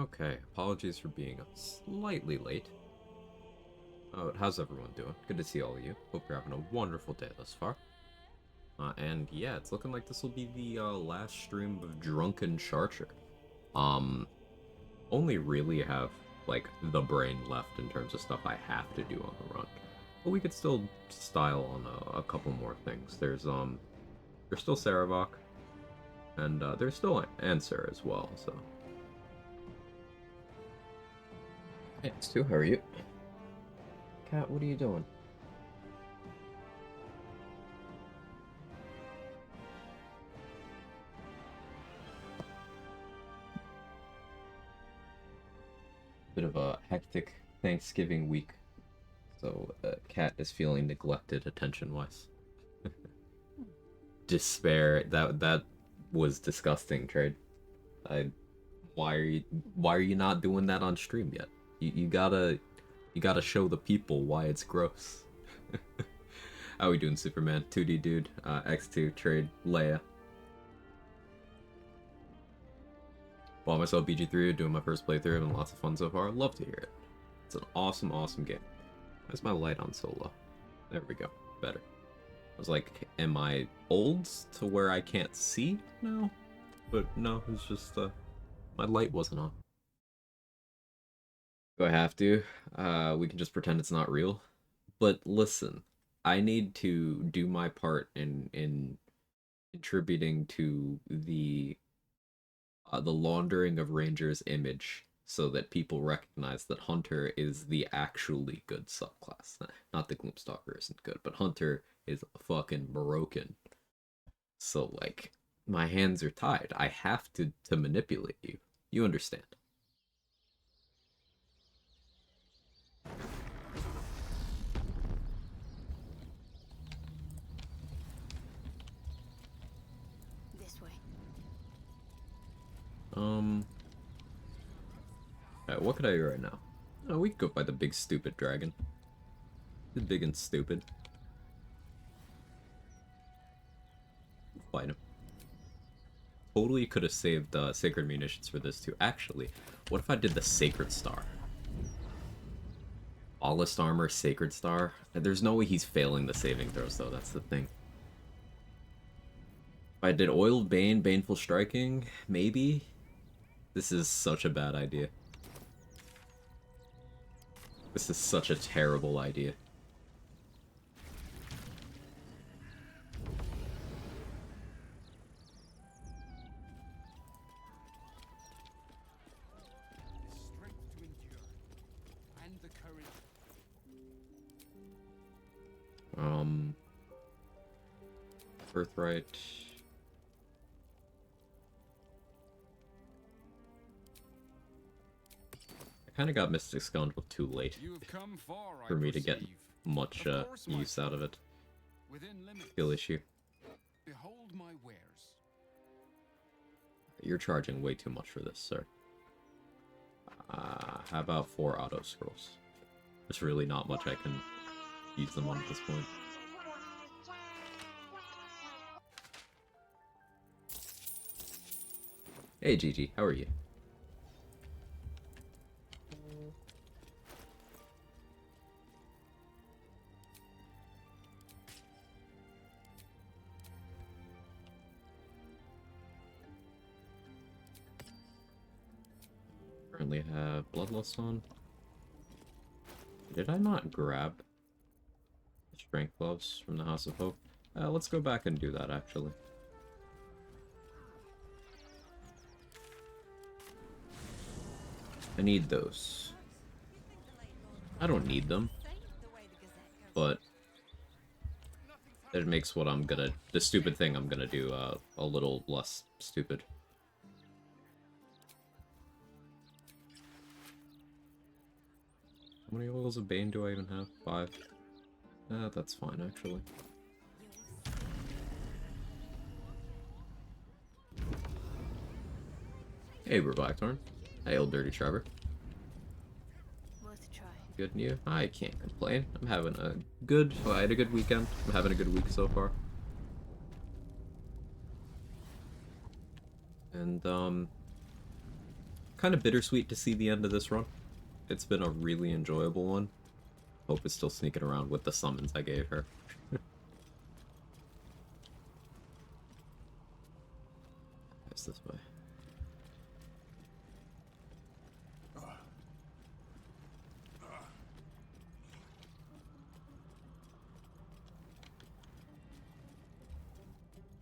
Okay, apologies for being slightly late. Oh, how's everyone doing? Good to see all of you. Hope you're having a wonderful day thus far. And yeah, it's looking like this will be the last stream of Drunken Shartcher. Um, only really have, like, the brain left in terms of stuff I have to do on the run. But we could still style on a couple more things. There's still Saravok, and there's still Answer as well, so... Hey, Stu, how are you? Cat, what are you doing? Bit of a hectic Thanksgiving week, so Cat is feeling neglected attention-wise. Despair. That was disgusting, Trade. I. Why are you not doing that on stream yet? You gotta show the people why it's gross. How we doing, Superman? 2D dude, X2 Trade Leia. While myself BG3 doing my first playthrough, having lots of fun so far. Love to hear it. It's an awesome game. Why's my light on so low? There we go. Better. I was like, am I old to where I can't see now? But no, it's just, my light wasn't on. Do I have to? We can just pretend it's not real. But listen, I need to do my part in contributing to the laundering of Ranger's image so that people recognize that Hunter is the actually good subclass. Not that Gloomstalker isn't good, but Hunter is fucking broken. So, like, my hands are tied. I have to manipulate you. You understand. This way. What could I do right now? Oh, we could go by the big stupid dragon. The big and stupid. Fight him. Totally could have saved sacred munitions for this too. Actually, what if I did the sacred star? Ballast armor, sacred star. There's no way he's failing the saving throws though. That's the thing. If I did oiled bane, baneful striking, maybe. This is such a bad idea. This is such a terrible idea. Birthright. I kind of got Mystic Scoundrel too late for me to get much use out of it. Skill issue. Behold my wares. You're charging way too much for this, sir. How about 4 auto scrolls? There's really not much I can use them on at this point. Hey Gigi, how are you? Currently have Bloodlust on. Did I not grab the Strength Gloves from the House of Hope? Let's go back and do that, actually. I need those. I don't need them, but it makes what I'm gonna, the stupid thing I'm gonna do, a little less stupid. How many oils of Bane do I even have? 5. That's fine, actually. Hey, we're Blackthorn. Hey, old dirty Sharper. Worth a try. Good and you? I can't complain. I'm having a good... Well, I had a good weekend. I'm having a good week so far. And, kind of bittersweet to see the end of this run. It's been a really enjoyable one. Hope it's still sneaking around with the summons I gave her. It's this way.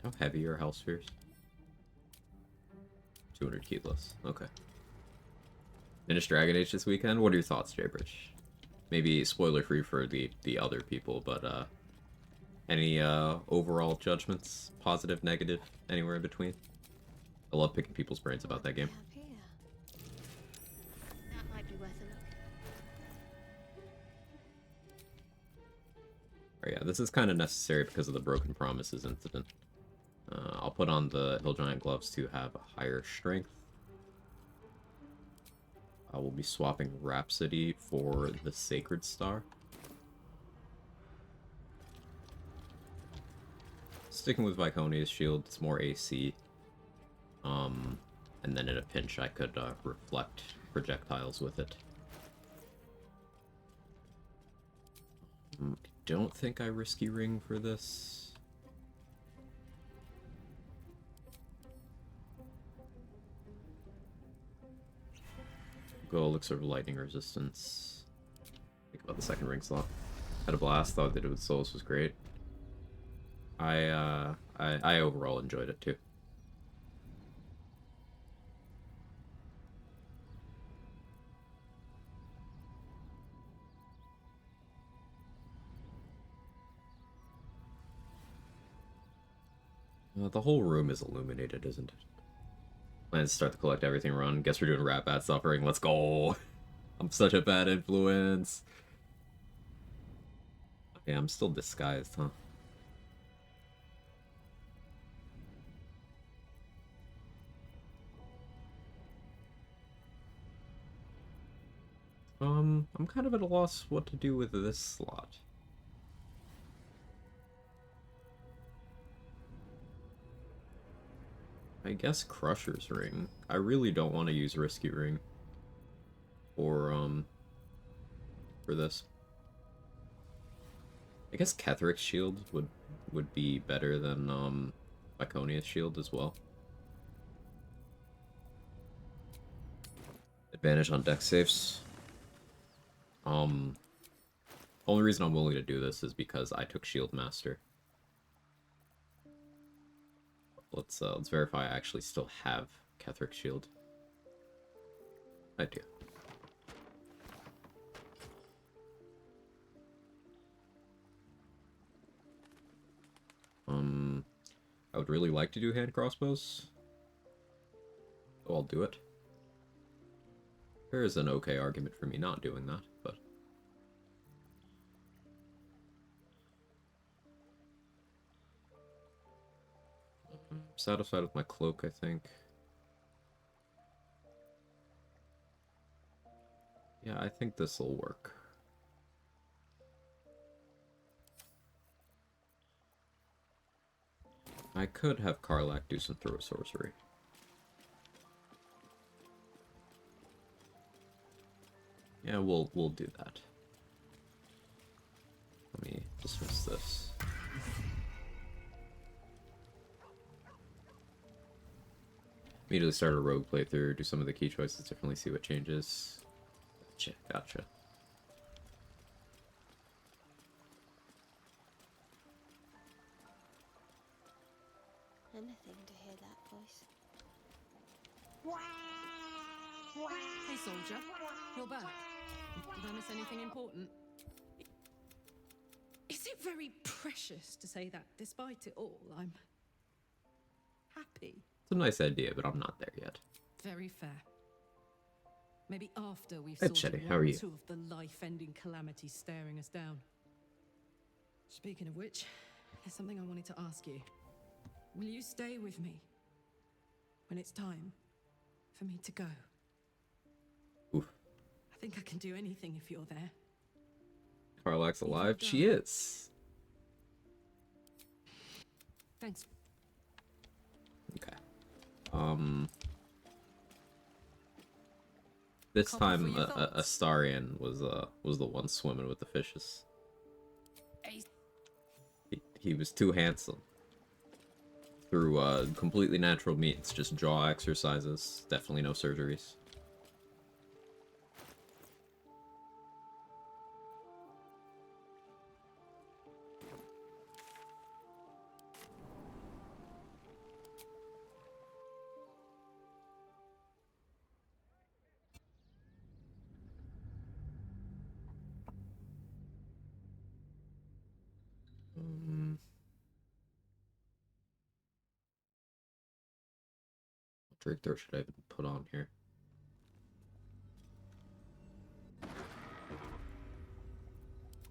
How heavy are Hell Spheres? 200 keyless. Okay. Finish Dragon Age this weekend? What are your thoughts, Jaybridge? Maybe spoiler-free for the other people, but, any, overall judgments? Positive, negative, anywhere in between? I love picking people's brains about that game. That might be worth a look. Oh, yeah, this is kind of necessary because of the Broken Promises incident. I'll put on the Hill Giant gloves to have a higher strength. I will be swapping Rhapsody for the Sacred Star. Sticking with Viconia's shield, it's more AC. And then in a pinch I could reflect projectiles with it. I don't think I risky ring for this. Go Elixir of Lightning Resistance. Think about the second ring slot. Had a blast, thought that it with Souls was great. I overall enjoyed it too. The whole room is illuminated, isn't it? Plans to start the collect everything run. Guess we're doing Rat Bat Suffering. Let's go! I'm such a bad influence. Yeah, I'm still disguised, huh? I'm kind of at a loss what to do with this slot. I guess Crusher's Ring. I really don't want to use Risky Ring for this. I guess Ketheric's Shield would be better than Viconia's Shield as well. Advantage on deck saves. Only reason I'm willing to do this is because I took Shield Master. Let's verify I actually still have Ketheric's Shield. I do. I would really like to do hand crossbows. So I'll do it. There is an okay argument for me not doing that, but... I'm satisfied with my cloak, I think. Yeah, I think this'll work. I could have Karlach do some throw sorcery. Yeah, we'll do that. Let me dismiss this. Immediately start a rogue playthrough, do some of the key choices differently, see what changes. Gotcha. Anything to hear that voice. Hey, soldier. You're back. Did I miss anything important? Is it very precious to say that, despite it all, I'm happy? It's a nice idea, but I'm not there yet. Very fair. Maybe after we've Hey, sorted Chetty, how are one or you? two of the life-ending calamities staring us down. Speaking of which, there's something I wanted to ask you. Will you stay with me when it's time for me to go? Oof. I think I can do anything if you're there. Karlach's alive? She is. Thanks. Okay. This Copper for time, your thoughts. Astarion was the one swimming with the fishes. He was too handsome. Through completely natural means, just jaw exercises, definitely no surgeries. What Drake throw should I even put on here?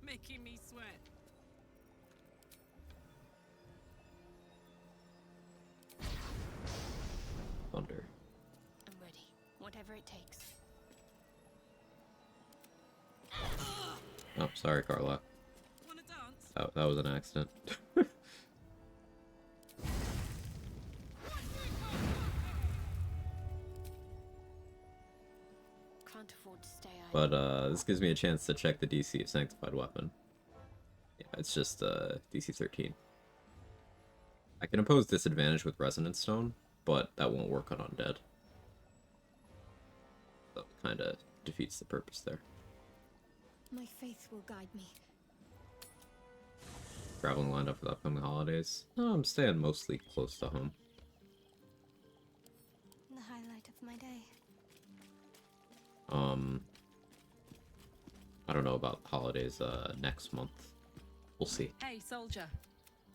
Making me sweat. Thunder. I'm ready. Whatever it takes. Oh, sorry, Carla. Wanna dance? That was an accident. Can't afford to stay idle. But this gives me a chance to check the DC of Sanctified Weapon. Yeah, it's just DC 13. I can impose disadvantage with Resonance Stone, but that won't work on Undead. So it kind of defeats the purpose there. My faith will guide me. Traveling lined up for the upcoming holidays? No, I'm staying mostly close to home. The highlight of my day. I don't know about holidays next month. We'll see. Hey, soldier.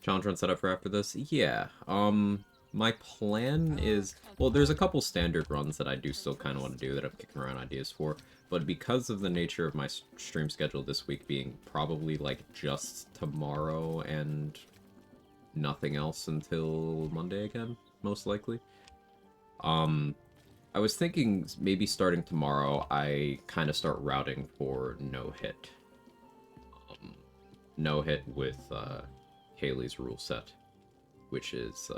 Challenge run set up for after this? Yeah. My plan is, well, there's a couple standard runs that I do still kind of want to do that I'm kicking around ideas for, but because of the nature of my stream schedule this week being probably like just tomorrow and nothing else until Monday again, most likely. I was thinking maybe starting tomorrow, I kind of start routing for no hit. No hit with Haley's rule set, which is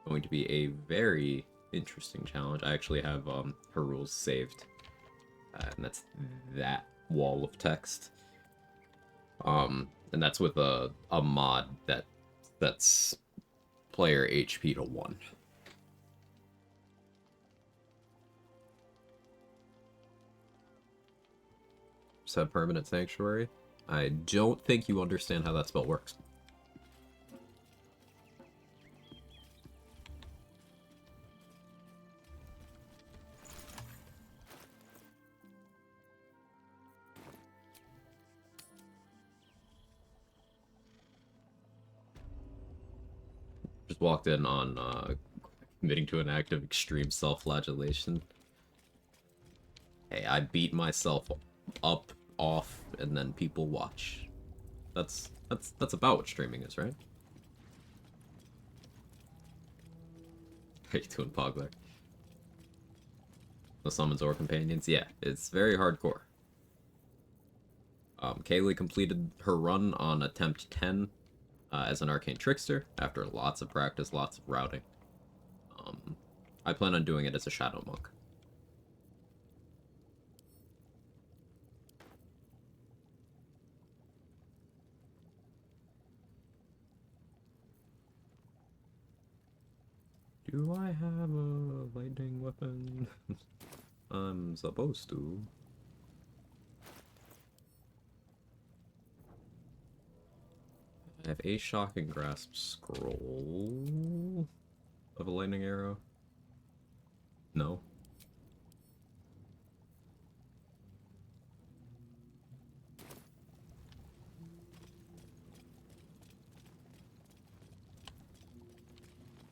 going to be a very interesting challenge. I actually have her rules saved, and that's that wall of text. And that's with a mod that's player HP to 1. Said permanent sanctuary. I don't think you understand how that spell works. Just walked in on committing to an act of extreme self-flagellation. Hey, I beat myself up, off, and then people watch. That's about what streaming is, right? How you doing, Pogler? The summons or companions? Yeah, it's very hardcore. Kaylee completed her run on attempt 10 as an arcane trickster after lots of practice, lots of routing. I plan on doing it as a shadow monk. Do I have a lightning weapon? I'm supposed to. I have a shocking grasp scroll of a lightning arrow. No.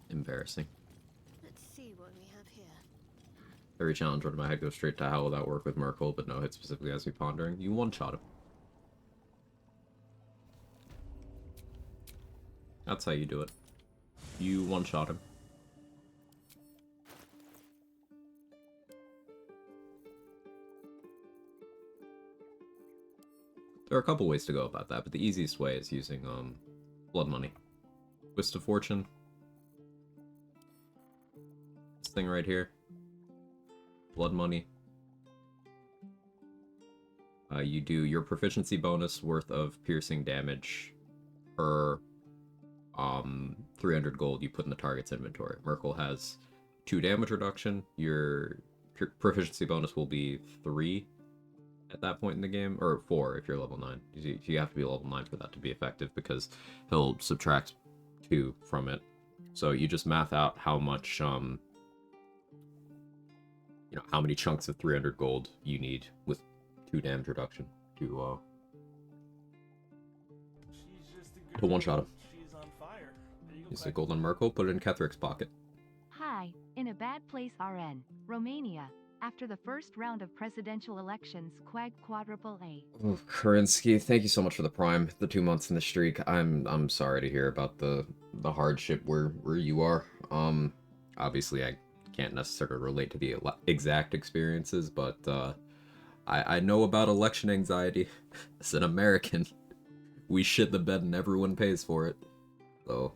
Embarrassing. Let's see what we have here. Every challenge run in my head goes straight to how will that work with Merkel, but no hit specifically has me pondering. You one-shot him. That's how you do it. You one-shot him. There are a couple ways to go about that, but the easiest way is using blood money. Twist of Fortune. This thing right here. Blood money. You do your proficiency bonus worth of piercing damage per 300 gold you put in the target's inventory. Merkel has 2 damage reduction. Your proficiency bonus will be 3 at that point in the game, or 4 if you're level 9. You have to be level 9 for that to be effective, because he'll subtract 2 from it. So you just math out how much, how many chunks of 300 gold you need with 2 damage reduction to one-shot him. She's on fire. Use the golden Merkel, put it in Kethric's pocket. Hi, in a bad place RN, Romania. After the first round of presidential elections, Quag quadruple A. Oh, Karinsky, thank you so much for the prime, the 2 months in the streak. I'm sorry to hear about the hardship where you are. Obviously I can't necessarily relate to the exact experiences, but I know about election anxiety. As an American, we shit the bed and everyone pays for it. So,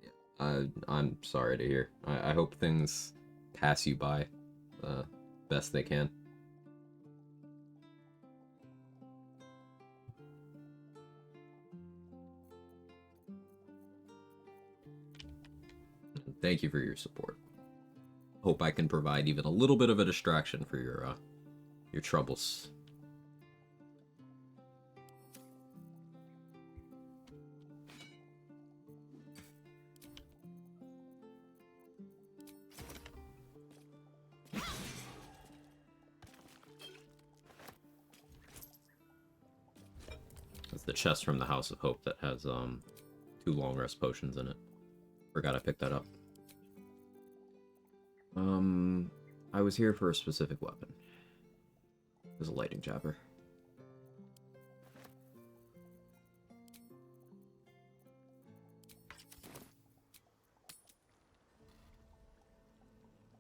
yeah, I'm sorry to hear. I hope things pass you by best they can. Thank you for your support. Hope I can provide even a little bit of a distraction for your troubles. That's the chest from the House of Hope that has 2 long rest potions in it. Forgot I picked that up. I was here for a specific weapon. It was a lightning jabber.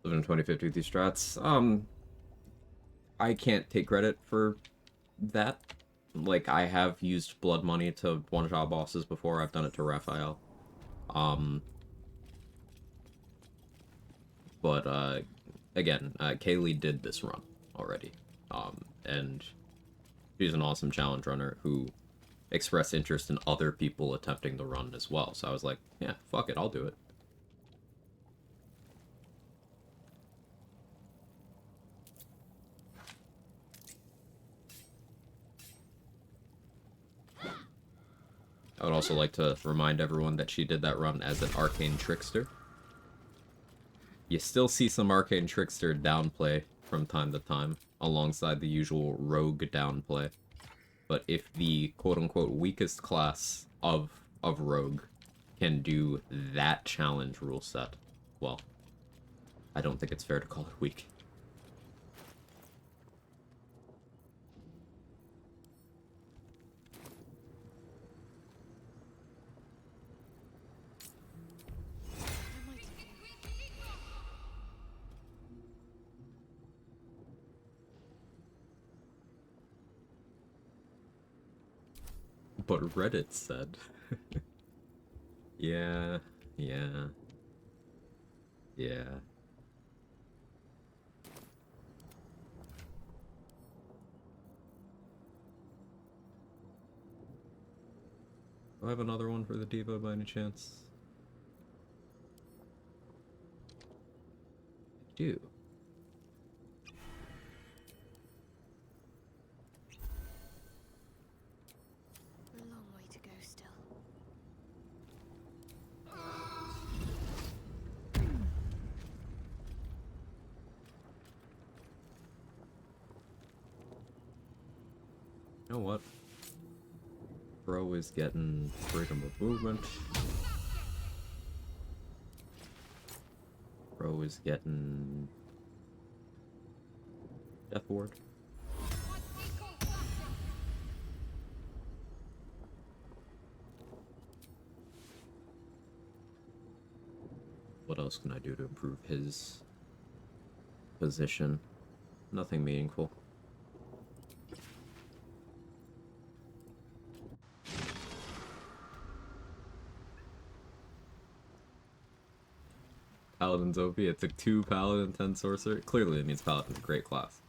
Living in 2050 with these strats. I can't take credit for that. Like, I have used blood money to one-shot bosses before. I've done it to Raphael. But again, Kaylee did this run already. And she's an awesome challenge runner who expressed interest in other people attempting the run as well. So I was like, yeah, fuck it, I'll do it. I would also like to remind everyone that she did that run as an arcane trickster. You still see some arcane trickster downplay from time to time, alongside the usual rogue downplay. But if the quote-unquote weakest class of rogue can do that challenge rule set, well, I don't think it's fair to call it weak. But Reddit said. Yeah. Do I have another one for the Devo by any chance? I do. A long way to go still. You know what? Bro is getting freedom of movement. Bro is getting Death Ward. What else can I do to improve his position? Nothing meaningful. Paladin's OP. It took 2 Paladin, 10 Sorcerer. Clearly it means Paladin's a great class.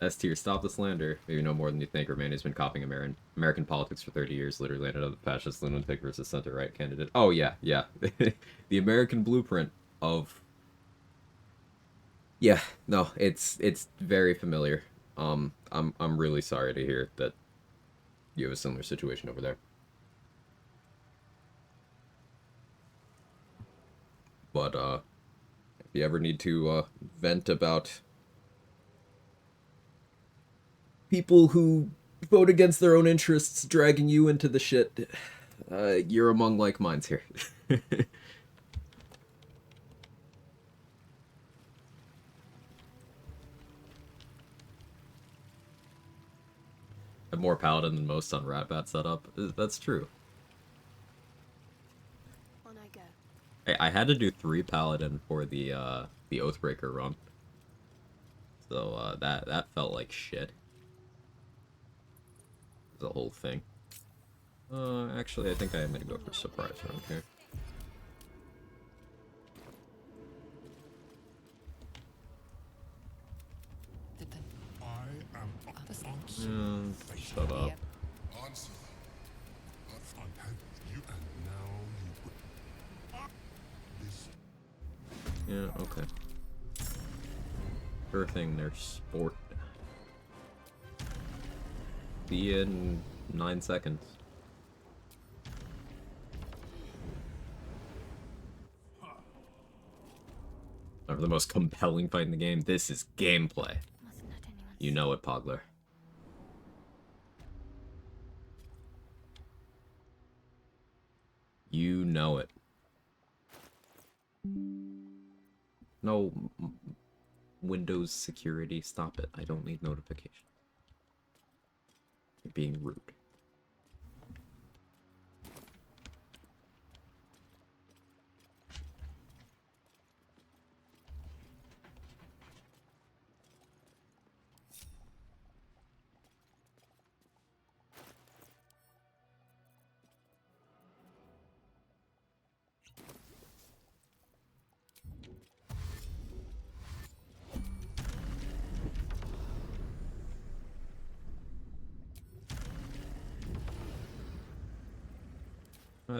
S tier, stop the slander. Maybe no more than you think. Romania's been copying American politics for 30 years. Literally ended up the fascist lunatic versus center-right candidate. Oh yeah, yeah. The American blueprint of. Yeah, no, it's very familiar. I'm really sorry to hear that you have a similar situation over there. But if you ever need to vent about people who vote against their own interests dragging you into the shit, you're among like minds here. I'm more paladin than most on Ratbat setup. That's true. On I go. I had to do 3 paladin for the Oathbreaker run. So that felt like shit. The whole thing. Actually I think I am gonna go for surprise round here. Shut up. Answer. I've had you, and now you. Yeah, okay. Sure thing, there's sport. See you in 9 seconds. Never the most compelling fight in the game. This is gameplay. Mustn't let anyone You know it, Pogler. You know it. No, Windows security, stop it. I don't need notification. You're being rude.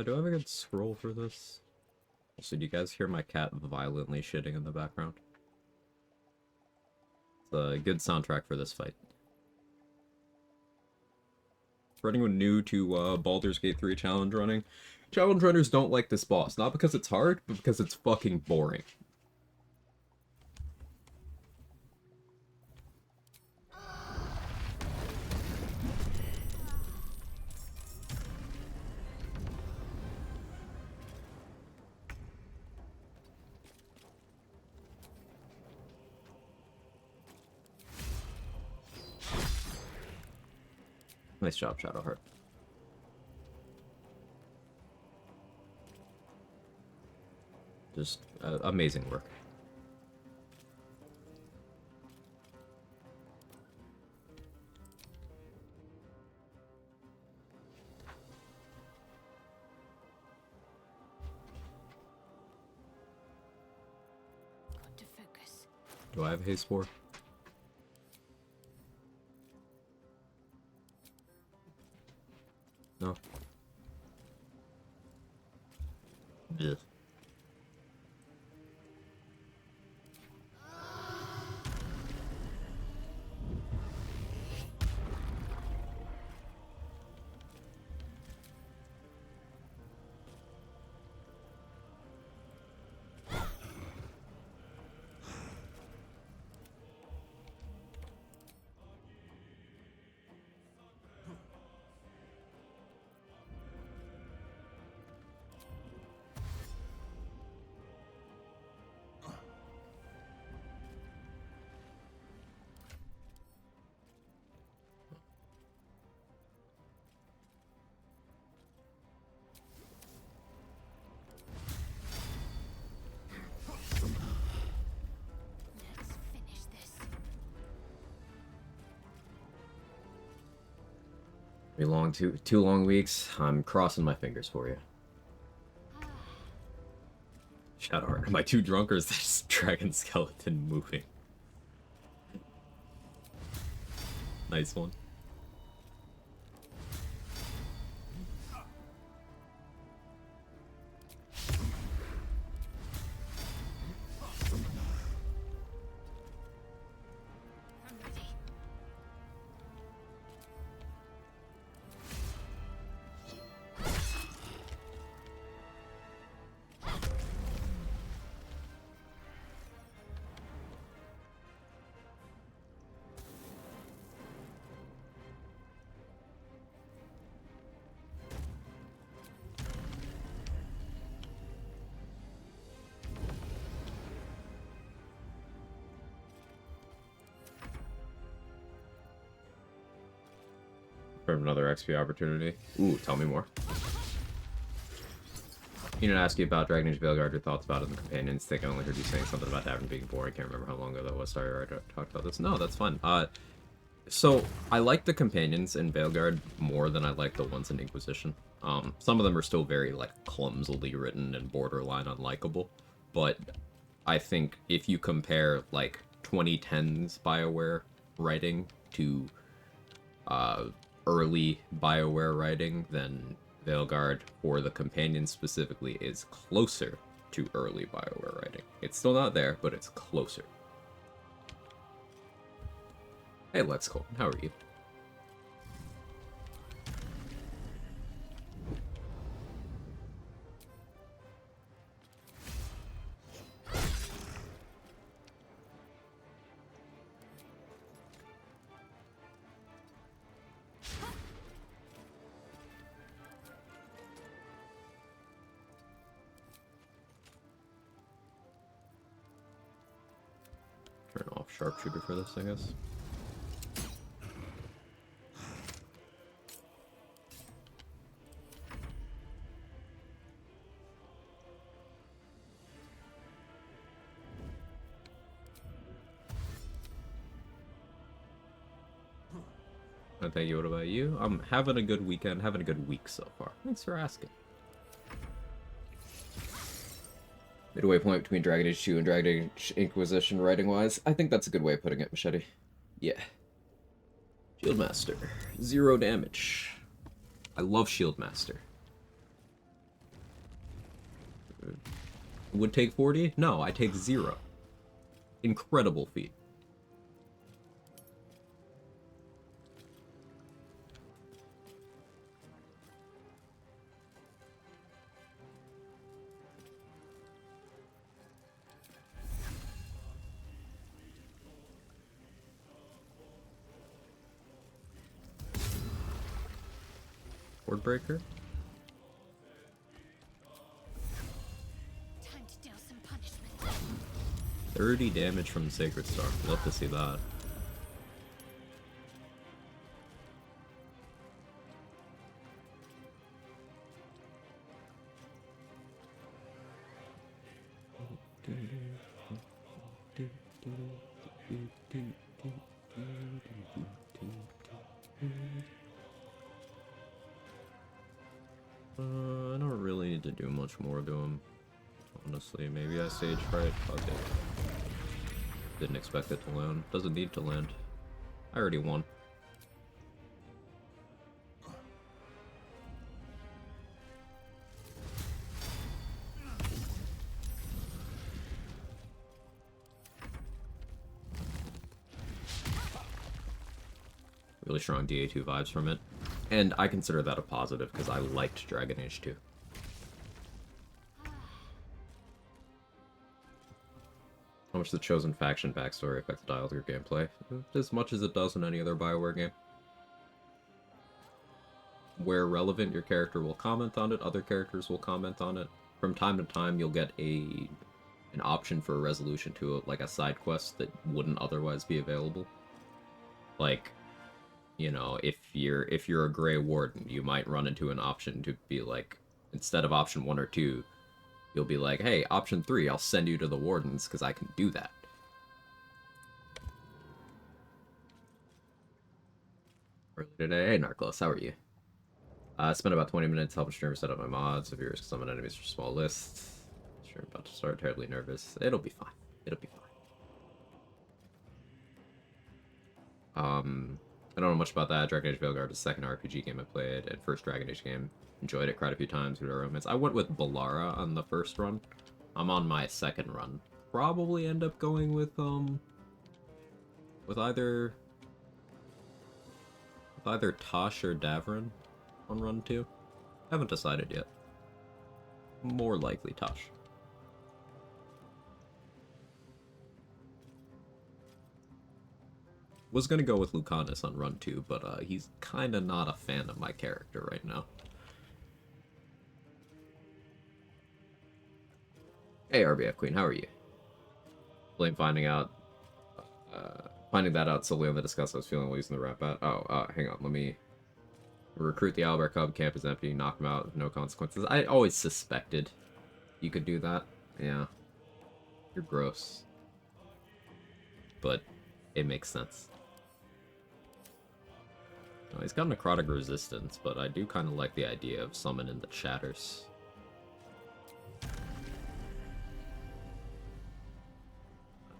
Do I have a good scroll for this? Also, do you guys hear my cat violently shitting in the background? It's a good soundtrack for this fight. For anyone new to Baldur's Gate 3 challenge running, challenge runners don't like this boss. Not because it's hard, but because it's fucking boring. Nice job, Shadowheart. Just amazing work. got to focus. Do I have haste spore? No. Yeah. Let's finish this. Two long weeks. I'm crossing my fingers for you. Shadowheart. Am I too drunk or is this dragon skeleton moving? Nice one. I'm ready. For another XP opportunity. Ooh, tell me more. You didn't ask you about Dragon Age Veilguard, your thoughts about it and the companions. Think I only heard you saying something about Davin being boring. Can't remember how long ago that was. Sorry, I talked about this. No, that's fine. So I like the companions in Veilguard more than I like the ones in Inquisition. Some of them are still very like clumsily written and borderline unlikable, but I think if you compare like 2010's BioWare writing to early BioWare writing, then Veilguard, for the companions specifically, is closer to early BioWare writing. It's still not there, but it's closer. Hey, Let's Colton, how are you? Turn off Sharpshooter for this, I guess. Thank you. What about you? I'm having a good weekend, having a good week so far. Thanks for asking. Midway point between Dragon Age 2 and Dragon Age Inquisition writing-wise. I think that's a good way of putting it, Machete. Yeah. Shieldmaster. 0 damage. I love Shieldmaster. Would take 40? No, I take 0. Incredible feat. Wordbreaker? Time to deal some punishment. 30 damage from Sacred Star. Love to see that. I don't really need to do much more to him. Honestly, maybe I stage fright. Fuck it. Didn't expect it to land. Doesn't need to land. I already won. Really strong DA2 vibes from it. And I consider that a positive, because I liked Dragon Age 2. How much the Chosen Faction backstory affects the dialogue or gameplay? As much as it does in any other BioWare game. Where relevant, your character will comment on it, other characters will comment on it. From time to time, you'll get an option for a resolution to it, like a side quest that wouldn't otherwise be available. Like, you know, if you're a Grey Warden, you might run into an option to be like, instead of option 1 or 2, you'll be like, hey, option 3, I'll send you to the Wardens, because I can do that. Early today, hey Narclos, how are you? I spent about 20 minutes helping streamer set up my mods, so viewers can summon enemies for small lists. Sure, I'm about to start terribly nervous. It'll be fine. It'll be fine. I don't know much about that. Dragon Age Veilguard is the second RPG game I played, and first Dragon Age game. Enjoyed it quite a few times with Romance. I went with Balara on the first run. I'm on my second run. Probably end up going with either Tosh or Davrin on run 2. Haven't decided yet. More likely Tosh. Was gonna go with Lucanus on run 2, but he's kinda not a fan of my character right now. Hey RBF Queen, how are you? Blame finding that out solely on the disgust I was feeling while using the rap at. Hang on, let me recruit the Owlbear Cub, camp is empty, knock him out with no consequences. I always suspected you could do that. Yeah. You're gross. But it makes sense. Oh, he's got necrotic resistance, but I do kind of like the idea of summoning the chatters.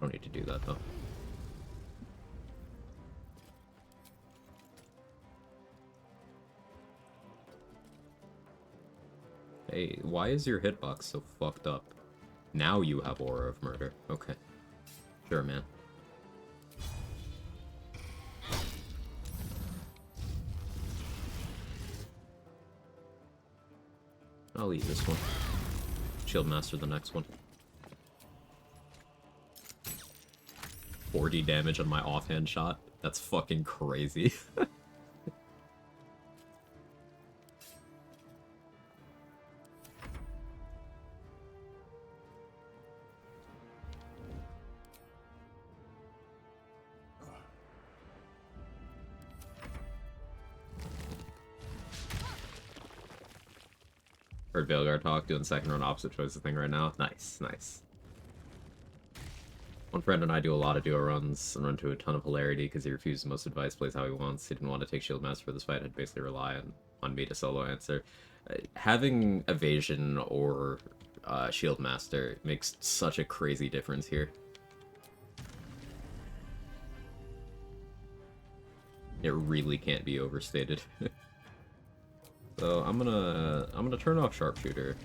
I don't need to do that, though. Hey, why is your hitbox so fucked up? Now you have Aura of Murder. Okay. Sure, man. I'll eat this one. Shield Master the next one. 40 damage on my offhand shot? That's fucking crazy. Heard Veilguard talk, doing second run opposite choice of thing right now. Nice, nice. One friend and I do a lot of duo runs and run to a ton of hilarity because he refuses most advice, plays how he wants. He didn't want to take Shield Master for this fight, had basically rely on me to solo answer. Having evasion or Shield Master makes such a crazy difference here. It really can't be overstated. So I'm gonna turn off Sharpshooter.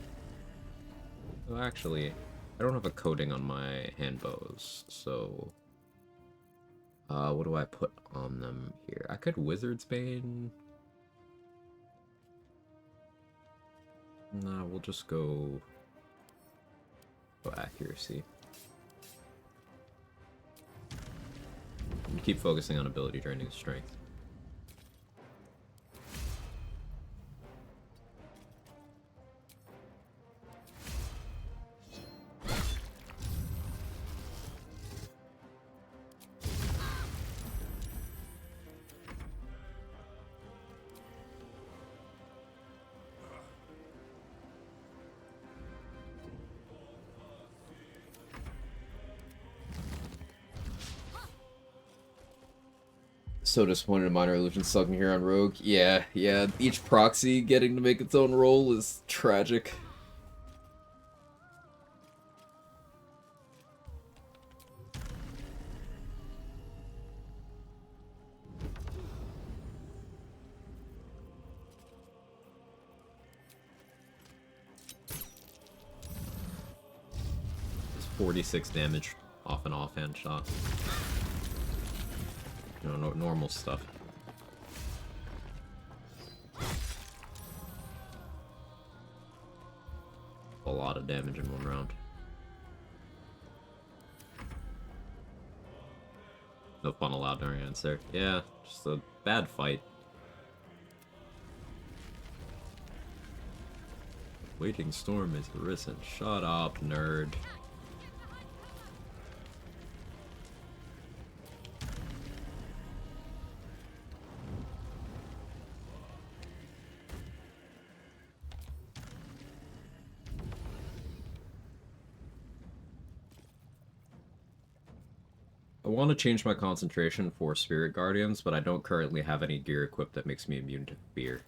Oh, actually, I don't have a coating on my hand bows, so what do I put on them here? I could Wizard's Bane. Nah, we'll just go accuracy. Keep focusing on ability draining strength. So disappointed in Minor Illusion sucking here on Rogue. Yeah, each proxy getting to make its own role is tragic. It's 46 damage off an offhand shot. You know, normal stuff. A lot of damage in one round. No fun allowed during answer. Yeah, just a bad fight. Waging storm is arisen. Shut up, nerd. I want to change my concentration for Spirit Guardians, but I don't currently have any gear equipped that makes me immune to fear.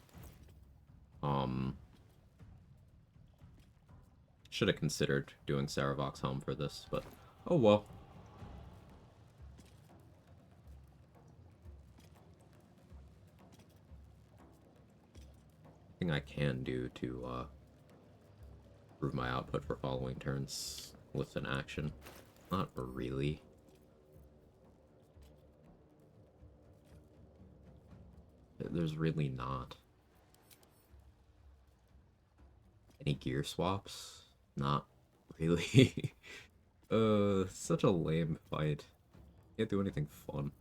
Should have considered doing Saravok's Helm for this, but oh well. I can do to improve my output for following turns with an action. Not really. There's really not. Any gear swaps? Not really. Such a lame fight. Can't do anything fun.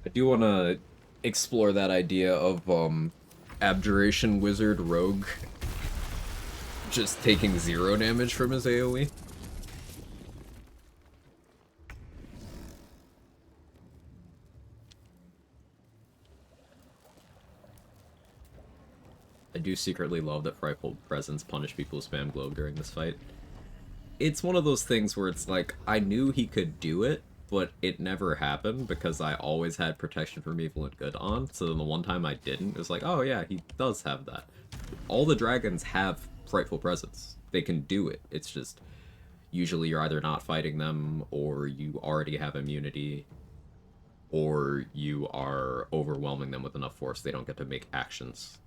I do want to explore that idea of Abjuration Wizard Rogue just taking 0 damage from his AoE. I do secretly love that Frightful Presence punished people who spam Globe during this fight. It's one of those things where it's like, I knew he could do it, but it never happened because I always had Protection from Evil and Good on, so then the one time I didn't, it was like, oh yeah, he does have that. All the dragons have Frightful Presence. They can do it. It's just, usually you're either not fighting them, or you already have immunity, or you are overwhelming them with enough force they don't get to make actions.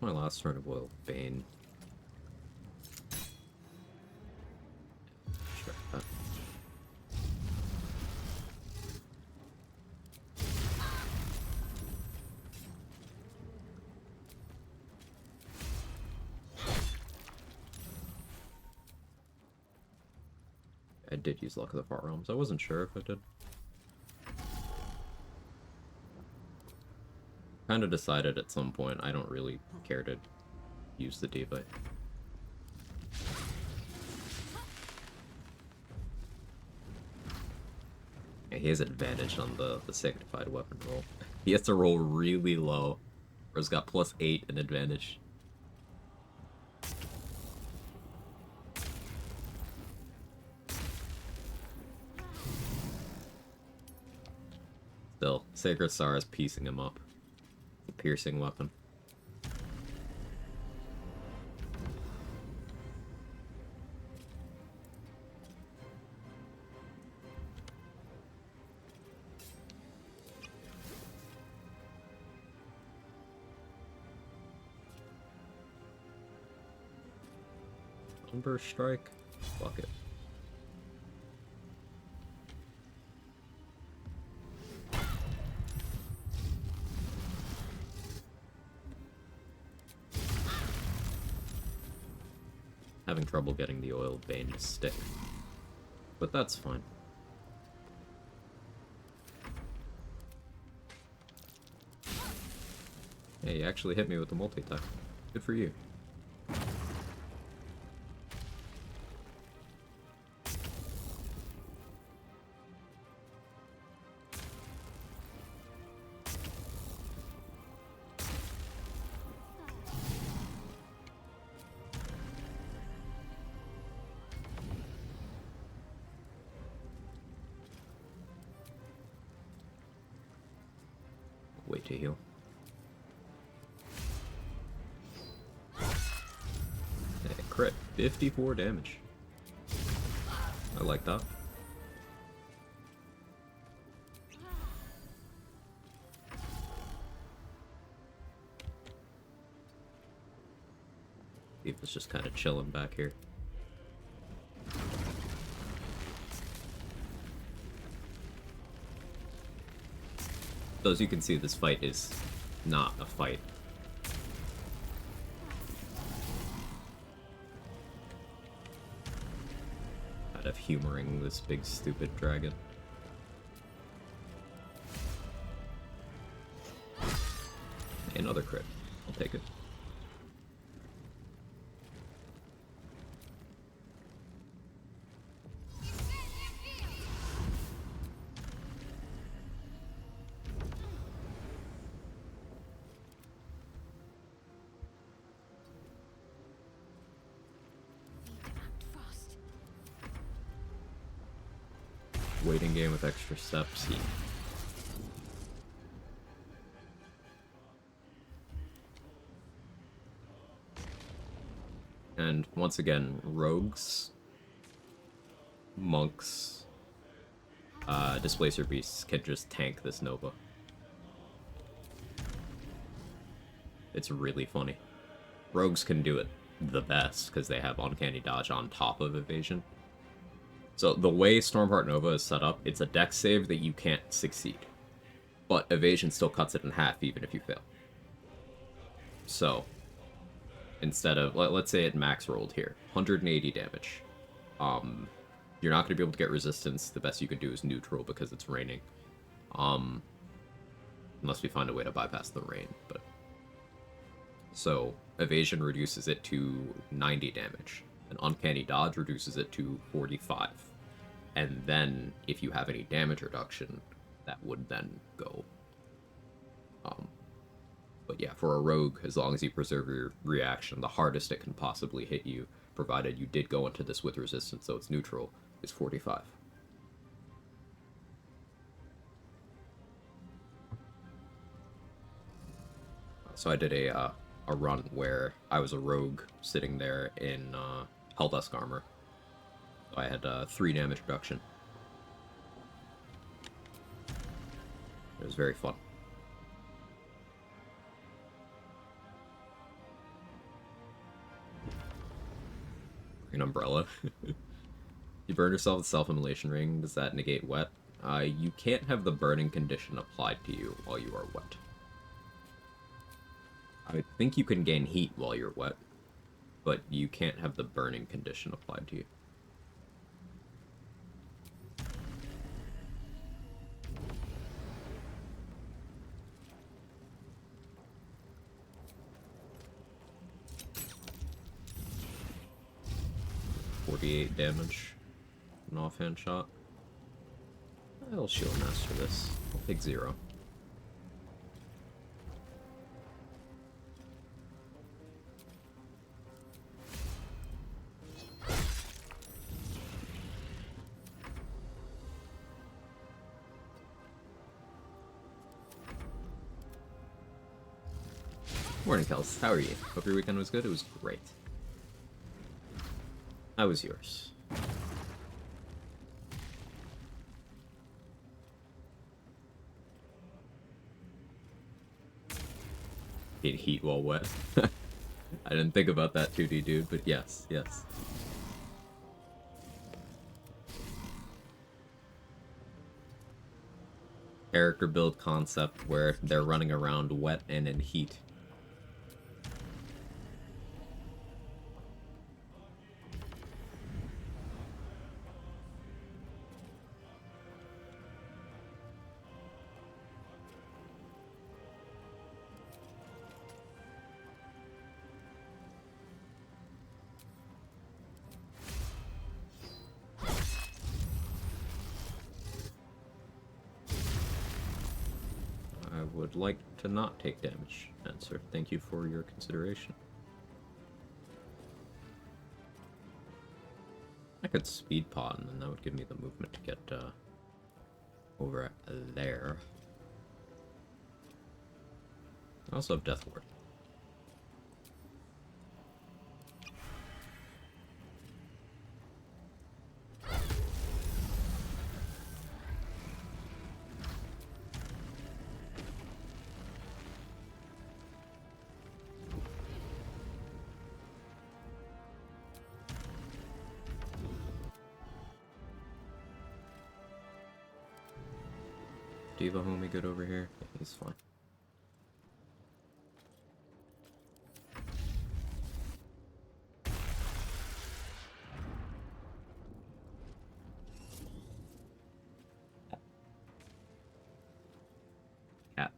My last turn of Oil Bane. Sure. I did use Luck of the Far Realms. I wasn't sure if I did. Kind of decided at some point I don't really care to use the Diva. Yeah, he has advantage on the Sanctified Weapon roll. He has to roll really low, or he's got +8 in advantage. Still, Sacred Star is piecing him up. The piercing weapon. Umber Strike? Fuck it. Having trouble getting the Oil Bane to stick. But that's fine. Hey, you actually hit me with the multi-attack. Good for you. Wait to heal. Hey, crit. 54 damage. I like that. Thief is just kind of chilling back here. So as you can see, this fight is not a fight. Kind of humoring this big stupid dragon. Another crit. I'll take it. waiting game with extra steps. And once again, rogues, monks, displacer beasts can just tank this Nova. It's really funny. Rogues can do it the best because they have uncanny dodge on top of evasion. So the way Stormheart Nova is set up, it's a dex save that you can't succeed. But evasion still cuts it in half even if you fail. So instead of, let's say it max rolled here, 180 damage. You're not going to be able to get resistance. The best you can do is neutral because it's raining. Unless we find a way to bypass the rain, but... So, evasion reduces it to 90 damage. And uncanny dodge reduces it to 45. And then, if you have any damage reduction, that would then go. But yeah, for a rogue, as long as you preserve your reaction, the hardest it can possibly hit you, provided you did go into this with resistance, so it's neutral, is 45. So I did a run where I was a rogue sitting there in Helldusk armor. So I had 3 damage reduction. It was very fun. An umbrella. You burn yourself with self-immolation ring. Does that negate wet? You can't have the burning condition applied to you while you are wet. I think you can gain heat while you're wet, but you can't have the burning condition applied to you. .48 damage. An offhand shot. I'll shield master this. I'll take 0. Morning, Kels. How are you? Hope your weekend was good. It was great. How was yours? Get heat while wet. I didn't think about that 2D, dude, but yes, yes. Character build concept where they're running around wet and in heat. Would like to not take damage. Answer. Thank you for your consideration. I could speed pod, and then that would give me the movement to get over there. I also have Death Ward. Diva homie good over here? Yeah, he's fine. Cat.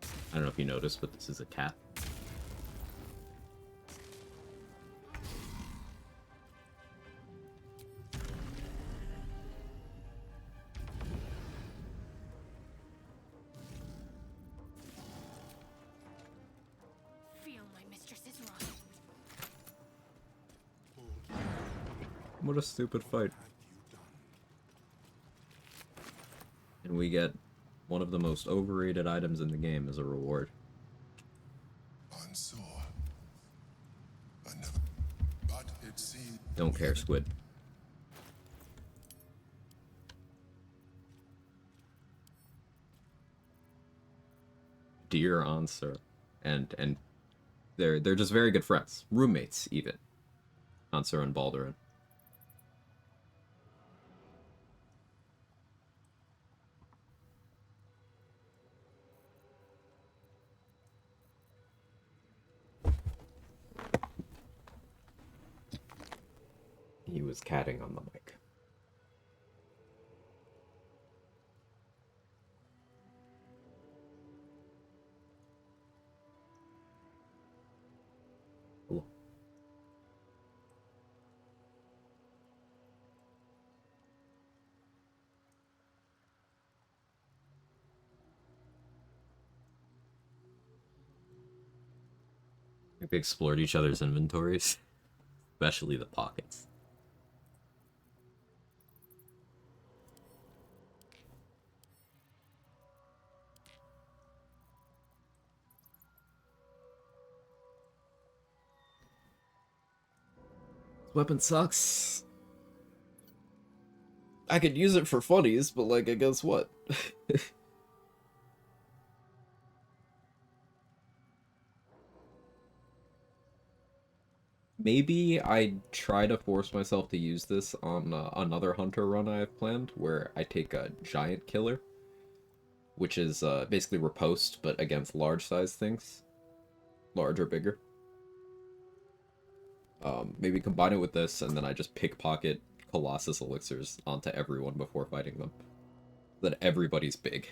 I don't know if you noticed, but this is a cat. What a stupid fight. we get one of the most overrated items in the game as a reward. Unsure. I never. But it seemed. Don't care, squid. Dear answer. And they're just very good friends. Roommates, even. Answer and Baldurin. He was catting on the mic. Cool. We explored each other's inventories, especially the pockets. Weapon sucks. I could use it for funnies, but like, I guess what? Maybe I'd try to force myself to use this on another hunter run I have planned, where I take a giant killer, which is basically riposte, but against large-sized things. Large or bigger. Maybe combine it with this, and then I just pickpocket Colossus elixirs onto everyone before fighting them. So that everybody's big.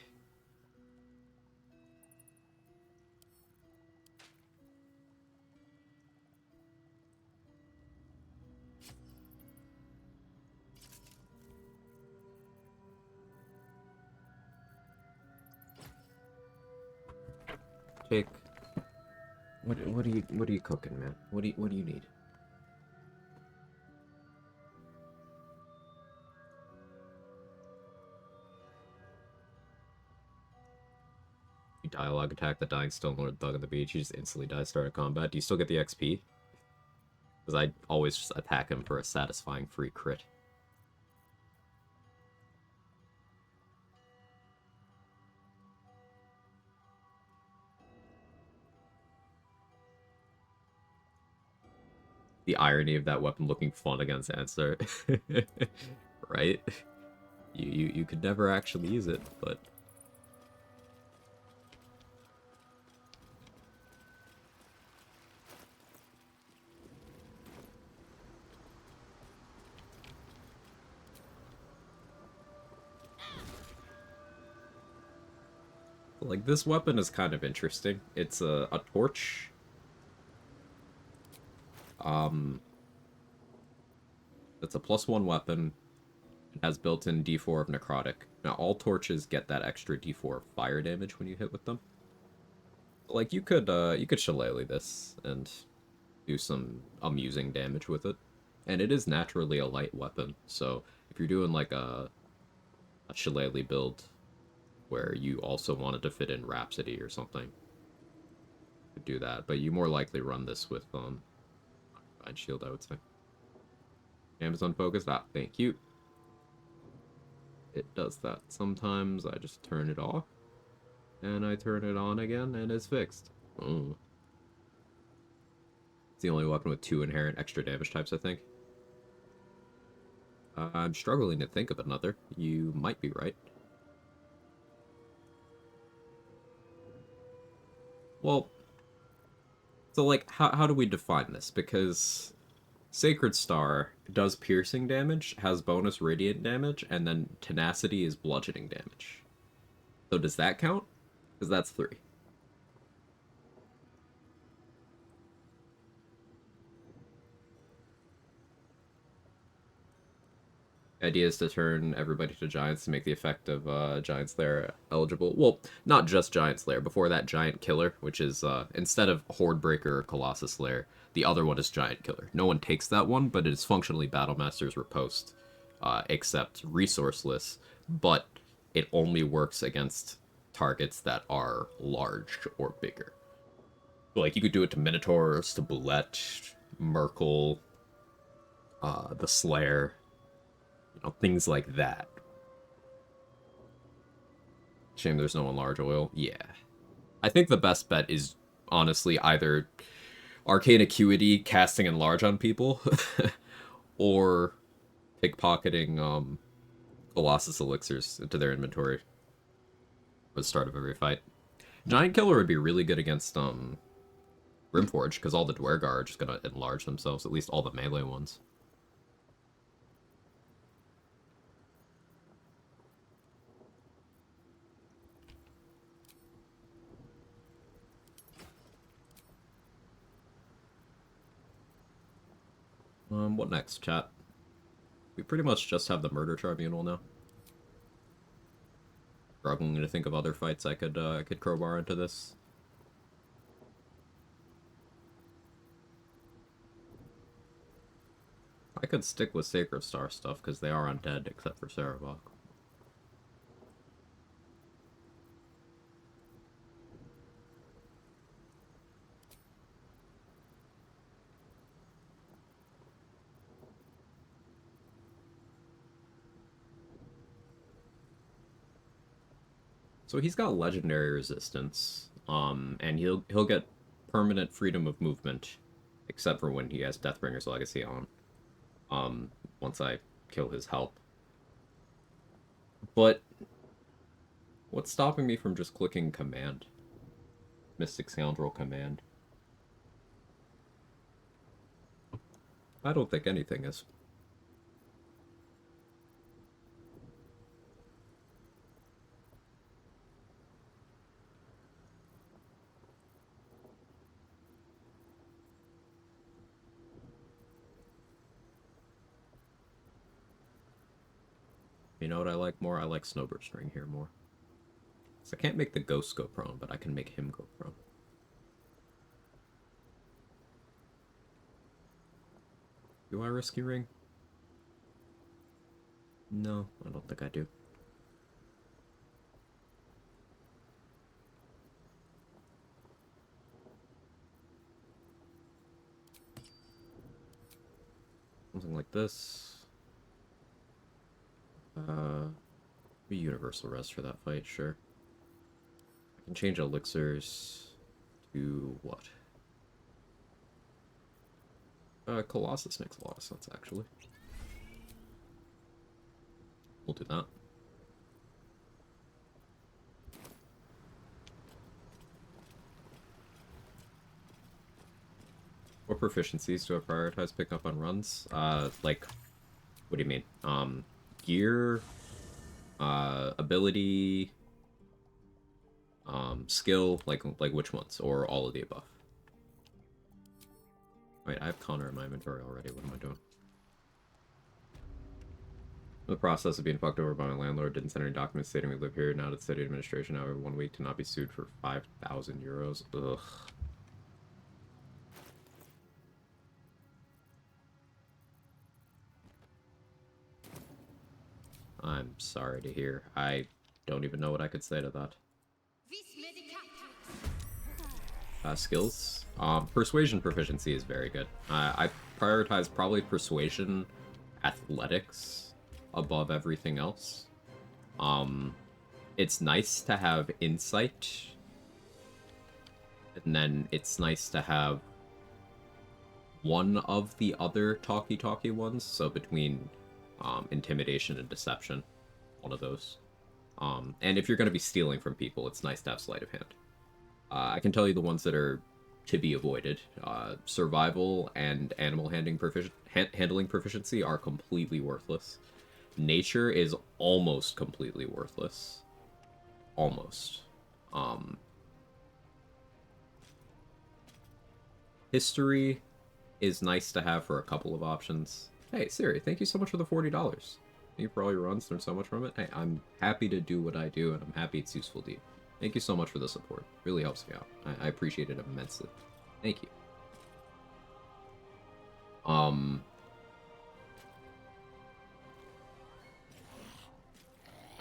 Jake, what are you cooking, man? What do you need? You dialogue attack the dying Stone Lord Thug on the beach. You just instantly die start of combat. Do you still get the XP? Because I always just attack him for a satisfying free crit. The irony of that weapon looking fun against Answer. Right? You could never actually use it, but... Like, this weapon is kind of interesting. It's a torch. It's a +1 weapon. It has built-in D4 of necrotic. Now, all torches get that extra D4 of fire damage when you hit with them. Like, you could shillelagh this and do some amusing damage with it. And it is naturally a light weapon, so if you're doing, like, a shillelagh build where you also wanted to fit in Rhapsody or something, you could do that. But you more likely run this with, Divine Shield, I would say. Amazon focused. Ah, thank you. It does that. Sometimes I just turn it off, and I turn it on again, and it's fixed. Oh. It's the only weapon with 2 inherent extra damage types, I think. I'm struggling to think of another. You might be right. Well, so, like, how do we define this? Because Sacred Star does piercing damage, has bonus radiant damage, and then Tenacity is bludgeoning damage. So does that count? Because that's 3. The idea is to turn everybody to Giants to make the effect of Giant Slayer eligible. Well, not just Giant Slayer. Before that, Giant Killer, which is, instead of Horde Breaker or Colossus Slayer, the other one is Giant Killer. No one takes that one, but it is functionally Battlemaster's Riposte, except resourceless, but it only works against targets that are large or bigger. Like, you could do it to Minotaurs, to Boulette, Merkel, the Slayer, things like that. Shame there's no enlarge oil. Yeah. I think the best bet is, honestly, either Arcane Acuity casting enlarge on people, or pickpocketing, Colossus elixirs into their inventory at the start of every fight. Giant Killer would be really good against, Rimforge, because all the Dwergar are just gonna enlarge themselves, at least all the melee ones. What next, chat? We pretty much just have the Murder Tribunal now. Struggling to think of other fights I could crowbar into this. I could stick with Sacred Star stuff, because they are undead, except for Sarabok. So he's got legendary resistance, and he'll get permanent freedom of movement, except for when he has Deathbringer's Legacy on. Once I kill his help. But what's stopping me from just clicking Command? Mystic Scoundrel Command. I don't think anything is. You know what I like more? I like Snowburst Ring here more. So I can't make the ghost go prone, but I can make him go prone. Do I Risky Ring? No, I don't think I do. Something like this. Be Universal Rest for that fight, sure. I can change elixirs to what? Colossus makes a lot of sense, actually. We'll do that. What proficiencies do I prioritize picking up on runs? Like, what do you mean? Gear, ability, skill, like which ones, or all of the above? Wait, I have Connor in my inventory already. What am I doing? The process of being fucked over by my landlord, didn't send any documents stating we live here. Now to city administration now every 1 week to not be sued for 5,000 euros. Ugh. I'm sorry to hear. I don't even know what I could say to that. Skills. Persuasion proficiency is very good. I prioritize probably persuasion, athletics above everything else. It's nice to have insight, and then it's nice to have one of the other talkie ones, so between intimidation and deception, one of those. And if you're going to be stealing from people, it's nice to have sleight of hand. I can tell you the ones that are to be avoided. Survival and animal handling proficiency are completely worthless. Nature is almost completely worthless. Almost. History is nice to have for a couple of options. Hey, Siri, thank you so much for the $40. Thank you for all your runs. Learned so much from it. Hey, I'm happy to do what I do, and I'm happy it's useful to you. Thank you so much for the support. Really helps me out. I appreciate it immensely. Thank you.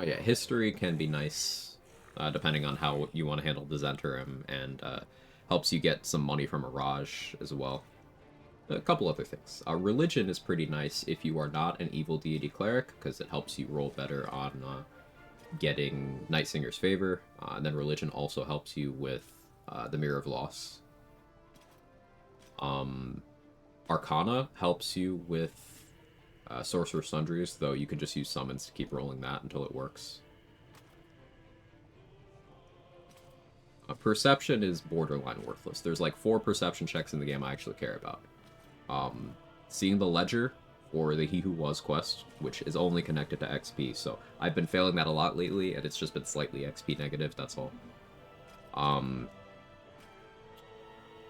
Oh yeah, history can be nice, depending on how you want to handle the Zentarum, and helps you get some money from Mirage as well. A couple other things. Religion is pretty nice if you are not an evil deity cleric, because it helps you roll better on getting Night Singer's favor, and then religion also helps you with the Mirror of Loss. Arcana helps you with Sorcerer Sundries, though you can just use summons to keep rolling that until it works. Perception is borderline worthless. There's like 4 perception checks in the game I actually care about. Seeing the Ledger, or the He Who Was quest, which is only connected to XP, so I've been failing that a lot lately, and it's just been slightly XP negative, that's all.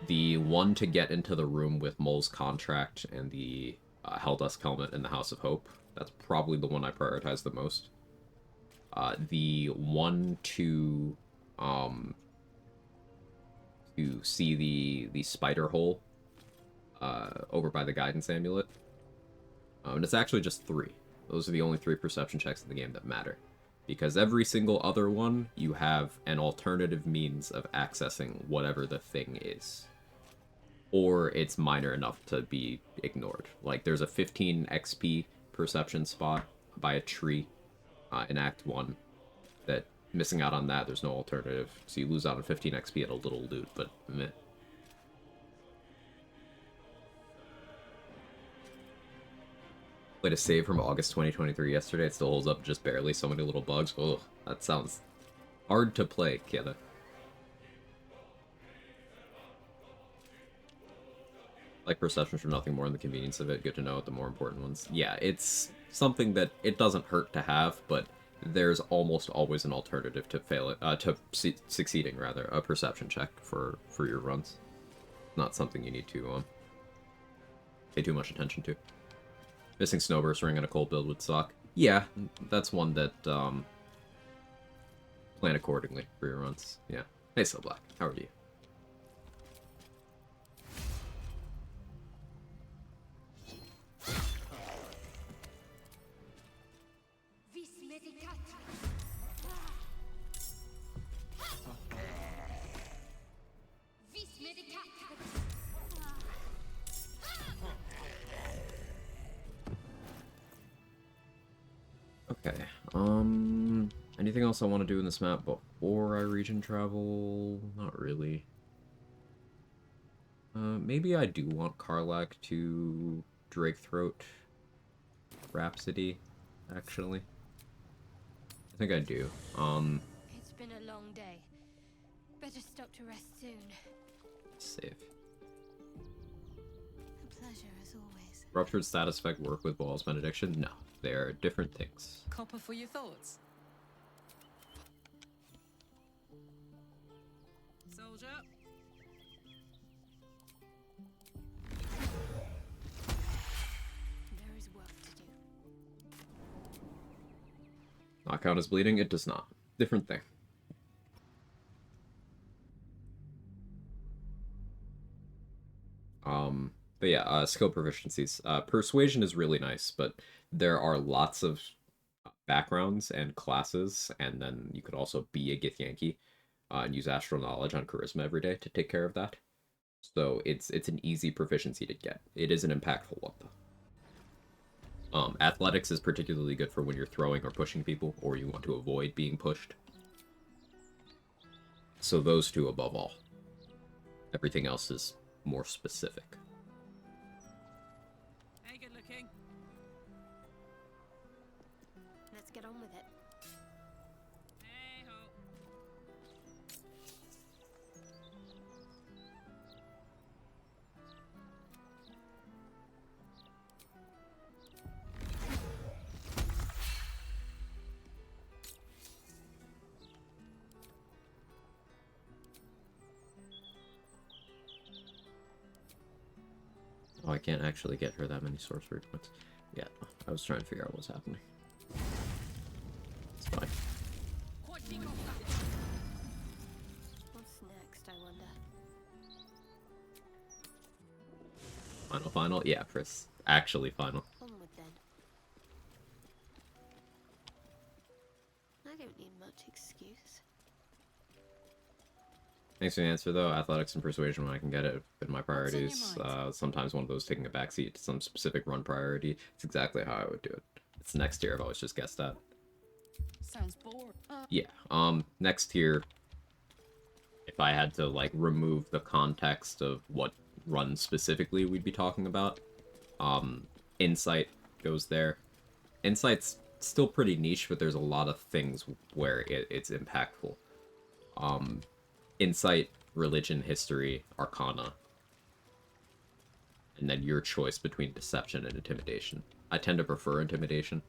The one to get into the room with Mole's contract and the Helldusk helmet in the House of Hope, that's probably the one I prioritize the most. The one to see the spider hole over by the Guidance Amulet. And it's actually just 3. Those are the only 3 perception checks in the game that matter. Because every single other one, you have an alternative means of accessing whatever the thing is. Or it's minor enough to be ignored. Like, there's a 15 XP perception spot by a tree in Act 1 that, missing out on that, there's no alternative. So you lose out on 15 XP at a little loot, but meh. Played a save from August 2023 yesterday. It still holds up just barely. So many little bugs. Oh, that sounds hard to play, kidda. Like perception for nothing more than the convenience of it. Good to know the more important ones. Yeah, it's something that it doesn't hurt to have, but there's almost always an alternative to succeeding rather, a perception check for your runs. Not something you need to pay too much attention to. Missing Snowburst Ring and a cold build would suck. Yeah, that's one that plan accordingly for your runs. Yeah. Hey, So Black, how are you? Okay, anything else I want to do in this map before I region travel? Not really. Maybe I do want Karlach to Drakethroat Rhapsody, actually. I think I do. It's been a long day. Better stop to rest soon. Save. A pleasure as always. Ruptured status effect work with Ball's Benediction? No, they're different things. Copper for your thoughts. Soldier. There is work to do. Not count as bleeding? It does not. Different thing. But yeah, skill proficiencies. Persuasion is really nice, but there are lots of backgrounds and classes, and then you could also be a Githyanki and use Astral Knowledge on Charisma every day to take care of that. So it's an easy proficiency to get. It is an impactful one, though. Athletics is particularly good for when you're throwing or pushing people, or you want to avoid being pushed. So those two above all. Everything else is more specific. Hey, good looking. Let's get on with it. Hey ho. Oh, I can't actually get her that many sorcery points. Yeah, I was trying to figure out what's happening. It's fine. What's next, I wonder? Final? Yeah, Pris. Actually final. Onward then. Thanks for the answer, though. Athletics and persuasion when I can get it have been my What's on your priorities. mind? Sometimes one of those taking a backseat to some specific run priority. It's exactly how I would do it. It's next tier I've always just guessed at. Sounds bored. Yeah, next tier, if I had to, like, remove the context of what run specifically we'd be talking about, Insight goes there. Insight's still pretty niche, but there's a lot of things where it's impactful. Insight, religion, history, arcana, and then your choice between deception and intimidation. I tend to prefer intimidation.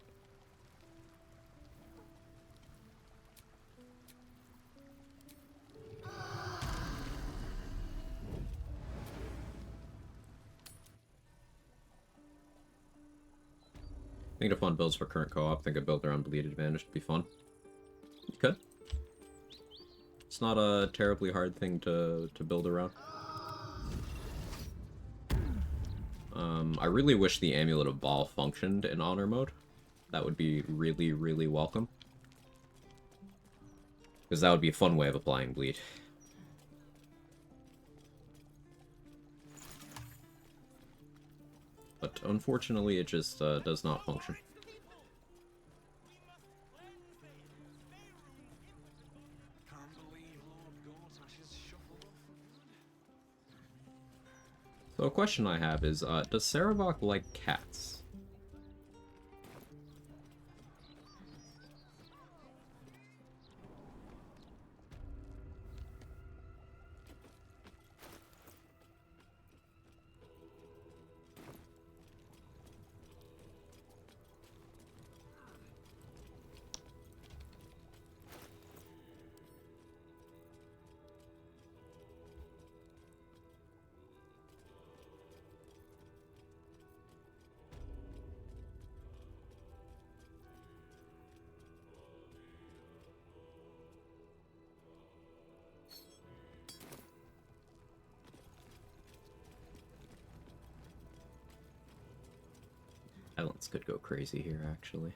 Think of fun builds for current co-op. Think a build around bleed advantage would be fun. You could. It's not a terribly hard thing to build around. I really wish the Amulet of Baal functioned in Honor mode. That would be really, really welcome. Because that would be a fun way of applying bleed. But unfortunately, it just does not function. So a question I have is, does Sarevok like cats? Violence could go crazy here, actually.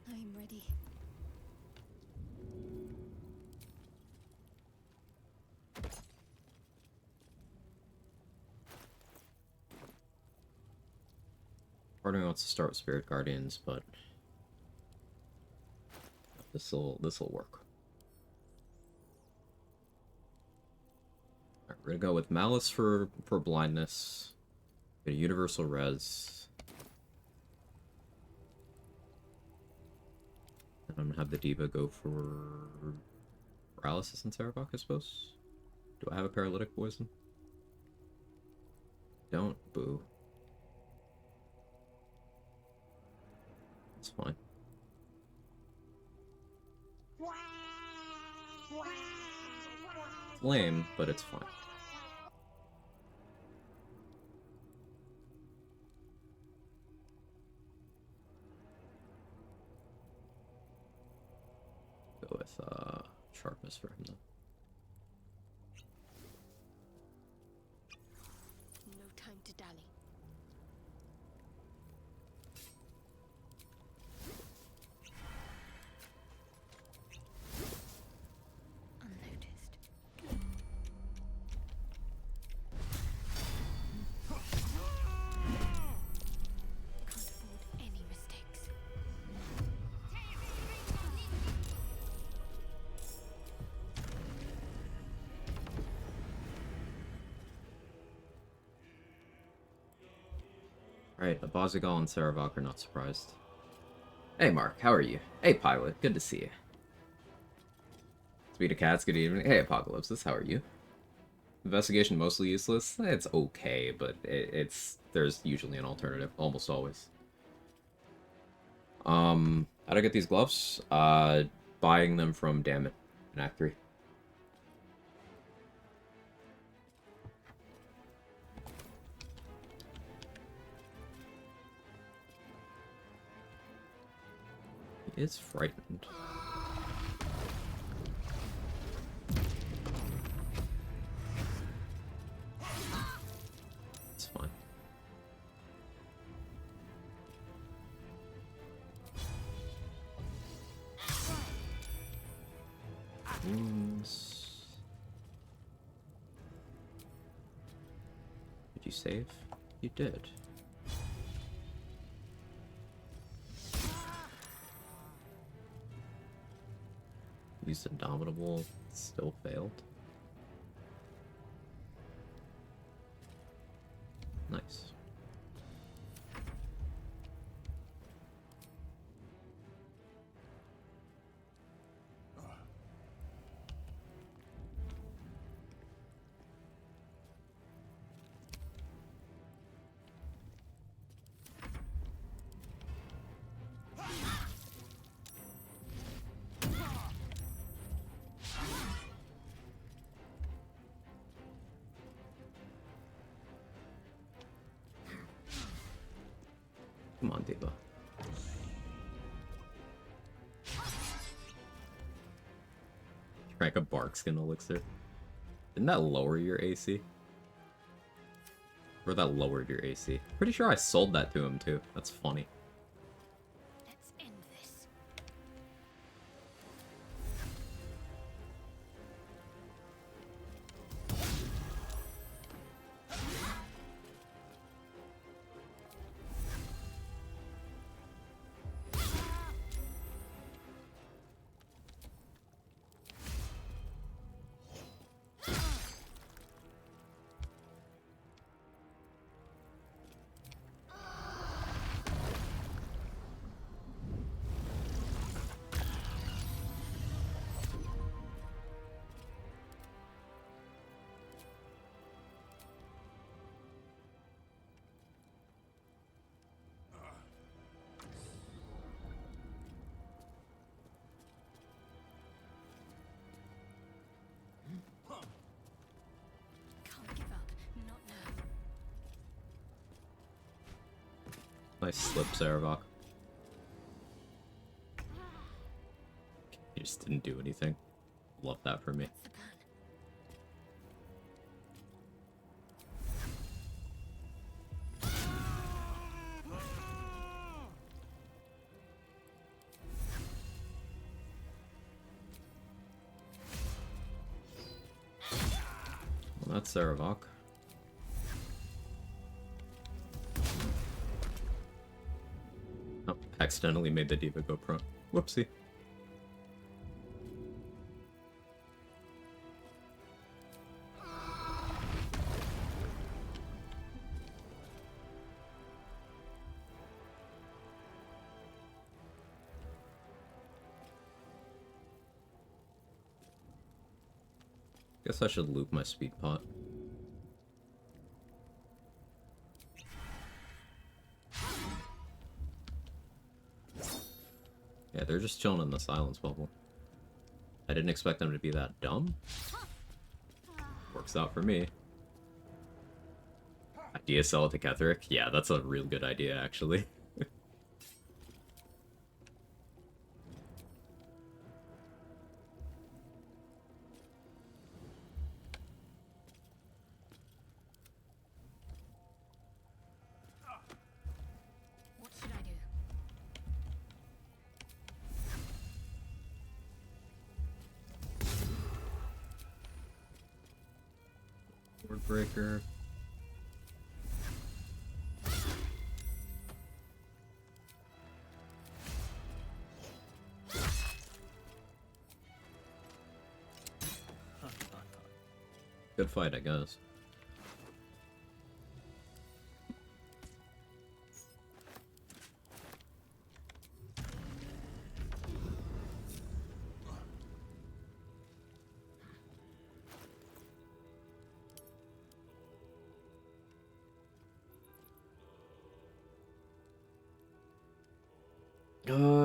I'm ready. Part of me wants to start with Spirit Guardians, but this'll work. Alright, we're gonna go with Malice for blindness. Get a universal res. And I'm gonna have the Diva go for paralysis and Sarevok, I suppose. Do I have a paralytic poison? Don't. Boo. It's fine. It's lame, but it's fine. Go with sharpness for him then. No time to dally. Unnoticed. Can't afford any mistakes. Alright, Abazigal and Sarevok are not surprised. Hey Mark, how are you? Hey Pilot, good to see you. Speed of Cats, good evening. Hey Apocalypsis, how are you? Investigation mostly useless? It's okay, but there's usually an alternative, almost always. How do I get these gloves? Buying them from Dammit in Act 3. He is frightened. you save? You did. Used Indomitable, still failed. Nice. Come on, Diva. Crank a bark skin elixir. Didn't that lower your AC? Or that lowered your AC? Pretty sure I sold that to him too. That's funny. Let's end this. Can't give up. Not now. Nice slip, Saravok. You just didn't do anything. Love that for me. What's the plan? Well, that's Saravok. Oh, accidentally made the Diva go prone. Whoopsie. Guess I should loop my speed pot. Yeah, they're just chilling in the silence bubble. I didn't expect them to be that dumb. Works out for me. Idea sell it to Cleric? Yeah, that's a real good idea, actually. What should I do? Wordbreaker. Good fight, I guess.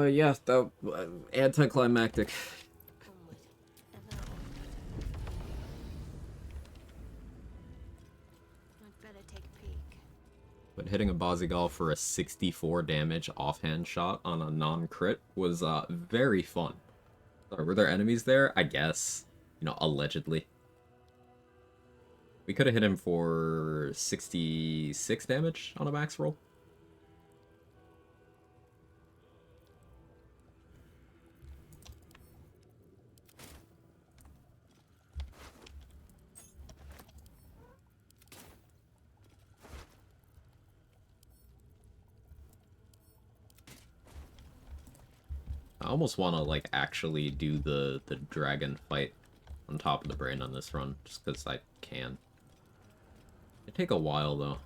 Yeah, that anticlimactic. Onward. Ever on. I'd better take a peek. But hitting a Bazigal for a 64 damage offhand shot on a non-crit was very fun. Were there enemies there? I guess. You know, allegedly. We could have hit him for 66 damage on a max roll. I almost want to, like, actually do the dragon fight on top of the brain on this run, just because I can. It take a while, though.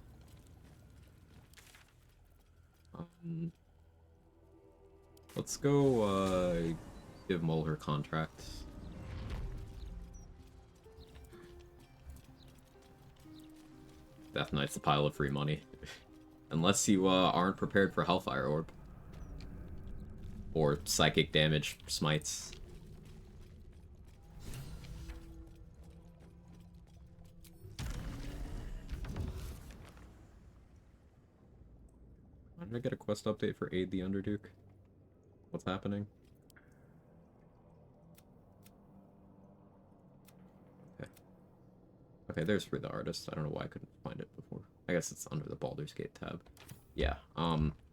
Let's go, give Mole her contracts. Death Knight's a pile of free money. Unless you, aren't prepared for Hellfire Orb. Or psychic damage smites. Why did I get a quest update for Aid the Underduke? What's happening? Okay. Okay, there's For the Artist. I don't know why I couldn't find it before. I guess it's under the Baldur's Gate tab. Yeah,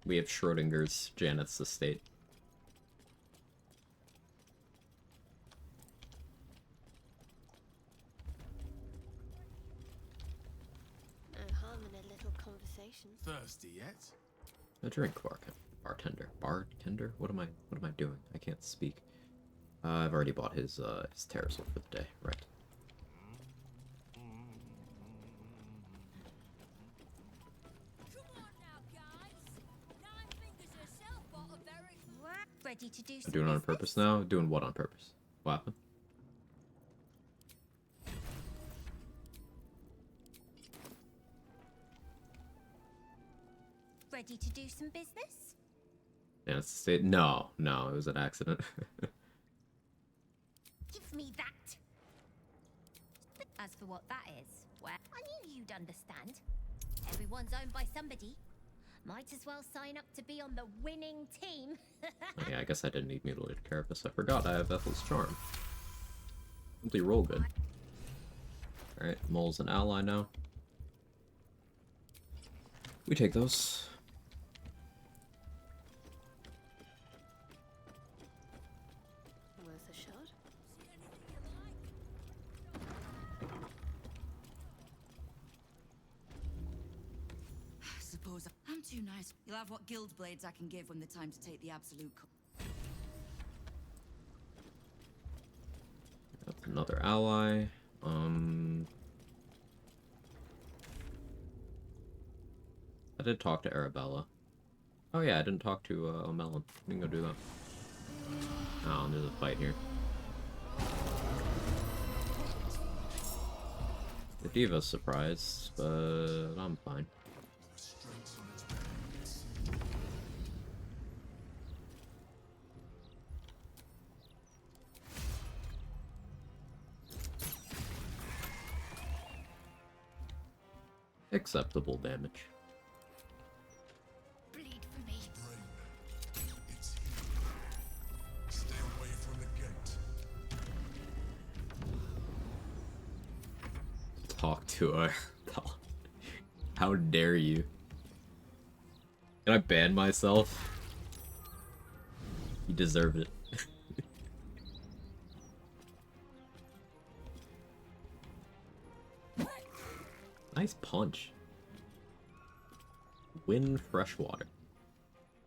we have Schrodinger's Janeth's Estate. No harm in a little conversation. Thirsty yet? A drink, bartender. Bartender? What am I doing? I can't speak. I've already bought his Terrasil for the day, right. Ready to do I'm some doing it on business? purpose now? Doing what on purpose? What happened? Ready to do some business? Janeth's Estate? No, it was an accident. Give me that. As for what that is, well, I knew you'd understand. Everyone's owned by somebody. Might as well sign up to be on the winning team. Yeah, I guess I didn't need Mutilated Carapace. I forgot I have Ethel's Charm. Simply roll good. Alright, Mole's an ally now. We take those. Worth a shot. Suppose I'm too nice. You'll have what guild blades I can give when the time to take the absolute. That's another ally. I did talk to Arabella. Oh yeah, I didn't talk to Melon. We can go do that. Oh, there's a fight here. The Diva's surprised, but I'm fine. Acceptable damage. Bleed for me. It's here. Stay away from the gate. Talk to her. How dare you? Can I ban myself? You deserve it. Nice punch. Win freshwater.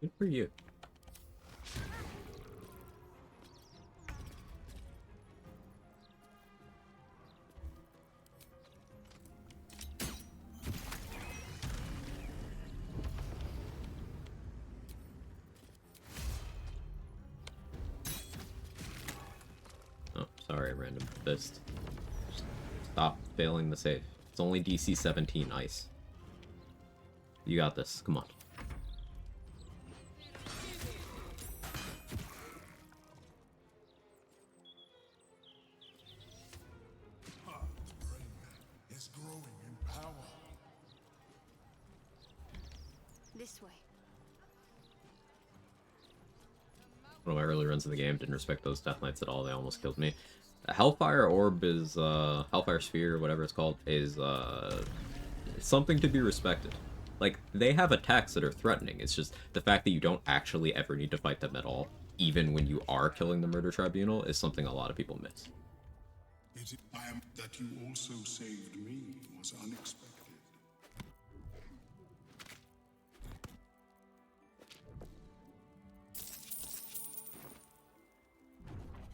Good for you. Oh, sorry, random fist. Just stop failing the save. It's only DC 17 ice. You got this. Come on. It's growing in power. This way. One of my early runs in the game didn't respect those Death Knights at all. They almost killed me. The Hellfire Orb is, Hellfire Sphere, whatever it's called, is, something to be respected. Like, they have attacks that are threatening. It's just the fact that you don't actually ever need to fight them at all, even when you are killing the Murder Tribunal, is something a lot of people miss. I am that you also saved me was unexpected.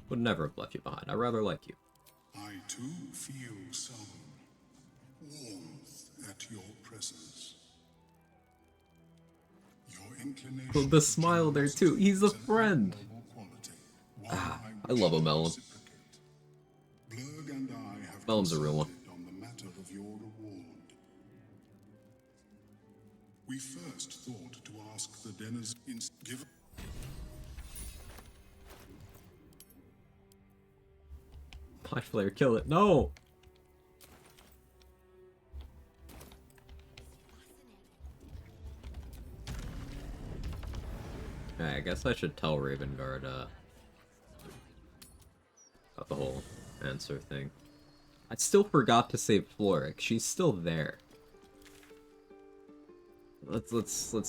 Would never have left you behind. I rather like you. I too feel some warmth at your presence. Your inclination Oh, the smile there too. He's a is an friend. admirable quality, one I love a wish to melon. reciprocate. Blurg and I have Melon's a real one. consulted on the matter of your reward. We first thought to ask the denizens give. Mind Flayer, kill it. No! I guess I should tell Ravengard, about the whole answer thing. I still forgot to save Floric. She's still there. Let's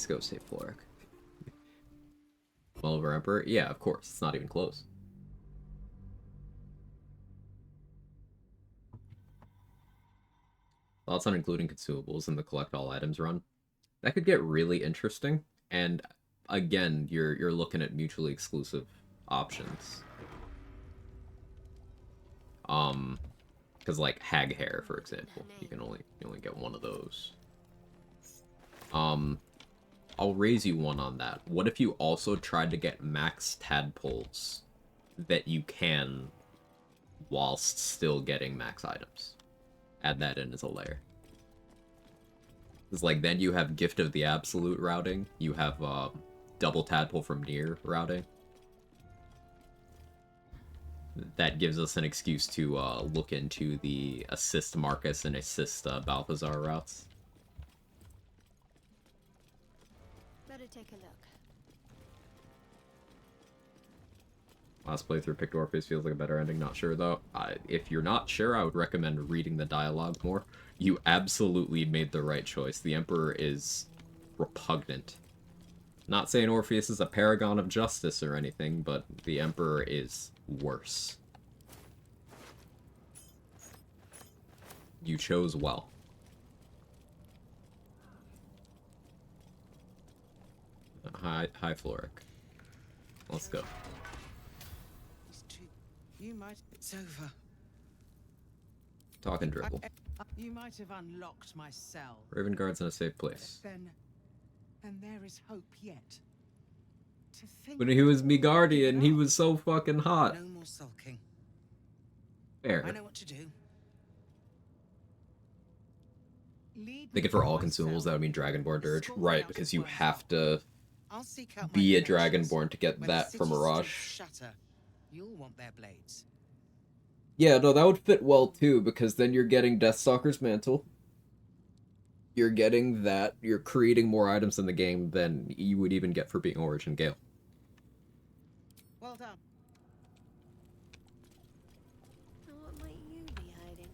go save Floric. Oliver Emperor? Yeah, of course. It's not even close. Thoughts on including consumables in the collect all items run? That could get really interesting, and again, you're looking at mutually exclusive options. Because like hag hair, for example, you only get one of those. I'll raise you one on that. What if you also tried to get max tadpoles that you can whilst still getting max items? Add that in as a layer. Because like then you have Gift of the Absolute routing, you have double tadpole from near routing. That gives us an excuse to look into the assist Marcus and assist Balthazar routes. Better take a look. Last playthrough picked Orpheus feels like a better ending. Not sure though. If you're not sure, I would recommend reading the dialogue more. You absolutely made the right choice. The Emperor is repugnant. Not saying Orpheus is a paragon of justice or anything, but the Emperor is worse. You chose well. Hi, Floric. Let's go. You might. It's over. Talk and dribble. You might have unlocked my cell. Ravenguard's in a safe place. Then there is hope yet. To think When he was me guardian, he was so fucking hot. No more sulking. Fair. I know what to do. Thinking for all consumables, that would mean Dragonborn Dirge. Right, because you have to I'll seek out be a my connections. Dragonborn to get When the that from city Mirage. streets shatter, you'll want their blades. Yeah, no, that would fit well too, because then you're getting Deathstalker's Mantle. You're getting that. You're creating more items in the game than you would even get for being Origin Gale. Well done. What might you be hiding?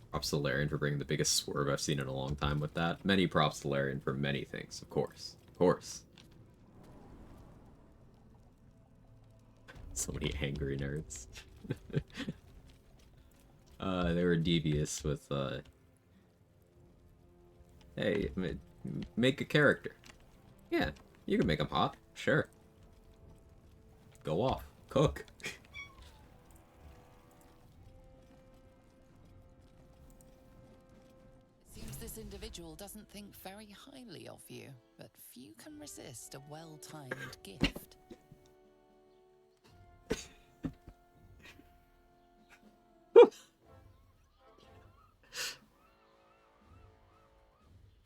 Props to Larian for bringing the biggest swerve I've seen in a long time with that. Many props to Larian for many things, of course. Of course. So many angry nerds. They were devious with, hey, make a character. Yeah, you can make them hot, sure. Go off. Cook. Seems this individual doesn't think very highly of you, but few can resist a well-timed gift.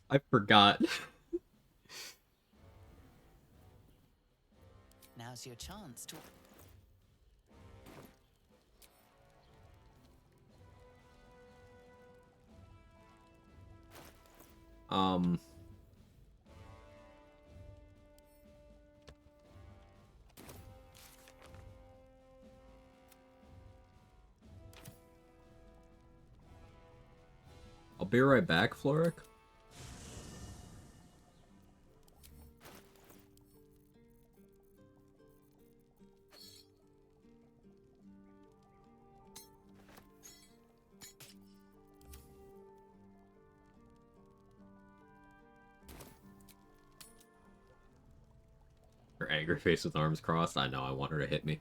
I forgot. Now's your chance to... I'll be right back, Floric. angry face with arms crossed. I know, I want her to hit me.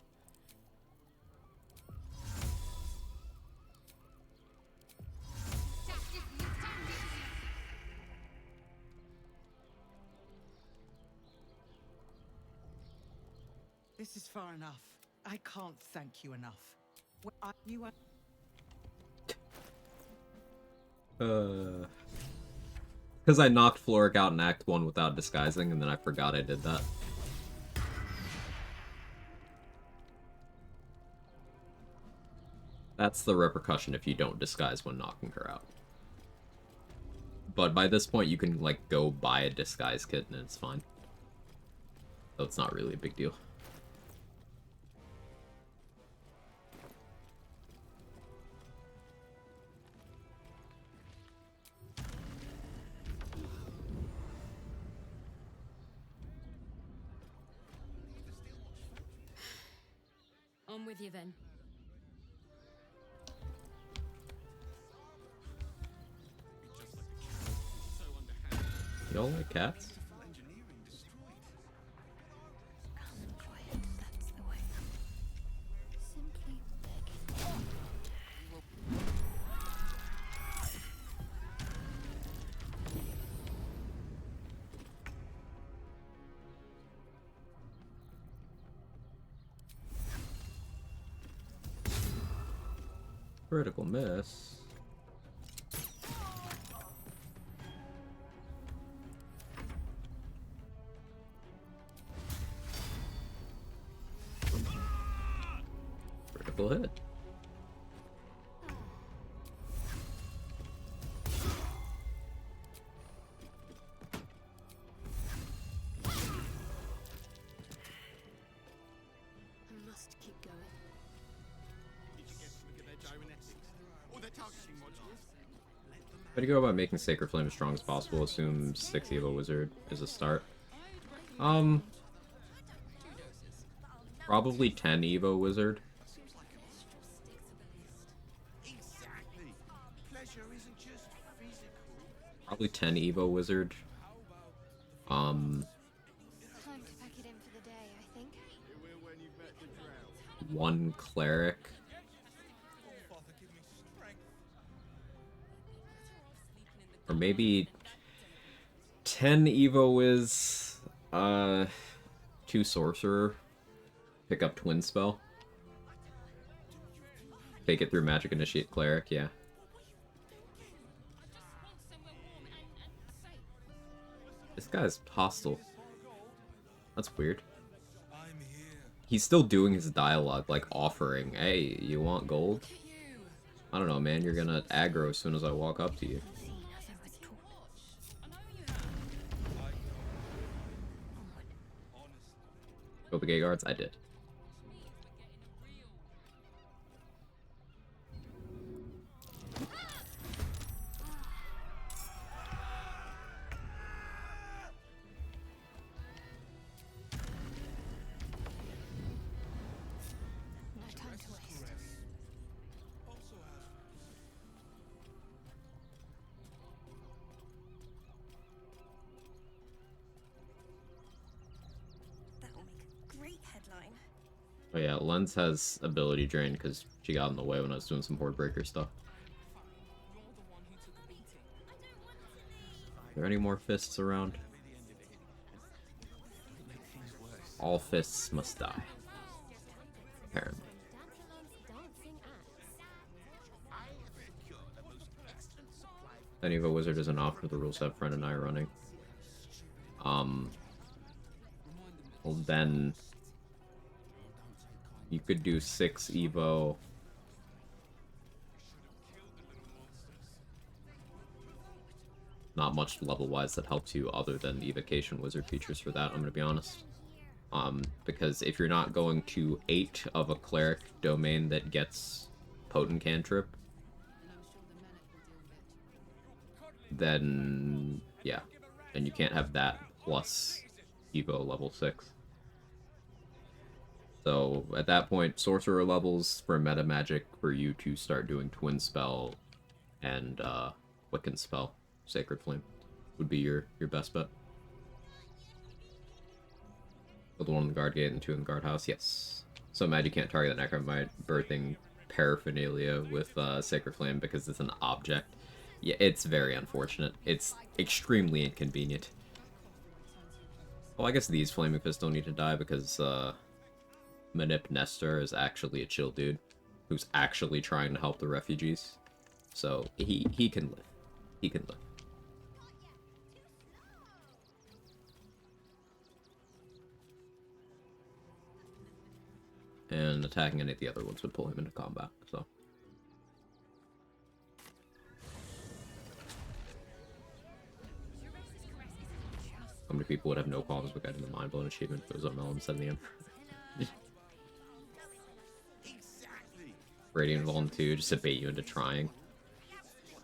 This is far enough. I can't thank you enough. You are... Because I knocked Floric out in Act 1 without disguising, and then I forgot I did that. That's the repercussion if you don't disguise when knocking her out. But by this point, you can, like, go buy a disguise kit and it's fine. So it's not really a big deal. On with you then. Y'all like cats? That's the way. Simply begging. Critical miss. Critical hit. I must keep going. How do you go about making Sacred Flame as strong as possible? Assume 6 Evo Wizard is a start. Probably 10 Evo Wizard. Exactly. Pleasure isn't just physical. Probably 10 Evo Wizard. Time to pack it in for the day, I think. 1 Cleric. Or maybe 10 Evo Wiz, 2 Sorcerer, pick up Twin Spell. Take it through Magic Initiate Cleric, yeah. This guy's hostile. That's weird. He's still doing his dialogue, like offering, hey, you want gold? I don't know, man, you're gonna aggro as soon as I walk up to you. Go the gate guards? I did. No time to waste. That will make a great headline. Oh yeah, Lens has ability drain because she got in the way when I was doing some Horde Breaker stuff. Are there any more fists around? All fists must die. Apparently. Any of a wizard is an option the rules have Friend and I running. Well then you could do 6 Evo. Not much level-wise that helps you other than the evocation wizard features for that, I'm gonna be honest. Because if you're not going to 8 of a cleric domain that gets potent cantrip, then yeah, and you can't have that plus Evo level 6. So at that point, sorcerer levels for meta magic for you to start doing Twin Spell and Wiccan Spell, Sacred Flame, would be your best bet. With one in the guard gate and two in the guardhouse, yes. So mad you can't target the Necromite birthing paraphernalia with Sacred Flame because it's an object. Yeah, it's very unfortunate. It's extremely inconvenient. Well, I guess these Flaming Fists don't need to die because Manip Nestor is actually a chill dude who's actually trying to help the refugees. So he can live. He can live. And attacking any of the other ones would pull him into combat, so. How many people would have no problems with getting the Mind Blown achievement if it was on Melon sending him? Radiant Vuln 2, just to bait you into trying.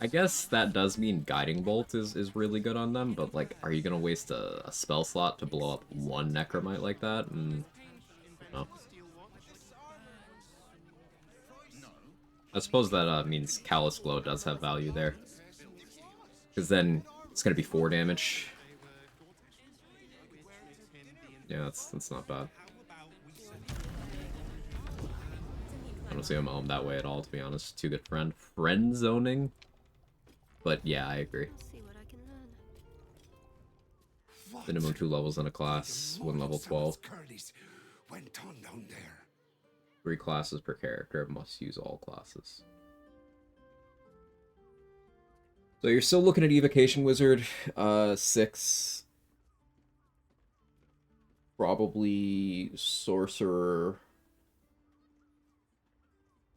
I guess that does mean Guiding Bolt is really good on them, but like, are you gonna waste a spell slot to blow up one Necromite like that? No. I suppose that means Callous Glow does have value there. Because then it's gonna be 4 damage. Yeah, that's not bad. I don't see him home that way at all, to be honest. Too good friend. Friend zoning? But yeah, I agree. Minimum 2 levels in a class, 1 level 12. Went on down there. 3 classes per character, must use all classes. So you're still looking at Evocation Wizard, 6. Probably Sorcerer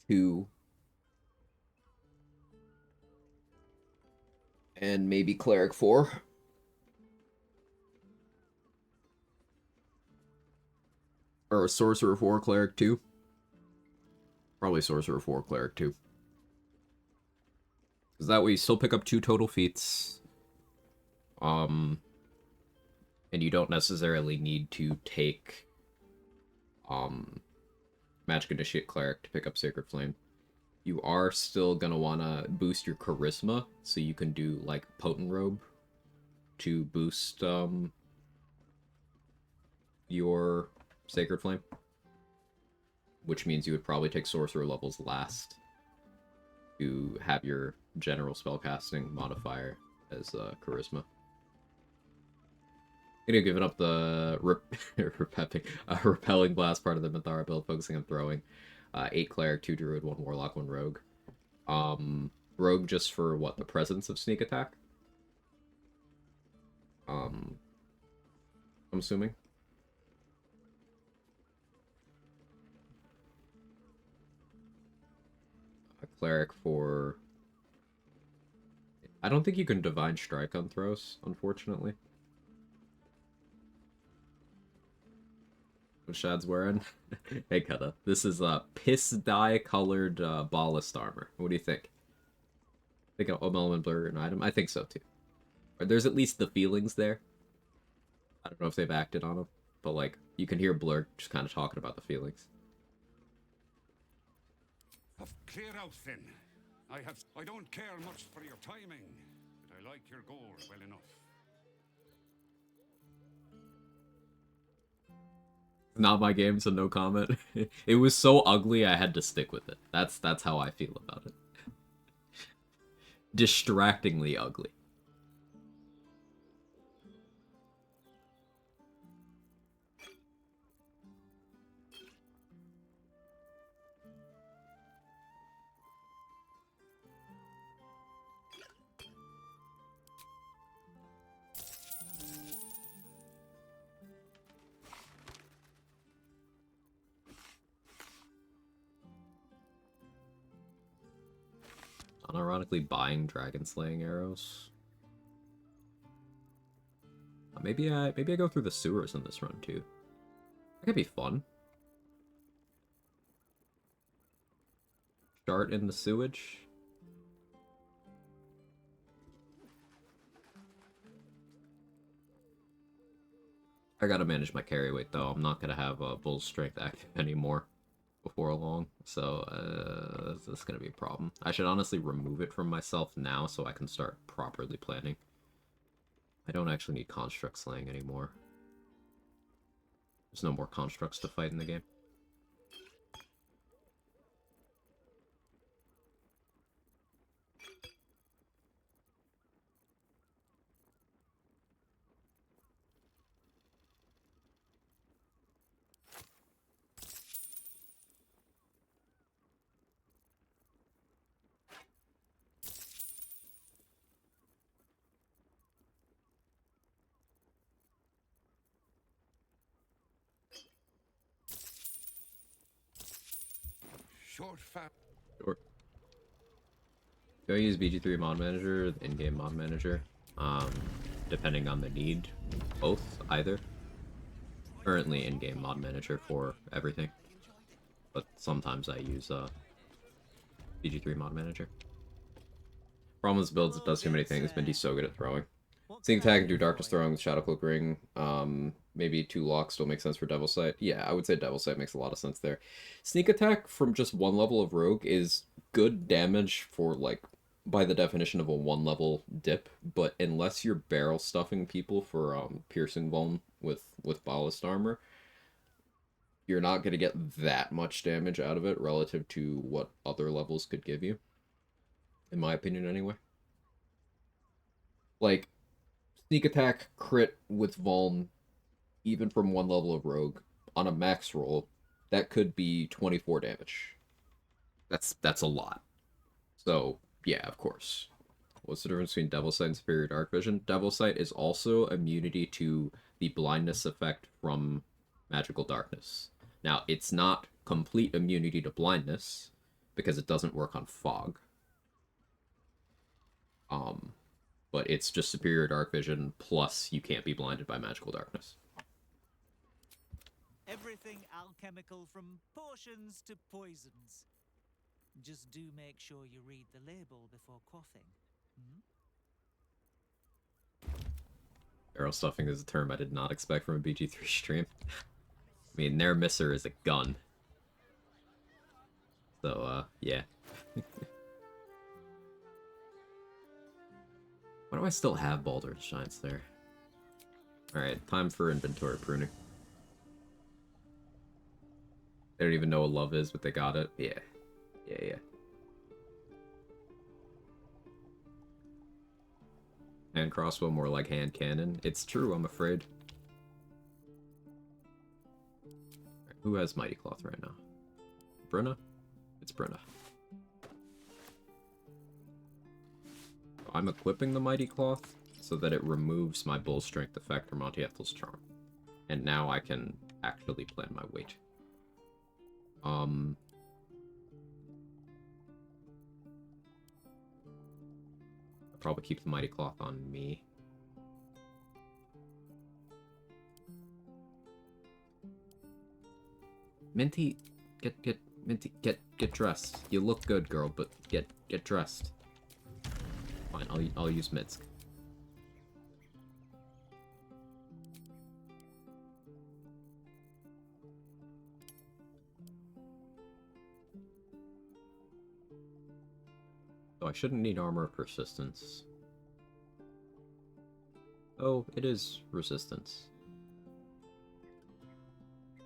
2. And maybe Cleric 4. Or Sorcerer 4, Cleric 2. Probably Sorcerer 4, Cleric 2. Because that way you still pick up 2 total feats. And you don't necessarily need to take Magic Initiate Cleric to pick up Sacred Flame. You are still going to want to boost your Charisma, so you can do, like, Potent Robe to boost your Sacred Flame. Which means you would probably take Sorcerer levels last to have your general spellcasting modifier as Charisma. I'm gonna give it up the Repelling Blast part of the Minthara build, focusing on throwing. 8 Cleric, 2 Druid, 1 Warlock, 1 Rogue. Rogue just for, what, the presence of Sneak Attack? I'm assuming. A Cleric for... I don't think you can Divine Strike on throws, unfortunately. What Shad's wearing? Hey, Kutta. This is piss dye colored ballast armor. What do you think? Think an element blur an item? I think so too. Or there's at least the feelings there. I don't know if they've acted on them, but like you can hear Blur just kind of talking about the feelings. Clear out, Finn. I don't care much for your timing, but I like your goal well enough. Not my game, so no comment. It was so ugly I had to stick with it. That's how I feel about it. Distractingly ugly. Unironically buying dragon slaying arrows. Maybe I go through the sewers in this run too. That could be fun. Start in the sewage. I gotta manage my carry weight though. I'm not gonna have Bull's Strength active anymore before long, so this is gonna be a problem. I should honestly remove it from myself now so I can start properly planning. I don't actually need Construct Slaying anymore. There's no more constructs to fight in the game. Short fat. Sure. Go use BG3 mod manager, the in-game mod manager. Depending on the need, both, either. Currently in-game mod manager for everything, but sometimes I use BG3 mod manager. Problem with this build is it does too many things. Minty's so good at throwing. Sneak attack and do darkness throwing with Shadow Cloak Ring. Maybe 2 locks still makes sense for Devil Sight. Yeah, I would say Devil Sight makes a lot of sense there. Sneak attack from just 1 level of Rogue is good damage for, like, by the definition of a 1 level dip, but unless you're barrel stuffing people for piercing vuln with ballast armor, you're not going to get that much damage out of it relative to what other levels could give you. In my opinion, anyway. Like, sneak attack crit with vuln, even from 1 level of Rogue, on a max roll, that could be 24 damage. That's a lot. So, yeah, of course. What's the difference between Devil Sight and Superior Dark Vision? Devil Sight is also immunity to the blindness effect from magical darkness. Now, it's not complete immunity to blindness, because it doesn't work on fog. But it's just Superior Dark Vision, plus you can't be blinded by magical darkness. Everything alchemical from potions to poisons. Just do make sure you read the label before quaffing. Barrel stuffing is a term I did not expect from a BG3 stream. I mean, their misser is a gun. So, yeah. Why do I still have Baldur's Shines there? Alright, time for inventory pruning. They don't even know what love is, but they got it. Yeah. Yeah. Hand crossbow, more like hand cannon. It's true, I'm afraid. Right, who has Mighty Cloth right now? Brenna? It's Brenna. I'm equipping the Mighty Cloth so that it removes my Bull Strength effect from Monty Ethel's Charm. And now I can actually plan my weight. I'll probably keep the Mighty Cloth on me. Minty, Minty, get dressed. You look good, girl, but get dressed. Fine, I'll use Mitsk. So I shouldn't need armor of persistence. Oh, it is resistance.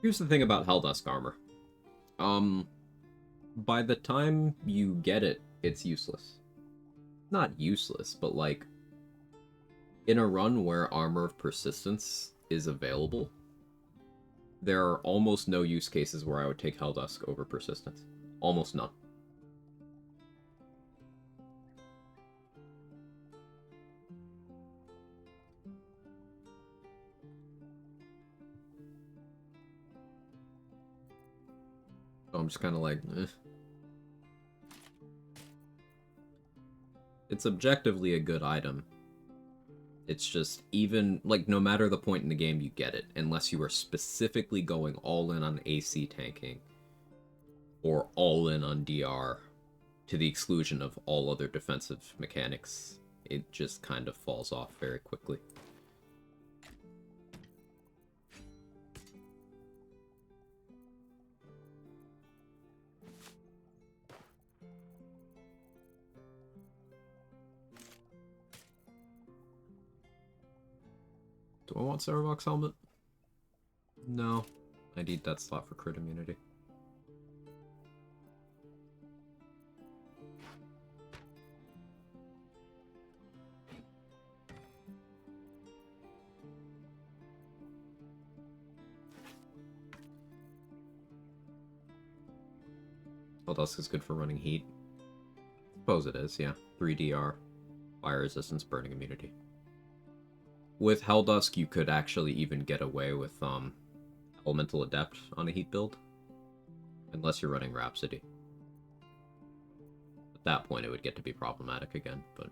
Here's the thing about Helldusk armor. By the time you get it, it's useless. Not useless, but like, in a run where armor of persistence is available, there are almost no use cases where I would take Helldusk over persistence. Almost none. So I'm just kind of like, eh. It's objectively a good item. It's just, even, like, no matter the point in the game you get it, unless you are specifically going all in on AC tanking, or all in on DR, to the exclusion of all other defensive mechanics, it just kind of falls off very quickly. Do I want Saravox helmet? No. I need that slot for crit immunity. Dusk is good for running heat. Suppose it is, yeah. 3DR, fire resistance, burning immunity. With Helldusk, you could actually even get away with Elemental Adept on a heat build. Unless you're running Rhapsody. At that point, it would get to be problematic again, but...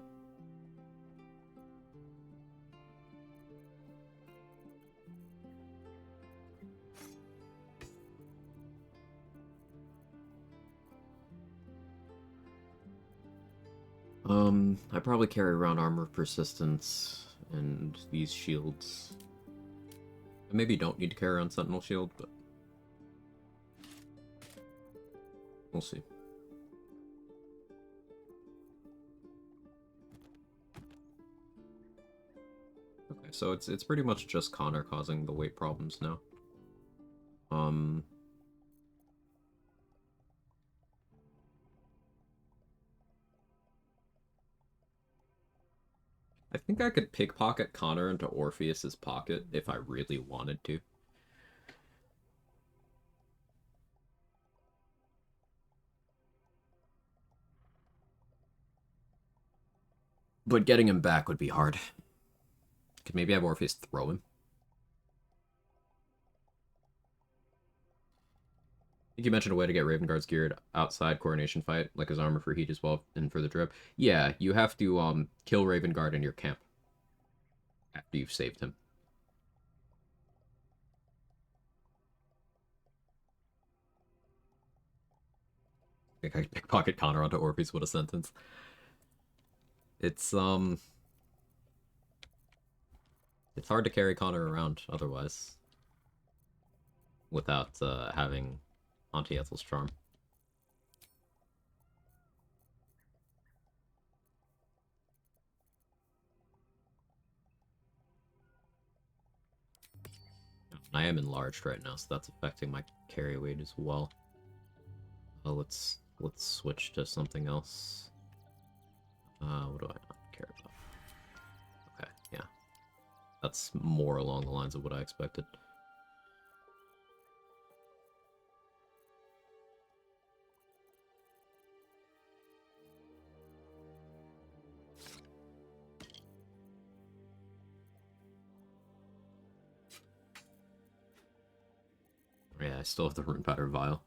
I probably carry around Armor of Persistence and these shields. I maybe don't need to carry around Sentinel Shield, but... we'll see. Okay, so it's pretty much just Connor causing the weight problems now. I think I could pickpocket Connor into Orpheus's pocket if I really wanted to. But getting him back would be hard. Could maybe have Orpheus throw him? I think you mentioned a way to get Raven Guards geared outside Coronation Fight, like his armor for heat as well, and for the drip. Yeah, you have to kill Raven Guard in your camp after you've saved him. I think I could pickpocket Connor onto Orpheus with a sentence. It's hard to carry Connor around otherwise. Without having Auntie Ethel's charm. I am enlarged right now, so that's affecting my carry weight as well. Oh, let's switch to something else. What do I not care about? Okay, yeah. That's more along the lines of what I expected. Yeah, I still have the Rune Powder Vial.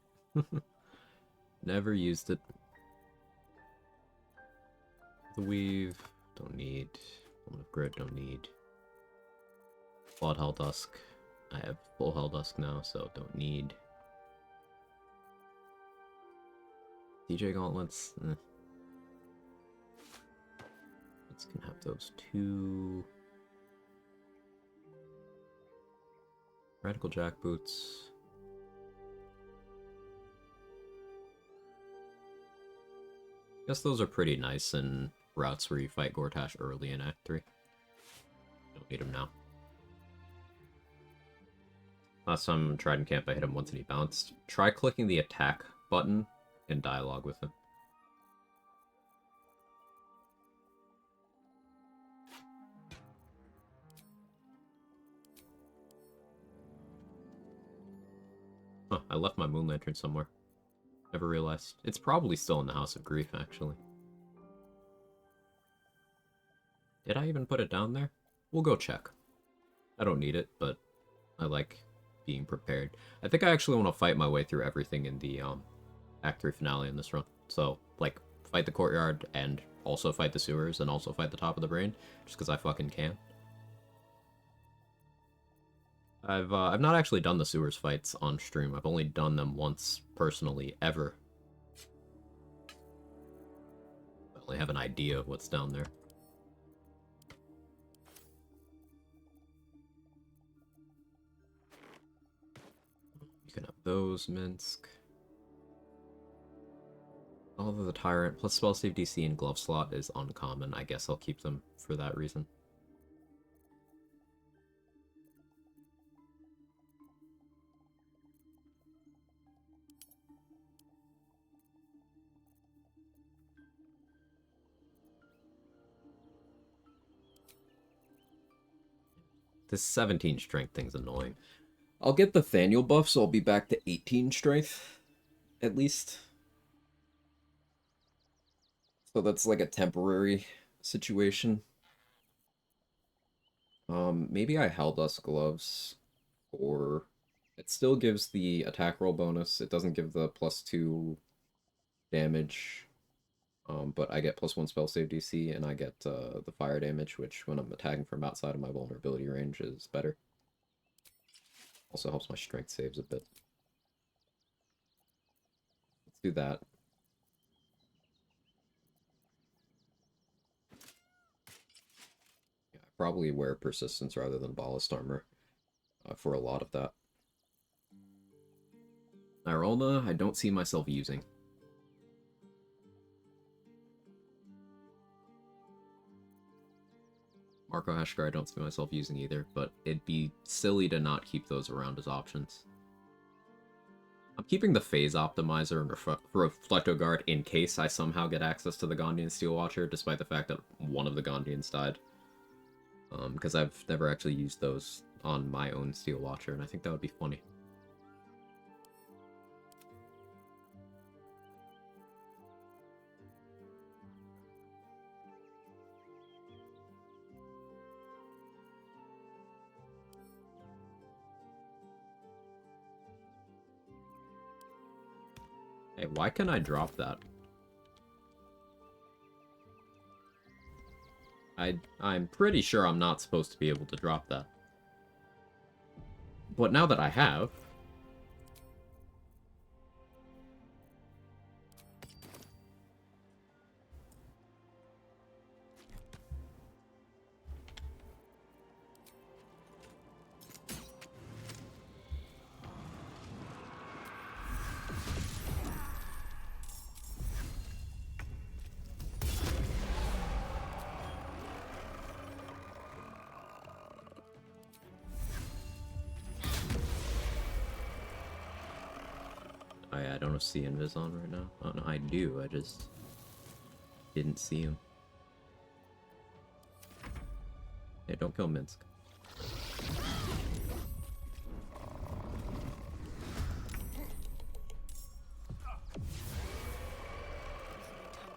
Never used it. The Weave, don't need. Moment of Grit, don't need. Blood Helldusk. I have full Helldusk now, so don't need. DJ Gauntlets. Let's can have those two. Radical Jackboots. Guess those are pretty nice in routes where you fight Gortash early in Act 3. Don't need him now. Last time I tried in camp, I hit him once and he bounced. Try clicking the attack button in dialogue with him. Huh, I left my Moon Lantern somewhere. Never realized. It's probably still in the House of Grief, actually. Did I even put it down there? We'll go check. I don't need it, but I like being prepared. I think I actually want to fight my way through everything in the Act 3 finale in this run. So, like, fight the courtyard and also fight the sewers and also fight the top of the brain, just because I fucking can. I've not actually done the sewers fights on stream. I've only done them once personally, ever. I only have an idea of what's down there. You can have those, Minsk. Although the Tyrant plus spell save DC and glove slot is uncommon, I guess I'll keep them for that reason. This 17 strength thing's annoying. I'll get the Thaniel buff, so I'll be back to 18 strength, at least. So that's like a temporary situation. Maybe I Helldusk Gloves, or it still gives the attack roll bonus. It doesn't give the +2 damage, but I get +1 spell save DC, and I get the fire damage, which when I'm attacking from outside of my vulnerability range is better. Also helps my strength saves a bit. Let's do that. Yeah, I probably wear Persistence rather than Ballast Armor for a lot of that. Nirolna, I don't see myself using. Marco Hashgar, I don't see myself using either, but it'd be silly to not keep those around as options. I'm keeping the Phase Optimizer and Reflecto Guard in case I somehow get access to the Gondian Steel Watcher, despite the fact that one of the Gondians died. Because I've never actually used those on my own Steel Watcher, and I think that would be funny. Hey, why can I drop that? I'm pretty sure I'm not supposed to be able to drop that. But now that I have... I don't see Invis on right now. Oh, no, I do. I just didn't see him. Hey, don't kill Minsk.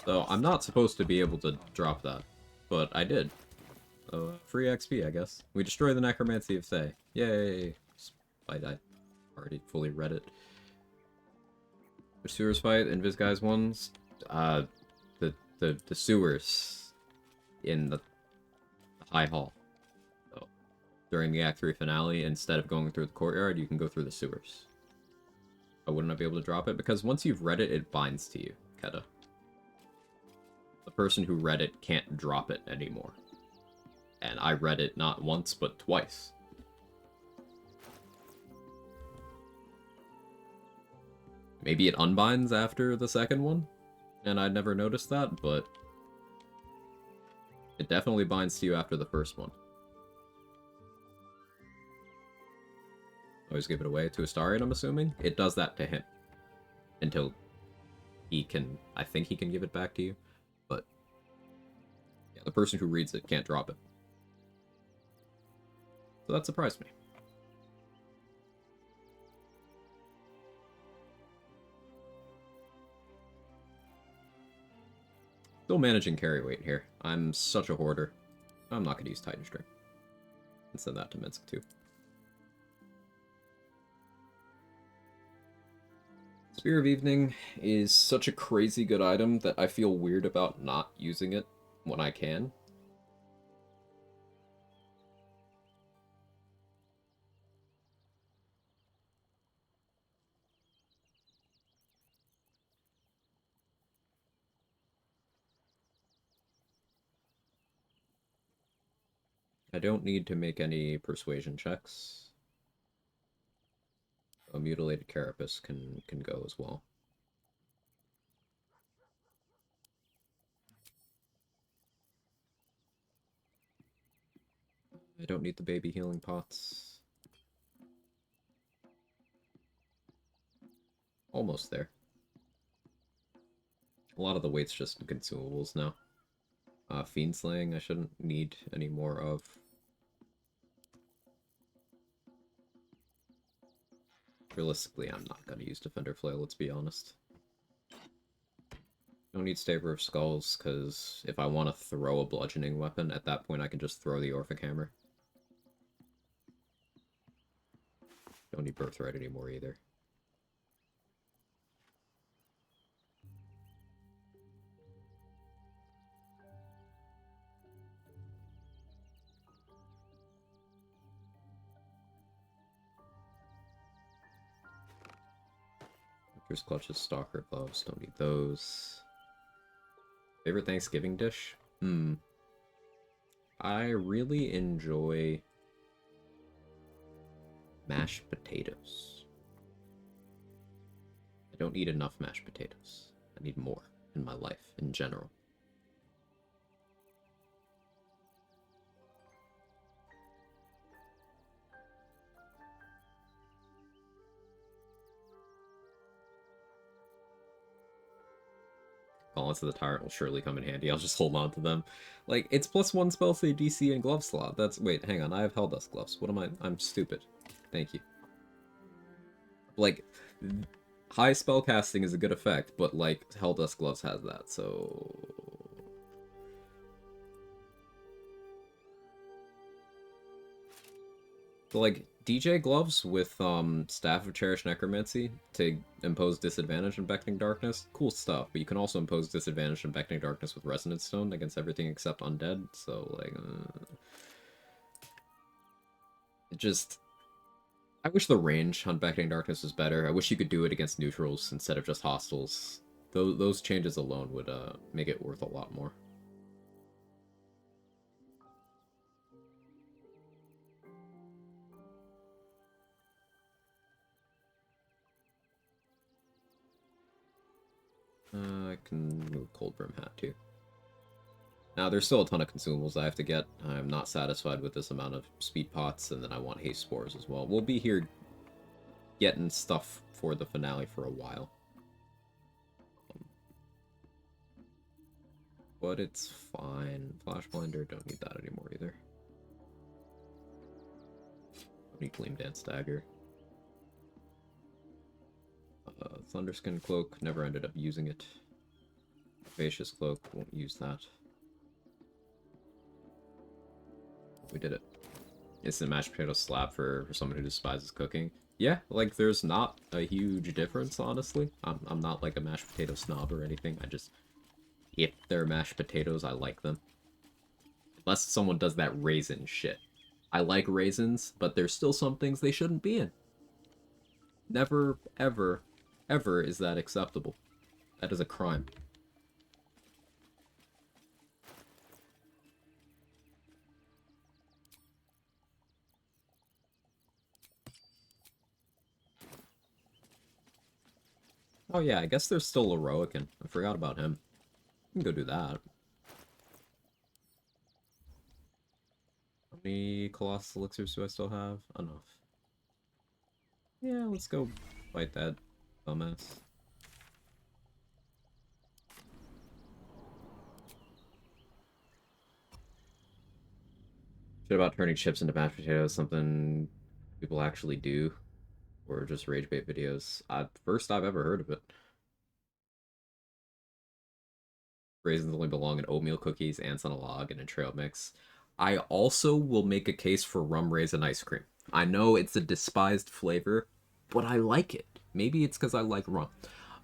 So, I'm not supposed to be able to drop that, but I did. So, free XP, I guess. We destroy the Necromancy of Thay. Yay! I already fully read it. The sewers fight, Invis guys ones. The sewers in the High Hall. So, during the Act 3 finale, instead of going through the courtyard, you can go through the sewers. I wouldn't be able to drop it, because once you've read it, it binds to you, Keta. The person who read it can't drop it anymore. And I read it not once, but twice. Maybe it unbinds after the second one, and I'd never noticed that, but it definitely binds to you after the first one. Always give it away to Astarion, I'm assuming? It does that to him. Until he can... I think he can give it back to you, but... yeah, the person who reads it can't drop it. So that surprised me. Still managing carry weight here. I'm such a hoarder. I'm not going to use Titan String. And send that to Minsk too. Spear of Evening is such a crazy good item that I feel weird about not using it when I can. I don't need to make any persuasion checks. A mutilated carapace can go as well. I don't need the baby healing pots. Almost there. A lot of the weight's just in consumables now. Fiend Slaying I shouldn't need any more of. Realistically, I'm not gonna use Defender Flail, let's be honest. Don't need Staver of Skulls, because if I want to throw a bludgeoning weapon, at that point I can just throw the Orphic Hammer. Don't need Birthright anymore either. Hunter's Clutches, Stalker Gloves, don't need those. Favorite Thanksgiving dish? I really enjoy mashed potatoes. I don't eat enough mashed potatoes. I need more in my life in general. Balance of the Tyrant will surely come in handy. I'll just hold on to them. Like, it's +1 spell save DC and glove slot. That's... Wait, hang on. I have Helldust gloves. What am I... I'm stupid. Thank you. Like, high spell casting is a good effect, but, like, Helldust gloves has that, so... like, DJ gloves with Staff of Cherished Necromancy to impose disadvantage in Beckoning Darkness, cool stuff, but you can also impose disadvantage in Beckoning Darkness with Resonance Stone against everything except undead, so, like, it just... I wish the range on Beckoning Darkness was better. I wish you could do it against neutrals instead of just hostiles. Those changes alone would make it worth a lot more. I can move Cold Brim Hat too. Now, there's still a ton of consumables I have to get. I'm not satisfied with this amount of speed pots, and then I want haste spores as well. We'll be here getting stuff for the finale for a while. But it's fine. Flash Blinder, don't need that anymore either. Don't need Gleam Dance Dagger. Thunderskin Cloak, never ended up using it. Spacious Cloak, won't use that. We did it. Instant mashed potato slap for someone who despises cooking. Yeah, like, there's not a huge difference, honestly. I'm not, like, a mashed potato snob or anything. I just... if they're mashed potatoes, I like them. Unless someone does that raisin shit. I like raisins, but there's still some things they shouldn't be in. Never, ever, ever is that acceptable. That is a crime. Oh yeah, I guess there's still Heroican. I forgot about him. We can go do that. How many Colossus Elixirs do I still have? Enough. Yeah, let's go fight that dumbass. Shit about turning chips into mashed potatoes, something people actually do. Or just rage bait videos. First I've ever heard of it. Raisins only belong in oatmeal cookies, ants on a log, and in trail mix. I also will make a case for rum raisin ice cream. I know it's a despised flavor, but I like it. Maybe it's because I like rum,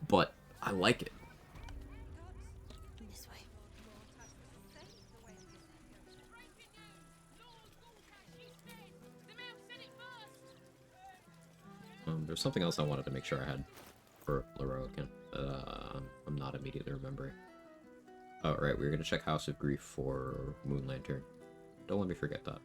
but I like it. This way. There's something else I wanted to make sure I had for Heroican. I'm not immediately remembering. Oh, right, we were going to check House of Grief for Moon Lantern. Don't let me forget that.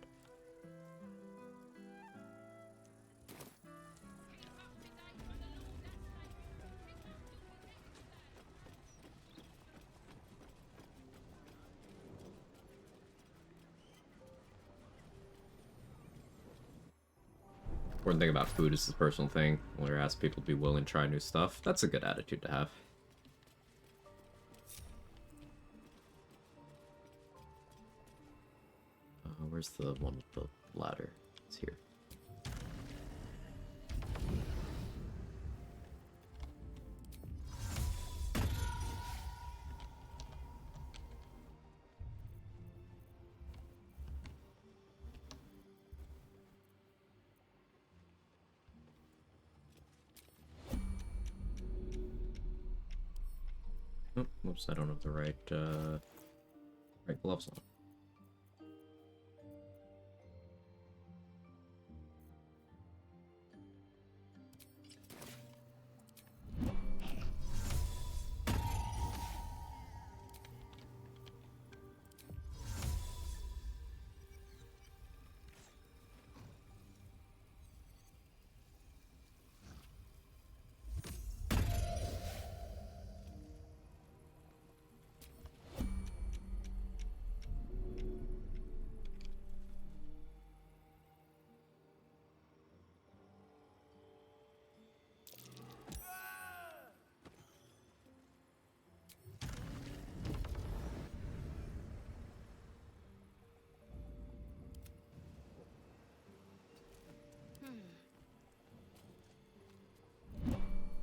Important thing about food is the personal thing. When you're asking people to be willing to try new stuff, that's a good attitude to have. Where's the one with the ladder? It's here. Oh, whoops, I don't have the right gloves on.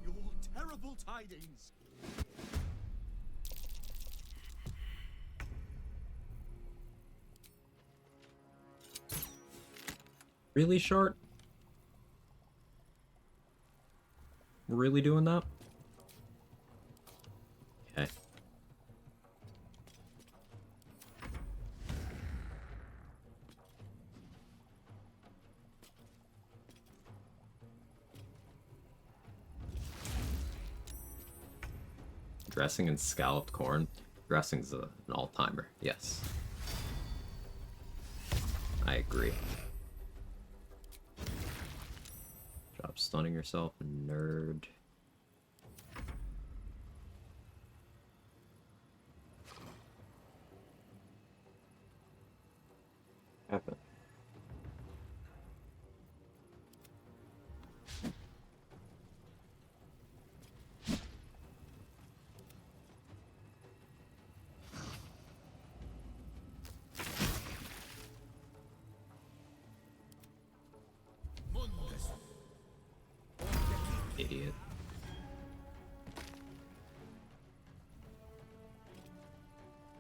Your terrible tidings. Really, Shart? Really doing that? Okay. Dressing in scalloped corn. Dressing's an all-timer. Yes. I agree. Job stunning yourself, nerd. Happen. Idiot.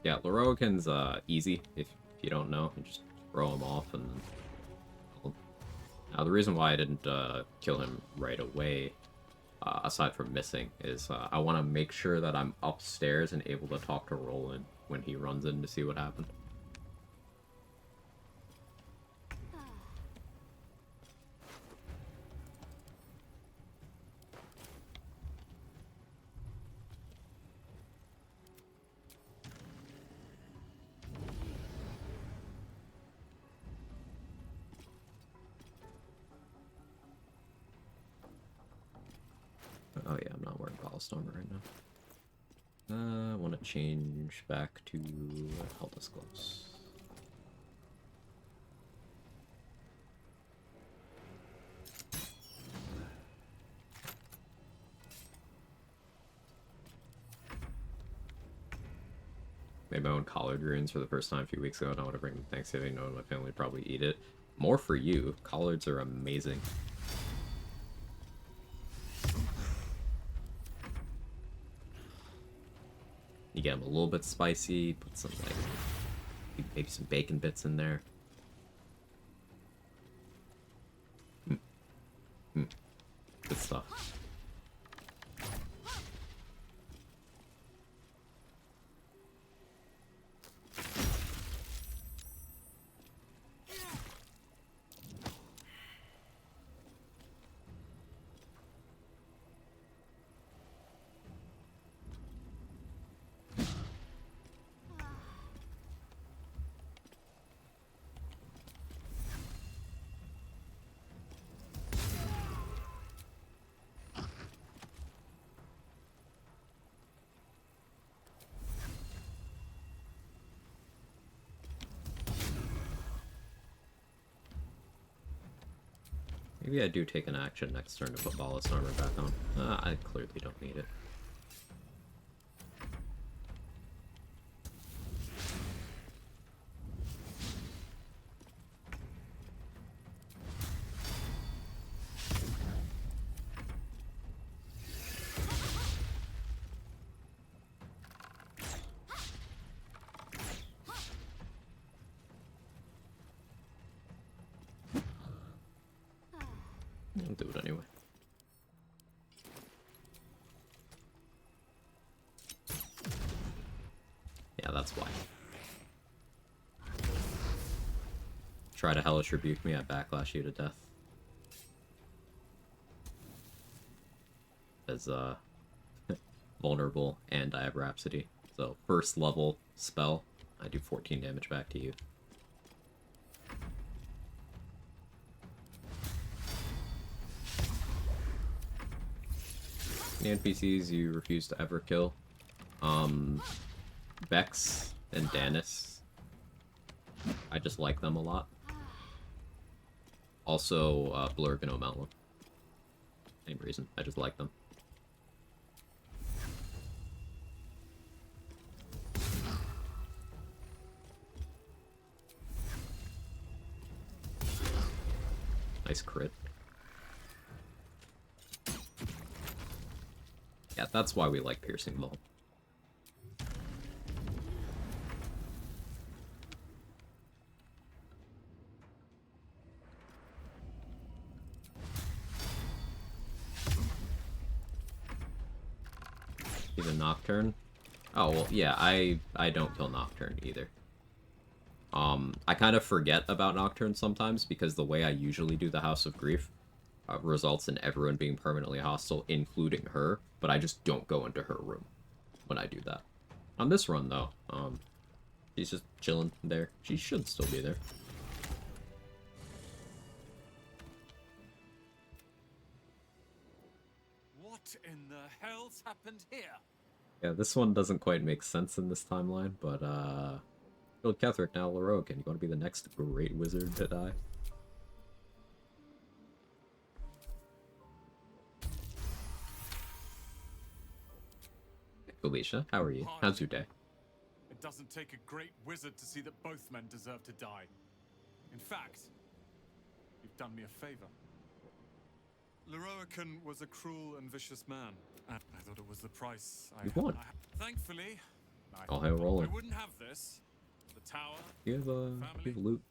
Yeah, Lorokin's easy if you don't know. You just throw him off and then... Now the reason why I didn't kill him right away, aside from missing, is I want to make sure that I'm upstairs and able to talk to Roland when he runs in to see what happened. Oh yeah, I'm not wearing ballast armor right now. I want to change back to Helda's gloves. Made my own collard greens for the first time a few weeks ago. And I want to bring them Thanksgiving, knowing my family would probably eat it. More for you. Collards are amazing. You get them a little bit spicy, put some, like, maybe some bacon bits in there. Good stuff. Maybe I do take an action next turn to put ballast armor back on. I clearly don't need it. I'll do it anyway. that's why. Try to hellish rebuke me, I backlash you to death. As, vulnerable, and I have Rhapsody. So, first level spell, I do 14 damage back to you. The NPCs you refuse to ever kill. Vex and Danis. I just like them a lot. Also, Blurg and O'Melon. Same reason, I just like them. Nice crit. Yeah, that's why we like Piercing Maul. Even Nocturne? Oh, well, yeah, I don't kill Nocturne either. I kind of forget about Nocturne sometimes because the way I usually do the House of Grief results in everyone being permanently hostile, including her, but I just don't go into her room when I do that. On this run, though, she's just chilling there. She should still be there. What in the hell's happened here? Yeah, this one doesn't quite make sense in this timeline, but, killed Ketheric, now Larogan. You want to be the next great wizard to die? Felicia, how are you? How's your day? It doesn't take a great wizard to see that both men deserve to die. In fact, you've done me a favor. Laroakan was a cruel and vicious man. I thought it was the price. You won. Thankfully, I'll have rolling. I wouldn't have this. The tower. Do you have loot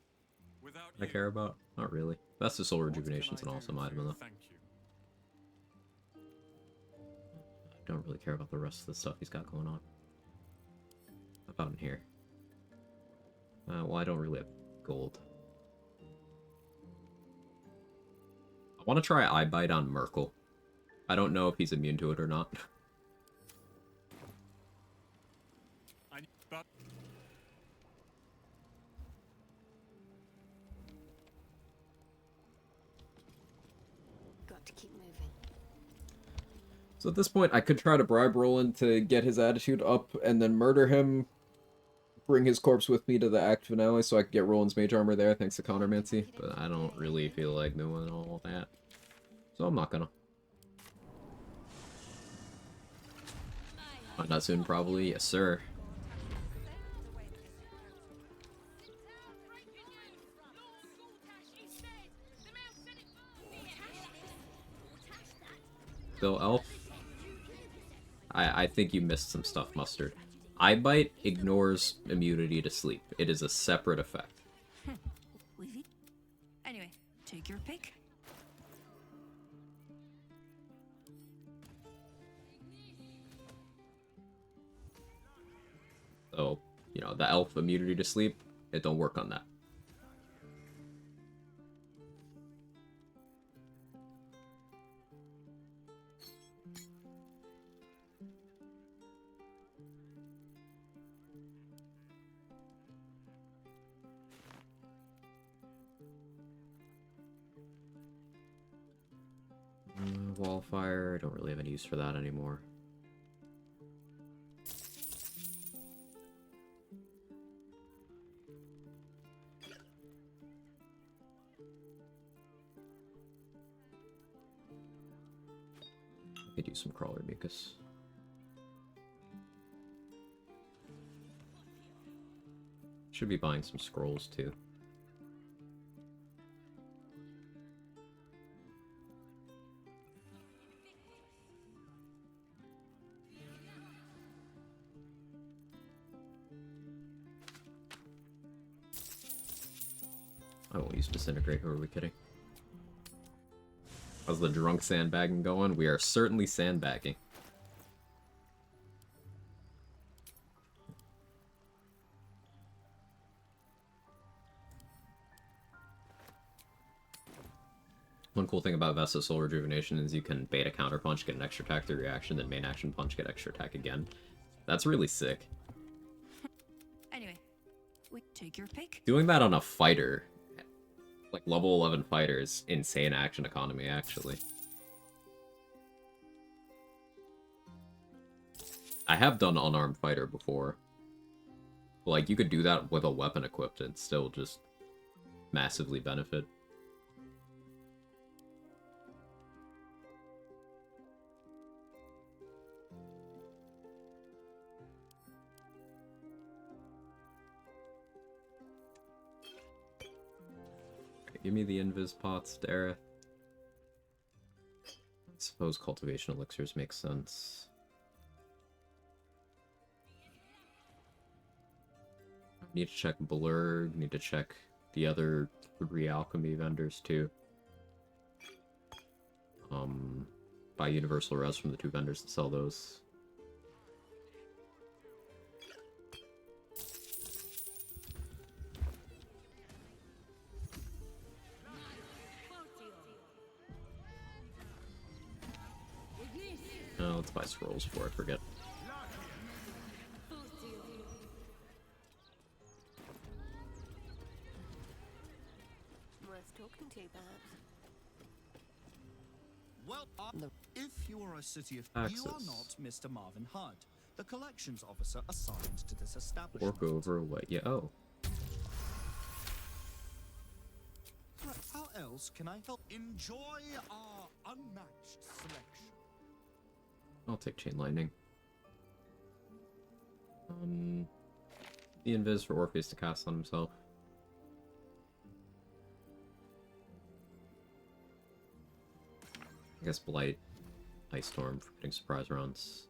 I care about? Not really. Best of Soul Rejuvenation's an awesome item, though. Thank you. I don't really care about the rest of the stuff he's got going on. How about in here? Well, I don't really have gold. I want to try Eye Bite on Merkel. I don't know if he's immune to it or not. Got to keep moving. So at this point, I could try to bribe Roland to get his attitude up and then murder him, bring his corpse with me to the act finale so I could get Roland's mage armor there thanks to Countermancy, but I don't really feel like doing all that. So I'm not gonna. Not soon, probably. Yes, sir. Bill Elf? I think you missed some stuff, Mustard. Eye Bite ignores immunity to sleep. It is a separate effect. Anyway, take your pick. So, you know, the elf immunity to sleep, it don't work on that. Wallfire, I don't really have any use for that anymore. I could use some crawler mucus. Should be buying some scrolls too. I won't use Disintegrate, who are we kidding? How's the drunk sandbagging going? We are certainly sandbagging. One cool thing about Vesta Soul Rejuvenation is you can beta counter punch, get an extra attack through reaction, then main action punch, get extra attack again. That's really sick. Anyway, we take your pick. Doing that on a fighter, like level 11 fighter, is insane action economy, actually. I have done unarmed fighter before. Like, you could do that with a weapon equipped and still just massively benefit. Okay, give me the invis pots, Dareth. I suppose cultivation elixirs make sense. Need to check Blurg, need to check the other 3 alchemy vendors too. Buy universal res from the 2 vendors that sell those. Oh, let's buy scrolls before I forget. Talking to, perhaps. Well, if you are a city of... Access. You are not Mr. Marvin Hudd, the collections officer assigned to this establishment. Work over what? Yeah, oh. How else can I help? Enjoy our unmatched selection. I'll take Chain Lightning. The invis for Orpheus to cast on himself. I guess Blight, Ice Storm for getting surprise runs.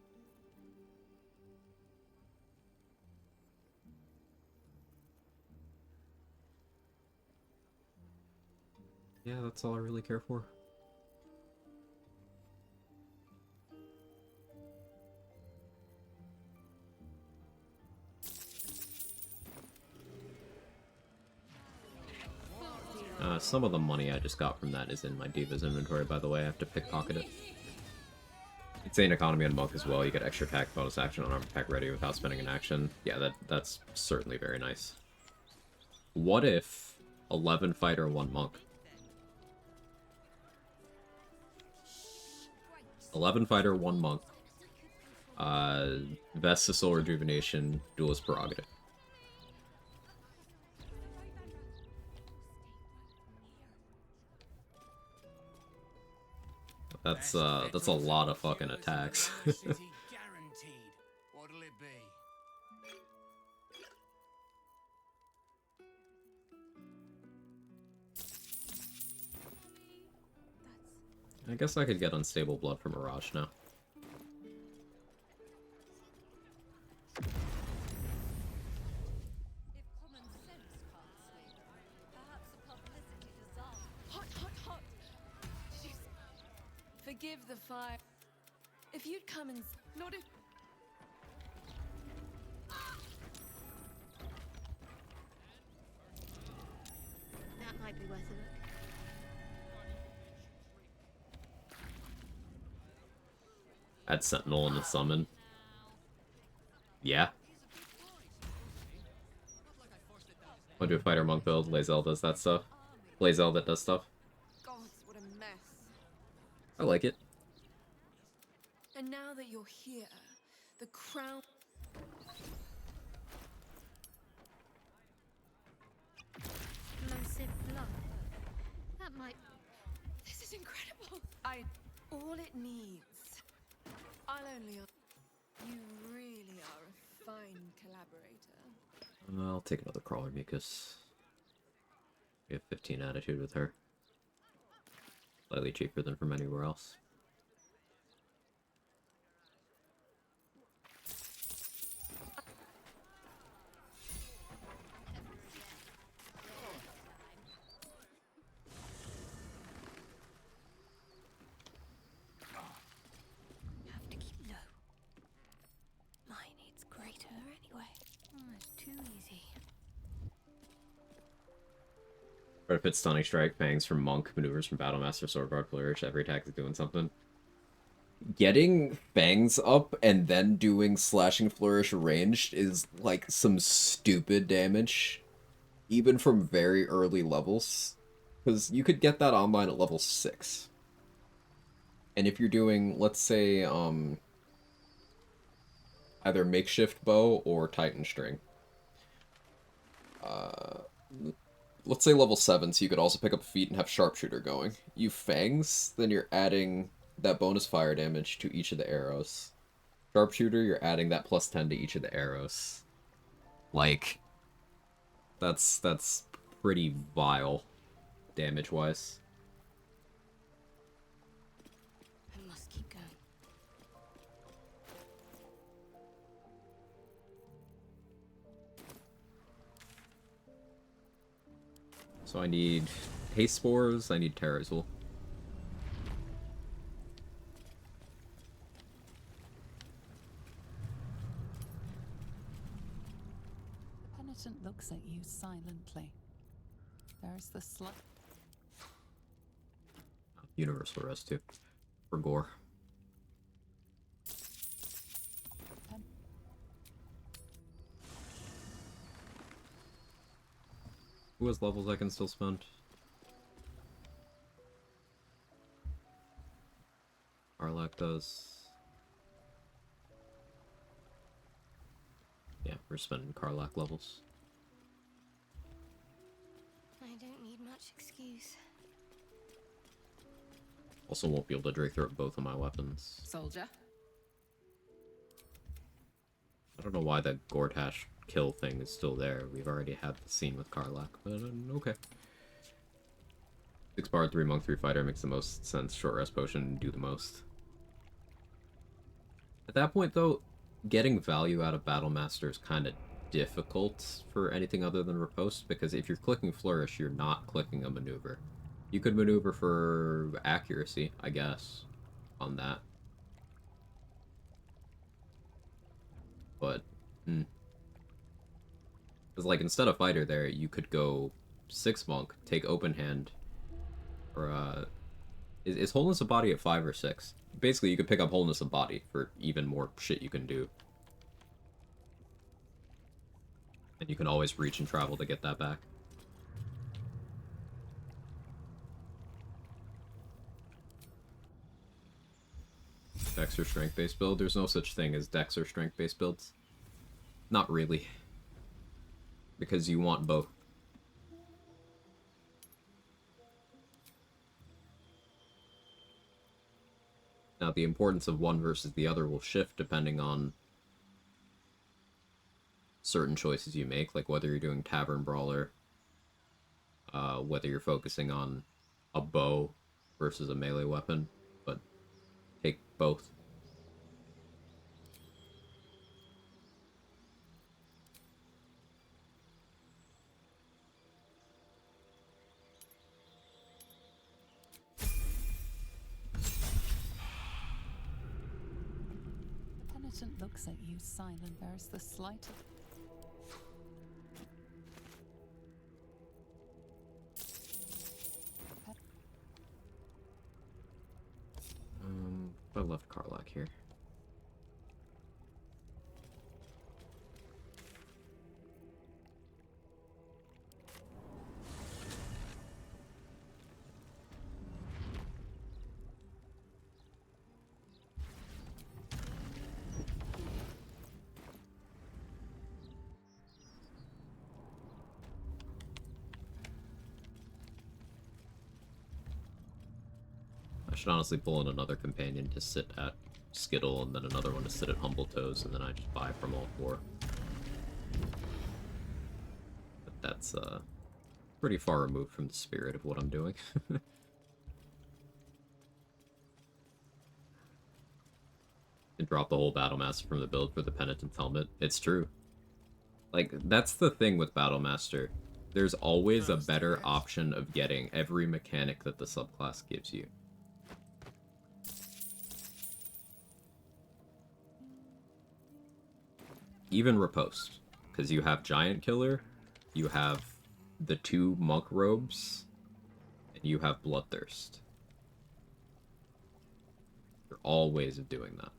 Yeah, that's all I really care for. Some of the money I just got from that is in my Diva's inventory, by the way. I have to pickpocket it. Insane economy on Monk as well. You get extra attack, bonus action on armor attack ready without spending an action. Yeah, that's certainly very nice. What if 11 fighter, 1 monk? 11 fighter, 1 monk. Vesta Soul Rejuvenation, Duelist Prerogative. That's a lot of fucking attacks. Guaranteed. What'll it be? I guess I could get Unstable Blood from Mirage now. Forgive the fire. If you'd come and not if That might be worth a look. Add Sentinel in the summon. Yeah. I'll do a fighter monk build. Lae'zel does that stuff. Lae'zel that does stuff. God, what a mess. I like it. And now that you're here, the crown. Explosive blood. That might. This is incredible. All it needs. I'll only. You really are a fine collaborator. I'll take another crawler because we have 15 attitude with her. Slightly cheaper than from anywhere else. Have to keep low. Mine needs greater anyway. Oh, it's too easy. But if it's Stunning Strike, Fangs from Monk, Maneuvers from Battlemaster, Sword Bard, Flourish, every attack is doing something. Getting Fangs up and then doing Slashing Flourish ranged is like some stupid damage. Even from very early levels. Because you could get that online at level 6. And if you're doing, let's say, either Makeshift Bow or Titan String. Let's say level 7, so you could also pick up Feet and have Sharpshooter going. You Fangs, then you're adding that bonus fire damage to each of the arrows. Sharpshooter, you're adding that plus 10 to each of the arrows. Like, that's pretty vile, damage-wise. I must keep going. So I need Haste Spores, I need Terrazul. The penitent looks at you silently. There is the slight. Universal Rest too, for gore. Who has levels I can still spend? Arlac does. Yeah, we're spending Karlach levels. I don't need much excuse. Also won't be able to Drake through both of my weapons. Soldier. I don't know why that Gortash kill thing is still there. We've already had the scene with Karlach, but okay. 6 Bard, 3 Monk, 3 Fighter makes the most sense. Short Rest Potion, do the most. At that point, though, getting value out of Battlemaster is kind of difficult for anything other than Riposte, because if you're clicking Flourish, you're not clicking a maneuver. You could maneuver for accuracy, I guess, on that. But, because, like, instead of Fighter there, you could go 6 Monk, take Open Hand, or, is Wholeness of Body at 5 or 6? Basically, you could pick up Wholeness of Body for even more shit you can do. And you can always reach and travel to get that back. Dex or Strength-based build? There's no such thing as Dex or Strength-based builds. Not really. Because you want both. Now, the importance of one versus the other will shift depending on certain choices you make, like whether you're doing Tavern Brawler, whether you're focusing on a bow versus a melee weapon, but take both. Penitent looks at you silent. There is the slight. I left Karlach here. I should honestly pull in another companion to sit at Skittle, and then another one to sit at Humble Toes, and then I just buy from all 4. But that's, pretty far removed from the spirit of what I'm doing. And drop the whole Battlemaster from the build for the Penitent's Helmet. It's true. Like, that's the thing with Battlemaster. There's always a better option of getting every mechanic that the subclass gives you. Even Riposte, because you have Giant Killer, you have the 2 monk robes, and you have bloodthirst. They're all ways of doing that.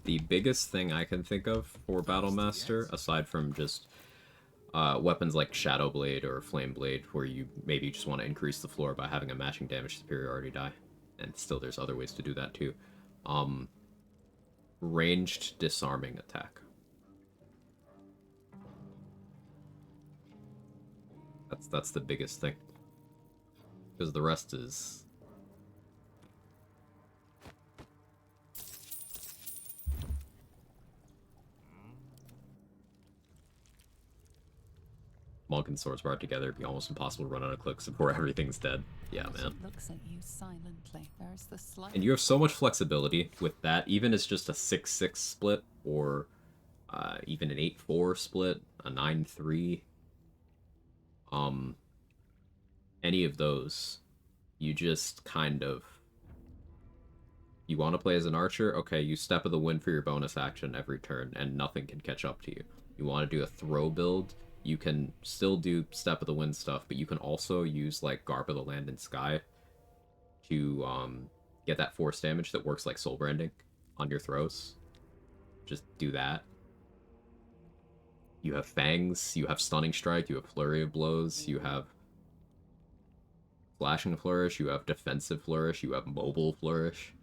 The biggest thing I can think of for Battlemaster, aside from just weapons like Shadow Blade or Flame Blade, where you maybe just want to increase the floor by having a matching damage superiority die, and still there's other ways to do that too. Ranged disarming attack. That's the biggest thing, because the rest is... Monk and swords brought together, it'd be almost impossible to run out of clicks before everything's dead. Yeah, man. Looks at you silently. There's the slight... And you have so much flexibility with that, even as just a 6-6 split, or even an 8-4 split, a 9-3. Any of those, you just kind of... You want to play as an archer? Okay, you Step of the Wind for your bonus action every turn, and nothing can catch up to you. You want to do a throw build? You can still do Step of the Wind stuff, but you can also use, like, Garb of the Land and Sky to get that force damage that works like soul branding on your throws. Just do that. You have Fangs, you have Stunning Strike, you have Flurry of Blows, you have Slashing Flourish, you have Defensive Flourish, you have Mobile Flourish.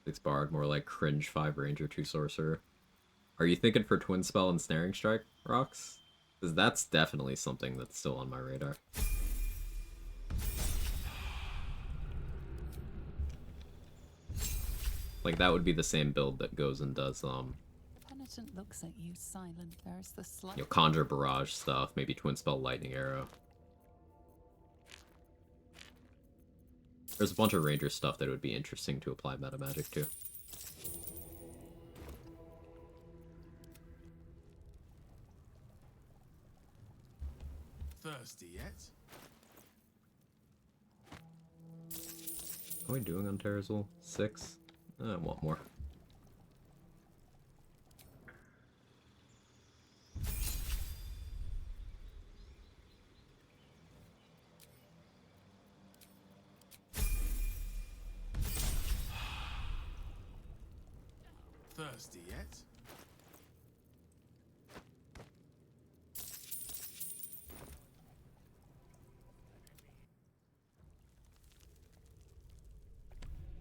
Six Bard, more like cringe 5 Ranger, 2 Sorcerer. Are you thinking for Twin Spell and Snaring Strike, Rocks? Because that's definitely something that's still on my radar. Like, that would be the same build that goes and does, Penitent looks at you silent. There's the slight... you know, Conjure Barrage stuff, maybe Twin Spell Lightning Arrow. There's a bunch of Ranger stuff that would be interesting to apply meta magic to. Thirsty yet? How are we doing on Terrazul? 6? I want more. Thirsty yet?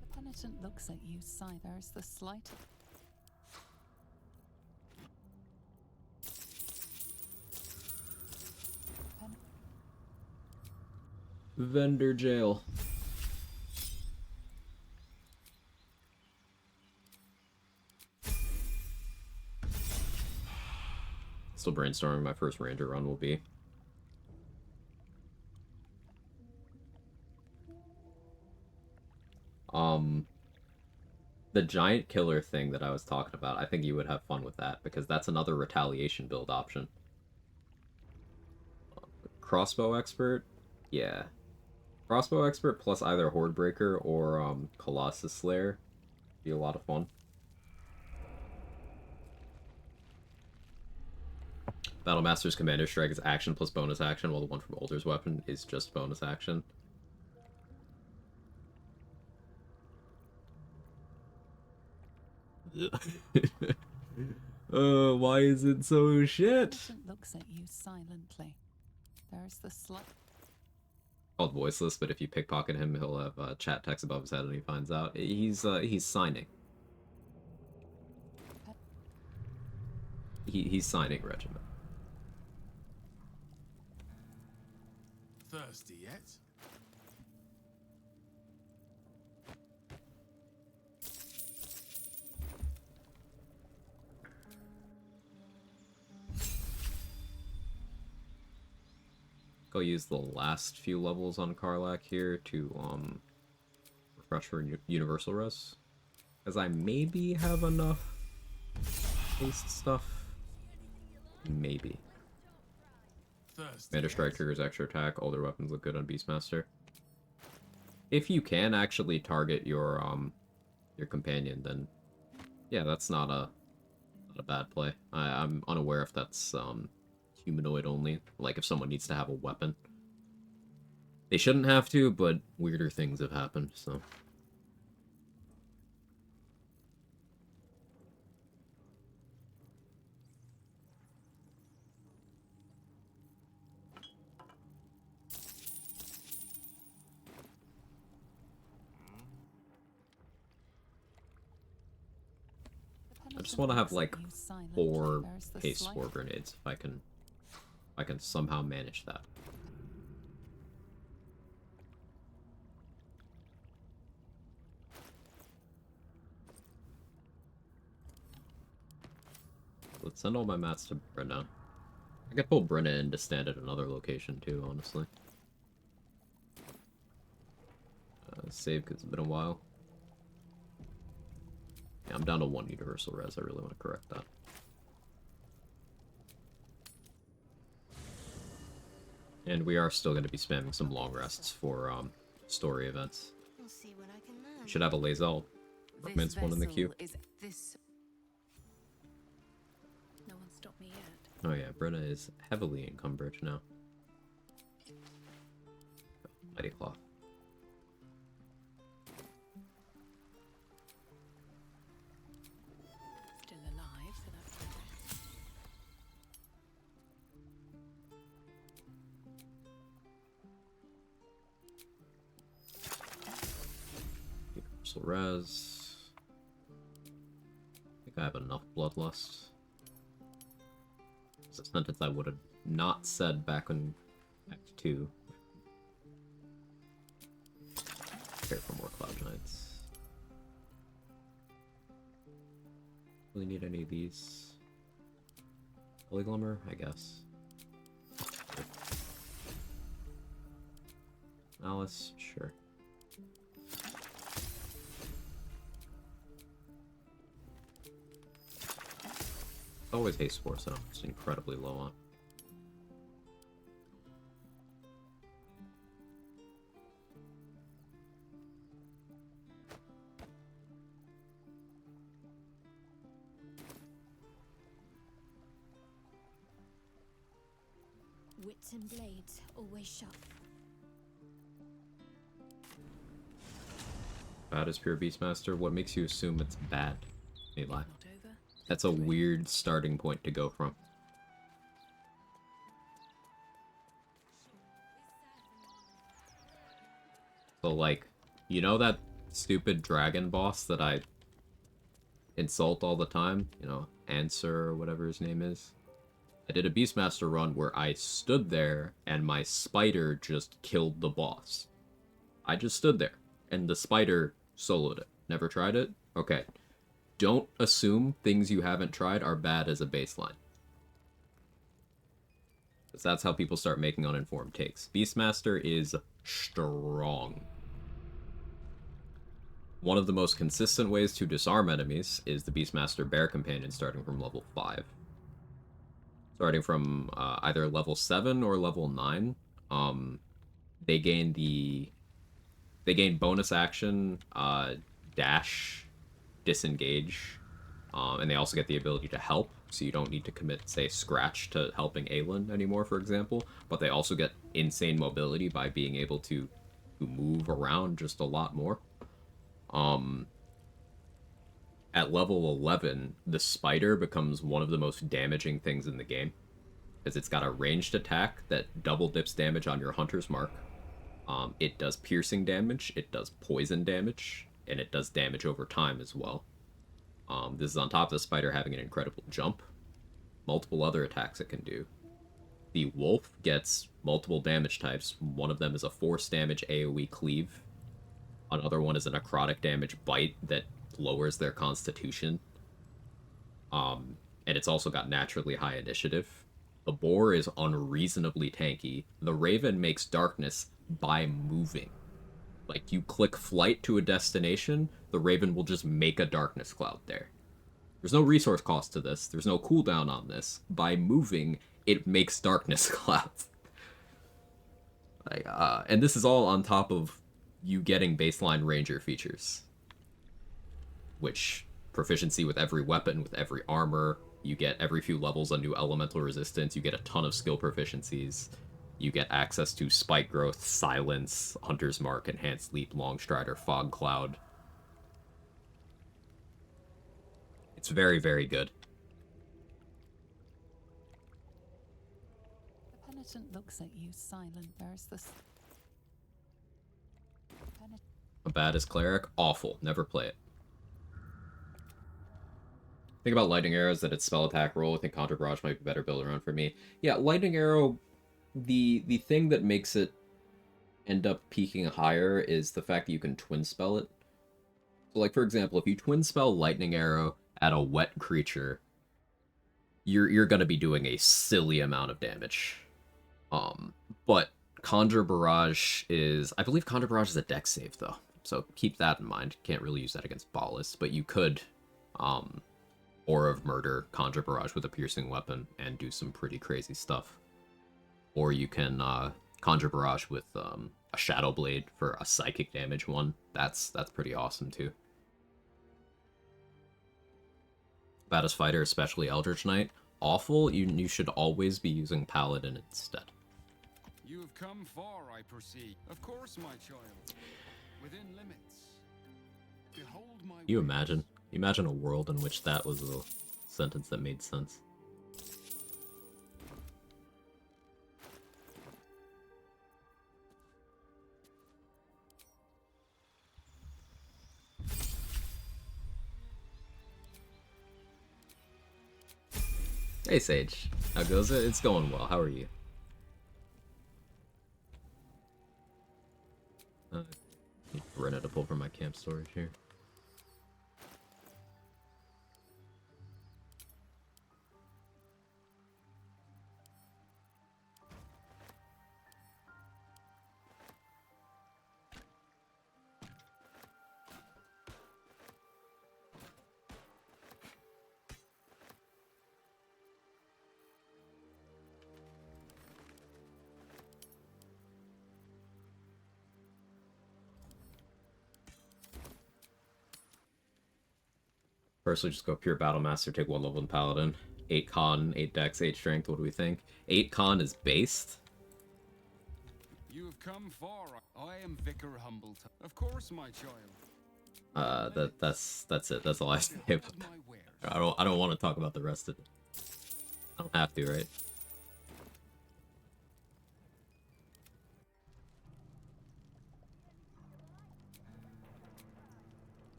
The penitent looks at you silent. There's the slight... Vendor Jail. Still brainstorming my first Ranger run will be. The giant killer thing that I was talking about, I think you would have fun with that, because that's another retaliation build option. Crossbow Expert? Yeah. Crossbow Expert plus either Hordebreaker or Colossus Slayer. Be a lot of fun. Battlemaster's Commander Strike is action plus bonus action, while the one from Older's Weapon is just bonus action. Why is it so shit? Looks at you silently. There's the slight... Called voiceless, but if you pickpocket him, he'll have chat text above his head and he finds out. He's signing. He's signing Regiment. Thirsty yet? I'll use the last few levels on Karlach here to refresh for universal res, because I maybe have enough haste stuff. Maybe. Commander Strike triggers extra attack. All their weapons look good on Beastmaster. If you can actually target your companion, then yeah, that's not a bad play. I'm unaware if that's humanoid only. Like if someone needs to have a weapon. They shouldn't have to, but weirder things have happened, so. I just want to have like 4 haste spore grenades if I can somehow manage that. Let's send all my mats to Brenna. I could pull Brenna in to stand at another location too, honestly. Save because it's been a while. Yeah, I'm down to 1 universal res. I really want to correct that. And we are still going to be spamming some long rests for story events. We'll see what I can learn. We should have a Lae'zel recommends one in the queue. No one stopped me yet. Oh yeah, Brenna is heavily encumbered now. Mighty Claw. Still alive, so that's better. Universal res. I think I have enough bloodlust. It's a sentence I would have not said back in Act 2. Prepare for more Cloud Knights. Really need any of these? Holy Glimmer, I guess. Alice, sure. Always haste sports that I'm just incredibly low on. Wits and blades always sharp. Bad as pure Beastmaster. What makes you assume it's bad? Eli. That's a weird starting point to go from. So, like, you know that stupid dragon boss that I insult all the time? You know, Answer or whatever his name is? I did a Beastmaster run where I stood there and my spider just killed the boss. I just stood there and the spider soloed it. Never tried it? Okay. Don't assume things you haven't tried are bad as a baseline. Because that's how people start making uninformed takes. Beastmaster is strong. One of the most consistent ways to disarm enemies is the Beastmaster Bear Companion starting from level 5. Starting from either level 7 or level 9, they gain bonus action, dash, disengage, and they also get the ability to help, so you don't need to commit, say, Scratch to helping Aelin anymore, for example, but they also get insane mobility by being able to move around just a lot more. At level 11, the spider becomes one of the most damaging things in the game, because it's got a ranged attack that double dips damage on your hunter's mark. It does piercing damage, it does poison damage, and it does damage over time as well. This is on top of the spider having an incredible jump. Multiple other attacks it can do. The wolf gets multiple damage types. One of them is a force damage AoE cleave. Another one is a necrotic damage bite that lowers their constitution. And it's also got naturally high initiative. The boar is unreasonably tanky. The raven makes darkness by moving. Like, you click flight to a destination, the raven will just make a darkness cloud there. There's no resource cost to this. There's no cooldown on this. By moving, it makes darkness clouds. Like, and this is all on top of you getting baseline ranger features. Which, proficiency with every weapon, with every armor, you get every few levels a new elemental resistance, you get a ton of skill proficiencies, you get access to spike growth, silence, hunter's mark, enhanced leap, long strider, fog cloud. It's very, very good. The penitent looks at you silent. There's this... A bad as cleric? Awful. Never play it. Think about lightning arrows, that it's spell attack roll. I think Conjure Barrage might be better build around for me. Yeah, lightning arrow, the thing that makes it end up peaking higher is the fact that you can twin spell it. So, like, for example, if you twin spell lightning arrow at a wet creature, you're gonna be doing a silly amount of damage. But Conjure Barrage is... I believe Conjure Barrage is a dex save, though. So keep that in mind. Can't really use that against Ballists, but you could... Aura of Murder, Conjure Barrage with a piercing weapon, and do some pretty crazy stuff. Or you can Conjure Barrage with a Shadow Blade for a psychic damage one. That's pretty awesome too. Baddest fighter, especially Eldritch Knight, awful. You should always be using Paladin instead. You have come far, I perceive. Of course, my child. Within limits. Behold my... You imagine? Imagine a world in which that was a sentence that made sense. Hey Sage, how goes it? It's going well. How are you? Need Brenna to pull from my camp storage here. Personally, just go pure Battle Master, take 1 level in Paladin. 8 con, 8 dex, 8 strength, what do we think? 8 con is based? You have come far. I am Vicar Humbleton. Of course, my child. That's it. That's all I say about that. I don't want to talk about the rest of it. I don't have to, right?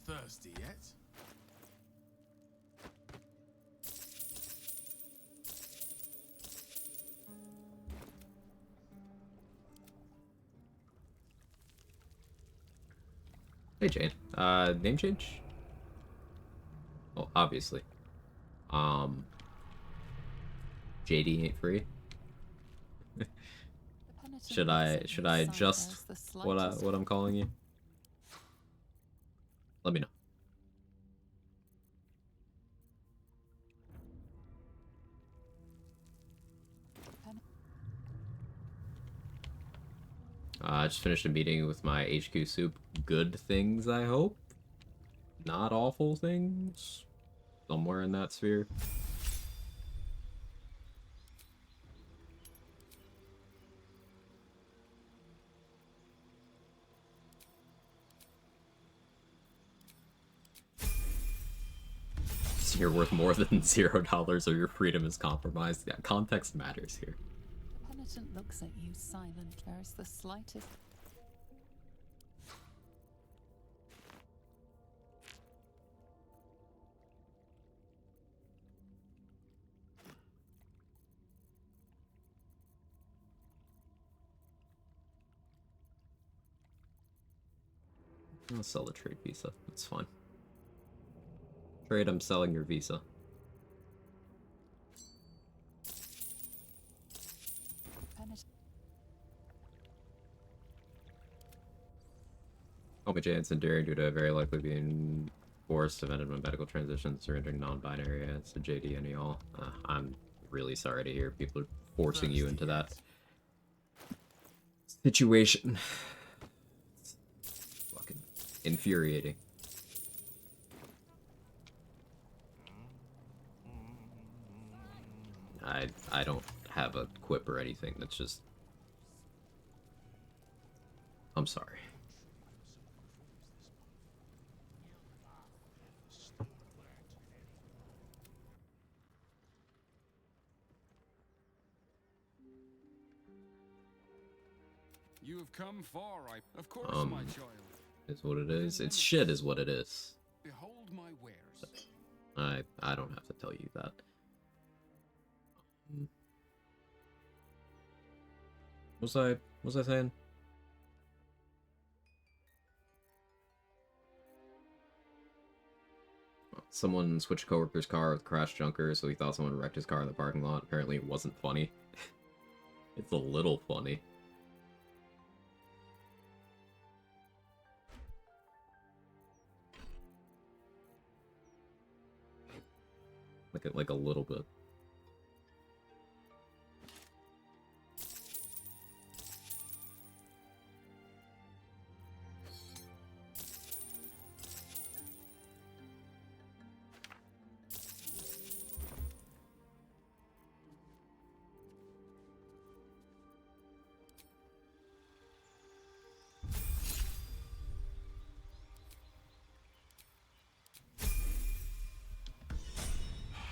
Thirsty yet? Hey Jane. Name change? Well, obviously. JD ain't free. should I adjust what I'm calling you? Let me know. I just finished a meeting with my HQ soup. Good things, I hope. Not awful things. Somewhere in that sphere. So you're worth more than $0 or your freedom is compromised. Yeah, context matters here. The penitent looks at you silent. There's the slightest... I'll sell the trade visa. That's fine. Trade, I'm selling your visa. Call me Jay, enduring due to very likely being forced, prevented when medical transitions, surrendering non-binary as to JD and y'all. I'm really sorry to hear people are forcing you into that situation. It's fucking infuriating. I don't have a quip or anything. That's just... I'm sorry. You have come far, of course, my child. Is what it is. It's shit is what it is. Behold my wares. I don't have to tell you that. Was I saying? Someone switched a coworker's car with Crash Junker, so he thought someone wrecked his car in the parking lot. Apparently it wasn't funny. It's a little funny. Like a little bit.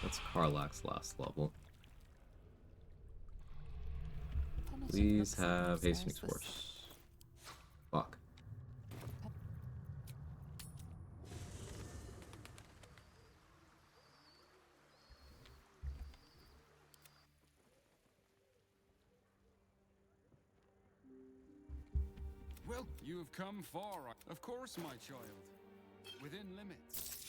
That's Karlach's last level. Please have hastening force. Fuck. Well, you have come far, of course, my child. Within limits.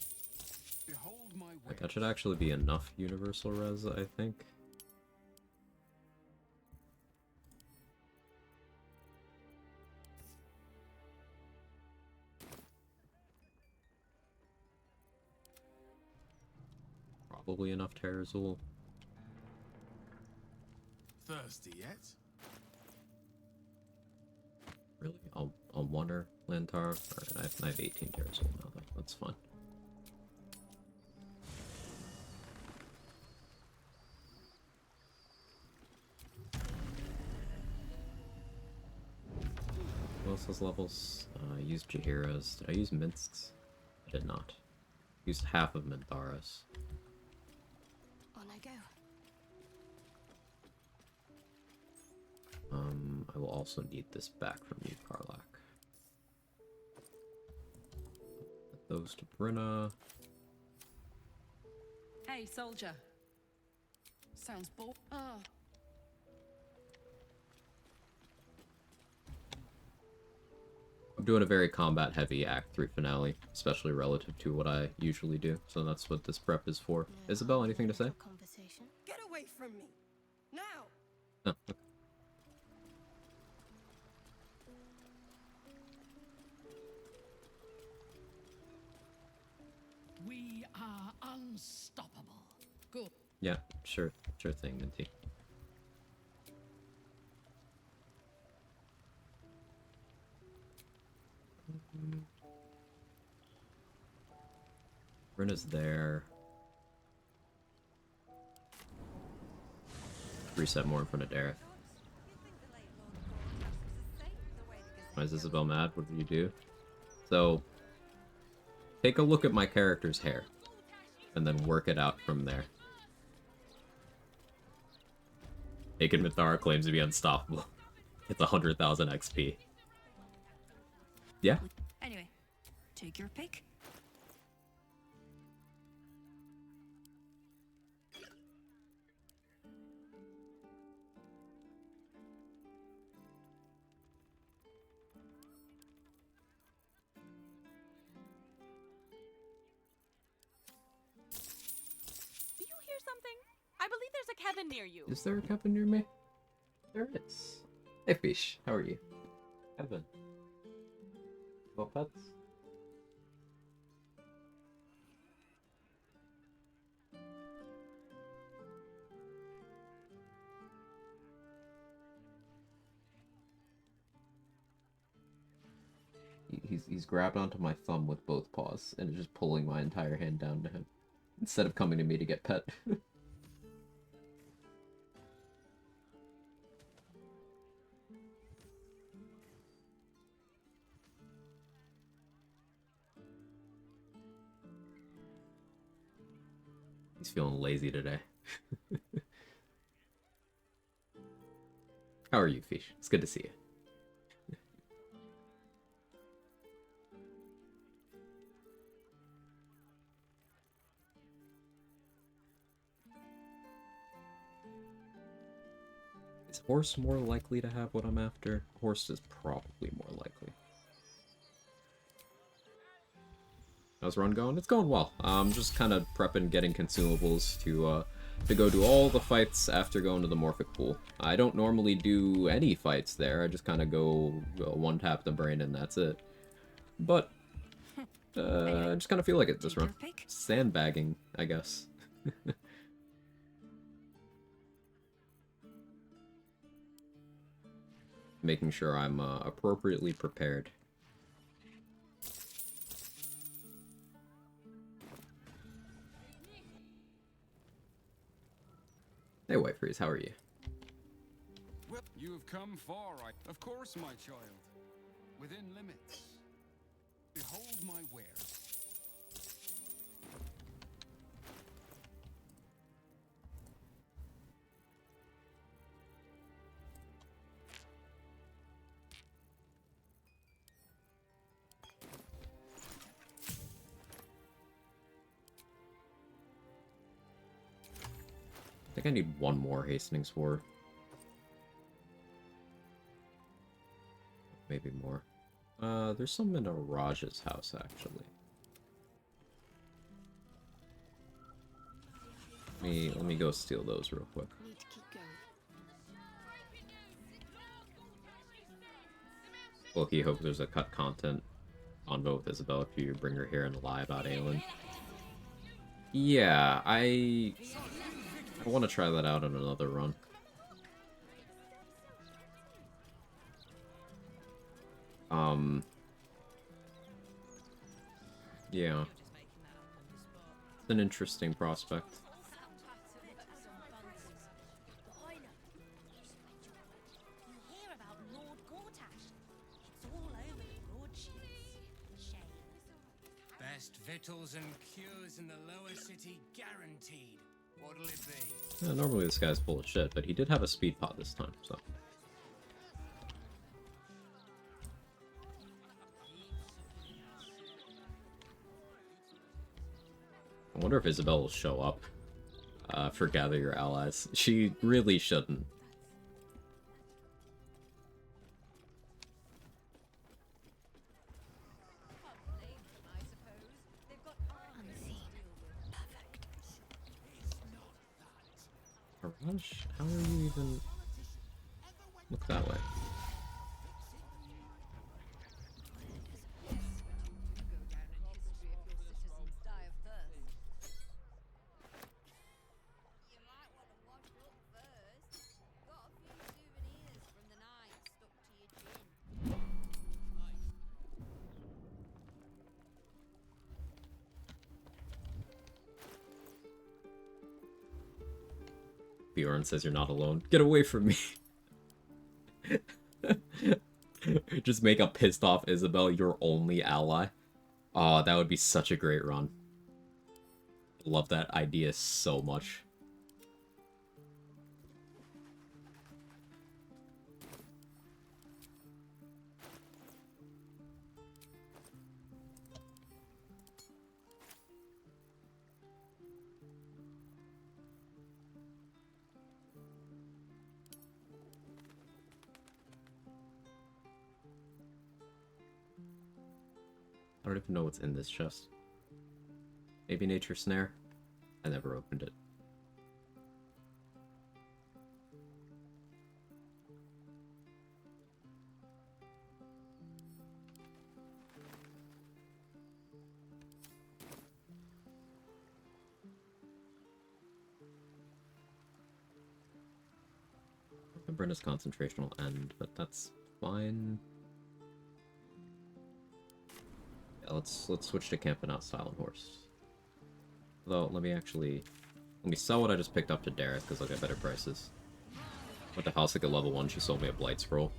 Behold my way. That should actually be enough universal res, I think. Probably enough Terrazul. Thirsty yet? Really? I'll wonder Lantar. Alright, I have 18 Terrazul now though. That's fine. Who else has levels? I used Jaheira's. Did I use Minsk's? I did not. Used half of Minthara's. On I go. I will also need this back from you, Karlach. Put those to Brenna. Hey, soldier. Sounds bold. Ah. I'm doing a very combat-heavy Act 3 finale, especially relative to what I usually do, so that's what this prep is for. Isabel, anything to say? Get away from me! Now! Oh, okay. We are unstoppable. Good. Yeah, sure thing, Minty. Brenna's there. Reset more in front of Dareth. Why is Isabel mad? What did you do? So, take a look at my character's hair, and then work it out from there. Naked Mithara claims to be unstoppable. It's 100,000 XP. Yeah? Anyway, take your pick. Do you hear something? I believe there's a cabin near you. Is there a cabin near me? There is. Hey, Fish. How are you? Kevin. Well, pets. He's grabbed onto my thumb with both paws and is just pulling my entire hand down to him instead of coming to me to get pet. He's feeling lazy today. How are you, Fish? It's good to see you. Is Horse more likely to have what I'm after? Horse is probably more likely. How's run going? It's going well. I'm just kind of prepping, getting consumables to go do all the fights after going to the Morphic Pool. I don't normally do any fights there. I just kind of go one tap the brain and that's it. But I just kind of feel like it this run. Sandbagging, I guess. Making sure I'm appropriately prepared. Hey, White Freeze, how are you? Well, you have come far, of course, my child. Within limits. Behold my wares. I think I need one more Hastening Sword. Maybe more. There's some in Raj's house, actually. Let me go steal those real quick. Need to keep going. Well, he hopes there's a cut content on both Isabel if you bring her here and lie about Aelin. Yeah, I want to try that out on another run. Yeah. It's an interesting prospect. Best victuals and cures in the lower city guaranteed. What'll it be? Yeah, normally this guy's full of shit, but he did have a speed pot this time, so. I wonder if Isabel will show up for Gather Your Allies. She really shouldn't. Haraj, how are you even... Look that way. Bjorn says you're not alone. Get away from me. Just make a pissed off Isabel your only ally. Oh, that would be such a great run. Love that idea so much. I don't even know what's in this chest. Maybe Nature Snare? I never opened it. Brenda's concentration will end, but that's fine. Yeah, let's switch to camping out Silent Horse. Though, let me sell what I just picked up to Derek, because I'll get better prices. Went to Halsik at level 1, she sold me a Blight Scroll.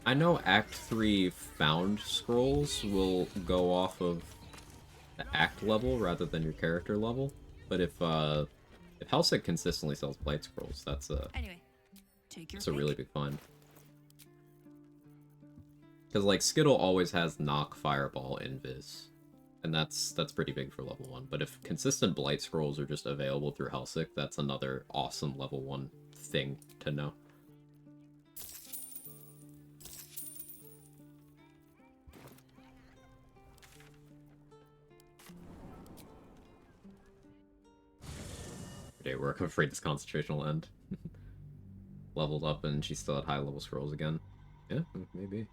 I know Act 3 found scrolls will go off of the act level rather than your character level, but if Halsik consistently sells Blight Scrolls, that's a really big find. Because, like, Skittle always has Knock, Fireball, Invis. And that's pretty big for level 1. But if consistent Blight Scrolls are just available through Halsik, that's another awesome level 1 thing to know. Day work, I'm afraid this concentration will end. Leveled up and she's still at high level scrolls again. Yeah, maybe.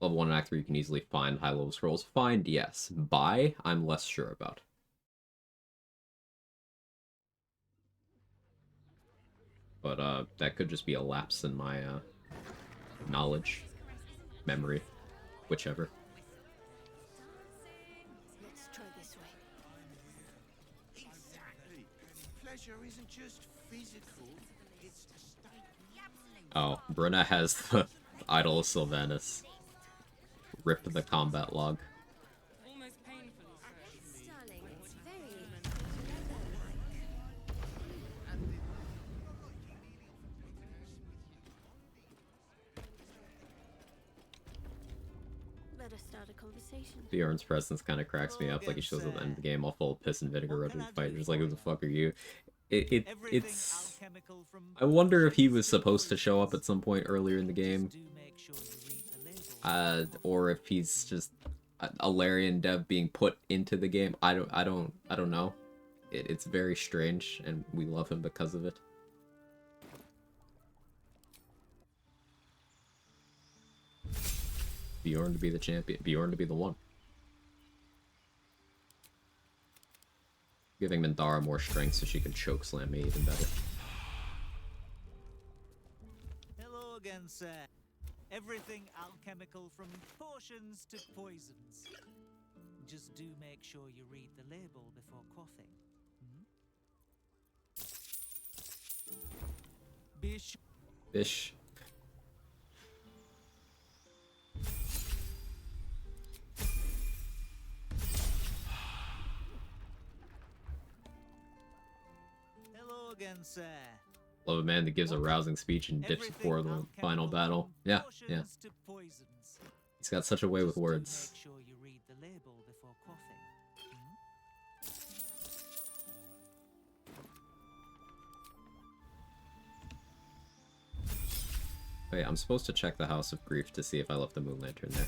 Level 1 and Act 3 you can easily find high level scrolls. Find, yes. Buy, I'm less sure about. But that could just be a lapse in my knowledge, memory, whichever. Let's try this way. Exactly. Pleasure isn't just physical, it's a state. Oh, Bruna has the Idol of Sylvanas. Ripped the combat log. Almost painful. Darling, it's very Let us start a conversation. Bjorn's presence kind of cracks me up. Like, he shows up at the end of the game all full of piss and vinegar ready to fight. You're just like, who the fuck are you? It's... I wonder if he was supposed to show up at some point earlier in the game. Or if he's just a Larian dev being put into the game. I don't know. It's very strange, and we love him because of it. Bjorn to be the champion. Bjorn to be the one. Giving Mindara more strength so she can chokeslam me even better. Hello again, sir. Everything alchemical from potions to poisons. Just do make sure you read the label before quaffing. Bish. Bish. Hello again, sir. Love a man that gives a rousing speech and dips before the final battle. Yeah, yeah. He's got such a way with words. Make sure you read the label before quaffing. Oh yeah, I'm supposed to check the House of Grief to see if I left the Moon Lantern there.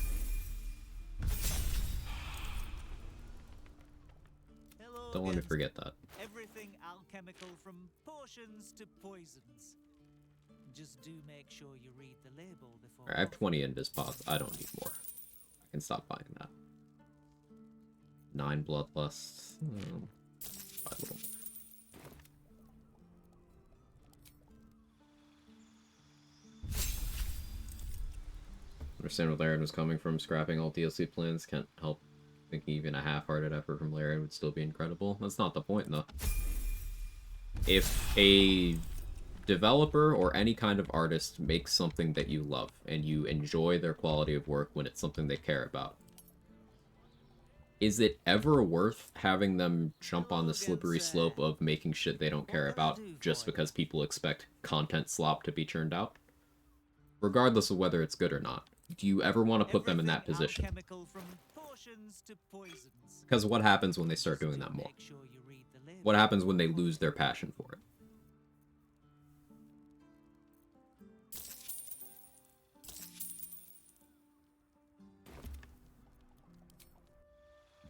Don't let me forget that. Everything alchemical from potions to poisons. Just do make sure you read the label before. Alright, I have 20 Invis pots. I don't need more. I can stop buying that. 9 Bloodlusts. 5 little. Understand where Laren was coming from. Scrapping all DLC plans. Can't help thinking even a half-hearted effort from Laren would still be incredible. That's not the point, though. If a developer or any kind of artist makes something that you love and you enjoy their quality of work when it's something they care about, is it ever worth having them jump on the slippery slope of making shit they don't care about just because people expect content slop to be churned out? Regardless of whether it's good or not. Do you ever want to put them in that position? Because what happens when they start doing that more? What happens when they lose their passion for it?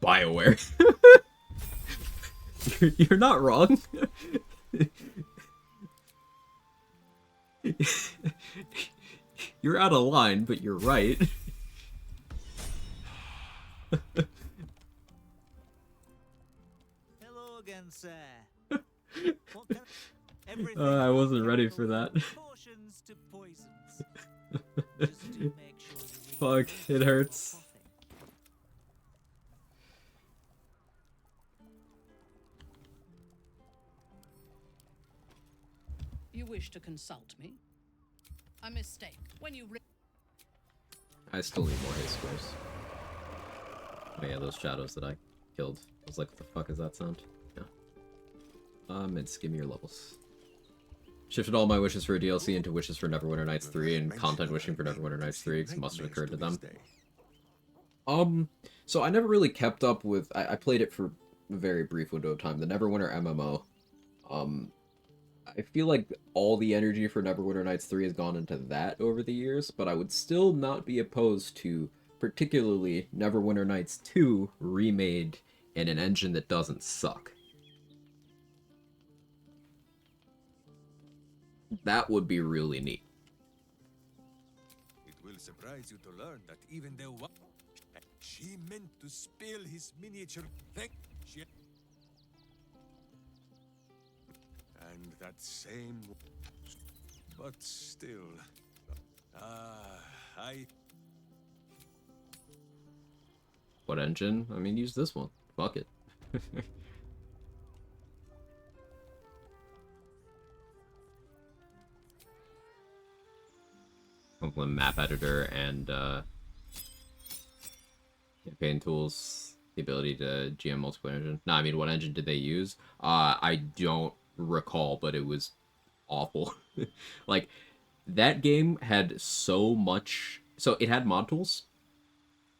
BioWare. You're not wrong. You're out of line, but you're right. sir. What can everything I wasn't ready for that. Potions to poisons. Just do make sure you Fuck, it hurts. You wish to consult me? A mistake. When you I still need more haste scores. Oh yeah, those shadows that I killed. I was like, what the fuck is that sound? Yeah. Mids, give me your levels. Shifted all my wishes for a DLC into wishes for Neverwinter Nights 3 and content wishing for Neverwinter Nights 3 because it must have occurred to them. So I never really kept up with... I played it for a very brief window of time. The Neverwinter MMO. I feel like all the energy for Neverwinter Nights 3 has gone into that over the years, but I would still not be opposed to particularly Neverwinter Nights 2 remade in an engine that doesn't suck. That would be really neat. It will surprise you to learn that even though she meant to spill his miniature thing, and that same, but still, What engine? I mean, use this one. Fuck it. Map editor and campaign tools, the ability to GM multiplayer engine. No, I mean, what engine did they use? I don't recall, but it was awful. Like, that game had so much... So, it had mod tools,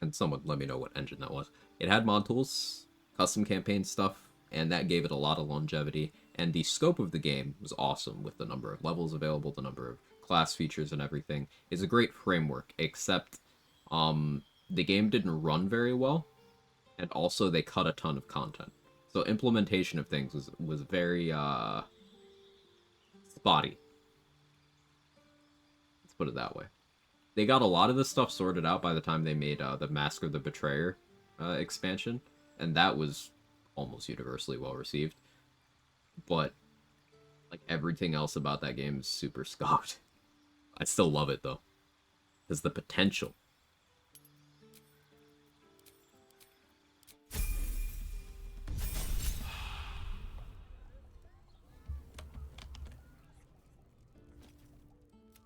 and someone let me know what engine that was. It had mod tools, custom campaign stuff, and that gave it a lot of longevity, and the scope of the game was awesome with the number of levels available, the number of class features and everything. Is a great framework, except the game didn't run very well, and also they cut a ton of content. So implementation of things was very spotty. Let's put it that way. They got a lot of this stuff sorted out by the time they made the Mask of the Betrayer expansion, and that was almost universally well received. But like everything else about that game is super scoffed. I still love it though. There's the potential.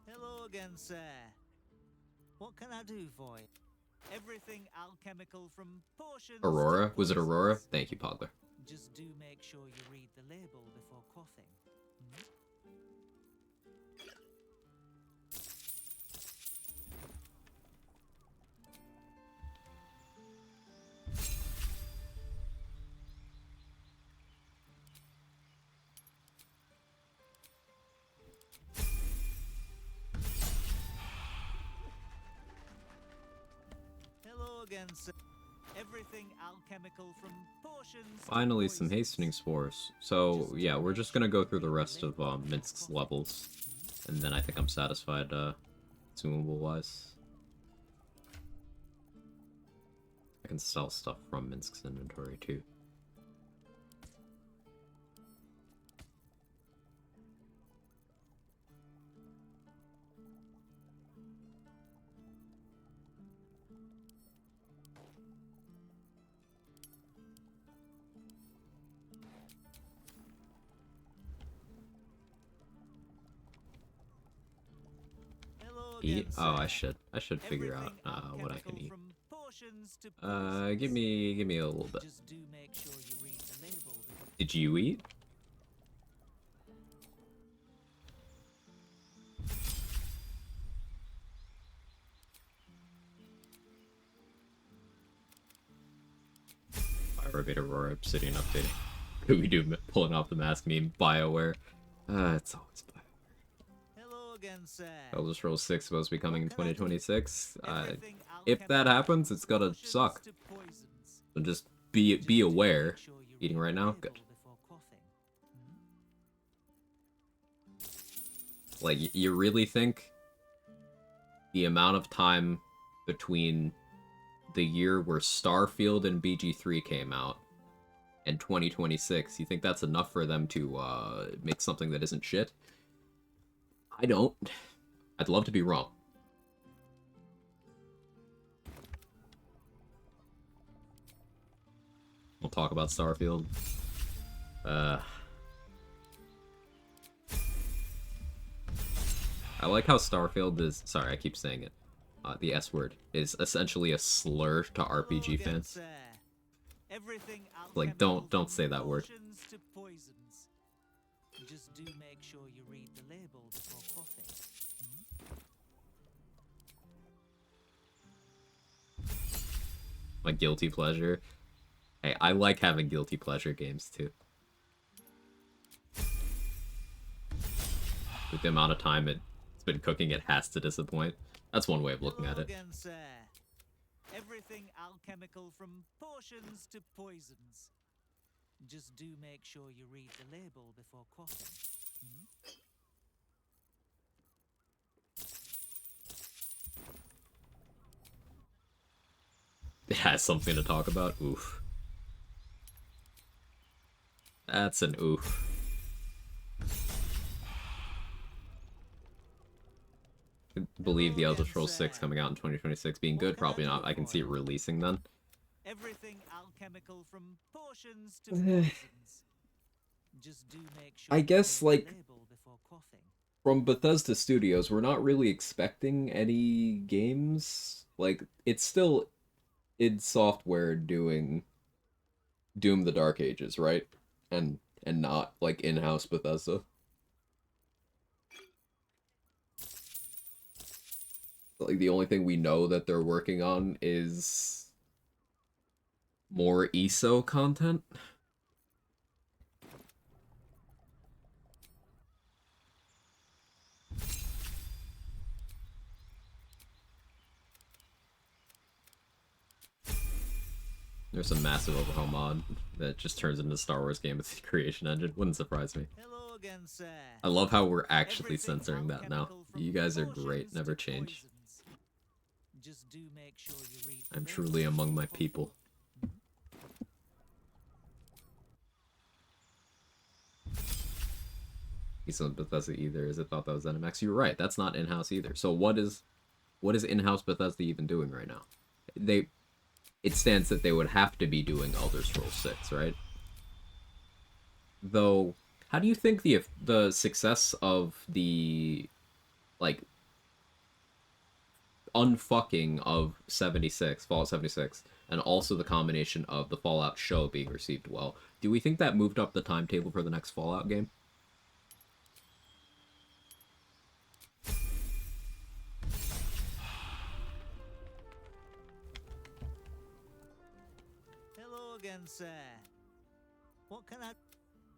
Hello again, sir. What can I do for you? Everything alchemical from potions. Aurora? Was it Aurora? Thank you, Pogler. Just do make sure you read the label before quaffing. Hello again, sir. Everything alchemical from potions. Finally, some hastening spores. So, yeah, we're just gonna go through the rest of Minsk's levels. And then I think I'm satisfied, consumable-wise. I can sell stuff from Minsk's inventory, too. Eat? Oh, I should figure out what I can eat. Give me a little bit. Did you eat? Fire Beta Aurora Obsidian updating. Could we do pulling off the mask meme? BioWare. It's always BioWare. Elder Scrolls 6 supposed to be coming in 2026. If that happens, it's gonna suck. So just be aware. Eating right now? Good. Like, you really think the amount of time between the year where Starfield and BG3 came out and 2026. You think that's enough for them to make something that isn't shit? I don't. I'd love to be wrong. We'll talk about Starfield. I like how Starfield is... Sorry, I keep saying it. The S word is essentially a slur to RPG fans. Like, don't say that word. Just do make sure you read the label before coughing. My guilty pleasure. Hey, I like having guilty pleasure games too. With the amount of time it's been cooking, it has to disappoint. That's one way of looking at it. Everything alchemical from potions to poisons. Just do make sure you read the label before coughing. It has something to talk about. Oof. That's an oof. I believe the Elder Scrolls 6 coming out in 2026 being good. Probably not. I can see it releasing then. Everything alchemical from potions to poisons. Just do make sure I guess, like, label before coughing. from Bethesda Studios, we're not really expecting any games. Like, it's still id Software doing Doom the Dark Ages, right? And not, like, in-house Bethesda. Like, the only thing we know that they're working on is more ESO content. There's a massive overhaul mod that just turns into a Star Wars game with the creation engine. Wouldn't surprise me. Hello again, sir. I love how we're actually censoring that now. You guys are great. Never change. Just do make sure you read I'm truly among my people. He's on Bethesda either. Is it thought that was ZeniMax? You're right. That's not in-house either. So what is in-house Bethesda even doing right now? It stands that they would have to be doing Elder Scrolls 6, right? Though, how do you think the success of the, like, unfucking of 76, Fallout 76, and also the combination of the Fallout show being received well, do we think that moved up the timetable for the next Fallout game? Hello again, sir. What can I...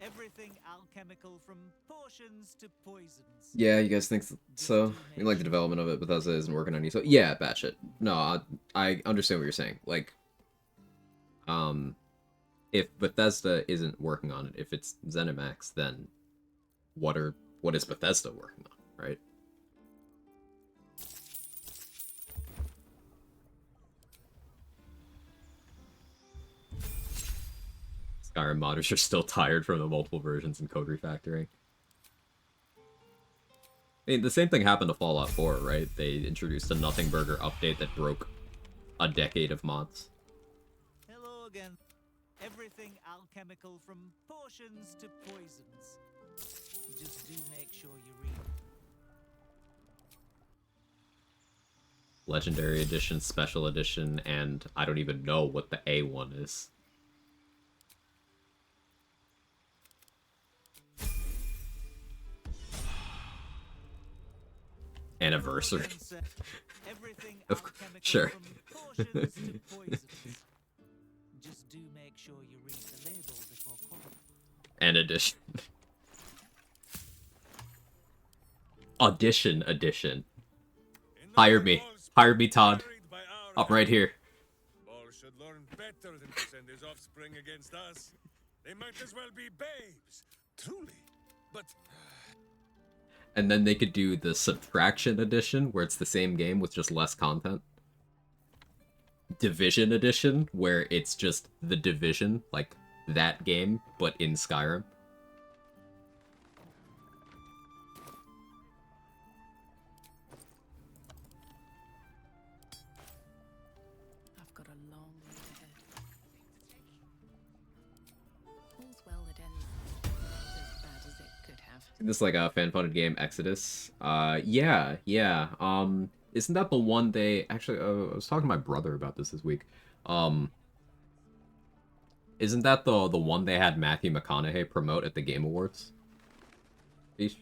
Everything alchemical from potions to poisons. Yeah, you guys think so? You like the development of it, Bethesda isn't working on you, so yeah, batshit. No, I understand what you're saying. Like, if Bethesda isn't working on it, if it's ZeniMax, then what is Bethesda working on, right? Skyrim modders are still tired from the multiple versions and code refactoring. I mean, the same thing happened to Fallout 4, right? They introduced a Nothing Burger update that broke a decade of mods. Hello again. Everything alchemical from potions to poisons. Just do make sure you read. Legendary Edition, Special Edition, and I don't even know what the A1 is. Anniversary. Sure. Just do make sure you read the label before coughing. An edition. Audition edition. Hire me. Hire me, Todd. I'm right here. Ball should learn better than to send his offspring against us. They might as well be babes. Truly. But And then they could do the subtraction edition, where it's the same game with just less content. Division edition, where it's just the division, like that game, but in Skyrim. I've got a long road ahead. All's well that ends as bad as it could have. This like a fan-funded game, Exodus. Yeah. Isn't that the one they actually? I was talking to my brother about this week. Isn't that the one they had Matthew McConaughey promote at the Game Awards? Eesh.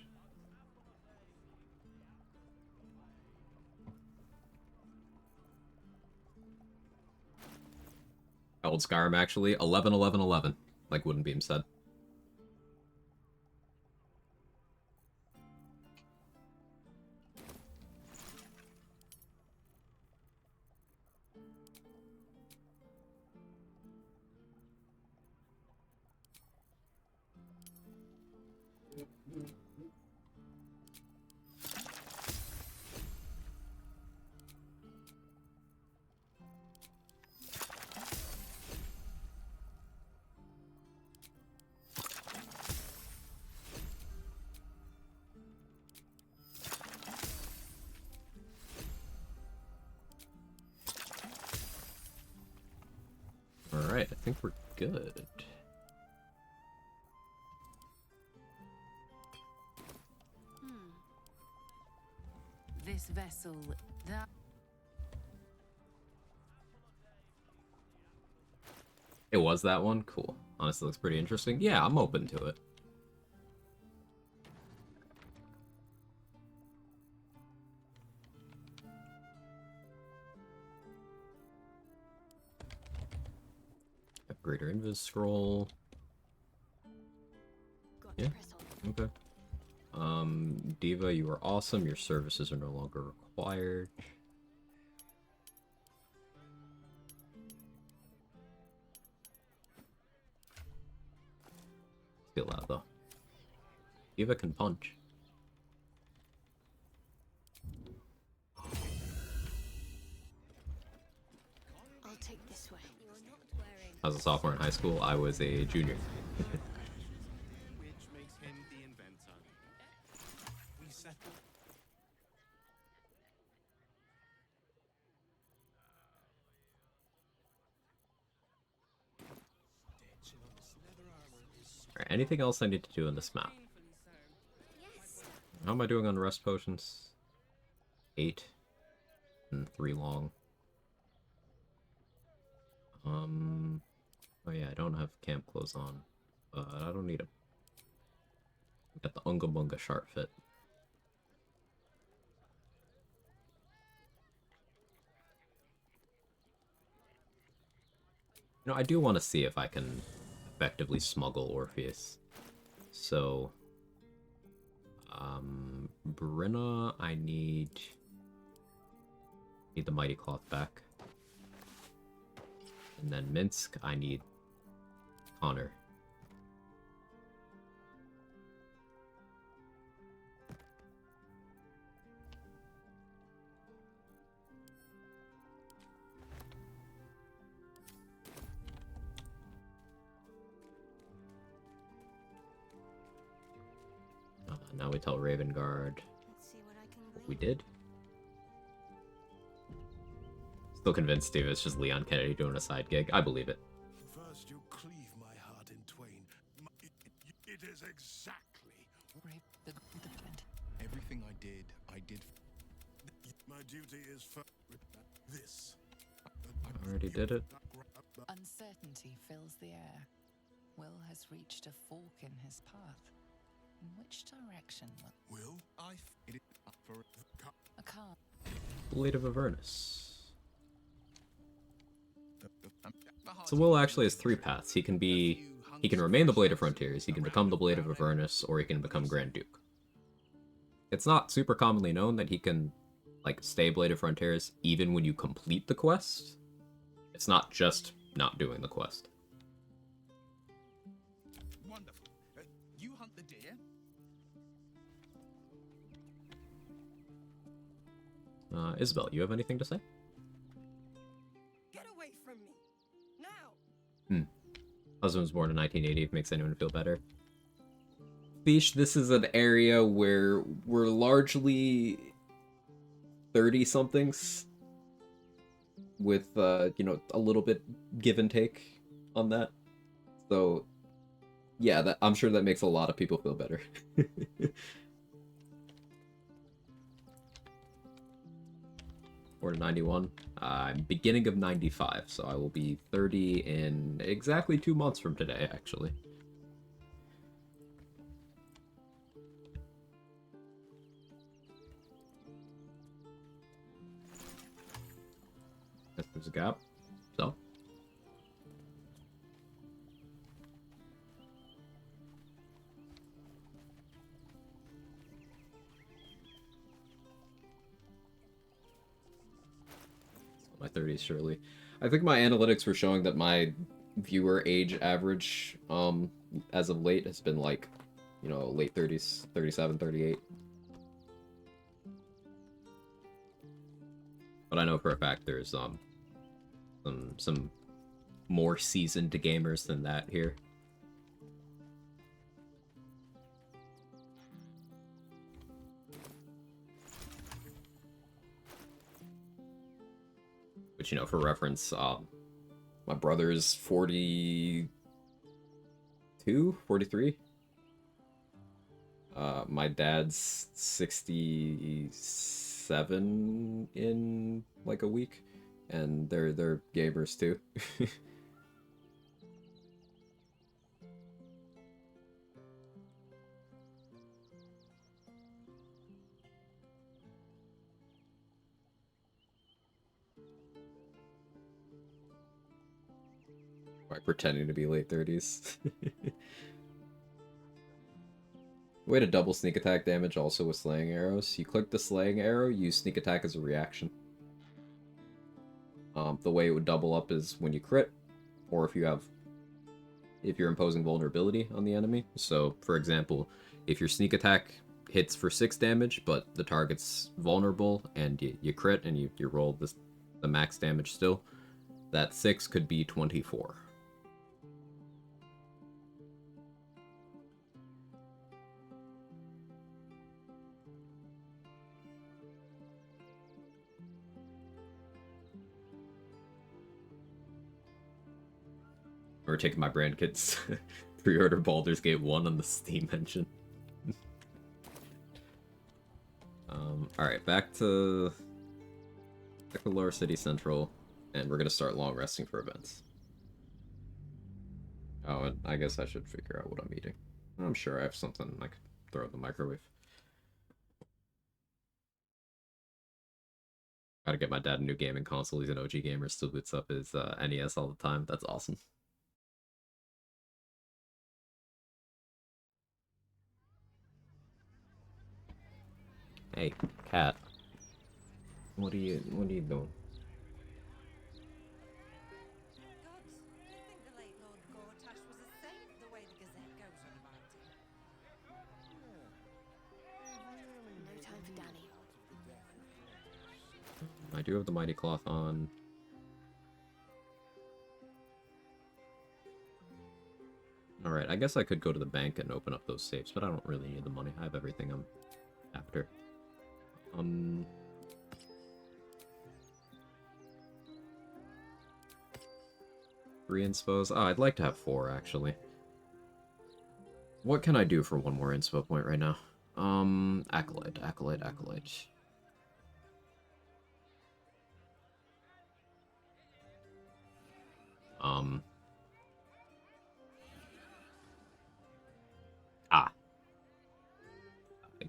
How old Skyrim actually? 11/11/11, like Woodenbeam said. Alright, I think we're good. This vessel, that... It was that one? Cool. Honestly, looks pretty interesting. Yeah, I'm open to it. Greater Invis scroll. Yeah. Okay. Diva, you are awesome. Your services are no longer required. Feel that though. Diva can punch. I'll take this way. I was a sophomore in high school. I was a junior. Which makes him the inventor. We settle. Alright, anything else I need to do in this map? How am I doing on rest potions? 8 and 3 long. Oh yeah, I don't have camp clothes on, but I don't need them. Got the Unga Bunga Shart fit. You know, I do want to see if I can effectively smuggle Orpheus. So, Brenna, I need the Mighty Cloth back. And then Minsk, I need Connor. Now we tell Ravengard what we did. Still convinced, Steve, it's just Leon Kennedy doing a side gig. I believe it. First, you cleave my heart in twain. It is exactly everything I did. My duty is for this. I already did it. Uncertainty fills the air. Will has reached a fork in his path. In which direction will I fit it up for a car? Blade of Avernus. So Will actually has 3 paths. He can remain the Blade of Frontiers, he can become the Blade of Avernus, or he can become Grand Duke. It's not super commonly known that he can, like, stay Blade of Frontiers even when you complete the quest. It's not just not doing the quest. Wonderful. You hunt the deer? Isabel, you have anything to say? Get away from me! Now! Husband was born in 1980, if it makes anyone feel better. Fish, this is an area where we're largely 30-somethings with, you know, a little bit give and take on that. So, yeah, I'm sure that makes a lot of people feel better. Born in 91. I'm beginning of 95, so I will be 30 in exactly 2 months from today, actually. Guess there's a gap. So. My 30s, surely. I think my analytics were showing that my viewer age average, as of late, has been like, you know, late 30s, 37, 38. But I know for a fact there's, some more seasoned gamers than that here. But, you know, for reference, my brother's 42, 43. My dad's 67 in, like, a week. And they're gamers, too. Like pretending to be late 30s. Way to double sneak attack damage also with slaying arrows. You click the slaying arrow, use sneak attack as a reaction. The way it would double up is when you crit, or if you're imposing vulnerability on the enemy. So, for example, if your sneak attack hits for 6 damage, but the target's vulnerable, and you crit, and you roll the max damage still, that 6 could be 24. We're taking my grandkids pre-order Baldur's Gate 1 on the Steam engine. Alright, back to Lower City Central, and we're gonna start long resting for events. Oh, and I guess I should figure out what I'm eating. I'm sure I have something I could throw in the microwave. Gotta get my dad a new gaming console. He's an OG gamer, still boots up his NES all the time. That's awesome. Hey, cat. What are you doing? No time for Danny. I do have the Mighty Cloth on. Alright, I guess I could go to the bank and open up those safes, but I don't really need the money. I have everything I'm after. 3 inspos. Oh, I'd like to have 4, actually. What can I do for 1 more inspo point right now? Acolyte.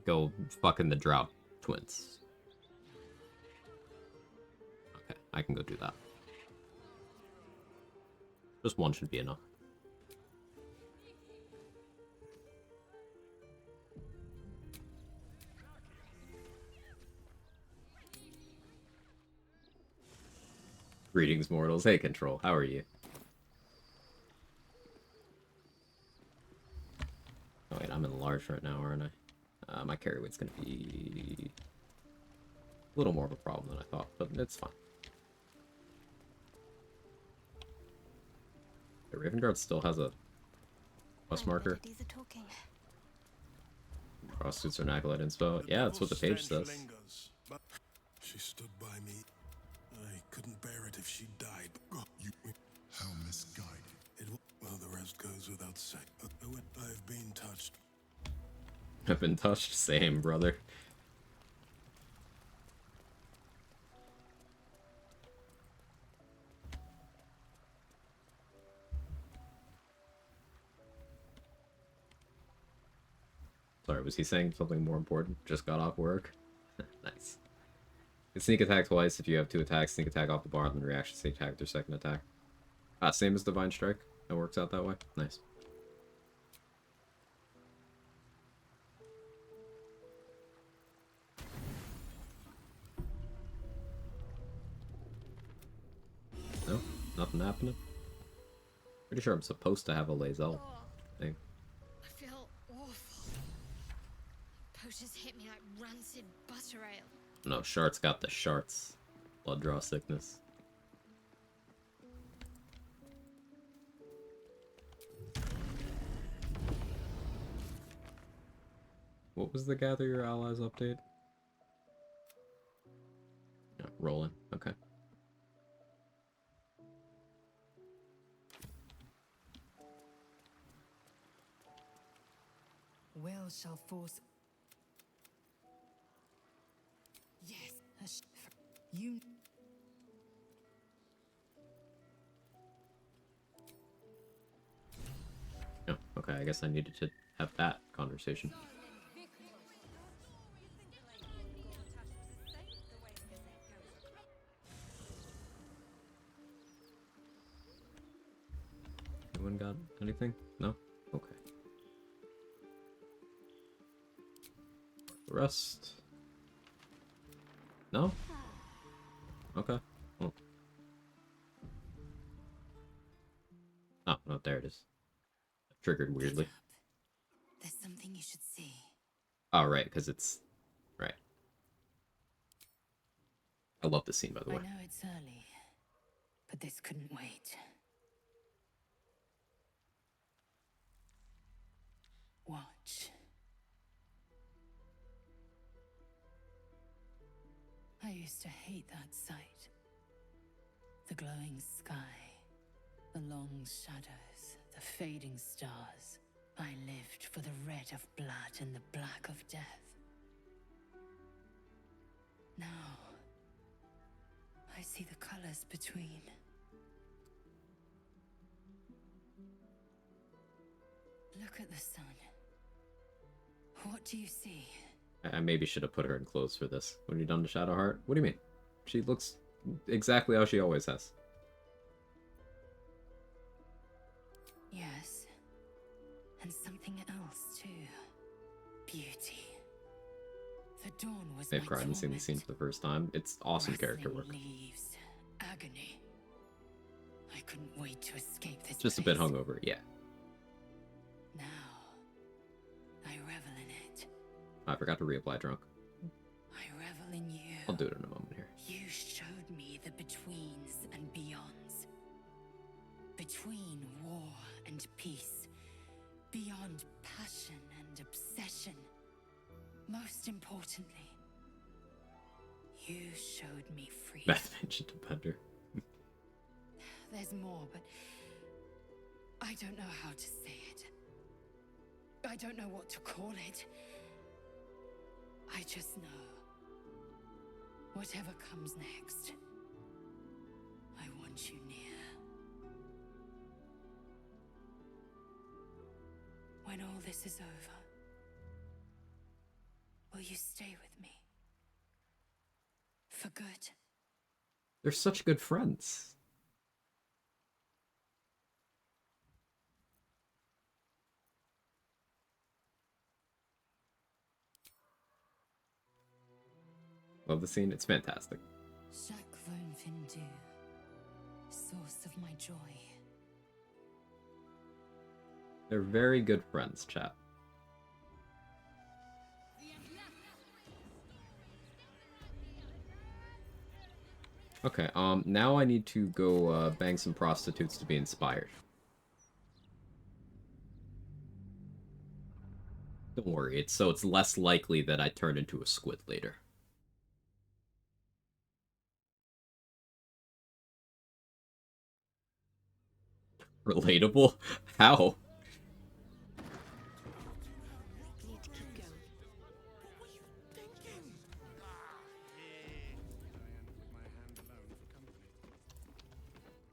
Go fucking the Drought Twins. Okay, I can go do that. Just 1 should be enough. Greetings, mortals. Hey, Control. How are you? Oh, wait, I'm in large right now, aren't I? My carry weight's gonna be a little more of a problem than I thought, but it's fine. Raven Guard still has a quest marker. Prostitutes are an acolyte inspo. Yeah, that's what the page says. Lingers, but she stood by me. I couldn't bear it if she died. How misguided. Well, the rest goes without saying. I've been touched. I've been touched. Same, brother. Sorry, was he saying something more important? Just got off work? Nice. You sneak attack twice if you have 2 attacks. Sneak attack off the bar, then reaction sneak attack with your second attack. Ah, same as Divine Strike. It works out that way. Nice. No? Nothing happening? Pretty sure I'm supposed to have a Lae'zel thing. I feel awful. Potions hit me like rancid butter ale. No, Shart's got the Sharts. Blood draw sickness. What was the gather your allies update? Yeah, rolling. Okay. Will shall force. Yes, you. Oh, okay, I guess I needed to have that conversation. Anyone got anything? No? Okay. The rest? No? Okay. Well. Oh, no, there it is. Triggered weirdly. There's something you should see. Oh, right, because it's... Right. I love this scene, by the way. I know it's early, but this couldn't wait. Watch. I used to hate that sight. The glowing sky, the long shadows, the fading stars. I lived for the red of blood and the black of death. Now, I see the colors between. Look at the sun. What do you see? I maybe should have put her in clothes for this. When you're done to Shadowheart? What do you mean? She looks exactly how she always has. Yes. And something else, too. Beauty. The dawn was They've my cried and seen the torment. scene for the first time. It's awesome character work. Leaves. Agony. I couldn't wait to escape this Just a place. bit hungover, yeah. Now, I revel in it. I forgot to reapply drunk. I revel in you. I'll do it in a moment here. You showed me the betweens and beyonds. Between war and peace. Beyond passion and obsession. Most importantly, you showed me freedom. Beth Ancient Defender. There's more, but I don't know how to say it. I don't know what to call it. I just know. Whatever comes next, I want you near. When all this is over, will you stay with me? For good? They're such good friends. Love the scene. It's fantastic. Chaque von Findu, source of my joy. They're very good friends, chat. Okay, now I need to go bang some prostitutes to be inspired. Don't worry, it's less likely that I turn into a squid later. Relatable? How? Need to keep going.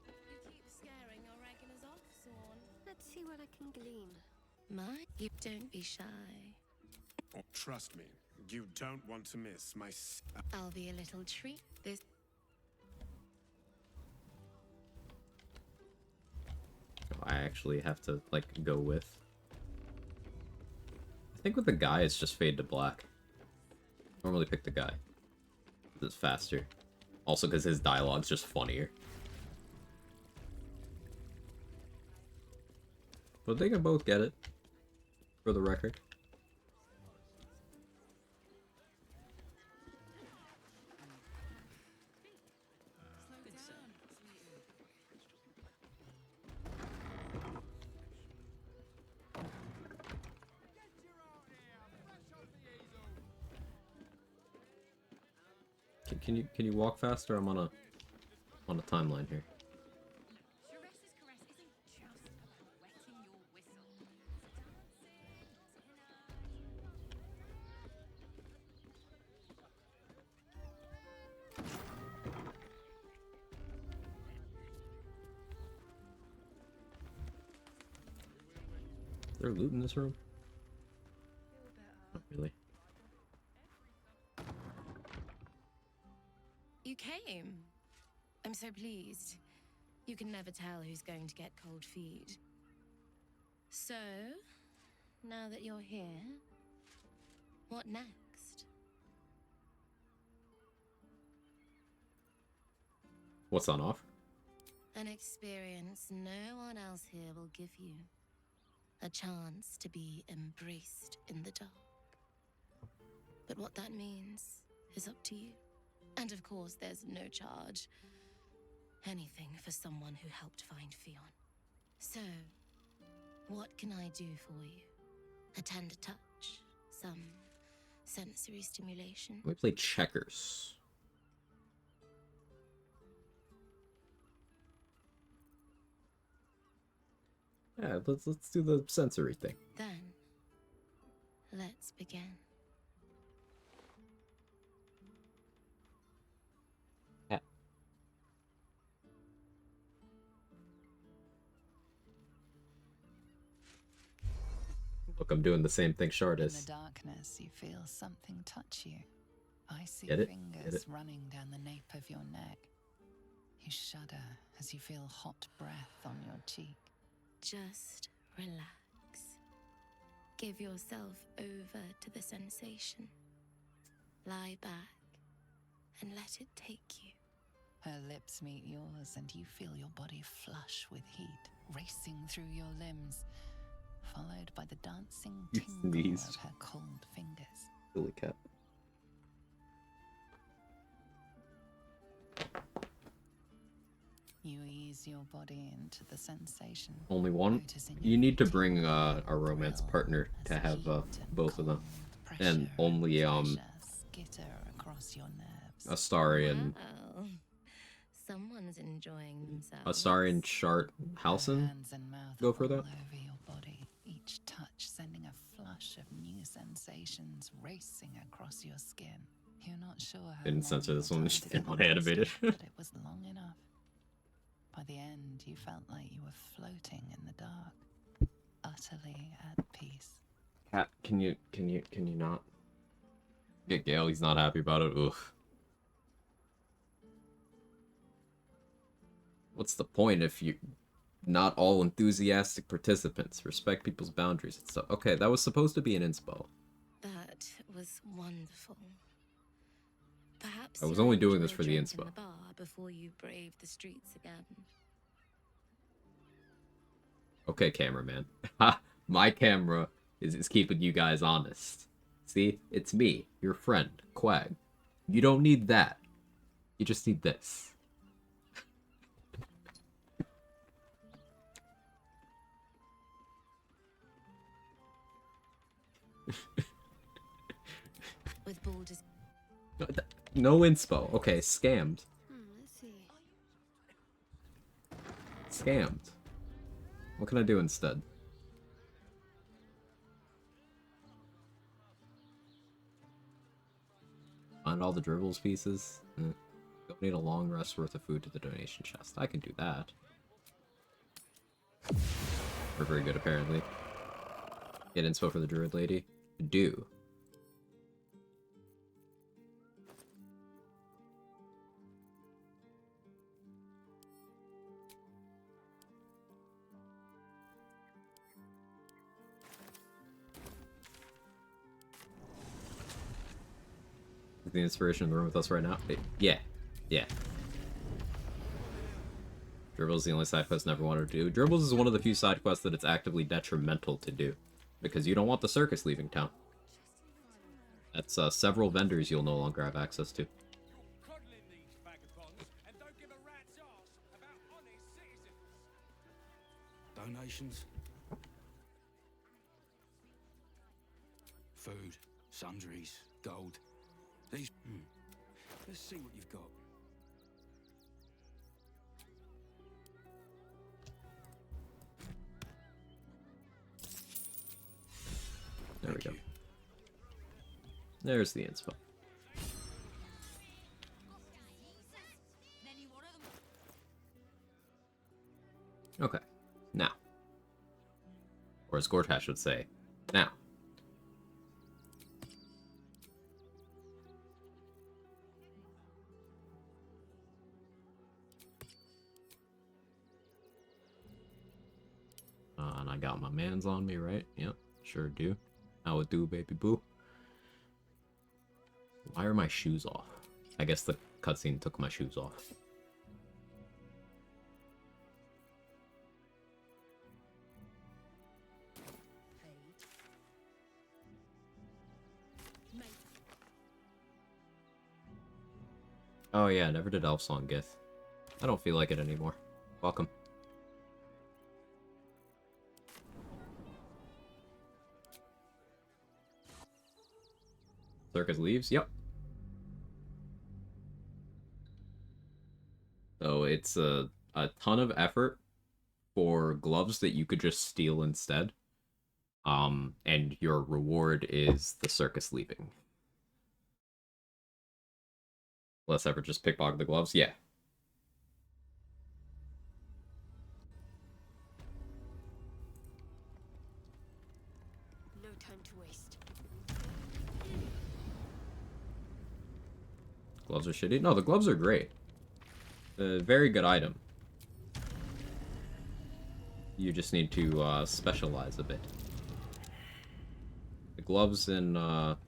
You keep scaring your regulars off, Sworn. Let's see what I can glean. You don't be shy. Oh, trust me, you don't want to miss my. I'll be a little treat. This. I actually have to, like, go with. I think with the guy, it's just fade to black. Normally pick the guy. It's faster. Also because his dialogue's just funnier. But they can both get it. For the record. Can you walk faster? I'm on a timeline here. Is there loot in this room? Not really. You came. I'm so pleased. You can never tell who's going to get cold feet. So, now that you're here, what next? What's on offer? An experience no one else here will give you. A chance to be embraced in the dark. But what that means is up to you. And of course, there's no charge. Anything for someone who helped find Fionn. So, what can I do for you? A tender touch? Some sensory stimulation? Let me play checkers. Yeah, let's do the sensory thing. Then, let's begin. Yeah. Look, I'm doing the same thing Shard In is. the darkness, you feel something touch you. Icy Get it? fingers Get it? running down the nape of your neck. You shudder as you feel hot breath on your cheek. Just relax. Give yourself over to the sensation. Lie back and let it take you. Her lips meet yours and you feel your body flush with heat, racing through your limbs, followed by the dancing You tingle sneezed. of her cold fingers. Silly cat. You ease your body into the sensation. Only one? Noticing You need to bring a romance partner to have both of them. And only skitter across your nerves. Astari and Well, someone's enjoying themselves. Astari and Shart Halson Hands and mouth go for that. all over your body, each touch sending a flush of new sensations racing across your skin. You're not sure how Didn't long censor your this one, time just didn't want together to animate it. lasted, but it was long enough. By the end, you felt like you were floating in the dark, utterly at peace. Cat, can you not? Get Gale, he's not happy about it. Oof. What's the point if you not all enthusiastic participants? Respect people's boundaries and stuff. Okay, that was supposed to be an inspo. That was wonderful. Perhaps I was you'll only doing enjoy this a for the drink in inspo. the bar before you brave the streets again. Okay, cameraman. Ha! My camera is keeping you guys honest. See? It's me, your friend, Quag. You don't need that. You just need this. No inspo. Okay, scammed. Let's see. Scammed. What can I do instead? Find all the dribbles pieces? Donate a long rest worth of food to the donation chest. I can do that. We're very good, apparently. Get inspo for the druid lady? Do. Is the inspiration in the room with us right now? Yeah. Yeah. Dribbles is the only side quest I never wanted to do. Dribbles is one of the few side quests that it's actively detrimental to do. Because you don't want the circus leaving town. That's several vendors you'll no longer have access to. Donations? Food, sundries, gold. These... Let's see what you've got. There we go. There's the inspo. Okay. Now. Or as Gortash should say, now. And I got my mans on me, right? Yep, sure do. How it do, baby boo? Why are my shoes off? I guess the cutscene took my shoes off. Oh yeah, never did Elf Song Gith. I don't feel like it anymore. Welcome. Circus leaves? Yep. So it's a ton of effort for gloves that you could just steal instead. And your reward is the circus leaving. Less effort, just pickpocket the gloves? Yeah. No time to waste. Gloves are shitty? No, the gloves are great. Very good item. You just need to specialize a bit. The gloves in,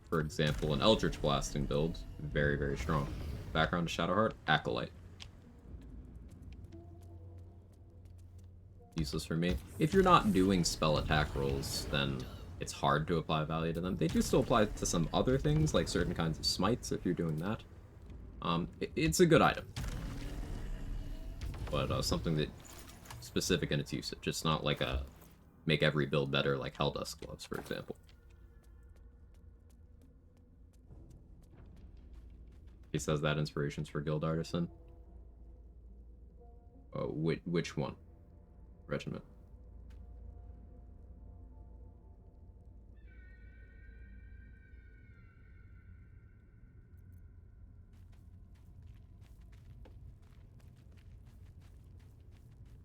for example, an Eldritch Blasting build, very, very strong. Background to Shadowheart, Acolyte. Useless for me. If you're not doing spell attack rolls, then it's hard to apply value to them. They do still apply to some other things, like certain kinds of smites, if you're doing that. It's a good item. But something that specific in its usage. It's not like a make every build better like Helldusk gloves, for example. He says that inspirations for Guild Artisan. Which one? Regiment.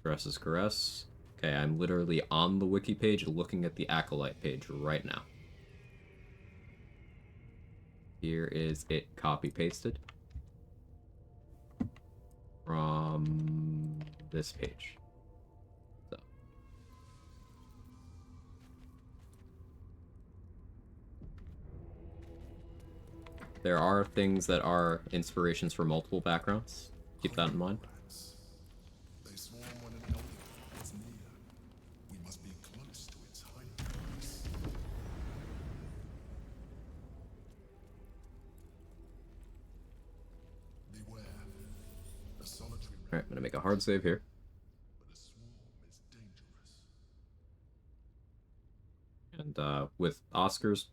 Caress is Caress. Okay, I'm literally on the wiki page looking at the Acolyte page right now. Here is it copy-pasted from this page. So. There are things that are inspirations for multiple backgrounds. Keep that in mind. They swarm when an elder is near. We must be close to its hiding place. Beware. A solitary. Alright, I'm gonna make a hard save here. But a swarm is dangerous. And with Oscar's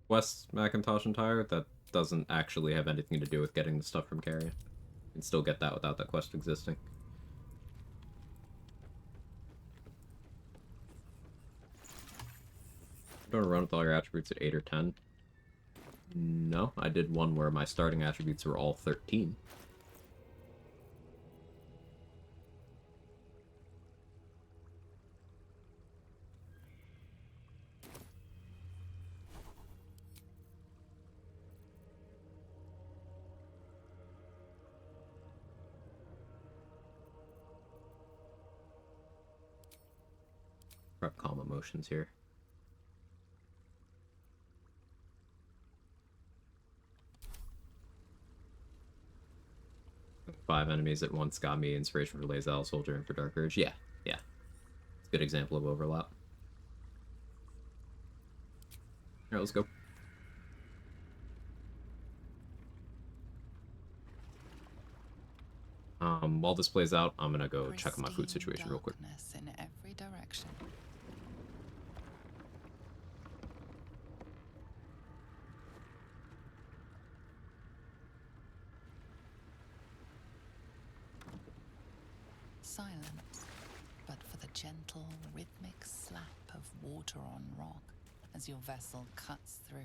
West Macintosh and Tire, that doesn't actually have anything to do with getting the stuff from Carrion. You can still get that without that quest existing. You want to run with all your attributes at 8 or 10? No, I did one where my starting attributes were all 13. Prep calm emotions here. Five enemies at once got me inspiration for Lae'zel, Soldier, and for Dark Urge. Yeah, yeah. It's a good example of overlap. Alright, let's go. While this plays out, I'm gonna go check on my food situation real quick. In every direction. Silence, but for the gentle, rhythmic slap of water on rock as your vessel cuts through.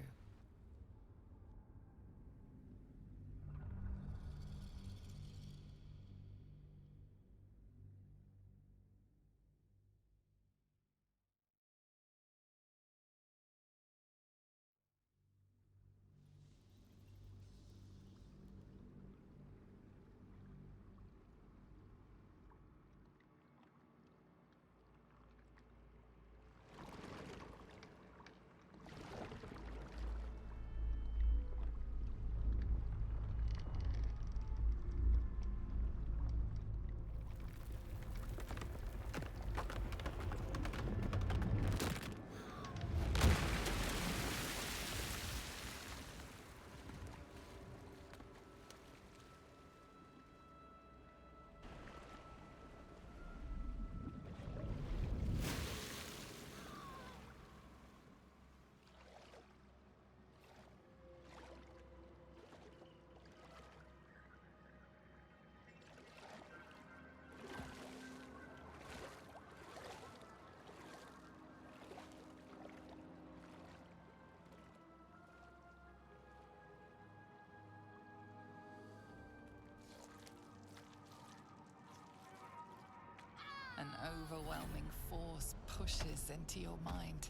An overwhelming force pushes into your mind.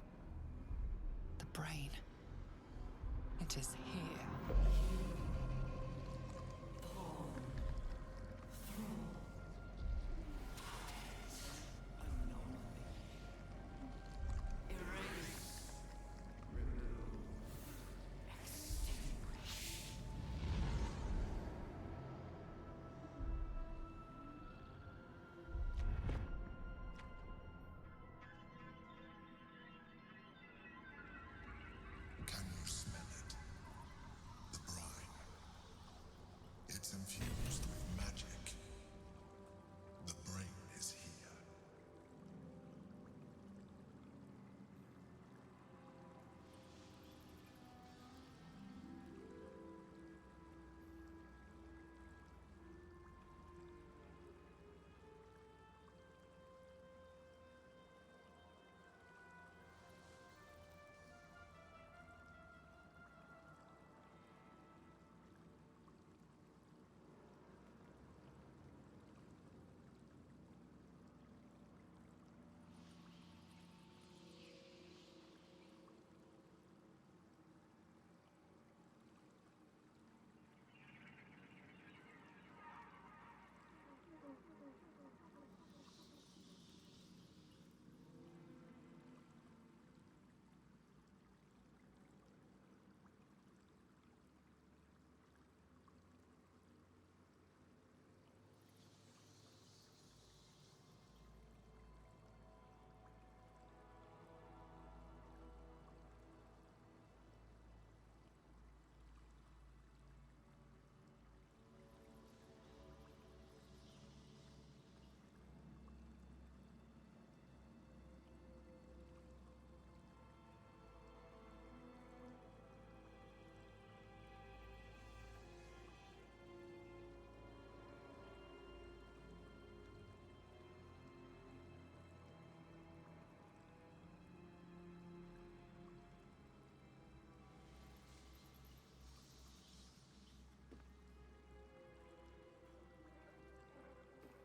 The brain. It is here. Can you smell it? The brine.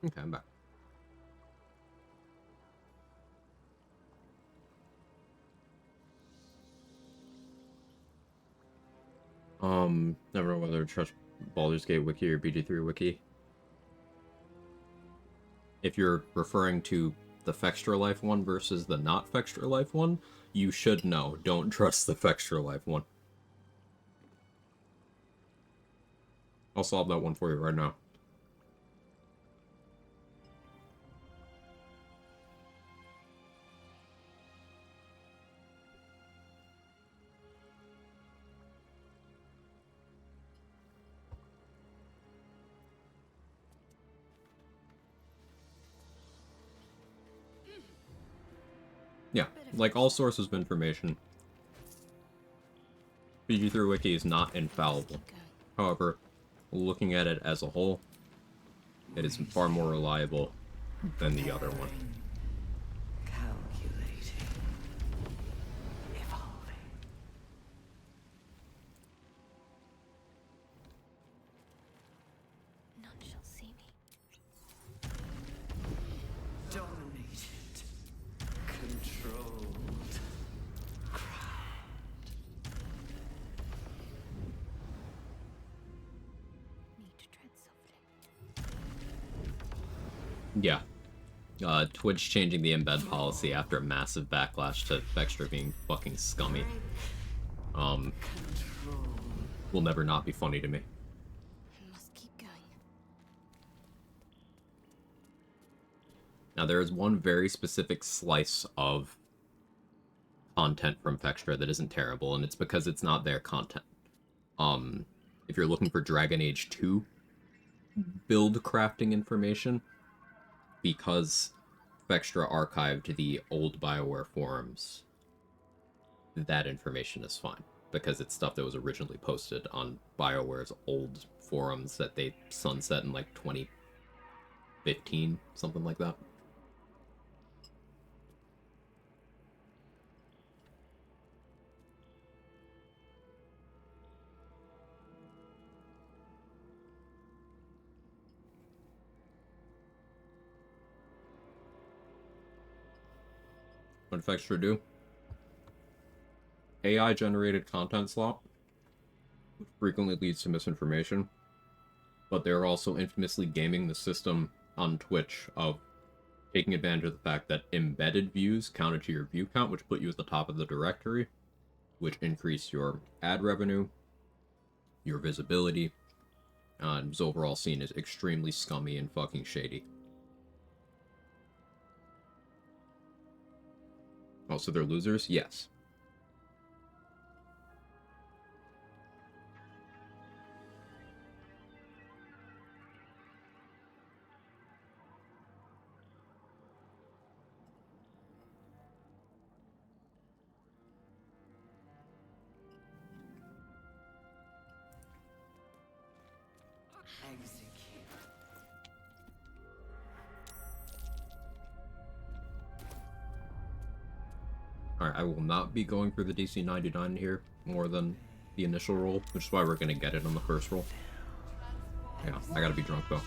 Okay, I'm back. Never know whether to trust Baldur's Gate wiki or BG3 wiki. If you're referring to the Fextra Life one versus the not Fextra Life one, you should know. Don't trust the Fextra Life one. I'll solve that one for you right now. Yeah, like all sources of information, BG3 Wiki is not infallible. However, looking at it as a whole, it is far more reliable than the other one. Calculating. Evolving. None shall see me. Dominated. Controlled. Need to tread softly. Yeah. Twitch changing the embed policy after a massive backlash to Vextra being fucking scummy. Will never not be funny to me. Must keep going. Now, there is one very specific slice of content from Vextra that isn't terrible, and it's because it's not their content. If you're looking for Dragon Age 2 build crafting information, because Vextra archived the old BioWare forums, that information is fine, because it's stuff that was originally posted on BioWare's old forums that they sunset in like 2015, something like that. What did Vextra do? AI-generated content slop frequently leads to misinformation, but they're also infamously gaming the system on Twitch of taking advantage of the fact that embedded views counted to your view count, which put you at the top of the directory, which increased your ad revenue, your visibility, and was overall seen as extremely scummy and fucking shady. Oh, so they're losers? Yes. Execute. Alright, I will not be going for the DC 99 here more than the initial roll, which is why we're gonna get it on the first roll. Yeah, I gotta be drunk though.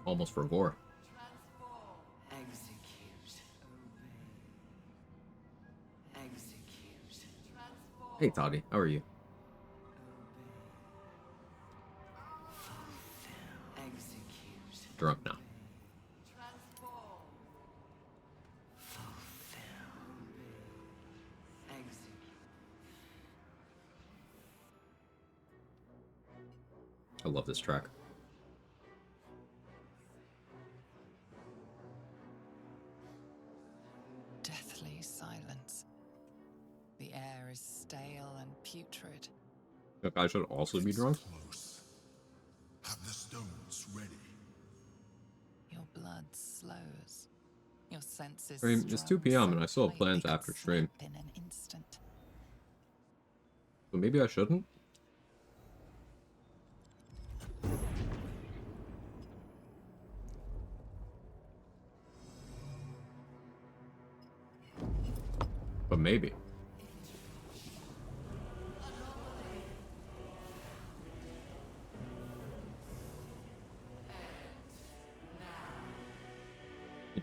Almost for gore. Execute. Obey. Execute. Hey Toddy, how are you? Execute. Drunk now. I love this track. Deathly silence. The air is stale and putrid. Look, I should also be drunk. Have the stones ready. Your blood slows. Your senses. I mean, it's 2 p.m. and I still have plans after stream. In an instant. So maybe I shouldn't? But maybe.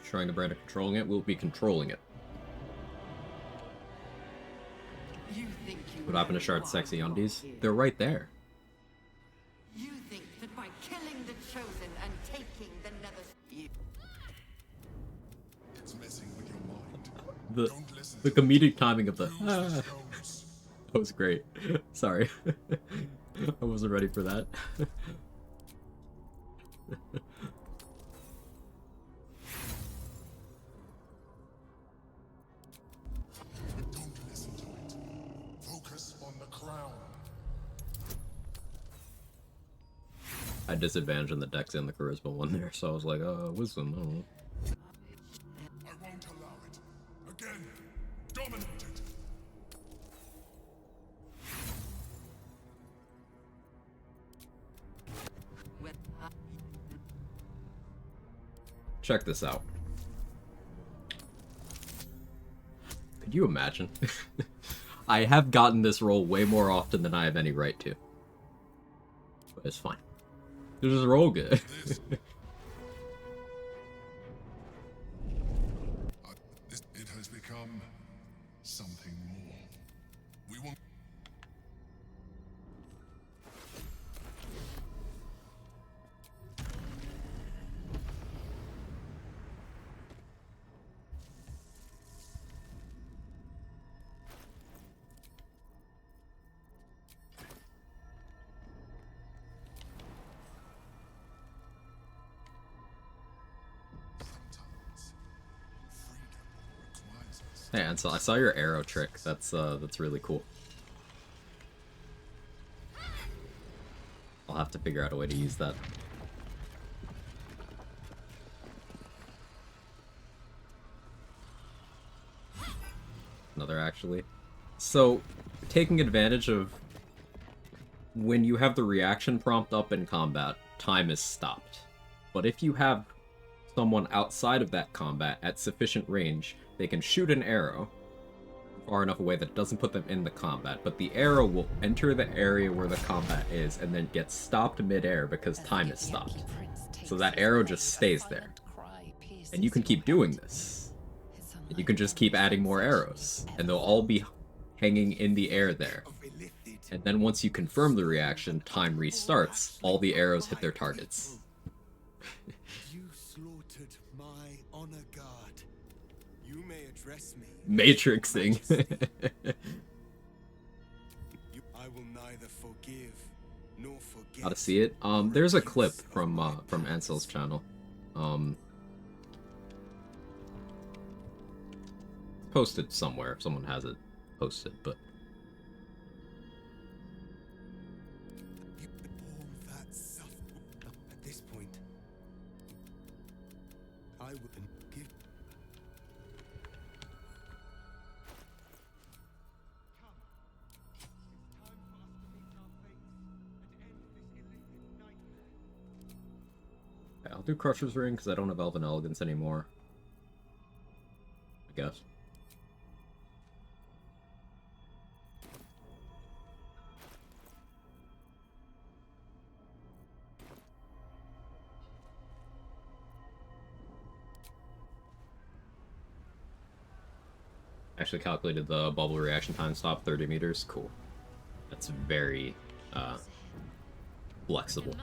Trying the brand of controlling it, we'll be controlling it. What happened to Shard's sexy undies? They're right there. You think that by killing the chosen and taking the nether... It's messing with your mind. The comedic timing of the that was great. Sorry. I wasn't ready for that. Don't listen to it. Focus on the crown. I had disadvantage on the dex and the charisma one there, so I was like, wisdom, I don't know. I won't allow it. Again, dominate it. Check this out. Could you imagine? I have gotten this roll way more often than I have any right to. But it's fine. Just roll good. It has become something more. We won't. Hey Ansel, I saw your arrow trick. That's really cool. I'll have to figure out a way to use that. Another actually. So, taking advantage of when you have the reaction prompt up in combat, time is stopped. But if you have someone outside of that combat at sufficient range, they can shoot an arrow far enough away that it doesn't put them in the combat, but the arrow will enter the area where the combat is and then get stopped mid-air because time is stopped. So that arrow just stays there. And you can keep doing this. And you can just keep adding more arrows, and they'll all be hanging in the air there. And then once you confirm the reaction, time restarts, all the arrows hit their targets. You slaughtered my honor guard. You may address me. Matrixing. I will neither forgive nor forget. How to see it? There's a clip from Ansel's channel. Posted somewhere if someone has it posted, but At this point, I wouldn't give. yeah, I'll do Crusher's Ring because I don't have Elven Elegance anymore. I guess. Actually calculated the bubble reaction time stop 30 meters. Cool. That's very flexible.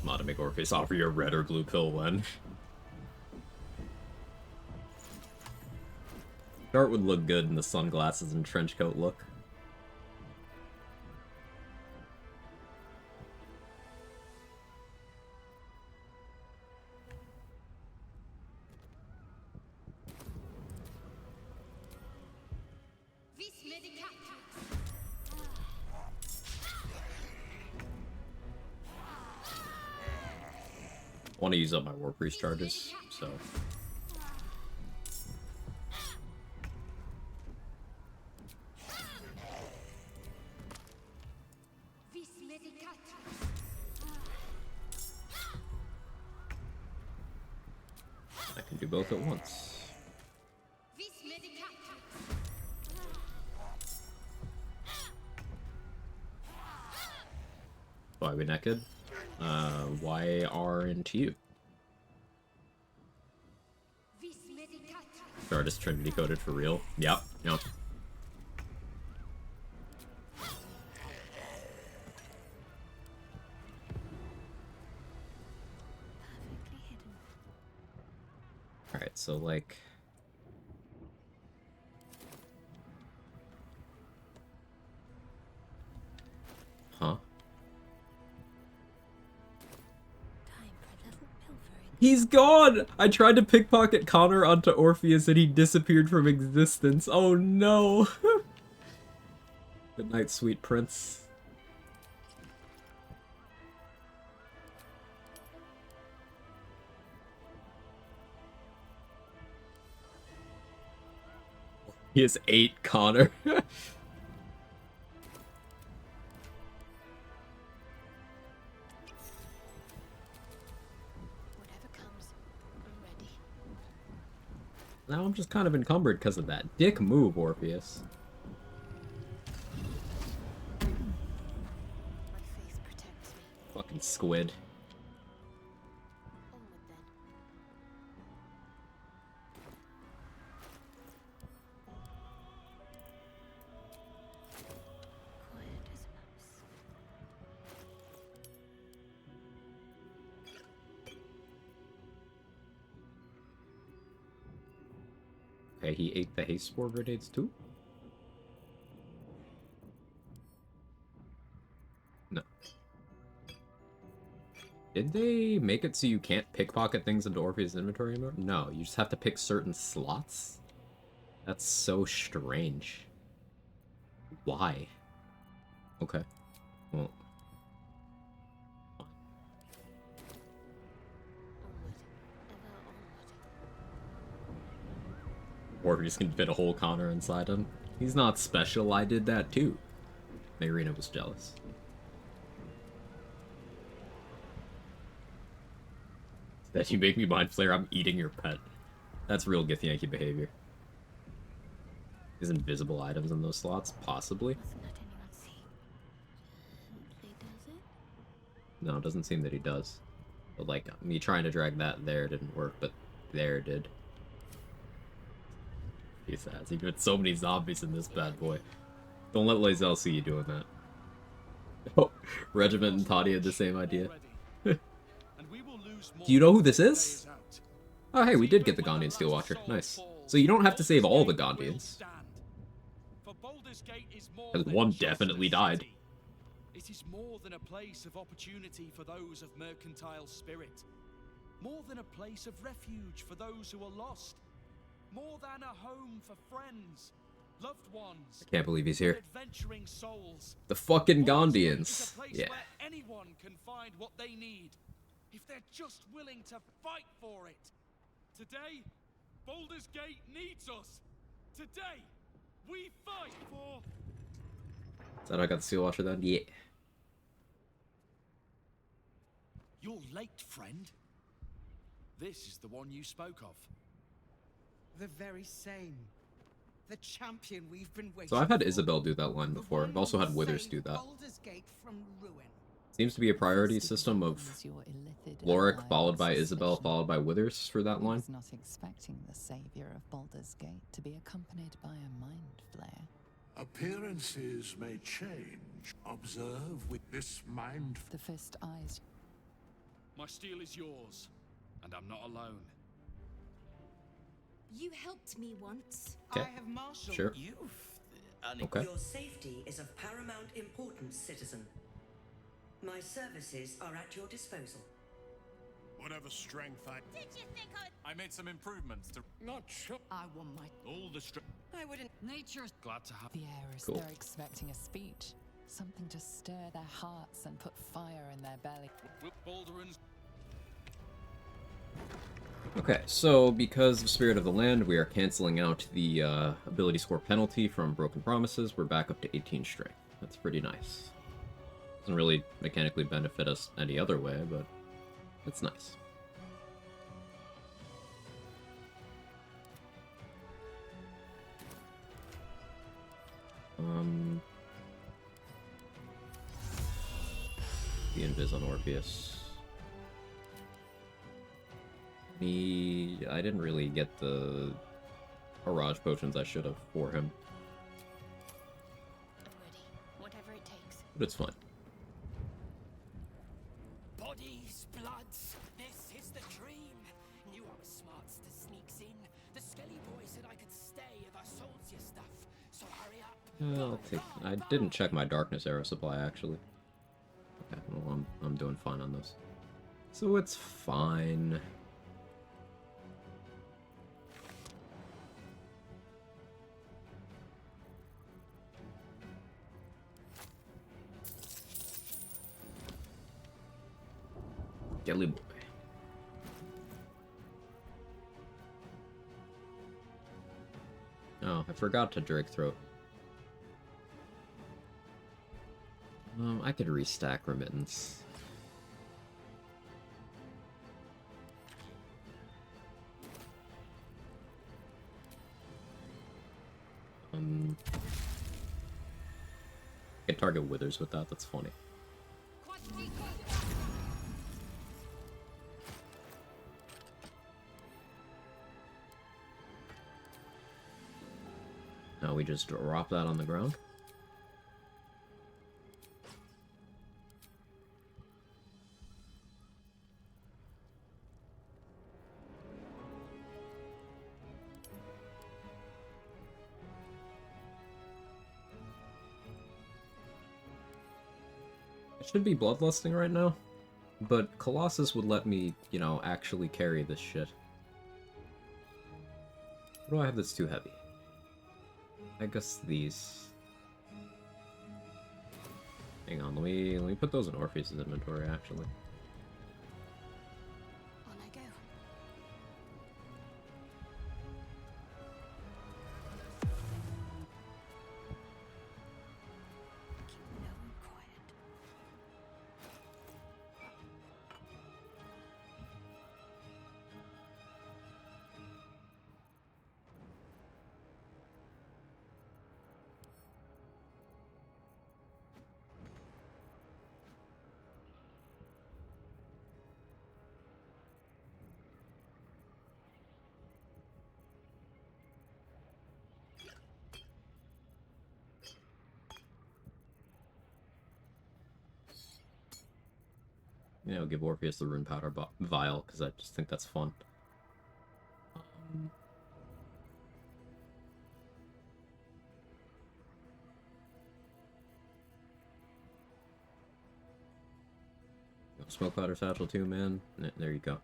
I'm not to make Orpheus offer you a red or blue pill when. Dart would look good in the sunglasses and trench coat look. want to use up my War Priest charges, so... I can do both at once. Why are we naked? Why aren't you? Artist Trinity coded for real? Yep, yep. Alright, so like... Huh? He's gone! I tried to pickpocket Connor onto Orpheus and he disappeared from existence. Oh no! Good night, sweet prince. He has 8 Connor. Now I'm just kind of encumbered because of that dick move, Orpheus. Fucking squid. Okay, he ate the haste spore grenades too? No. Did they make it so you can't pickpocket things into Orpheus' inventory anymore? No, you just have to pick certain slots? That's so strange. Why? Okay. Well. Orpheus can fit a whole Connor inside him. He's not special, I did that too. Marina was jealous. That you make me mind flare, I'm eating your pet. That's real Githyanki behavior. Is invisible items in those slots? Possibly. No, it doesn't seem that he does. But like, me trying to drag that there didn't work, but there did. He says he put so many zombies in this bad boy. Don't let Lae'zel see you doing that. Oh, Regiment and Toddy had the same idea. Do you know who this is? Oh hey, we did get the Gondian Steel Watcher. Nice. So you don't have to save all the Gondians. Because one definitely died. It is more than a place of opportunity for those of mercantile spirit. More than a place of refuge for those who are lost. More than a home for friends, loved ones. I can't believe he's here. Adventuring souls. The fucking Gondians. Yeah. Where anyone can find what they need, if they're just willing to fight for it. Today, Baldur's Gate needs us. Today, we fight for. Is that how I got the Steel Watcher then? Yeah. You're late, friend. This is the one you spoke of. The very same. The champion we've been waiting So I've had for. Isabel do that line before. I've also had Withers do that. Baldur's Gate from ruin. Seems to be a priority system of Cleric followed by Isabel followed by Withers for that line. I was not expecting the savior of Baldur's Gate to be accompanied by a mind flare. Appearances may change. Observe with this mind. The fist eyes. My steel is yours, and I'm not alone. You helped me once. Okay. I have marshaled Sure. you. Okay. Your safety is of paramount importance, citizen. My services are at your disposal. Whatever strength I... Did you think I made some improvements to... Not sure. I want my All the strength. I wouldn't. Nature's Glad to have. The air is Cool. they're expecting a speech. Something to stir their hearts and put fire in their belly. Balduran's. Okay, so because of Spirit of the Land, we are canceling out the ability score penalty from Broken Promises. We're back up to 18 strength. That's pretty nice. Doesn't really mechanically benefit us any other way, but it's nice. The Invis on Orpheus. I didn't really get the Barrage potions I should have for him. I'm ready. Whatever it takes. But it's fine. Bodies, bloods, this is the dream. Knew I was smart to sneaks in. The skelly boy said I could stay if I sold your stuff. So hurry up. I'll take. I didn't check my Darkness Arrow supply actually. Okay, well, I'm doing fine on those. So it's fine. Skelly boy. Oh, I forgot to Drake Throat. I could restack Remittance. I could target Withers with that, that's funny. Now we just drop that on the ground. I should be bloodlusting right now, but Colossus would let me, you know, actually carry this shit. What do I have that's too heavy? I guess these. Hang on, let me put those in Orpheus' inventory, actually. On I go. Keep low and quiet. You know, give Orpheus the Rune Powder Vial, because I just think that's fun. Smoke Powder Satchel too, man. There you go.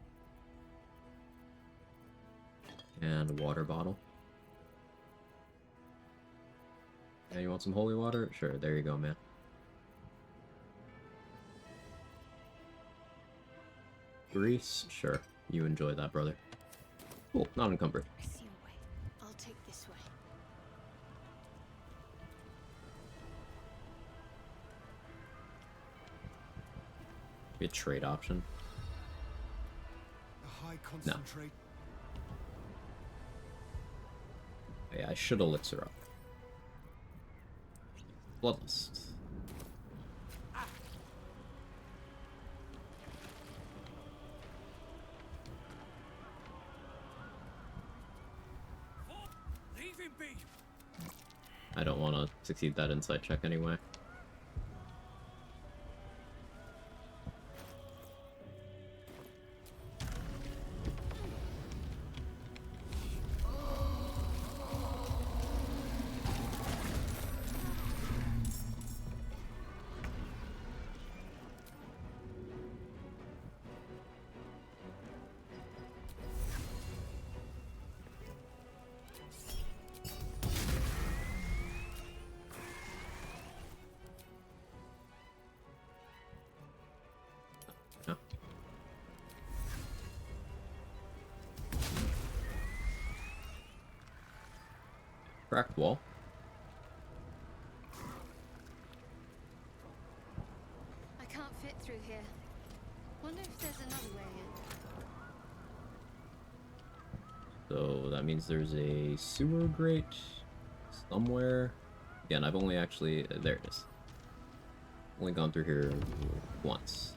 And a water bottle. Yeah, you want some holy water? Sure, there you go, man. Grease? Sure. You enjoy that, brother. Cool, not encumbered. I see a way. I'll take this way. Be a trade option. A high concentrate. No. Yeah, I should elixir up. Bloodlust. Leave him be. I don't want to succeed that insight check anyway. Cracked wall. I can't fit through here. Wonder if there's another way in. So that means there's a sewer grate somewhere. Again, I've only actually... there it is. Only gone through here once.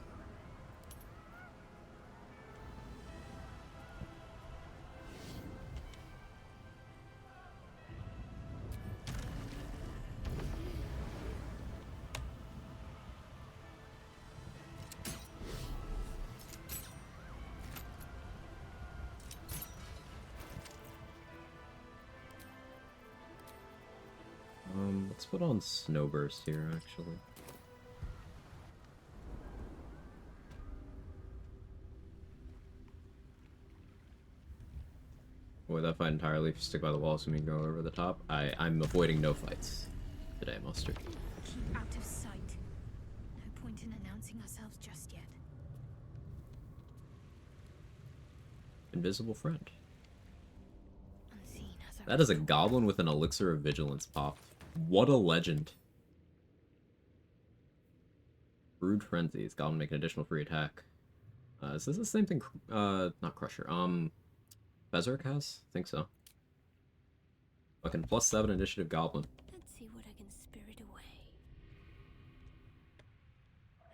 Let's put on Snowburst here, actually. Avoid that fight entirely if you stick by the wall so we can go over the top. I'm avoiding no fights today, Mustard. Keep out of sight. No point in announcing ourselves just yet. Invisible friend. Unseen as a That is a goblin with an elixir of vigilance popped. What a legend. Brood Frenzies. Goblin make an additional free attack. Is this the same thing? Not Crusher. Berserk has? I think so. Fucking +7 initiative goblin. Let's see what I can spirit away.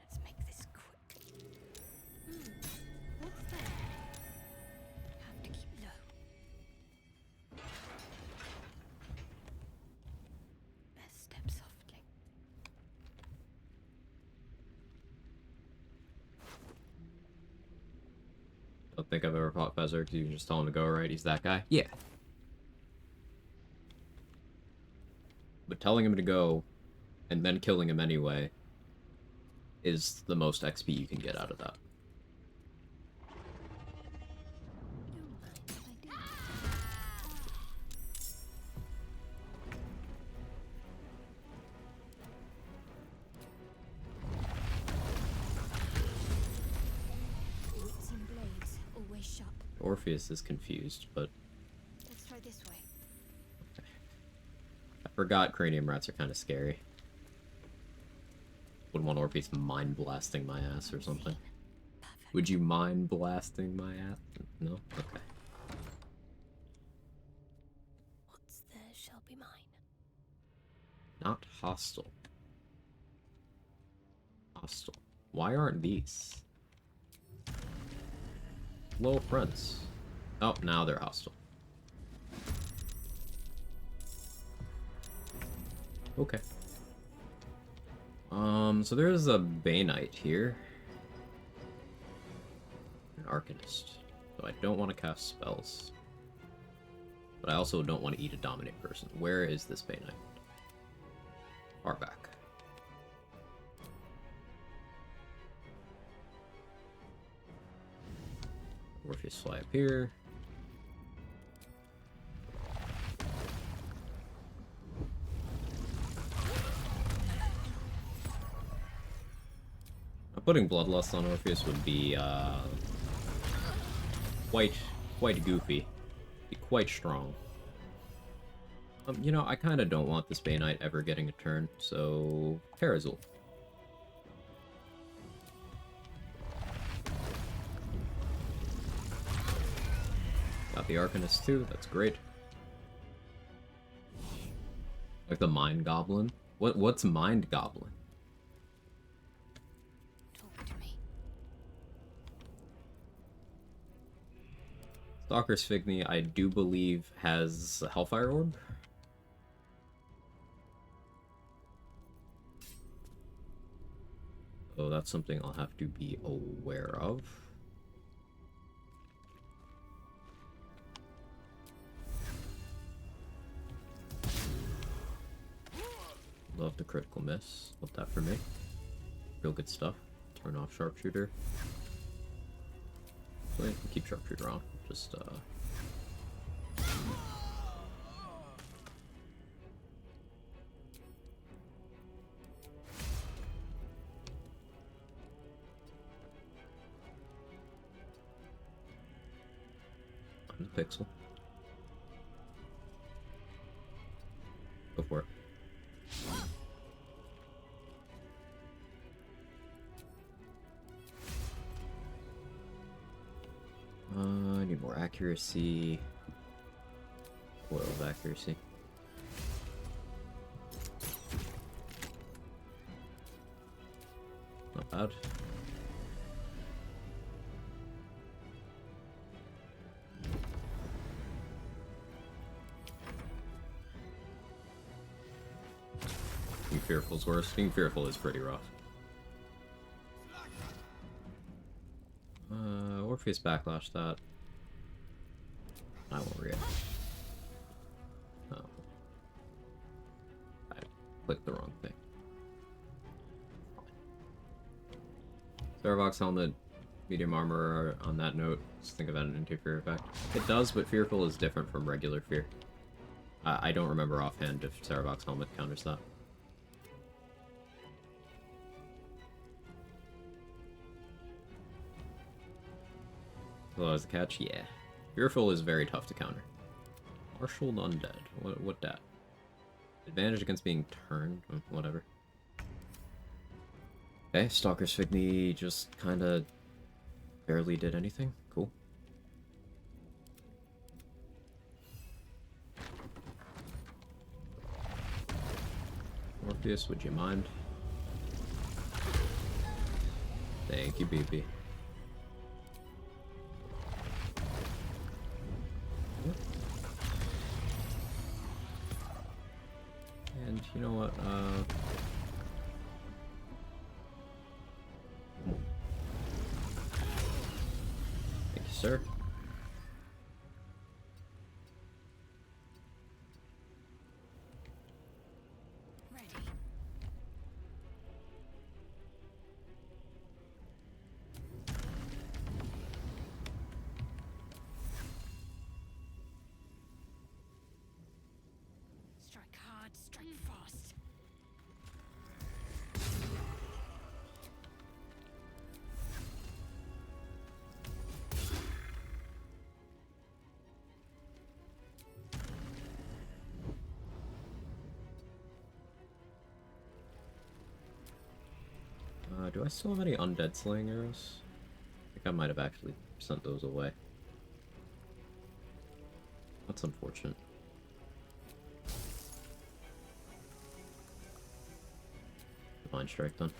Let's make this quick. What's there? Have to keep low. Best step softly. Don't think I've ever fought Berserk. You can just tell him to go, right? He's that guy? Yeah. But telling him to go and then killing him anyway is the most XP you can get out of that. Wits and blades always sharp. Orpheus is confused, but Let's try this way. I forgot cranium rats are kind of scary. Wouldn't want Orpheus mind blasting my ass or something. Would you mind blasting my ass? No? Okay. What's theirs shall be mine. Not hostile. Hostile. Why aren't these? Low friends. Oh, now they're hostile. Okay. So there's a Bay Knight here. An Arcanist. So I don't want to cast spells. But I also don't want to eat a Dominate person. Where is this Bay Knight? Far back. Orpheus fly up here. Putting Bloodlust on Orpheus would be quite goofy. Be quite strong. You know, I kind of don't want this Bay Knight ever getting a turn, so Perazul. Got the Arcanist too, that's great. Like the Mind Goblin. What's Mind Goblin? Stalker's Figny, I do believe, has a Hellfire Orb. So that's something I'll have to be aware of. Love the critical miss. Love that for me. Real good stuff. Turn off Sharpshooter. So yeah, keep Sharpshooter on. Just, I'm the pixel. More accuracy. Oil of accuracy. Not bad. Being Fearful's worse. Being Fearful is pretty rough. Orpheus backlash that. I won't react. Oh. I clicked the wrong thing. Saravox helmet, medium armor on that note. Just think of that an anti-fear effect. It does, but Fearful is different from regular fear. I don't remember offhand if Saravox helmet counters that. Well, as a catch, yeah. Fearful is very tough to counter. Marshaled Undead. What that? Advantage against being turned? Whatever. Okay, Stalker's Figme just kinda barely did anything. Cool. Orpheus, would you mind? Thank you, BB. And you know what, thank you, sir. Strike hard, strike fast. Do I still have any undead slaying arrows? I think I might have actually sent those away. That's unfortunate. Divine Strike then.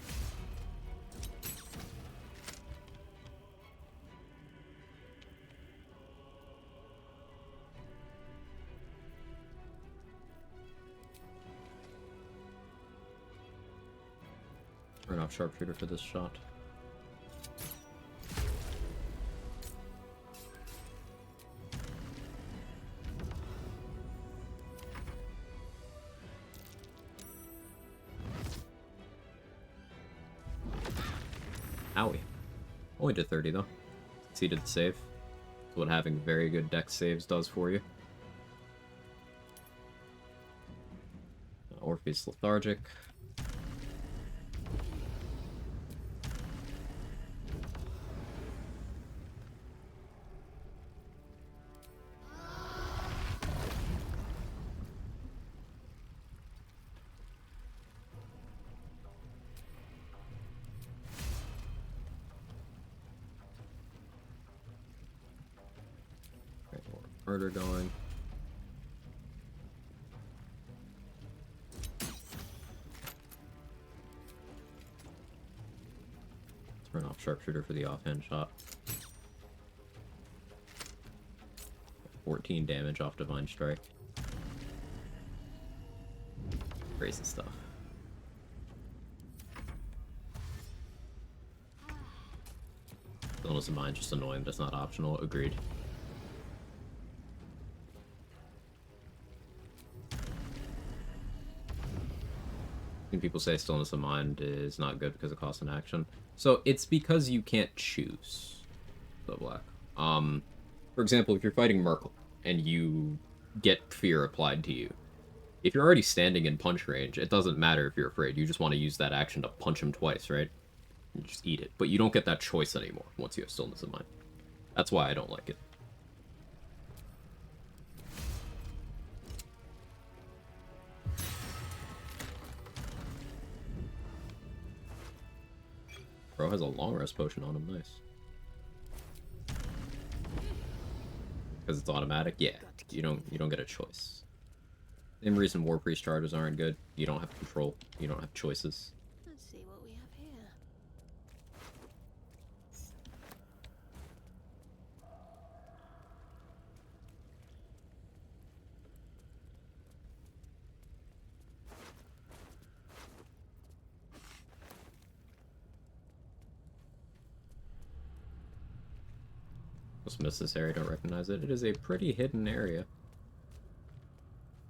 Turn off Sharpshooter for this shot. Owie. Only did 30 though. Succeeded the save. That's what having very good dex saves does for you. Orpheus lethargic. Murder going. Turn off Sharpshooter for the offhand shot. 14 damage off Divine Strike. Crazy stuff. Illness of Mind just annoying, but it's not optional. Agreed. And people say Stillness of Mind is not good because it costs an action. So it's because you can't choose the black. For example, if you're fighting Merkel and you get fear applied to you, if you're already standing in punch range, it doesn't matter if you're afraid. You just want to use that action to punch him twice, right? You just eat it. But you don't get that choice anymore once you have Stillness of Mind. That's why I don't like it. Bro has a long rest potion on him, nice. Because it's automatic? Yeah, you don't get a choice. Same reason War Priest charters aren't good. You don't have control. You don't have choices. Let's see what we have here. Just miss this area, don't recognize it. It is a pretty hidden area.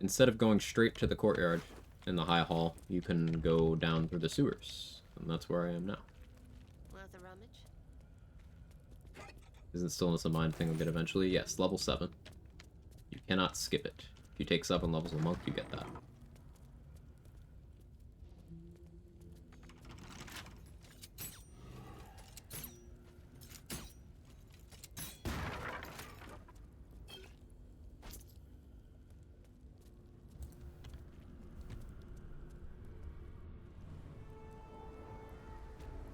Instead of going straight to the courtyard in the high hall, you can go down through the sewers. And that's where I am now. Worth a rummage? Isn't stillness a mind thing we'll get eventually? Yes, level 7. You cannot skip it. If you take 7 levels of monk, you get that.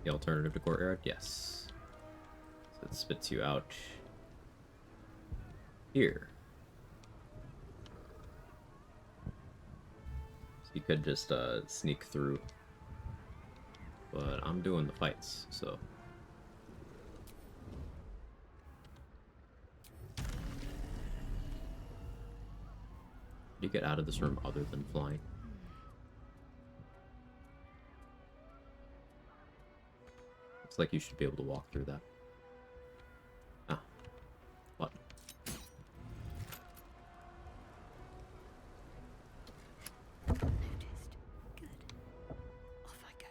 The alternative to courtyard? Yes. So it spits you out here. So you could just sneak through. But I'm doing the fights, so. You get out of this room other than flying. Looks like you should be able to walk through that. Ah. What? Noticed. Good. Off I go.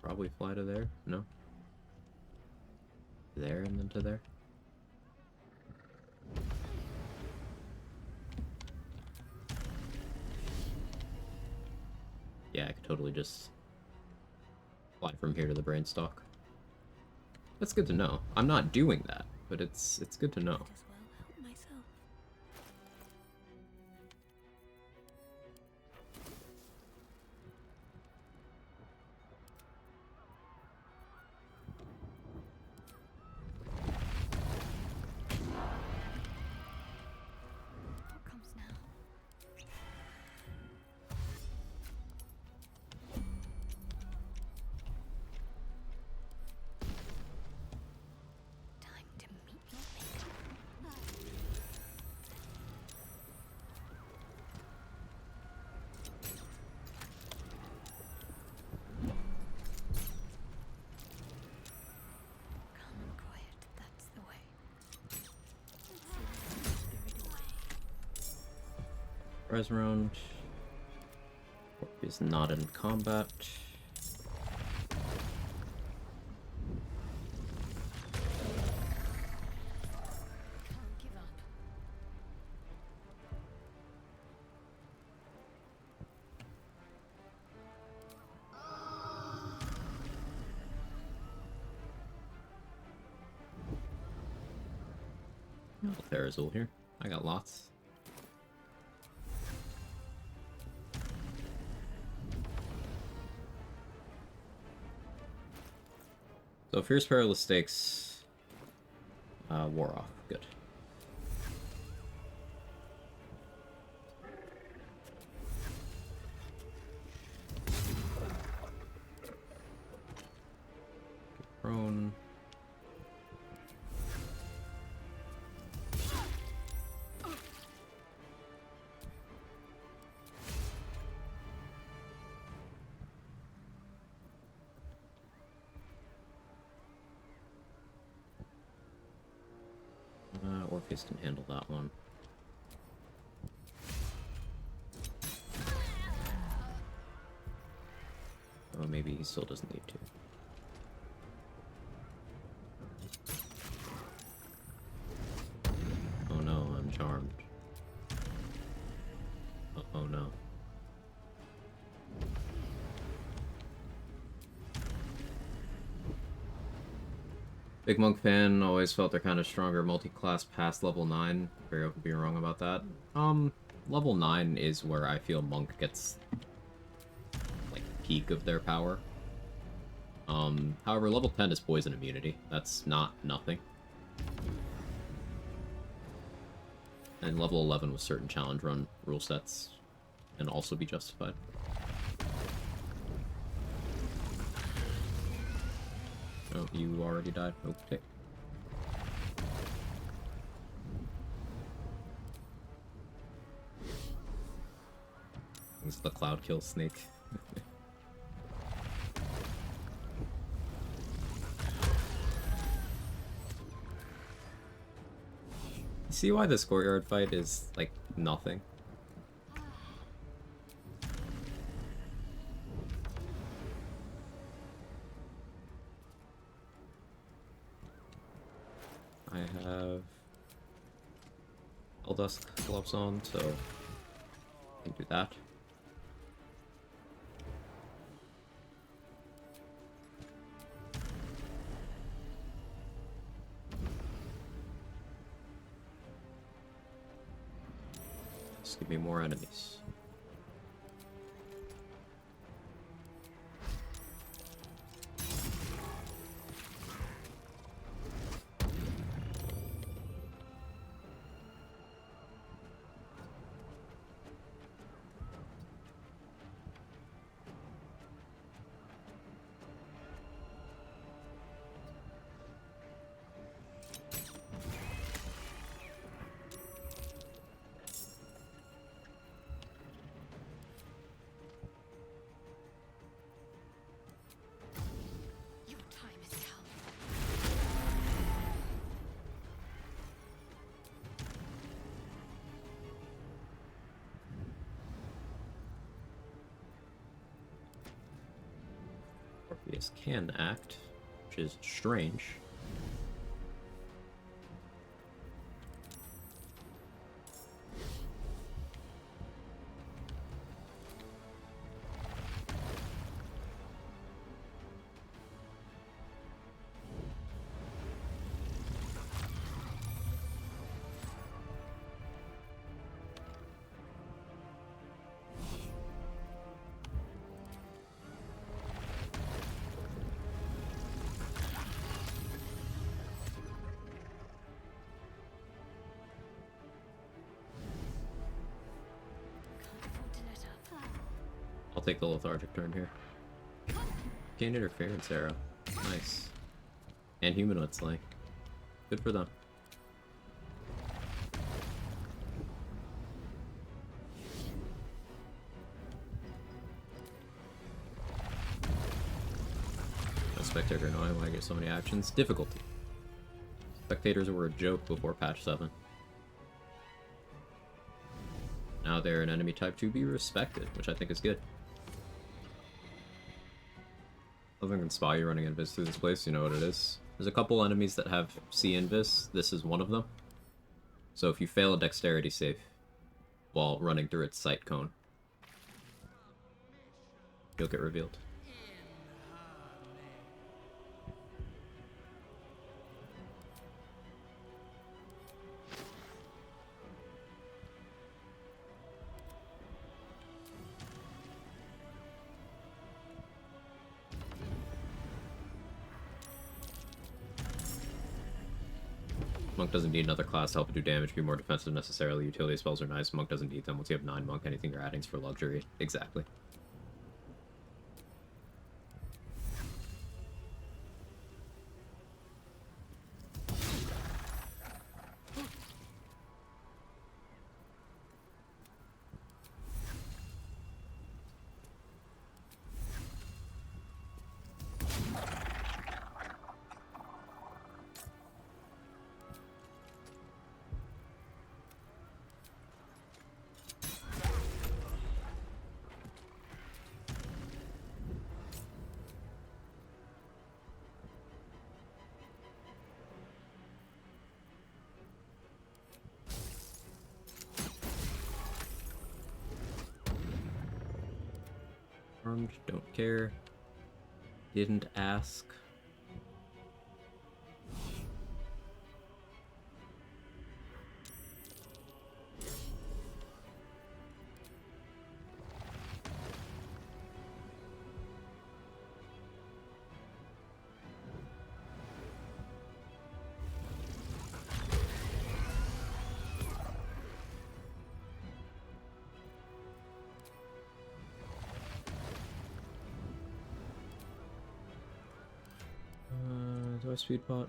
Probably fly to there? No? There and then to there? Yeah, I could totally just fly from here to the brainstalk. That's good to know. I'm not doing that, but it's good to know. Might as well help myself. What comes now? Time to meet your maker. Calm and quiet, that's the way. Let's see what spirit away. Rise round. Orc is not in combat. Can't give up. Therazul here. I got lots. So Fierce Perilous Stakes wore off. Good. Get prone. Orpheus can handle that one. Oh, maybe he still doesn't need to. Oh no, I'm charmed. Oh no. Big Monk fan, always felt they're kind of stronger multi-class past level 9. Very open to being wrong about that. Level 9 is where I feel Monk gets, like, peak of their power. However, level 10 is poison immunity. That's not nothing. And level 11 with certain challenge run rule sets can also be justified. Oh, you already died? Okay. This is the cloud kill snake. See why this courtyard fight is, like, nothing? I have Eldusk gloves on, so I can do that. Just give me more enemies. Orpheus can act, which is strange. I'll take the lethargic turn here. Gain interference arrow. Nice. And humanoid slaying. Good for them. No spectator knowing why I get so many actions. Difficulty. Spectators were a joke before patch 7. Now they're an enemy type to be respected, which I think is good. Other than spy, you're running invis through this place, you know what it is. There's a couple enemies that have C invis, this is one of them. So if you fail a dexterity save while running through its sight cone, you'll get revealed. Monk doesn't need another class to help it do damage, be more defensive necessarily. Utility spells are nice. Monk doesn't need them. Once you have 9 Monk, anything you're adding is for luxury. Exactly. Armed, don't care. Didn't ask. a speed pot?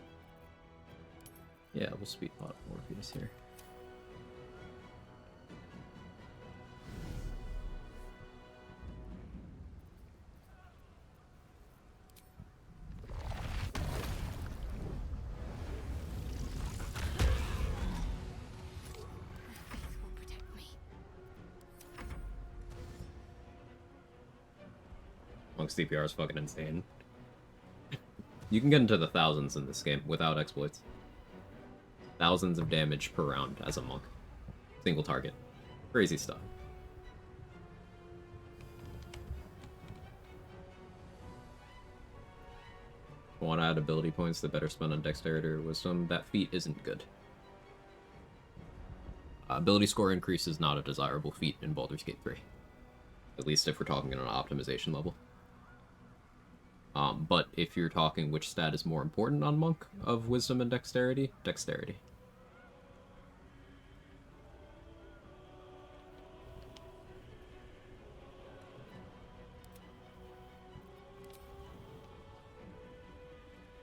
Yeah, we'll speed pot Morpheus here. Monk's DPR is fucking insane. You can get into the thousands in this game without exploits. Thousands of damage per round as a monk. Single target. Crazy stuff. If you want to add ability points, the better spend on dexterity or wisdom. That feat isn't good. Ability score increase is not a desirable feat in Baldur's Gate 3. At least if we're talking on an optimization level. But if you're talking which stat is more important on Monk of Wisdom and Dexterity, Dexterity.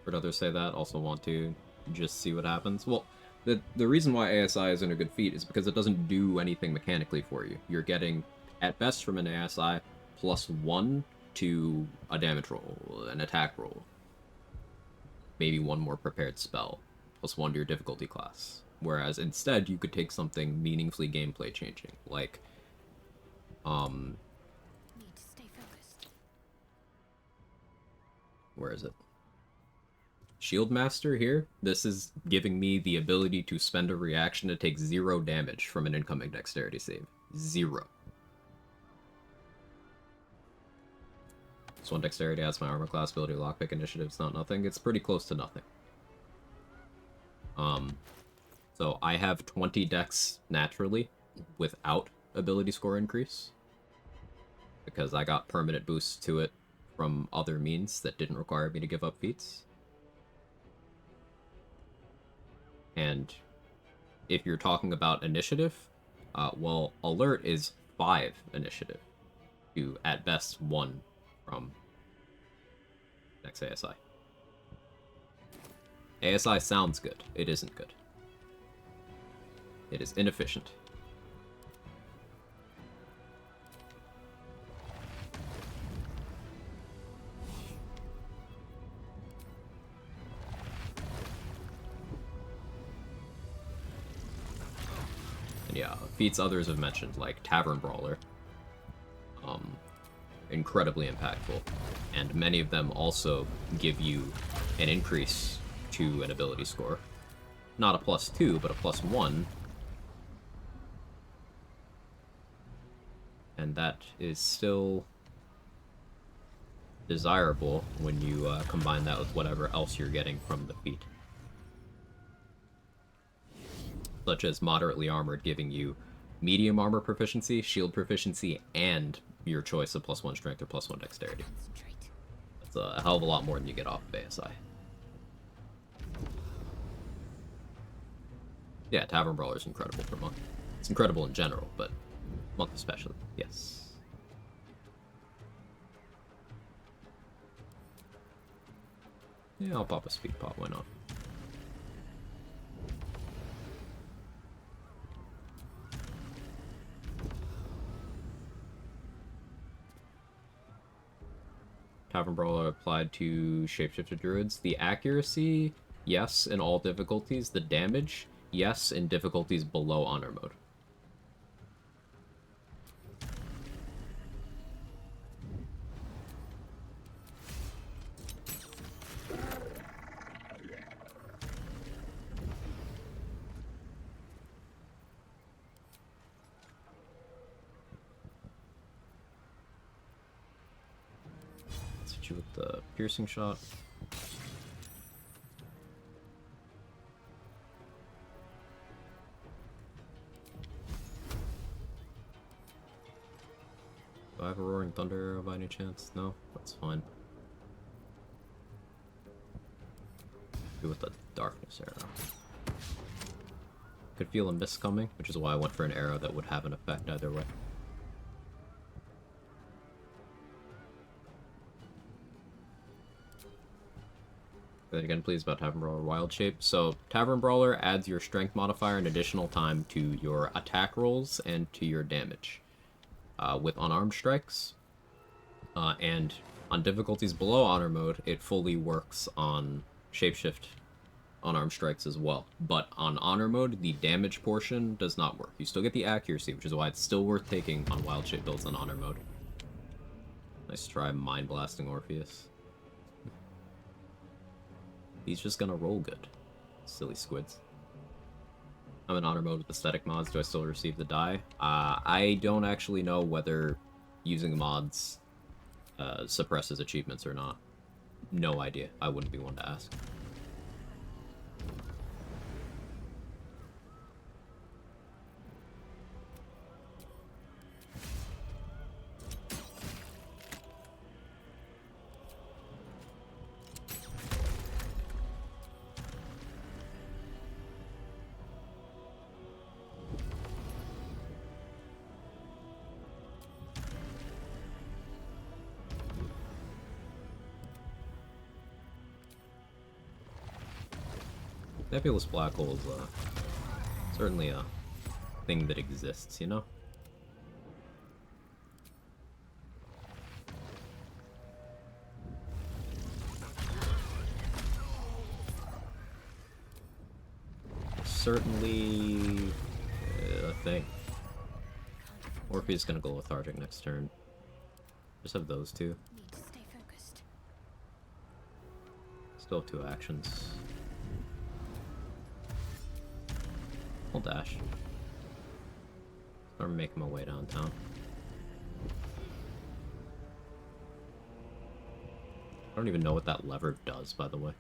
Heard others say that, also want to just see what happens. Well, the reason why ASI isn't a good feat is because it doesn't do anything mechanically for you. You're getting, at best from an ASI, +1 to a damage roll, an attack roll. Maybe one more prepared spell, +1 to your difficulty class. Whereas instead, you could take something meaningfully gameplay changing, like, Need to stay focused. where is it? Shield Master here. This is giving me the ability to spend a reaction to take 0 damage from an incoming dexterity save. 0. So 1 dexterity adds my armor class, ability, lockpick, initiative. It's not nothing. It's pretty close to nothing. So I have 20 dex naturally without ability score increase. Because I got permanent boosts to it from other means that didn't require me to give up feats. And if you're talking about initiative, well, alert is 5 initiative to, at best, 1 from Dex ASI. ASI sounds good. It isn't good. It is inefficient. And yeah, feats others have mentioned, like Tavern Brawler. Incredibly impactful. And many of them also give you an increase to an ability score. Not a +2, but a +1. And that is still desirable when you combine that with whatever else you're getting from the feat. Such as moderately armored giving you medium armor proficiency, shield proficiency, and your choice of +1 strength or +1 dexterity. That's a hell of a lot more than you get off of ASI. Yeah, Tavern Brawler is incredible for Monk. It's incredible in general, but Monk especially, yes. Yeah, I'll pop a speed pot, why not? Tavern Brawler applied to Shapeshifter Druids. The accuracy, yes, in all difficulties. The damage, yes, in difficulties below Honor Mode. With the piercing shot. Do I have a Roaring Thunder arrow by any chance? No? That's fine. Do with the Darkness arrow. Could feel a miss coming, which is why I went for an arrow that would have an effect either way. Then again, please, about Tavern Brawler Wild Shape. So, Tavern Brawler adds your strength modifier an additional time to your attack rolls and to your damage. With unarmed strikes. And on difficulties below Honor Mode, it fully works on Shapeshift unarmed strikes as well. But on Honor Mode, the damage portion does not work. You still get the accuracy, which is why it's still worth taking on Wild Shape builds on Honor Mode. Nice try Mind Blasting Orpheus. He's just gonna roll good. Silly squids. I'm in Honor Mode with aesthetic mods. Do I still receive the die? I don't actually know whether using mods suppresses achievements or not. No idea. I wouldn't be one to ask. Nebulous black hole is certainly a thing that exists, you know? Certainly a thing. Orpheus is gonna go lethargic next turn. Just have those two. Need to stay focused. Still have 2 actions. I'll dash. Or make my way downtown. I don't even know what that lever does, by the way.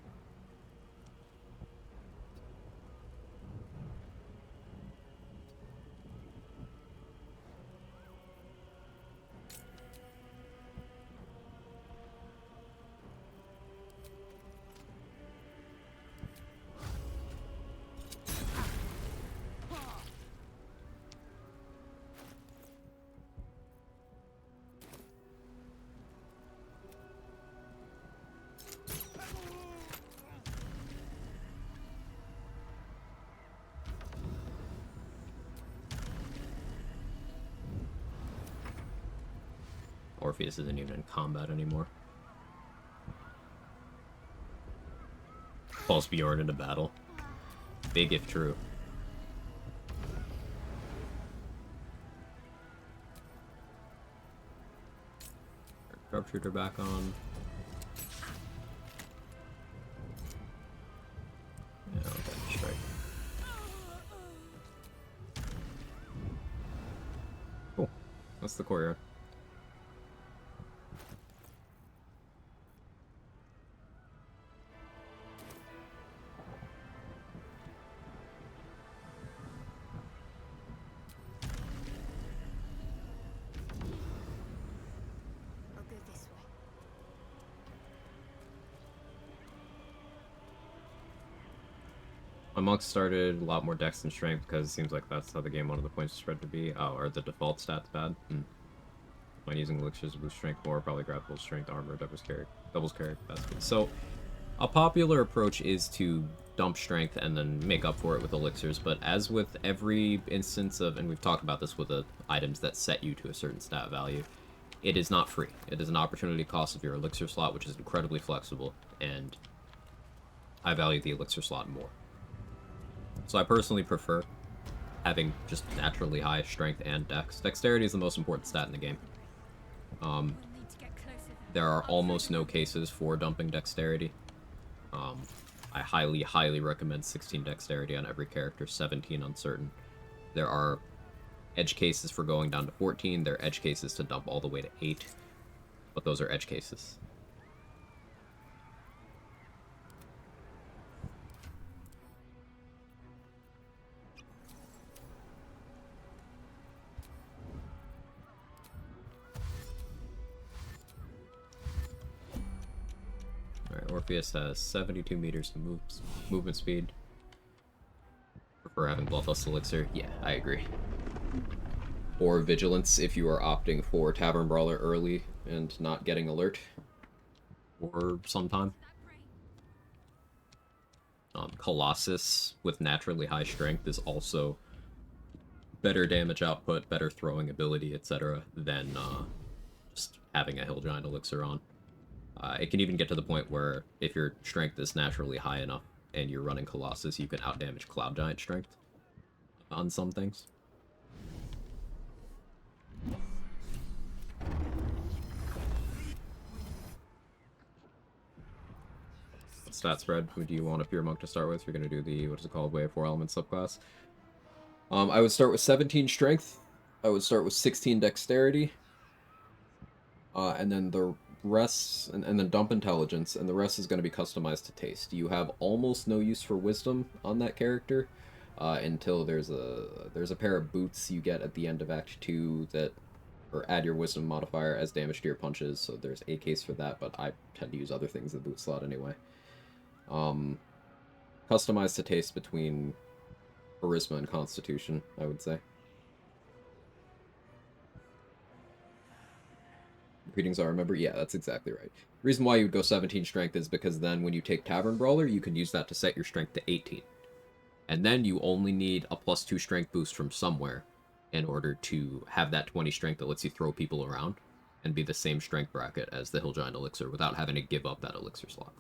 Orpheus isn't even in combat anymore. Falls Bjorn into battle. Big if true. Sharpshooter back on. Yeah, I'll get a strike. Cool. That's the courtyard. My monks started a lot more dex and strength because it seems like that's how the game wanted the points spread to be. Oh, are the default stats bad? When using elixirs to boost strength more, probably grab full strength, armor, doubles carry capacity. So, a popular approach is to dump strength and then make up for it with elixirs, but as with every instance of, and we've talked about this with the items that set you to a certain stat value, it is not free. It is an opportunity cost of your elixir slot, which is incredibly flexible, and I value the elixir slot more. So I personally prefer having just naturally high strength and dex. Dexterity is the most important stat in the game. There are almost no cases for dumping dexterity. I highly, highly recommend 16 dexterity on every character, 17 on certain. There are edge cases for going down to 14. There are edge cases to dump all the way to 8. But those are edge cases. Alright, Orpheus has 72 meters to movement speed. Prefer having Bloodlust Elixir? Yeah, I agree. Or Vigilance if you are opting for Tavern Brawler early and not getting alert. Or sometime. Colossus with naturally high strength is also better damage output, better throwing ability, etc. than just having a Hill Giant Elixir on. It can even get to the point where if your strength is naturally high enough and you're running Colossus, you can outdamage Cloud Giant strength on some things. Stat spread, who do you want a Pure Monk to start with? You're going to do the, what is it called, Way of 4 Elements subclass. I would start with 17 Strength. I would start with 16 Dexterity. And then the rest, and then dump Intelligence, and the rest is going to be customized to taste. You have almost no use for Wisdom on that character, until there's a pair of boots you get at the end of Act 2 that, or add your Wisdom modifier as damage to your punches, so there's a case for that, but I tend to use other things in the boot slot anyway. Customized to taste between Charisma and Constitution, I would say. Greetings, I remember. Yeah, that's exactly right. The reason why you would go 17 Strength is because then when you take Tavern Brawler, you can use that to set your Strength to 18. And then you only need a +2 Strength boost from somewhere in order to have that 20 Strength that lets you throw people around and be the same Strength bracket as the Hill Giant Elixir without having to give up that Elixir slot.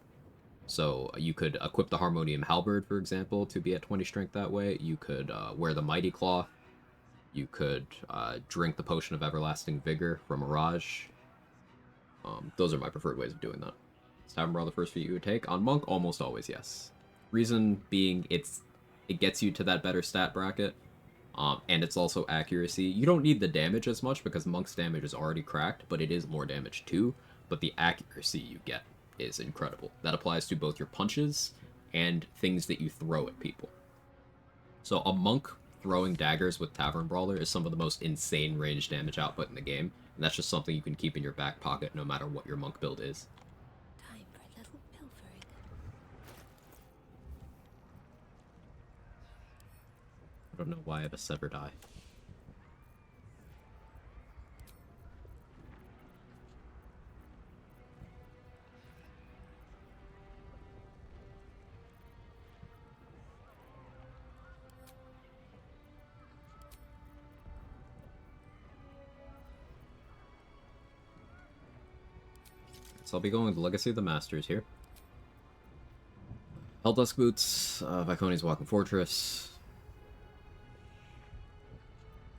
So you could equip the Harmonium Halberd, for example, to be at 20 Strength that way. You could wear the Mighty Claw. You could drink the Potion of Everlasting Vigor from Mirage. Those are my preferred ways of doing that. Is Tavern Brawl the first feat you would take? On Monk, almost always yes. Reason being, it gets you to that better stat bracket, and it's also accuracy. You don't need the damage as much because Monk's damage is already cracked, but it is more damage too. But the accuracy you get is incredible. That applies to both your punches and things that you throw at people. So a Monk throwing daggers with Tavern Brawler is some of the most insane range damage output in the game, and that's just something you can keep in your back pocket no matter what your Monk build is. Time for a little pilfering. I don't know why I have a Severed Eye. So I'll be going with Legacy of the Masters here. Helldusk Boots, Viconi's Walking Fortress.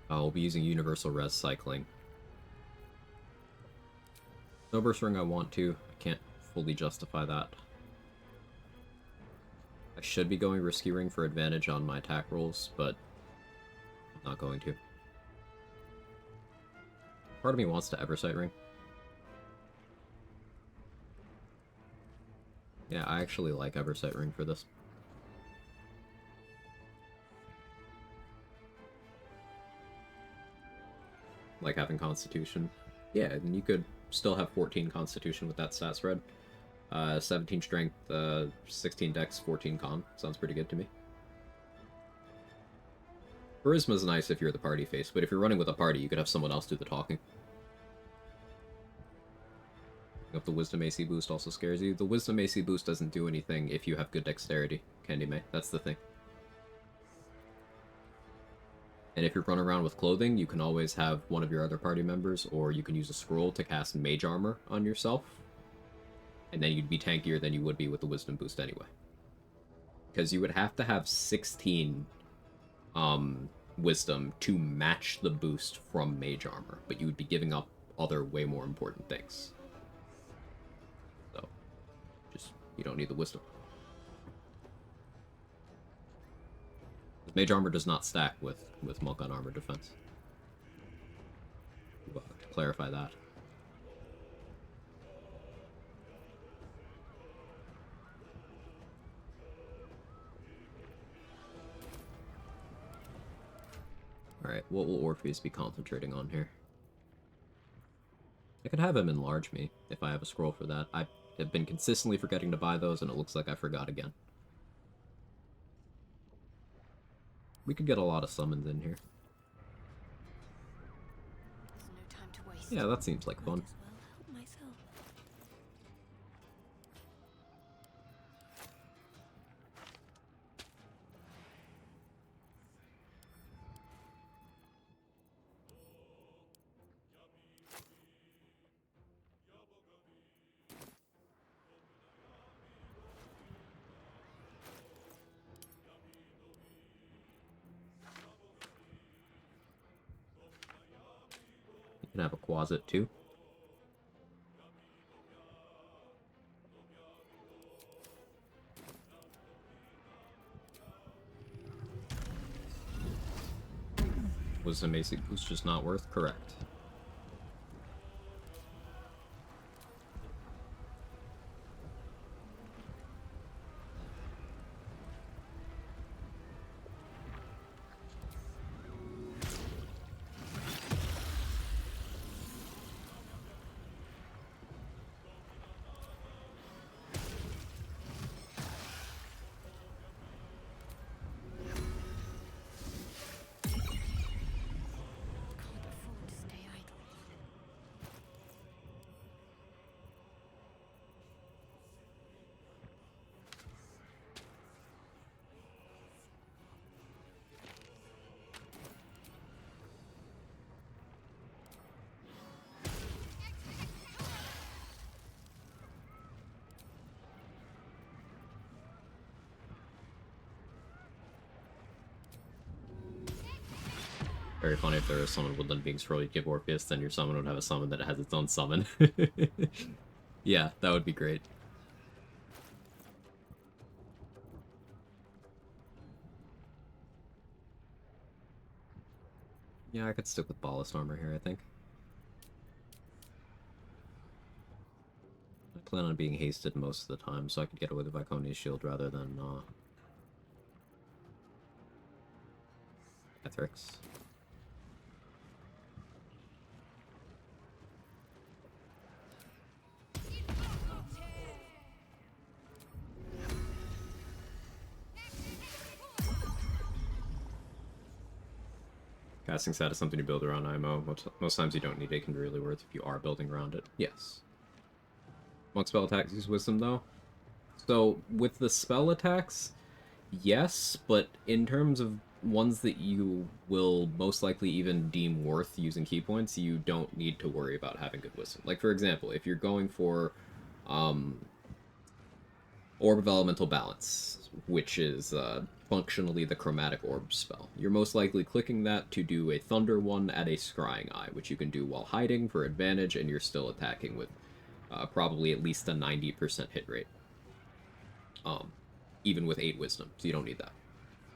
I'll be using Universal Res Cycling. Snowburst Ring I want to. I can't fully justify that. I should be going Risky Ring for advantage on my attack rolls, but I'm not going to. Part of me wants to Eversight Ring. Yeah, I actually like Eversight Ring for this. Like having Constitution. Yeah, and you could still have 14 Constitution with that stat spread. 17 Strength, 16 Dex, 14 Con. Sounds pretty good to me. Charisma's nice if you're the party face, but if you're running with a party, you could have someone else do the talking. If the Wisdom AC boost also scares you. The Wisdom AC boost doesn't do anything if you have good dexterity, Candy May. That's the thing. And if you're running around with clothing, you can always have one of your other party members, or you can use a scroll to cast Mage Armor on yourself. And then you'd be tankier than you would be with the Wisdom boost anyway. Because you would have to have 16 Wisdom to match the boost from Mage Armor, but you would be giving up other way more important things. You don't need the Wisdom. Mage Armor does not stack with Monk on Armor Defense. To clarify that. Alright, what will Orpheus be concentrating on here? I could have him enlarge me if I have a scroll for that. I've been consistently forgetting to buy those, and it looks like I forgot again. We could get a lot of summons in here. No time to waste. Yeah, that seems like fun. Help myself. Can have a closet too. Was amazing. Was just not worth. Correct. Very funny if there was someone woodland being scroll, you'd give Orpheus, then your summon would have a summon that has its own summon. Yeah, that would be great. Yeah, I could stick with ballast armor here, I think. I plan on being hasted most of the time, so I could get away with Viconia's shield rather than, Ethrix. Casting stat is something you build around IMO. Most times you don't need it, can be really worth if you are building around it. Yes. Monk spell attacks use wisdom, though. So, with the spell attacks, yes, but in terms of ones that you will most likely even deem worth using key points, you don't need to worry about having good wisdom. Like, for example, if you're going for Orb of Elemental Balance, which is functionally the chromatic orb spell, you're most likely clicking that to do a Thunder one at a Scrying Eye, which you can do while hiding for advantage, and you're still attacking with probably at least a 90% hit rate. Even with 8 wisdom, so you don't need that.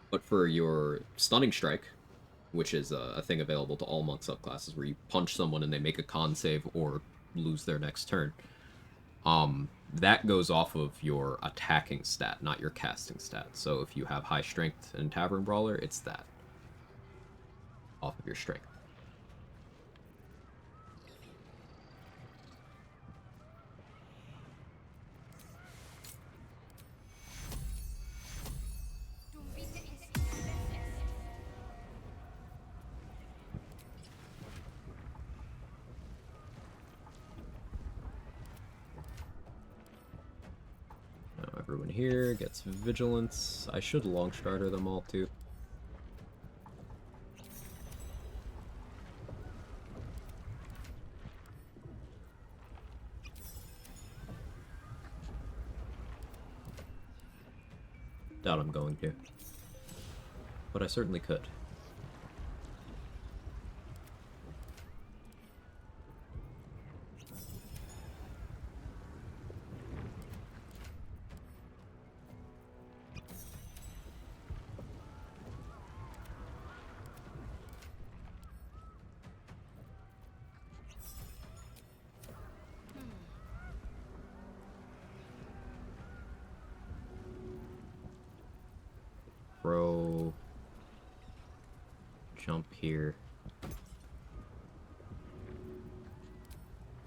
But for your Stunning Strike, which is a thing available to all monk subclasses, where you punch someone and they make a con save or lose their next turn, that goes off of your attacking stat, not your casting stat. So if you have high strength in Tavern Brawler, it's that. Off of your strength. Everyone here gets Vigilance. I should long strider them all too. Doubt I'm going to. But I certainly could. Throw, jump here,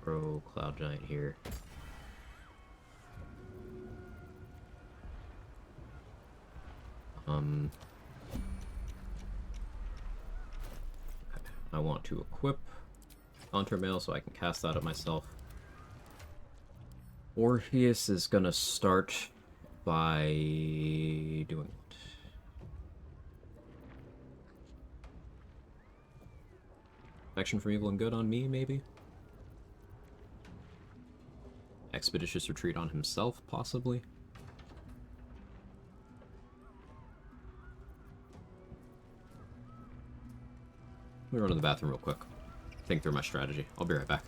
throw Cloud Giant here. I want to equip Countermail so I can cast that at myself. Orpheus is gonna start by doing what? Affection for Evil and Good on me, maybe? Expeditious Retreat on himself, possibly? Let me run to the bathroom real quick. think through my strategy. I'll be right back.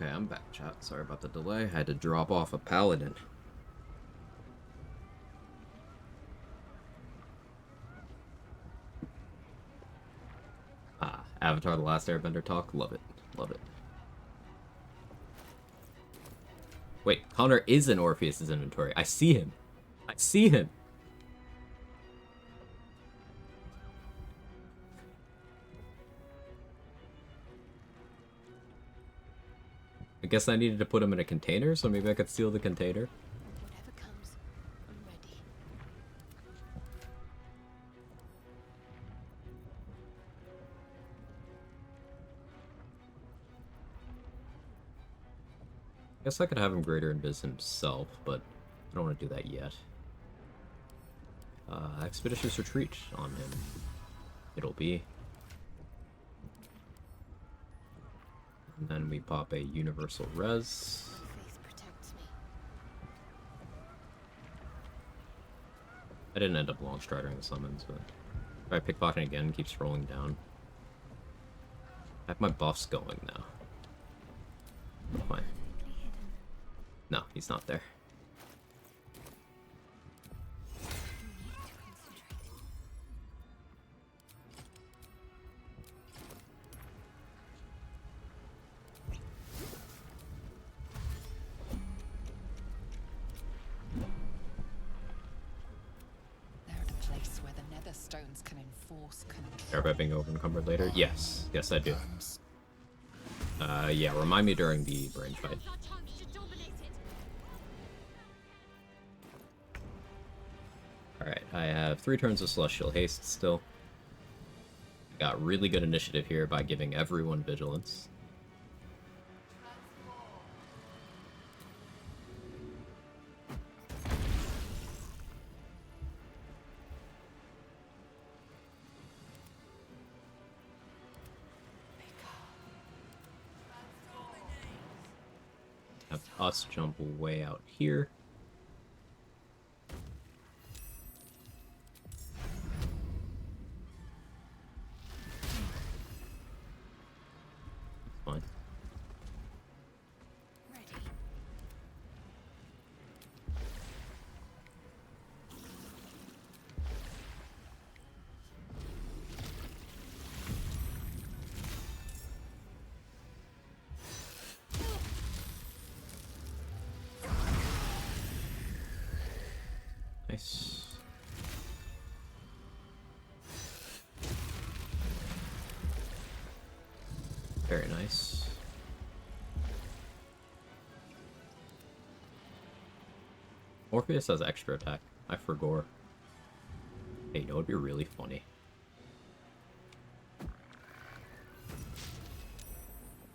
Okay, I'm back, chat. Sorry about the delay. I had to drop off a paladin. Ah, Avatar The Last Airbender talk. Love it. Love it. Wait, Connor is in Orpheus's inventory. I see him. I see him. I guess I needed to put him in a container, so maybe I could steal the container. Whatever comes, I'm ready. I guess I could have him greater invis himself, but I don't want to do that yet. Expeditious retreat on him. It'll be. And then we pop a universal res. I didn't end up long striding the summons, but if I pickpocket again, keeps rolling down. I have my buffs going now. Fine. No, he's not there. They're at a place where the nether stones can enforce control. Care about being over-encumbered later? Yes. Yes, I do. Yeah, remind me during the branch fight. Alright, I have 3 turns of Celestial Haste still. Got really good initiative here by giving everyone Vigilance. Have us jump way out here. Fine. Nice. Very nice. Orpheus has extra attack. I forgot. Hey, you know, it'd be really funny.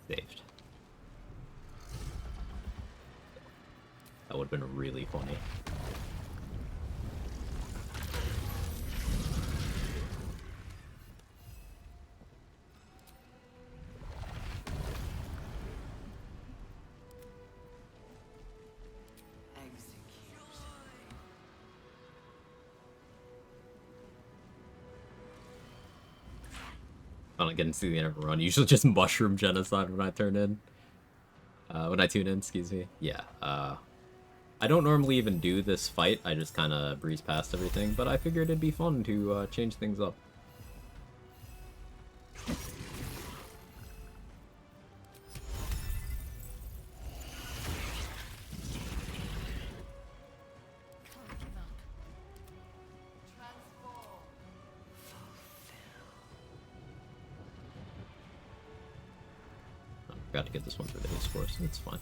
Saved. That would have been really funny. I don't get to see the end of a run. Usually just mushroom genocide when I tune in, excuse me. Yeah, I don't normally even do this fight. I just kind of breeze past everything, but I figured it'd be fun to change things up. Got to get this one through the haste force, it's fine.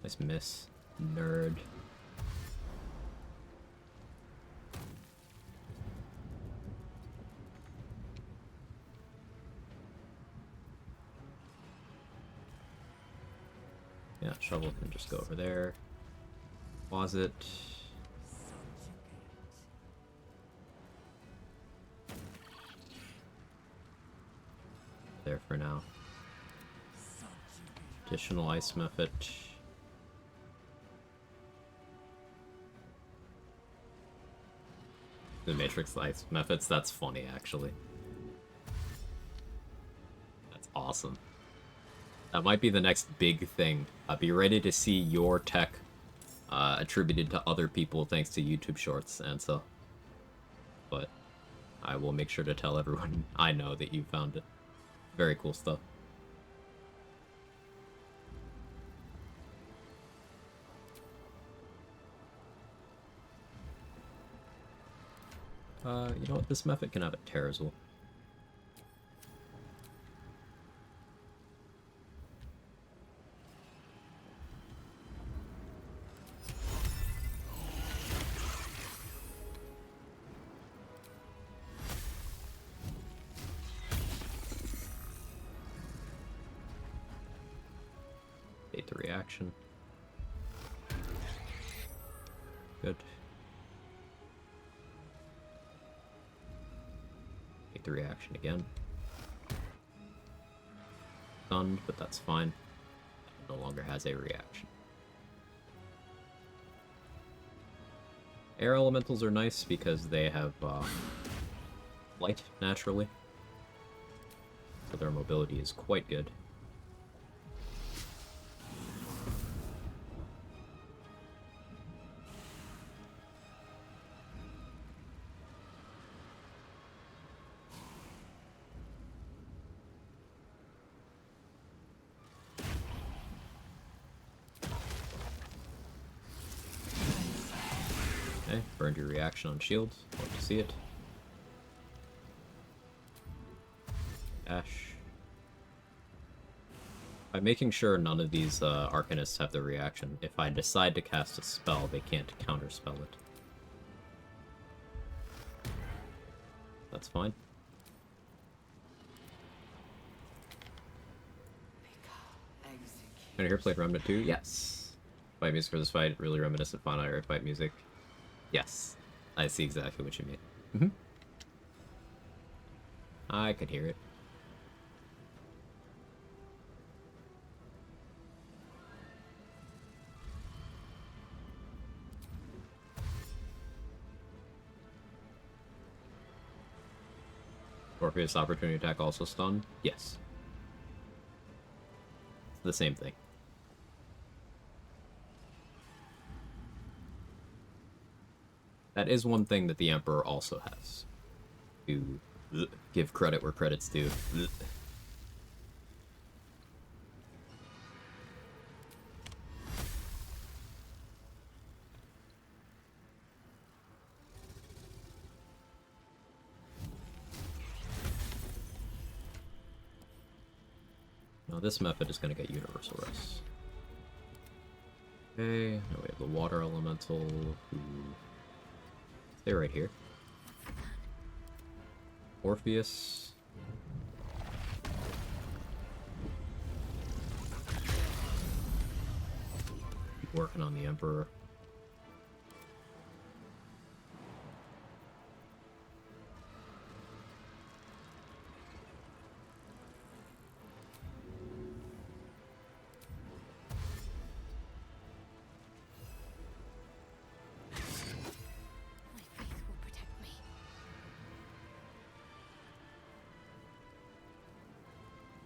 Nice miss, nerd. Yeah, shovel can just go over there. Closet. There for now. Additional ice method. The Matrix ice methods, that's funny actually. That's awesome. That might be the next big thing. Be ready to see your tech attributed to other people thanks to YouTube Shorts and so. But I will make sure to tell everyone I know that you found it. Very cool stuff. You know what? This method can have a tear as well. The reaction. Good. Take the reaction again. stunned, but that's fine. It no longer has a reaction. Air elementals are nice because they have light naturally, so their mobility is quite good. Okay, burned your reaction on shield. Love to see it. Ash. By making sure none of these Arcanists have the reaction, if I decide to cast a spell, they can't counterspell it. That's fine. Anyone here played Remnant 2? Yes. Fight music for this fight, really reminiscent Final Era fight music. Yes. I see exactly what you mean. I could hear it. Orpheus opportunity attack also stun? Yes. It's the same thing. That is one thing that the Emperor also has. To give credit where credit's due. Now this method is going to get Universal Rest. Okay, now we have the Water Elemental, who... Stay right here. Orpheus. Keep working on the Emperor.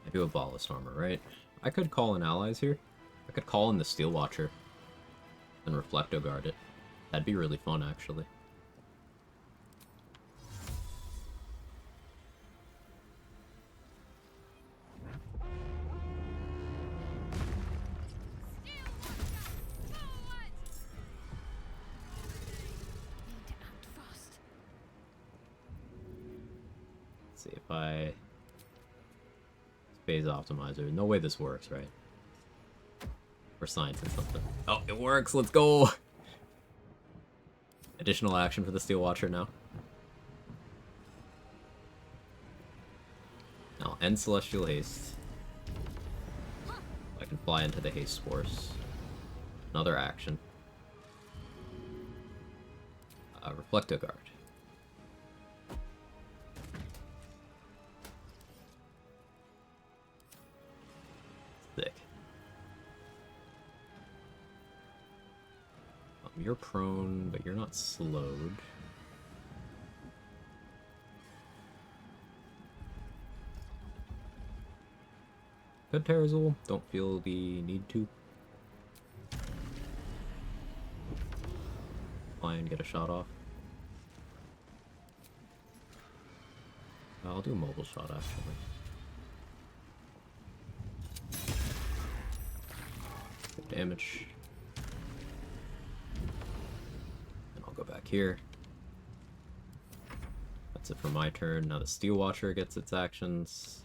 I do have Ballast Armor, right? I could call in allies here. I could call in the Steel Watcher and Reflecto Guard it. That'd be really fun, actually. Let's see if I... Phase Optimizer. No way this works, right? Or science and something. Oh, it works! Let's go! Additional action for the Steel Watcher now. I'll end Celestial Haste. I can fly into the Haste Force. Another action. Reflecto Guard. Sick. You're prone, but you're not slowed. Good, Terrazul. Don't feel the need to. Fly and get a shot off. I'll do a mobile shot, actually. Good damage. And I'll go back here. That's it for my turn. Now the Steel Watcher gets its actions.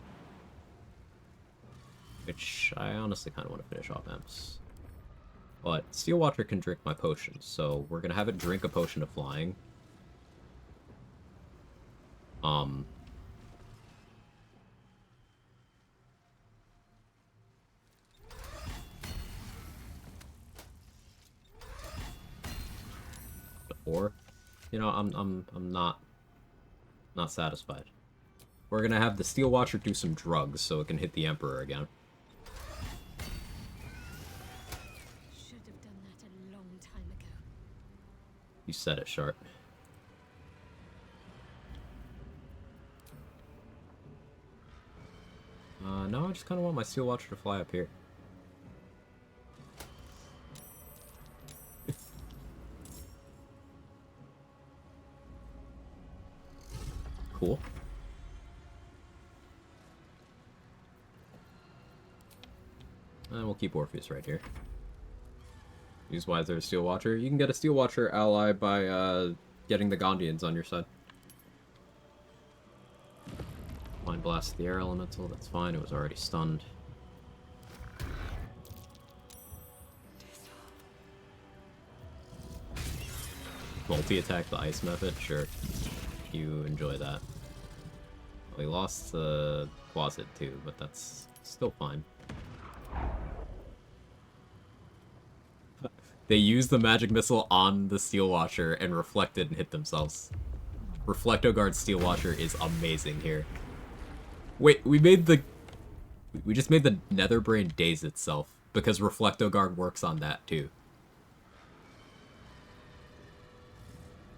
Which I honestly kind of want to finish off Emps. But Steel Watcher can drink my potions, so we're going to have it drink a potion of flying. Or, you know, I'm not satisfied. We're gonna have the Steel Watcher do some drugs so it can hit the Emperor again. You said it, Shart. No, I just kind of want my Steel Watcher to fly up here. Cool. And we'll keep Orpheus right here. Use why is there a Steel Watcher? You can get a Steel Watcher ally by getting the Gondians on your side. Mind Blast the Air Elemental, that's fine, it was already stunned. Multi-attack the Ice method, sure. You enjoy that. Well, he lost the Closet too, but that's still fine. They used the magic missile on the Steel Watcher and reflected and hit themselves. Reflecto Guard Steel Watcher is amazing here. Wait, we just made the Netherbrain daze itself because Reflecto Guard works on that too.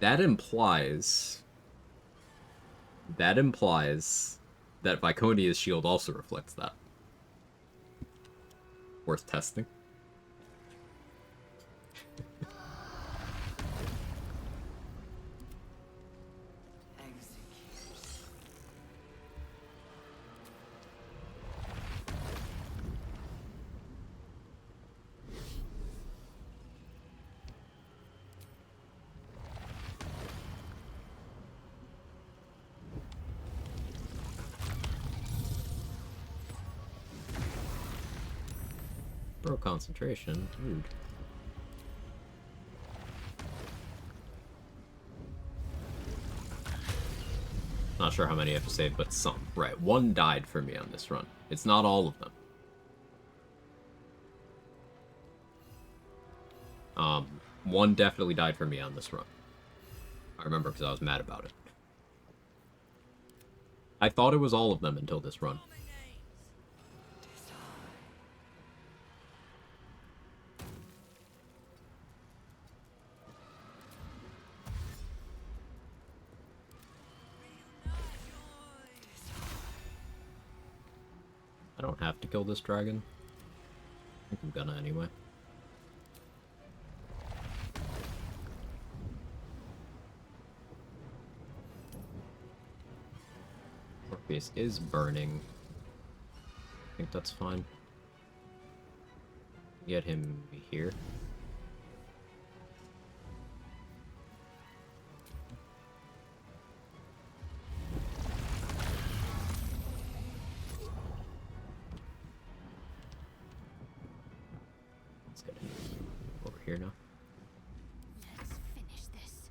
That implies that Viconia's shield also reflects that. Worth testing. Bro, concentration. Rude. Not sure how many I have to save, but some. Right, one died for me on this run. It's not all of them. One definitely died for me on this run. I remember because I was mad about it. I thought it was all of them until this run. I don't have to kill this dragon. I think I'm gonna anyway. Orpheus is burning. I think that's fine. Get him here. Let's get him over here now. Let's finish this.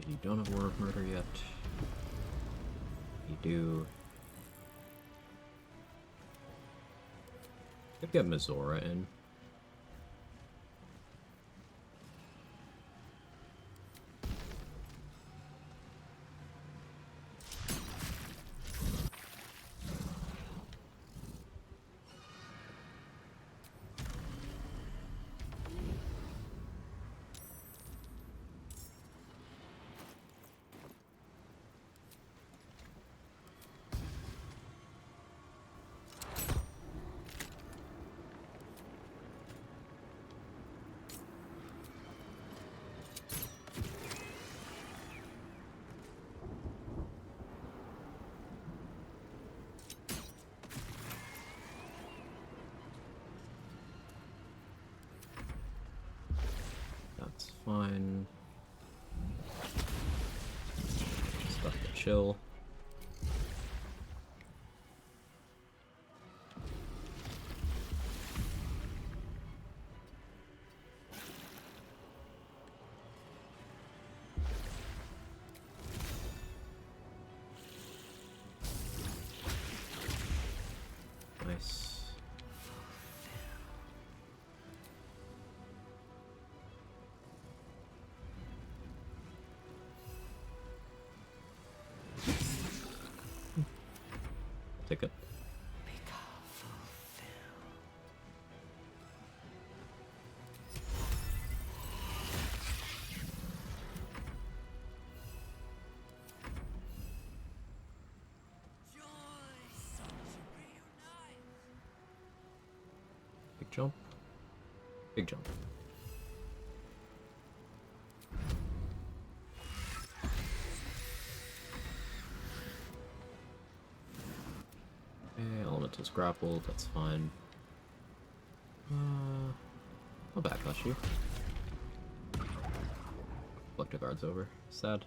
You don't have War of Murder yet. You do. Could get Mizora in. That's fine. Stuff to chill. Nice. ticket. Big jump. Big jump. Okay, elemental's grappled, that's fine. I'll backlash you. Collector guard's over. Sad.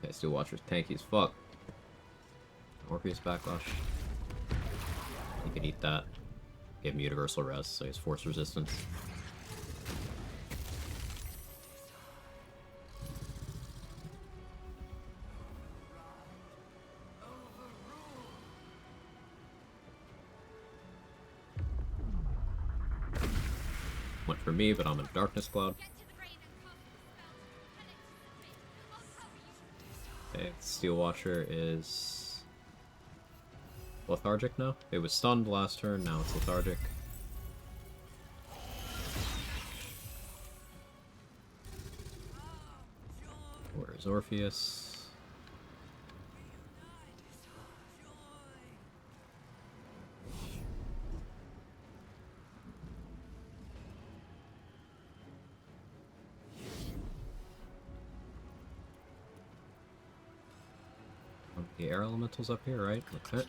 Okay, Steel Watcher's tanky as fuck. Orpheus backlash. You can eat that. Give him universal res, so he has force resistance. Went for me, but I'm in Darkness Cloud. Okay, Steel Watcher is lethargic now. It was stunned last turn, now it's lethargic. Where's Orpheus? The air elementals up here, right? Okay.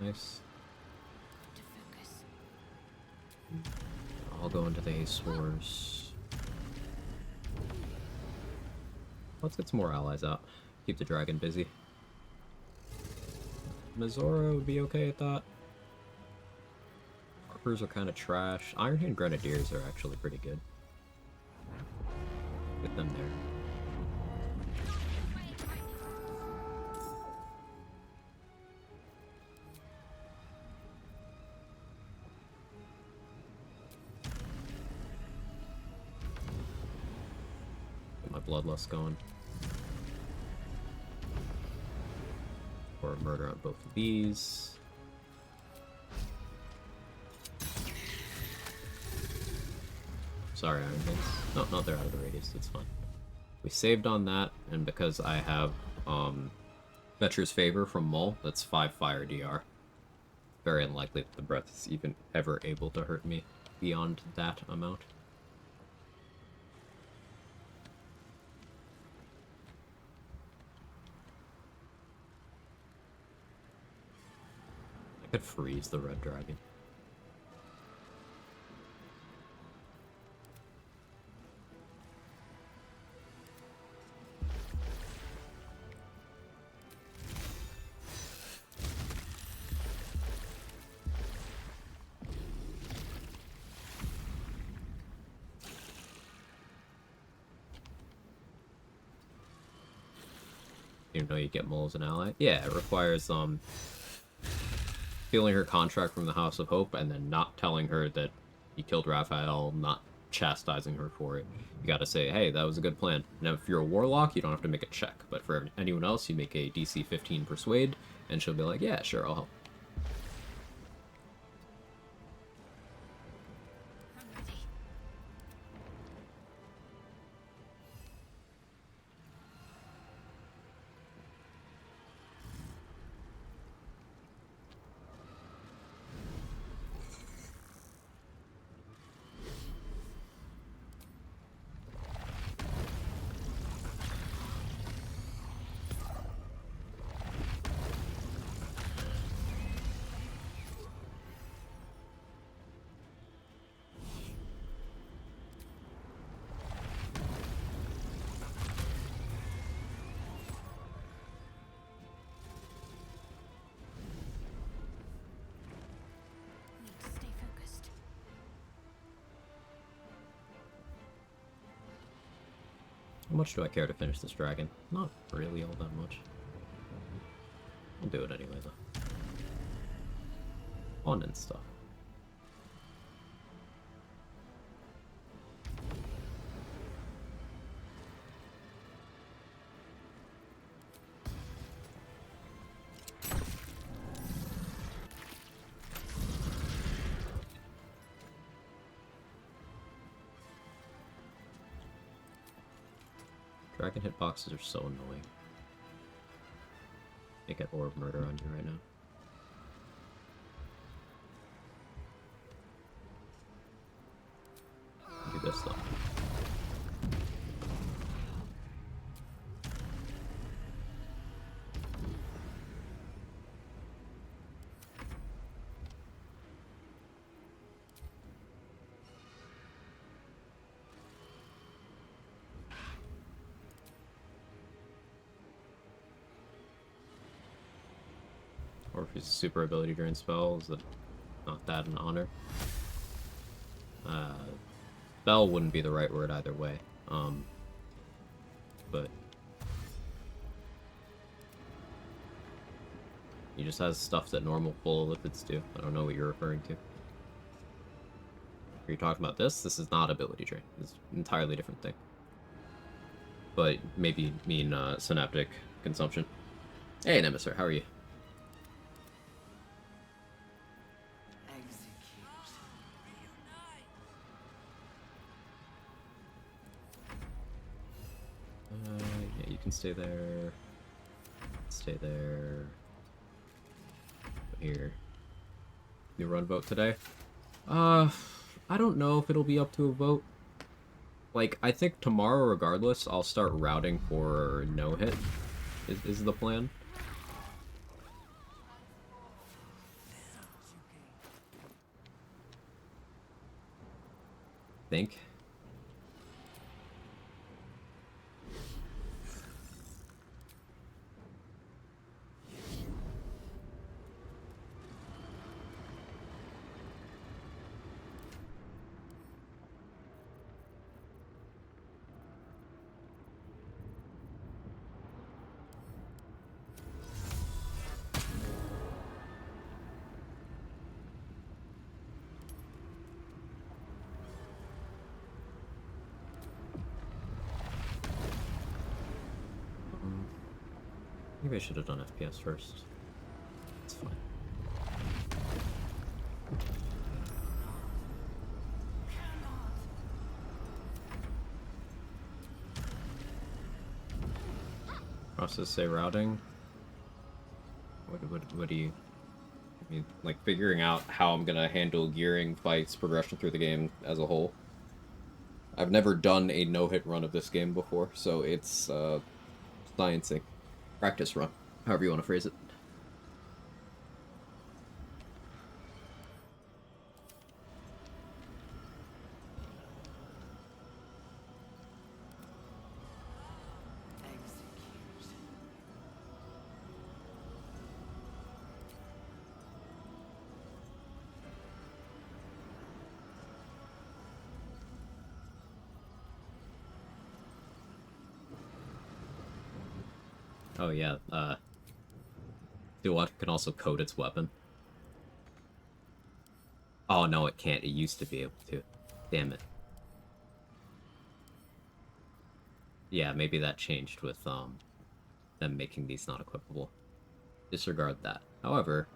Nice. I'll go into the Ace Wars. Let's get some more allies out. Keep the dragon busy. Mizora would be okay at that. Harpers are kind of trash. Iron Hand Grenadiers are actually pretty good. Get them there. Bloodlust going. Or a murder on both of these. Sorry, Iron Hands. No, they're out of the radius, it's fine. We saved on that, and because I have Vetra's Favor from Mull, that's 5 fire DR. Very unlikely that the breath is even ever able to hurt me beyond that amount. I could freeze the red dragon. You know you get Mull as an ally? Yeah, it requires stealing her contract from the House of Hope and then not telling her that you killed Raphael, not chastising her for it. You gotta say, hey, that was a good plan. Now, if you're a warlock, you don't have to make a check, but for anyone else, you make a DC 15 persuade, and she'll be like, yeah, sure, I'll help. much do I care to finish this dragon? Not really all that much. I'll do it anyway, though. Fun and stuff. Dragon hitboxes are so annoying. They get orb murder on you right now. Do this though. Or if he's a super ability drain spell, is that not that an honor? Spell wouldn't be the right word either way. But he just has stuff that normal full lipids do. I don't know what you're referring to. Are you talking about this? This is not ability drain. It's an entirely different thing. But maybe mean synaptic consumption. Hey, Nemesis, how are you? Yeah, you can stay there. Stay there. Here. You run vote today? I don't know if it'll be up to a vote. Like, I think tomorrow, regardless, I'll start routing for no hit. Is the plan. Think. Maybe I should have done FPS first. It's fine. Process say routing. What do you? I mean, like figuring out how I'm gonna handle gearing, fights, progression through the game as a whole. I've never done a no-hit run of this game before, so it's sciencing. Practice run, however you want to phrase it. Oh yeah, Duat can also code its weapon. Oh no, it can't. It used to be able to. Damn it. Yeah, maybe that changed with them making these not equipable. Disregard that. However,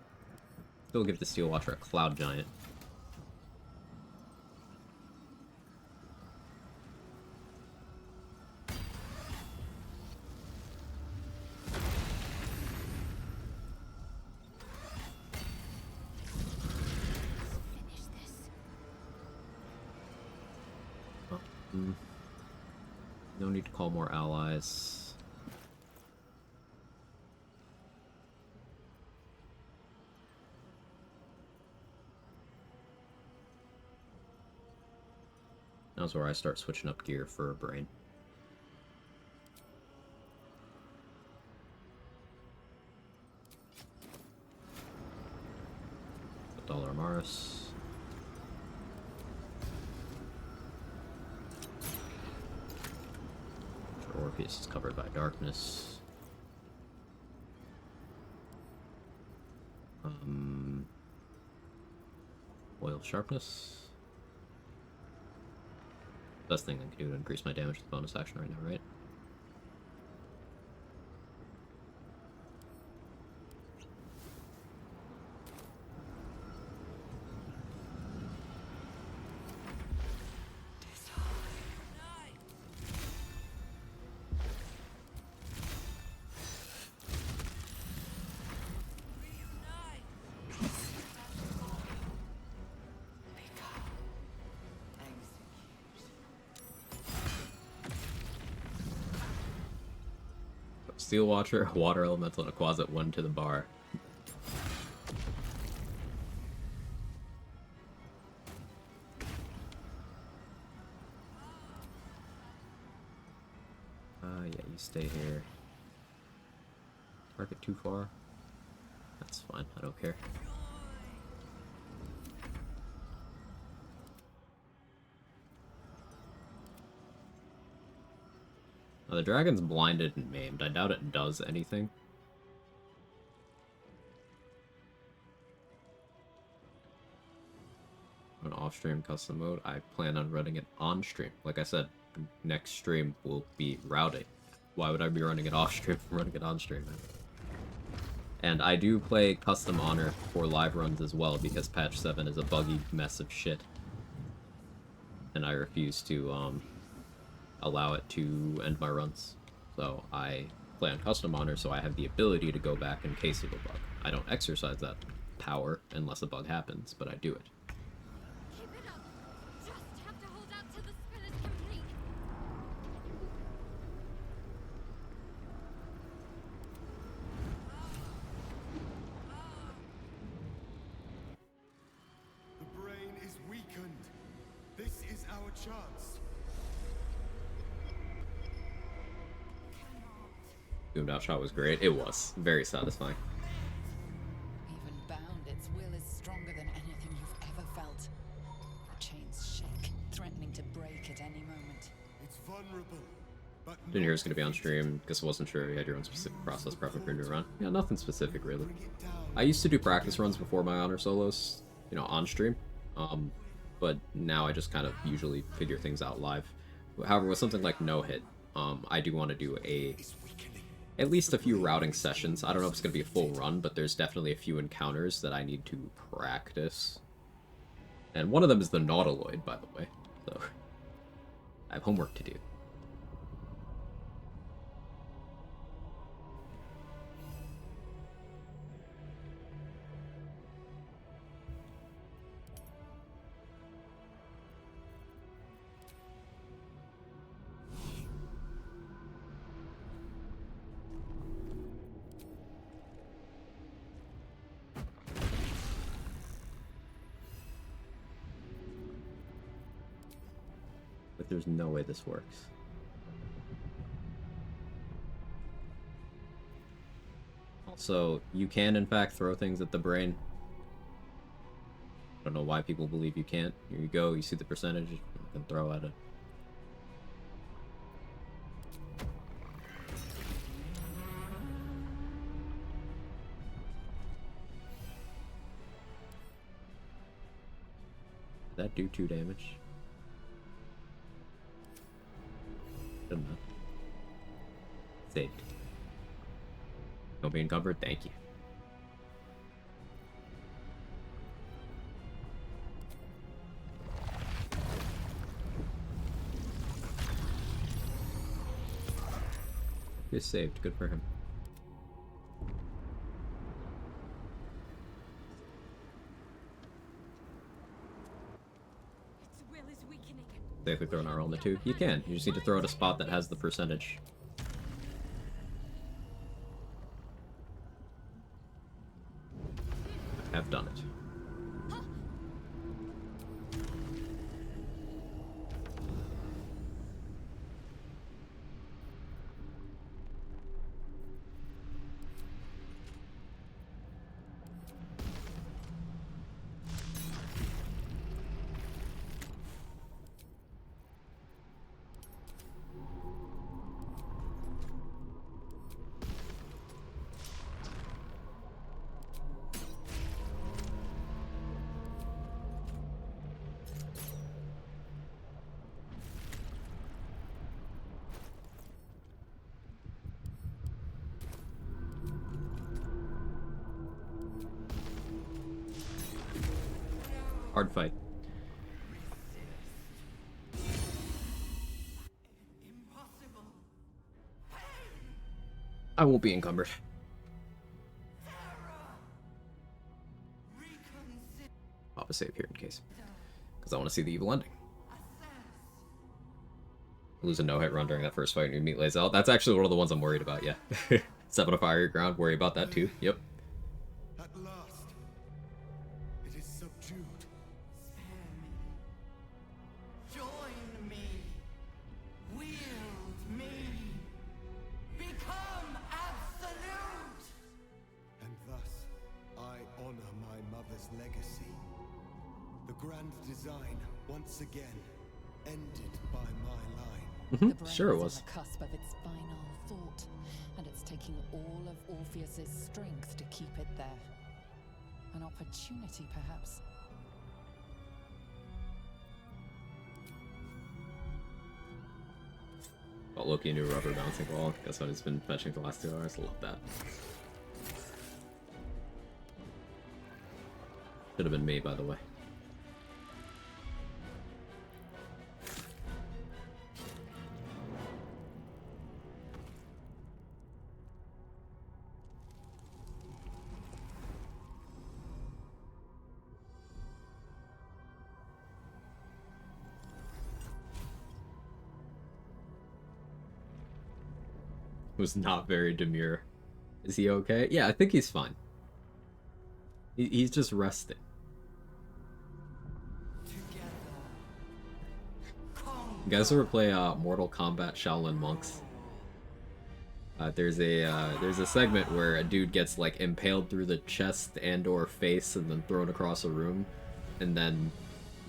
still give the Steel Watcher a Cloud Giant. No need to call more allies. Now's where I start switching up gear for a brain. $1 Maris. piece is covered by darkness. Oil sharpness. Best thing I can do to increase my damage with bonus action right now, right? Steel Watcher, Water Elemental, and a Quasit 1 to the bar. Yeah, you stay here. Target too far? That's fine, I don't care. Now, the dragon's blinded and maimed. I doubt it does anything. An off-stream custom mode. I plan on running it on-stream. Like I said, next stream will be routing. Why would I be running it off-stream if I'm running it on-stream? And I do play custom honor for live runs as well, because patch 7 is a buggy mess of shit. And I refuse to, allow it to end my runs. So I play on custom honor, so I have the ability to go back in case of a bug. I don't exercise that power unless a bug happens, but I do it. Keep it up. Just have to hold out till the spell is complete. The brain is weakened. This is our chance. Doomed Out shot was great. It was. Very satisfying. Even bound, its will is stronger than anything you've ever felt. The chains shake, threatening to break at any moment. It's vulnerable, but Didn't hear it was going to be on stream, because I wasn't sure you had your own specific process prepping for a new run. Yeah, nothing specific, really. I used to do practice runs before my honor solos, you know, on stream. But now I just kind of usually figure things out live. However, with something like No Hit, I do want to do at least a few routing sessions. I don't know if it's going to be a full run, but there's definitely a few encounters that I need to practice. And one of them is the Nautiloid, by the way. So I have homework to do. But there's no way this works. Also, you can in fact throw things at the brain. I don't know why people believe you can't. Here you go, you see the percentage, you can throw at it. Did that do 2 damage? Shouldn't have. Saved. Don't be encumbered, thank you. Just saved, good for him. Its will is weakening. Safely throw an R on the 2. You can. You just need to throw at a spot that has the percentage. I have done it. Hard fight. I won't be encumbered. Pop a save here in case. Because I want to see the evil ending. Lose a no-hit run during that first fight and your meat lays out. That's actually one of the ones I'm worried about, yeah. 7 of fire ground, worry about that too. Yep. At last, it is subdued. Join me. Wield me. Become absolute. And thus, I honor my mother's legacy. The grand design, once again, ended by my line. Sure it was. On the cusp of its final thought, and it's taking all of Orpheus's strength to keep it there. An opportunity, perhaps. Got Loki a new rubber bouncing ball. Guess what he's been fetching for the last 2 hours. Love that. Should have been me, by the way. Was not very demure. Is he okay? Yeah, I think he's fine. He's just resting. You guys ever play Mortal Kombat Shaolin Monks? There's a segment where a dude gets like impaled through the chest and/or face and then thrown across a room, and then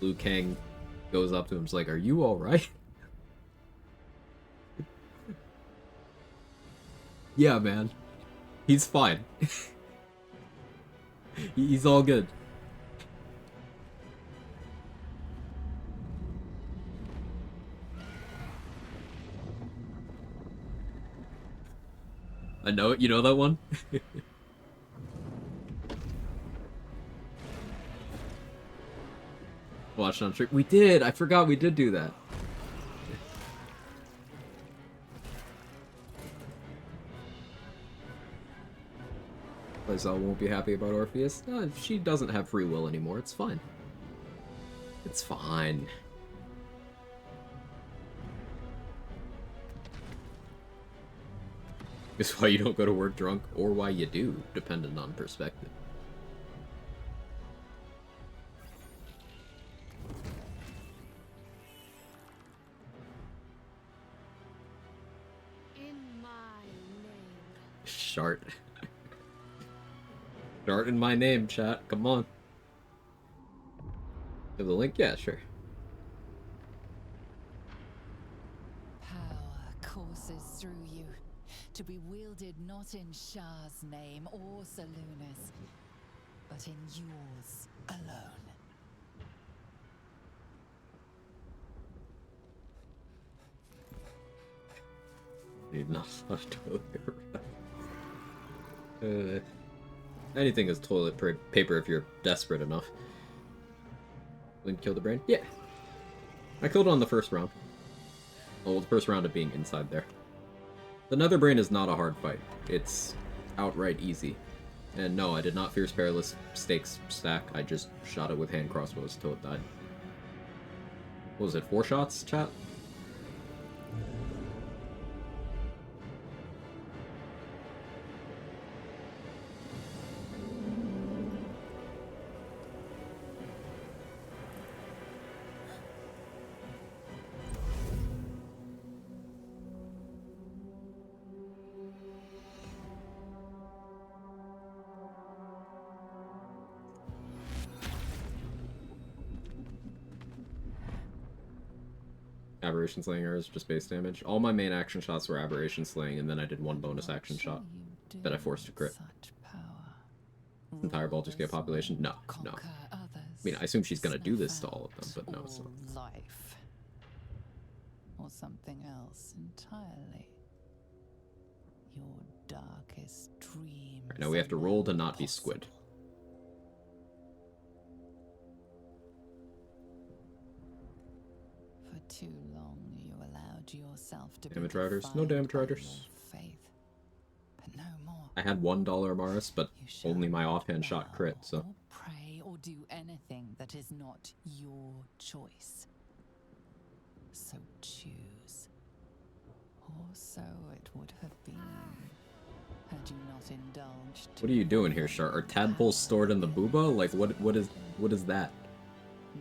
Liu Kang goes up to him and is like, "Are you all right?" Yeah, man. He's fine. He's all good. I know it. You know that one? Watched on stream. We did. I forgot we did do that. Lizelle won't be happy about Orpheus. No, she doesn't have free will anymore. It's fine. It's fine. It's why you don't go to work drunk, or why you do, depending on perspective. In my name. Shart. Shart in my name, chat. Come on. Have the link? Yeah, sure. Power courses through you, to be wielded not in Shah's name or Saluna's, but in yours alone. Need not flush toilet. Anything is toilet paper if you're desperate enough. Link kill the brain? Yeah. I killed it on the first round. Oh, the first round of being inside there. The nether brain is not a hard fight. It's outright easy. And no, I did not Fierce Perilous Stakes stack. I just shot it with hand crossbows until it died. What was it, 4 shots, chat? Aberration Slaying arrows, just base damage. All my main action shots were Aberration Slaying, and then I did one bonus action shot that I forced to crit. Entire Baldur's Gate population? No, no. I mean, I assume she's gonna do this to all of them, but no, it's not. Life. Or something else entirely. Your darkest dreams. Right, now we have to roll to not be squid. yourself to Damage be riders? No defined damage by riders. your faith, but no more. I had $1 Amaris, but only my offhand shot crit, so. Pray or do anything that is not your choice. So choose. Or so it would have been, had you not indulged. What are you doing here, Shart? Are tadpoles stored in the booba? Like, what is that?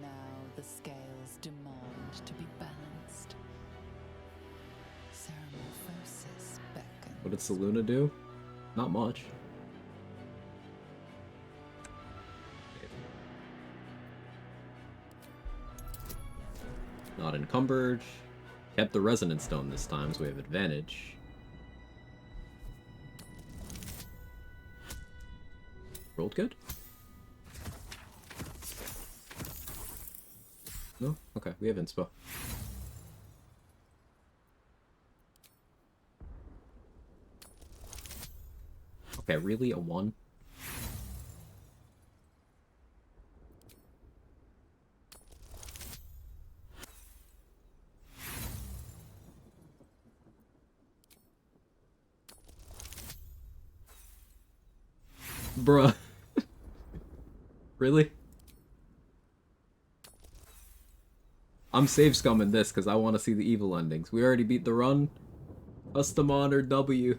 Now the scales demand to be balanced. Ceramorphosis beckons. What did Seluna do? Not much. Not encumbered. Kept the resonance stone this time, so we have advantage. Rolled good? No? Okay, we have inspo. Okay, really? A 1? Bruh. Really? I'm save scumming this because I want to see the evil endings. We already beat the run. Custom honor W.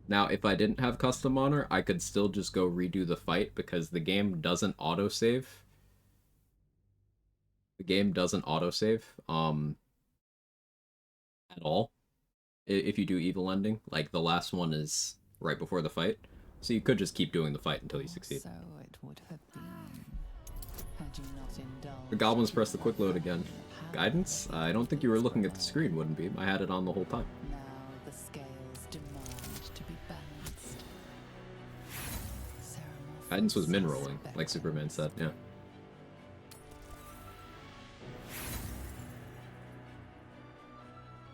Now, if I didn't have custom honor, I could still just go redo the fight because the game doesn't autosave. The game doesn't autosave, at all. If you do evil ending, like the last one is right before the fight. So you could just keep doing the fight until you succeed. So it would have been, had you not indulged. The goblins press the quick load again. Guidance? I don't think you were looking at the screen, wouldn't be. I had it on the whole time. Now the scales demand to be balanced. Guidance was min rolling, like Superman said, yeah.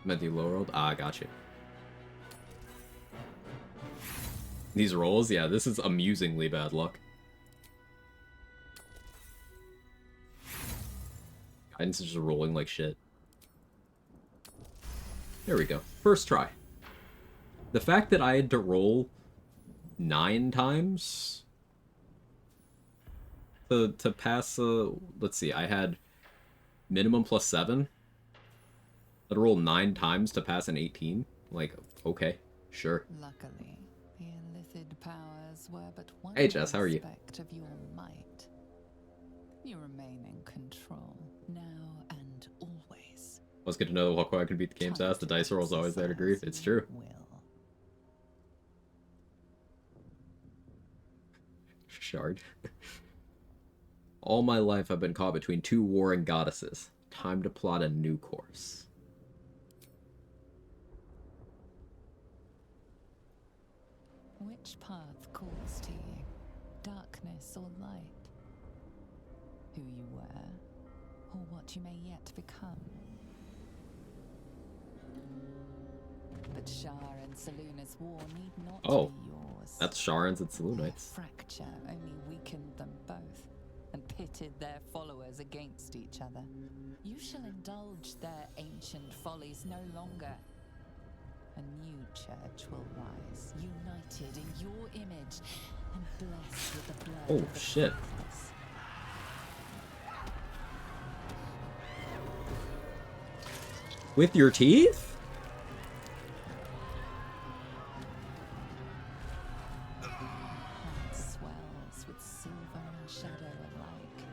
Meant you low rolled? Ah, gotcha. These rolls? Yeah, this is amusingly bad luck. Guidance is just rolling like shit. There we go. First try. The fact that I had to roll 9 times to pass let's see, I had minimum plus 7. I had to roll 9 times to pass an 18. Like, okay, sure. Luckily, the illithid powers were but one Hey Jess, how are you? aspect of your might. You remain in control now and always. Always good to know that Quag can beat the game's ass. The dice roll's always there to grief. It's true. Shard. All my life I've been caught between 2 warring goddesses. Time to plot a new course. Which path calls to you? Darkness or light? Who you were, or what you may yet become? But Shar and Seluna's war need not be yours. That's Sharans and Selunites. Fracture only weakened them both, and pitted their followers against each other. You shall indulge their ancient follies no longer. A new church will rise, united in your image, and blessed with the blood Oh, of the shit. faithless. With your teeth? Heart swells with silver and shadow alike,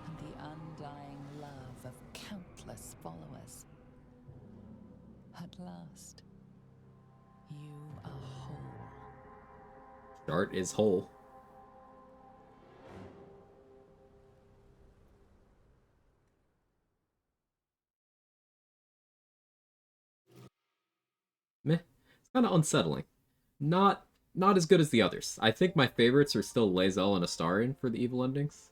and the undying love of countless followers. At last, you are whole. Shart is whole. Meh. It's kind of unsettling. Not as good as the others. I think my favorites are still Lae'zel and Astarion for the evil endings.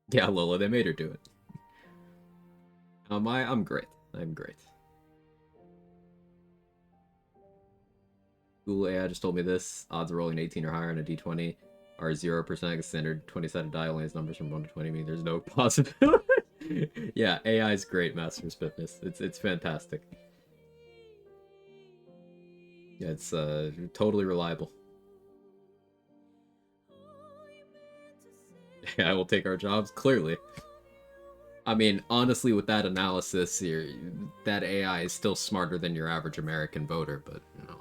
Yeah, Lola, they made her do it. I'm great. I'm great. Google AI just told me this. Odds of rolling 18 or higher on a d20 are 0% standard 20-sided die only has numbers from 1 to 20. Mean there's no possibility. Yeah, AI is great, Master's Fitness. It's fantastic. Yeah, it's totally reliable. AI will take our jobs, clearly. I mean, honestly, with that analysis, that AI is still smarter than your average American voter, but, you know...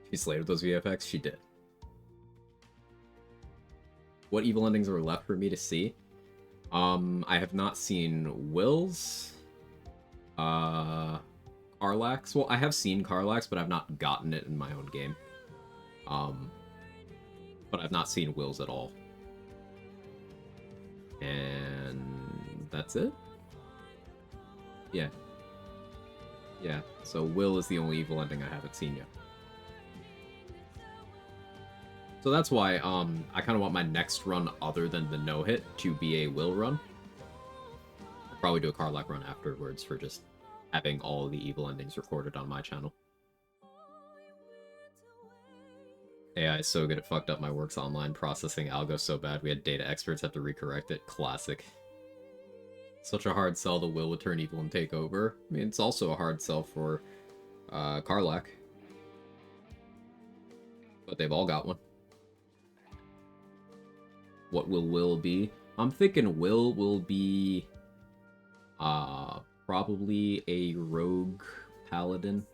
She slayed with those VFX? She did. What evil endings are left for me to see? I have not seen Will's, Karlach's. Well, I have seen Karlach's, but I've not gotten it in my own game. But I've not seen Will's at all. And that's it? Yeah. Yeah, so Will is the only evil ending I haven't seen yet. So that's why I kind of want my next run other than the no-hit to be a Will run. I'll probably do a Karlach run afterwards for just having all of the evil endings recorded on my channel. AI is so good it fucked up my work's online processing algo so bad we had data experts have to recorrect it. Classic. Such a hard sell to Will would turn evil and take over. I mean, it's also a hard sell for Karlach. But they've all got one. What will Will be? I'm thinking Will be probably a rogue paladin.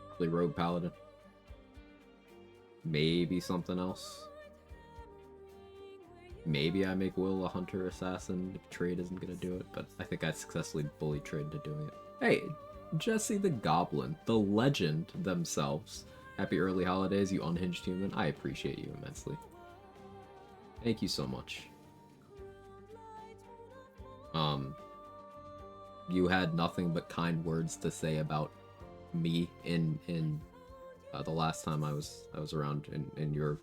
Probably rogue paladin. Maybe something else. Maybe I make Will a hunter assassin if trade isn't gonna do it, but I think I successfully bullied trade into doing it. Hey, Jesse the Goblin, the legend themselves. Happy early holidays, you unhinged human. I appreciate you immensely. Thank you so much. You had nothing but kind words to say about me in the last time I was around in your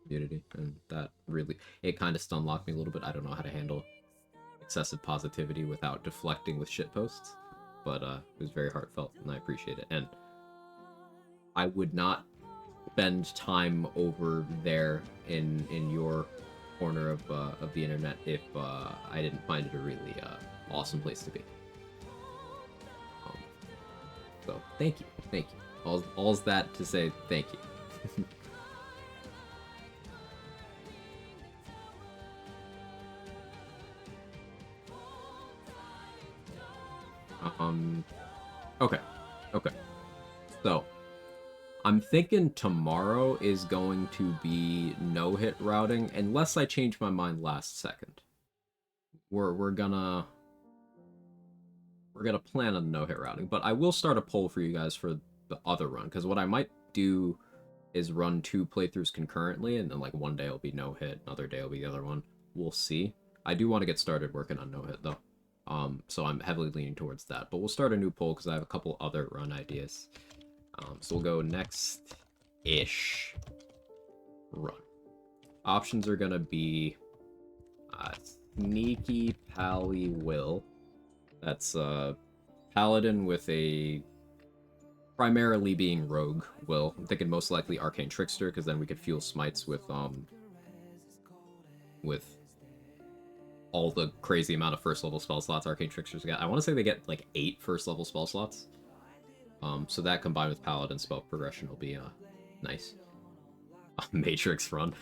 community, and that really, it kind of stun-locked me a little bit. I don't know how to handle excessive positivity without deflecting with shitposts, but it was very heartfelt, and I appreciate it. And I would not spend time over there in your corner of the internet if I didn't find it a really awesome place to be. So thank you. All's that to say thank you. Okay. So, I'm thinking tomorrow is going to be no-hit routing, unless I change my mind last second. We're gonna plan on no-hit routing, but I will start a poll for you guys for the other run, because what I might do is run 2 playthroughs concurrently, and then like one day it'll be no-hit, another day it'll be the other one. We'll see. I do want to get started working on no-hit though. So I'm heavily leaning towards that, but we'll start a new poll because I have a couple other run ideas. So we'll go next-ish run. Options are gonna be Sneaky Pally Will. That's Paladin with a primarily being Rogue Will. I'm thinking most likely Arcane Trickster, because then we could fuel smites with all the crazy amount of first level spell slots Arcane Tricksters get. I want to say they get like 8 first level spell slots. So that combined with Paladin spell progression will be nice. Matrix run.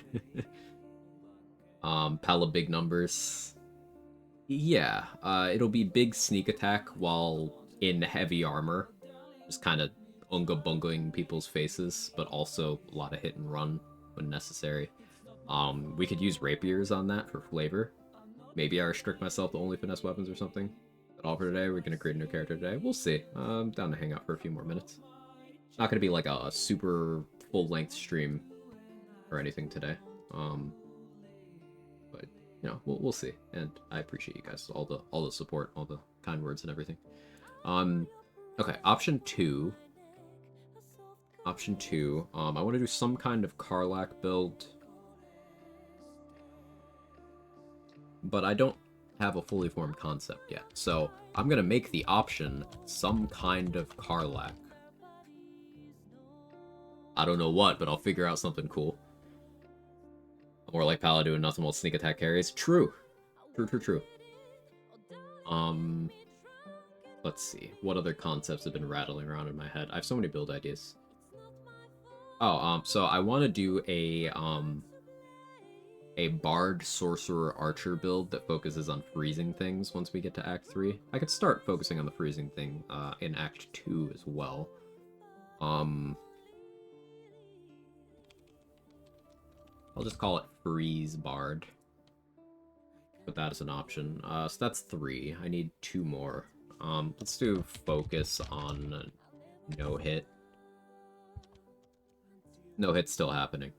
Pala big numbers. Yeah, it'll be big sneak attack while in heavy armor. Just kind of unga-bungaing people's faces, but also a lot of hit and run when necessary. We could use rapiers on that for flavor. Maybe I restrict myself to only finesse weapons or something. But all for today, we're going to create a new character today. We'll see. I'm down to hang out for a few more minutes. It's not going to be like a super full-length stream or anything today. But, you know, we'll see. And I appreciate you guys. All the support, all the kind words and everything. Okay, option 2. I want to do some kind of Karlach build. But I don't have a fully formed concept yet. So I'm going to make the option some kind of Karlach. I don't know what, but I'll figure out something cool. Or like Paladin doing nothing while sneak attack carries. True. True. Let's see. What other concepts have been rattling around in my head? I have so many build ideas. Oh, so I want to do a bard, sorcerer, archer build that focuses on freezing things once we get to Act 3. I could start focusing on the freezing thing in Act 2 as well. I'll just call it Freeze Bard. Put that as an option. So that's 3. I need 2 more. Let's do focus on no hit. No hit's still happening.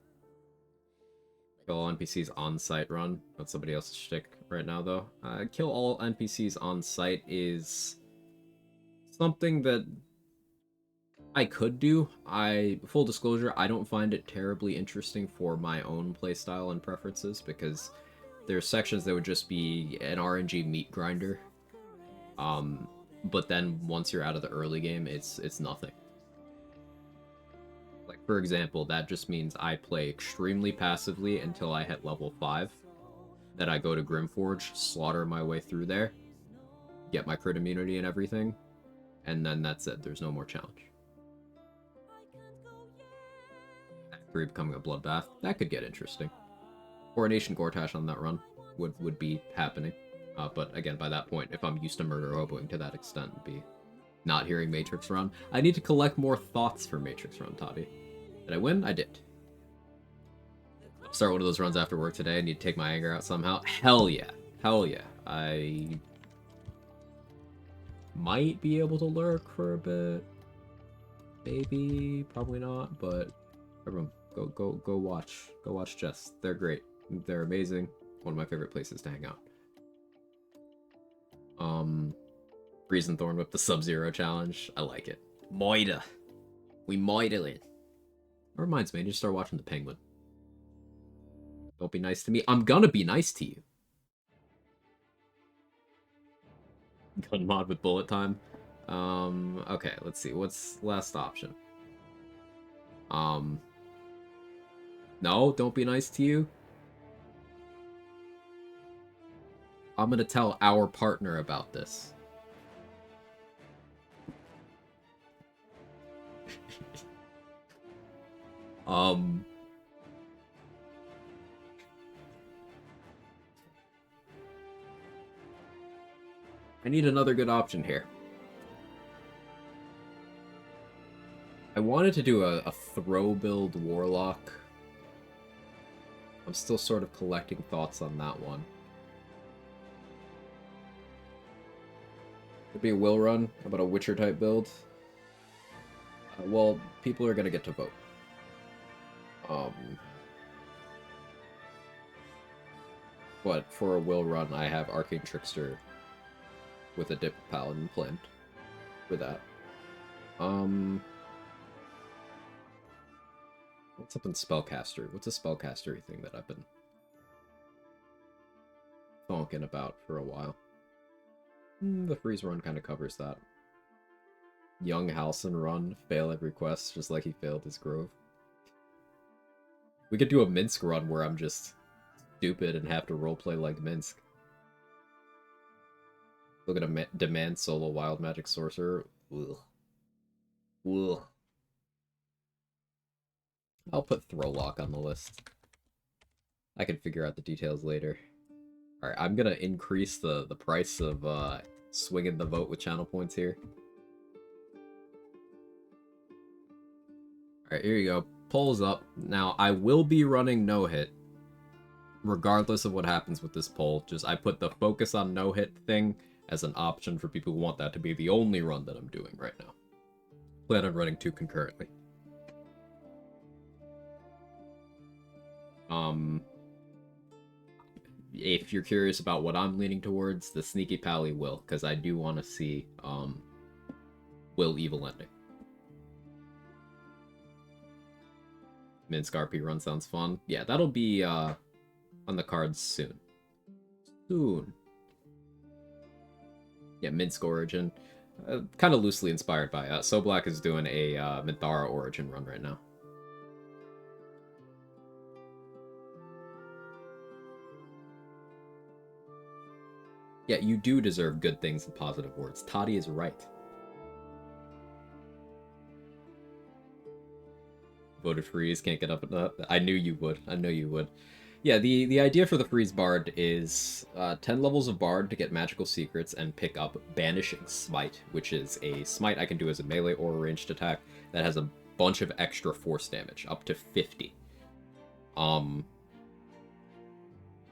Kill all NPCs on site run. That's somebody else's shtick right now, though. Kill all NPCs on site is something that I could do. Full disclosure, I don't find it terribly interesting for my own playstyle and preferences, because there's sections that would just be an RNG meat grinder. But then once you're out of the early game, it's nothing. Like, for example, that just means I play extremely passively until I hit level 5. Then I go to Grimforge, slaughter my way through there, get my crit immunity and everything, and then that's it. There's no more challenge. Act 3 becoming a bloodbath. That could get interesting. Coronation Gortash on that run would be happening. But again, by that point, if I'm used to murder hoboing to that extent, it'd be not hearing Matrix Run. I need to collect more thoughts for Matrix Run, Tabi. Did I win? I did. I'll start one of those runs after work today. I need to take my anger out somehow. Hell yeah. Hell yeah. I might be able to lurk for a bit. Maybe. Probably not, but everyone, go watch. Go watch Jess. They're great. They're amazing. One of my favorite places to hang out. Breeze and Thorn with the Sub-Zero challenge. I like it. Moida. We moida it. That reminds me, I need to start watching The Penguin. Don't be nice to me. I'm gonna be nice to you. Gun mod with bullet time. Okay, let's see. What's last option? No, don't be nice to you. I'm gonna tell our partner about this. I need another good option here. I wanted to do a throw build warlock. I'm still sort of collecting thoughts on that one. Could be a will run. How about a Witcher type build? Well, people are gonna get to vote. But for a will run, I have Arcane Trickster with a dip paladin planned for that. What's up in spellcaster? What's a spellcastery thing that I've been thonking about for a while? The freeze run kind of covers that. Young Halson run, fail every quest just like he failed his grove. We could do a Minsk run where I'm just stupid and have to roleplay like Minsk. Look at a demand solo wild magic sorcerer. Ugh. Ugh. I'll put Throwlock on the list. I can figure out the details later. Alright, I'm gonna increase the price of swinging the vote with channel points here. Alright, here you go. Polls up. Now, I will be running no-hit, regardless of what happens with this poll. Just, I put the focus on no-hit thing as an option for people who want that to be the only run that I'm doing right now. Plan on running 2 concurrently. If you're curious about what I'm leaning towards, the Sneaky Pally will, because I do want to see, Will Evil ending. Minsk RP run sounds fun. Yeah, that'll be, on the cards soon. Soon. Yeah, Minsk Origin. Kind of loosely inspired by, So Black is doing a Minthara Origin run right now. Yeah, you do deserve good things and positive words. Toddy is right. Voted freeze, can't get up enough. I knew you would. I know you would. Yeah, the idea for the freeze bard is 10 levels of bard to get magical secrets and pick up banishing smite, which is a smite I can do as a melee or a ranged attack that has a bunch of extra force damage, up to 50.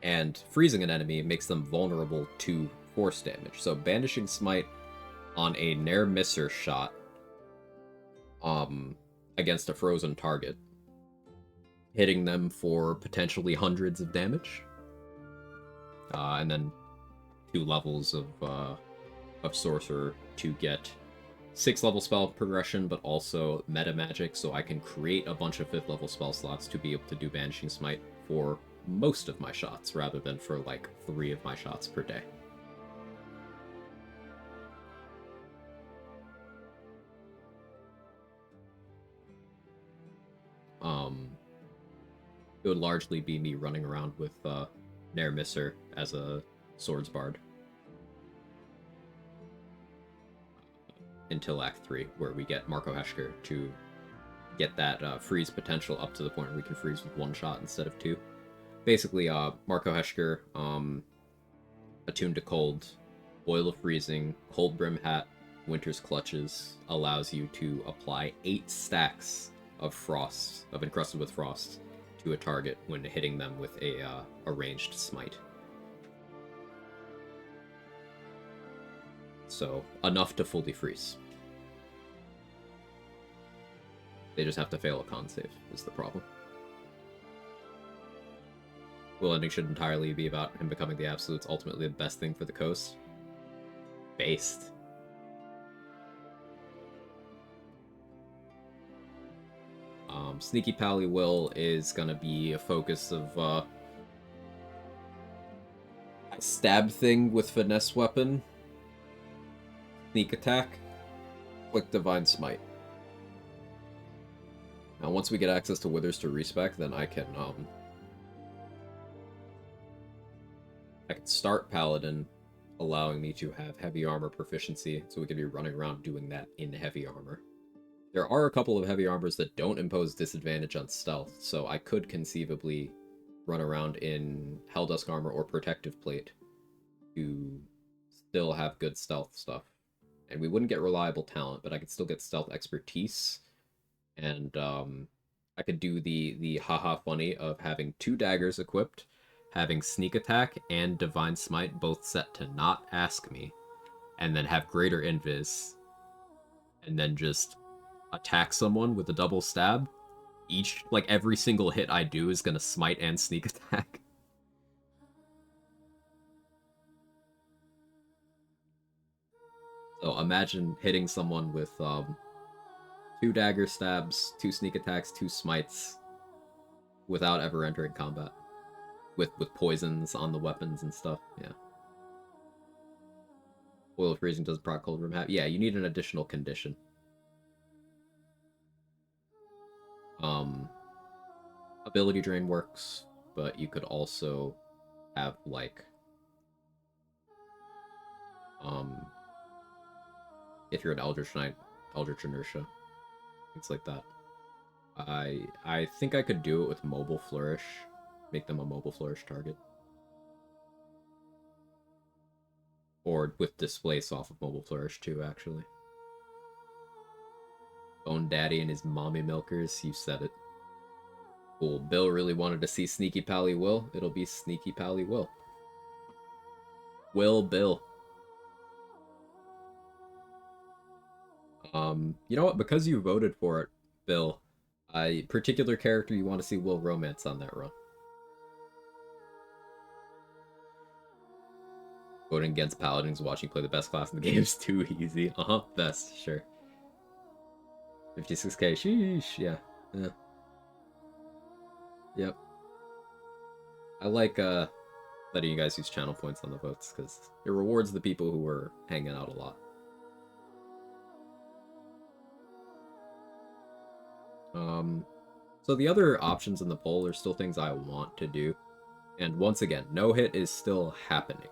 And freezing an enemy makes them vulnerable to force damage. So banishing smite on a near misser shot against a frozen target, hitting them for potentially hundreds of damage, and then 2 levels of sorcerer to get 6 level spell progression, but also meta magic, so I can create a bunch of 5th level spell slots to be able to do banishing smite for most of my shots, rather than for like 3 of my shots per day. It would largely be me running around with Nair Misser as a swords bard until Act 3, where we get Marco Heschker to get that freeze potential up to the point where we can freeze with 1 shot instead of 2. Basically, Marco Heschker, attuned to cold, Oil of Freezing, Cold Brim Hat, Winter's Clutches, allows you to apply 8 stacks of frost, of encrusted with frost, to a target when hitting them with a ranged smite. So, enough to fully freeze. They just have to fail a con save, is the problem. Will ending should entirely be about him becoming the Absolute's ultimately the best thing for the coast. Based. Sneaky Pally Will is gonna be a focus of stab thing with finesse weapon, sneak attack, quick divine smite. Now once we get access to withers to respec, then I can start paladin, allowing me to have heavy armor proficiency, so we can be running around doing that in heavy armor. There are a couple of heavy armors that don't impose disadvantage on stealth, so I could conceivably run around in Helldusk armor or protective plate to still have good stealth stuff. And we wouldn't get reliable talent, but I could still get stealth expertise, and I could do the haha funny of having 2 daggers equipped, having sneak attack and divine smite both set to not ask me, and then have greater invis, and then just attack someone with a double stab. Every single hit I do is gonna smite and sneak attack. So imagine hitting someone with 2 dagger stabs, 2 sneak attacks, 2 smites, without ever entering combat. With poisons on the weapons and stuff, yeah. Oil of Freezing doesn't proc Cold Room Hat. Yeah, you need an additional condition. Ability Drain works, but you could also have, like, if you're an Eldritch Knight, Eldritch Inertia, things like that. I think I could do it with Mobile Flourish, make them a Mobile Flourish target. Or with Displace off of Mobile Flourish too, actually. Bone Daddy and his mommy milkers, you said it. Cool. Bill really wanted to see Sneaky Pally Will. It'll be Sneaky Pally Will. Will Bill. You know what? Because you voted for it, Bill, a particular character you want to see Will romance on that run. Voting against Paladins, watching you play the best class in the game is too easy. Best, sure. 56k, sheesh, yeah. Yep. I like letting you guys use channel points on the votes, because it rewards the people who are hanging out a lot. So the other options in the poll are still things I want to do. And once again, no hit is still happening.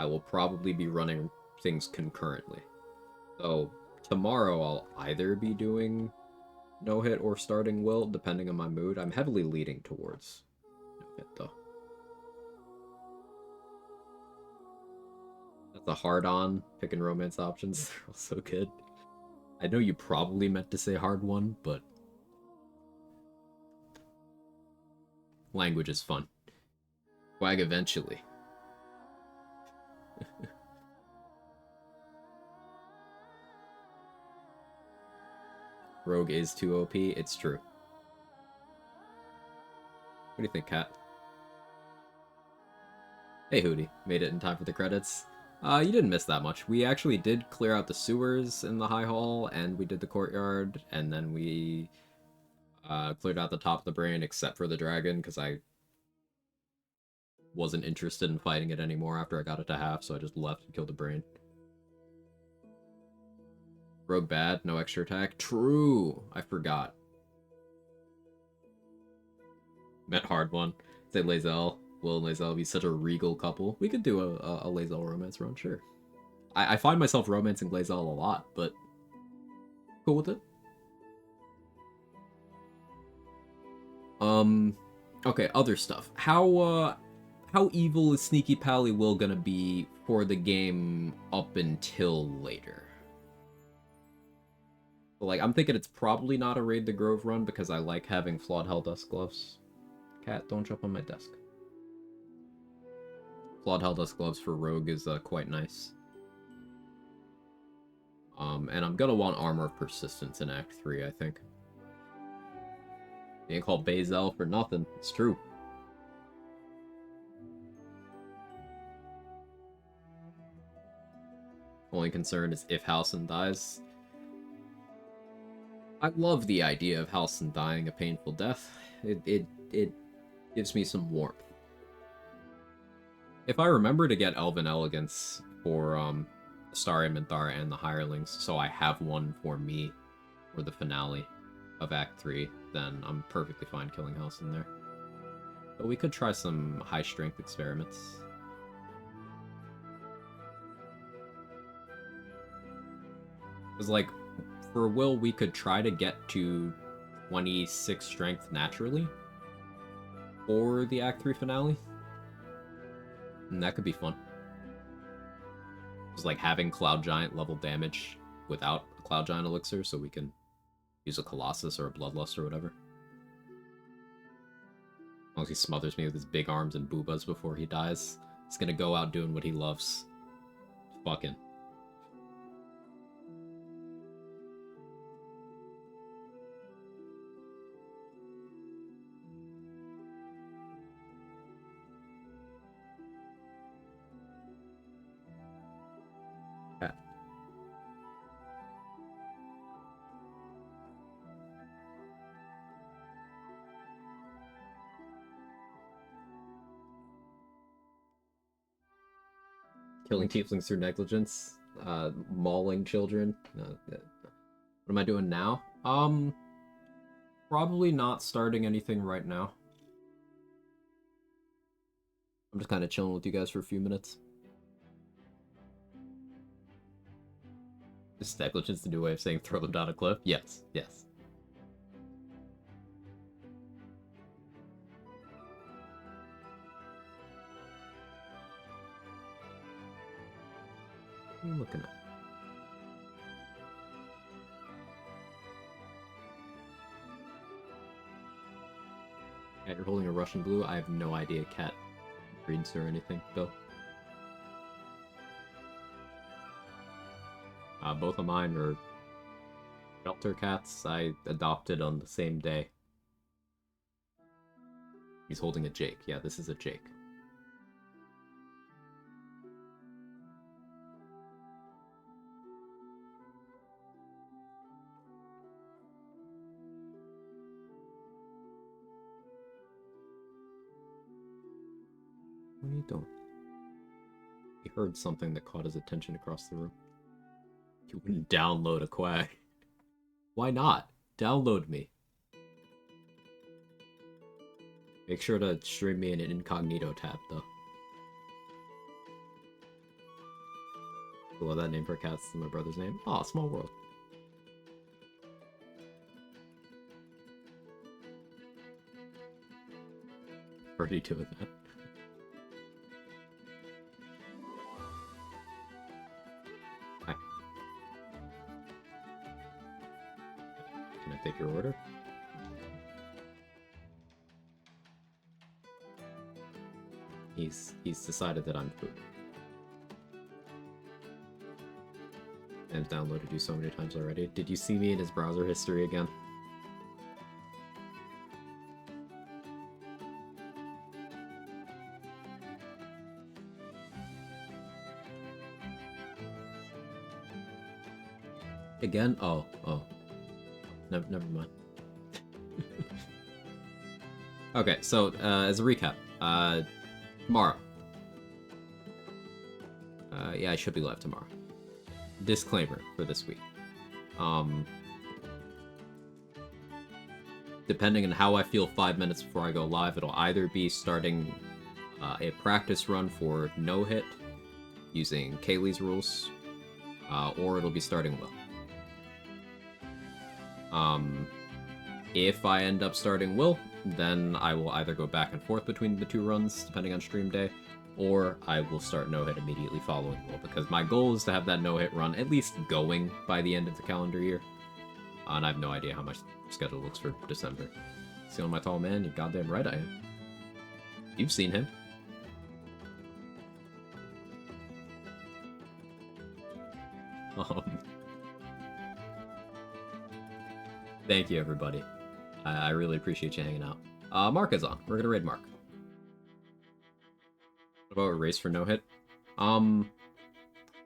I will probably be running things concurrently. So tomorrow I'll either be doing no hit or starting will, depending on my mood. I'm heavily leaning towards no hit though. That's a hard-on, picking romance options. They're all so good. I know you probably meant to say hard one, but language is fun. Quag eventually. Rogue is too OP, it's true. What do you think, Kat? Hey Hootie, made it in time for the credits. You didn't miss that much. We actually did clear out the sewers in the High Hall, and we did the courtyard, and then we cleared out the top of the brain, except for the dragon, because I wasn't interested in fighting it anymore after I got it to half, so I just left and killed the brain. Rogue bad, no extra attack. True! I forgot. Met hard one. Say Lae'zel. Will and Lae'zel be such a regal couple. We could do a Lae'zel romance run, sure. I find myself romancing Lae'zel a lot, but cool with it. Okay, other stuff. How evil is Sneaky Pally Will gonna be for the game up until later? Like, I'm thinking it's probably not a Raid the Grove run because I like having Flawed Helldust gloves. Cat, don't jump on my desk. Flawed Helldust gloves for Rogue is quite nice. And I'm gonna want Armor of Persistence in Act 3, I think. You ain't called Bazel for nothing. It's true. Only concern is if Halcyon dies. I love the idea of Halcyon dying a painful death. It gives me some warmth. If I remember to get Elven Elegance for Starry Minthara and the Hirelings, so I have one for me for the finale of Act 3, then I'm perfectly fine killing Halcyon there. But we could try some high-strength experiments. Because, like, for Will, we could try to get to 26 strength naturally for the Act 3 finale. And that could be fun. Just like having Cloud Giant level damage without a Cloud Giant elixir, so we can use a Colossus or a Bloodlust or whatever. As long as he smothers me with his big arms and boobas before he dies, he's gonna go out doing what he loves. Fucking. Killing tieflings through negligence, mauling children. What am I doing now? Probably not starting anything right now. I'm just kind of chilling with you guys for a few minutes. Is negligence the new way of saying throw them down a cliff? Yes, yes. What are you looking at? Cat, you're holding a Russian blue? I have no idea Cat reads or anything, Bill. Both of mine are shelter cats I adopted on the same day. He's holding a Jake. Yeah, this is a Jake. What are you doing? He heard something that caught his attention across the room. You wouldn't download a Quag. Why not? Download me. Make sure to stream me in an incognito tab, though. I love that name for a cat. It's my brother's name. Aw, small world. Already doing that. Hi. Can I take your order? He's decided that I'm food. I've downloaded you so many times already. Did you see me in his browser history again? Again? Oh. Never mind. Okay, so, as a recap, tomorrow. Yeah, I should be live tomorrow. Disclaimer for this week. Depending on how I feel 5 minutes before I go live, it'll either be starting a practice run for no-hit using Kaylee's rules, or it'll be starting Will. If I end up starting Will, then I will either go back and forth between the two runs, depending on stream day, or I will start no-hit immediately following Will, because my goal is to have that no-hit run at least going by the end of the calendar year. And I have no idea how my schedule looks for December. See on my tall man? You're goddamn right I am. You've seen him. Thank you, everybody. I really appreciate you hanging out. Mark is on. We're gonna raid Mark. What about a race for no hit?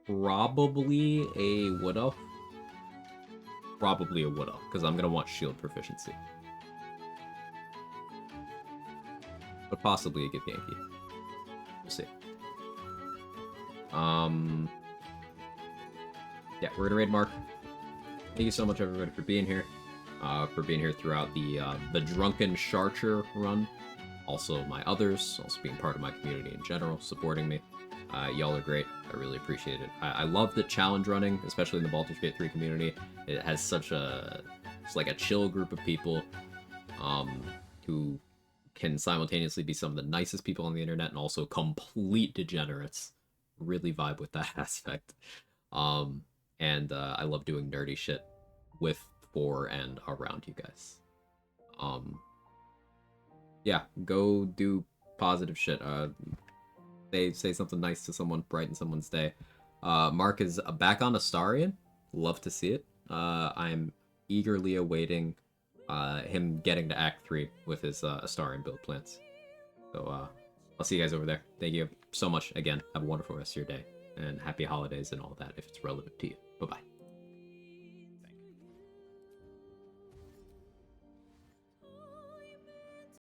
Probably a Wood Elf. Probably a Wood Elf, because I'm gonna want shield proficiency. But possibly a Give Yankee. We'll see. Yeah, we're gonna raid Mark. Thank you so much, everybody, for being here. Throughout the Drunken Shartcher run. Also my others, also being part of my community in general, supporting me. Y'all are great. I really appreciate it. I love the challenge running, especially in the Baldur's Gate 3 community. It has such it's like a chill group of people who can simultaneously be some of the nicest people on the internet and also complete degenerates. Really vibe with that aspect. And I love doing nerdy shit with, for, and around you guys. Yeah, go do positive shit. Say something nice to someone, brighten someone's day. Mark is back on Astarion. Love to see it. I'm eagerly awaiting him getting to Act 3 with his Astarion build plans. So I'll see you guys over there. Thank you so much again. Have a wonderful rest of your day. And happy holidays and all that if it's relevant to you. Bye-bye.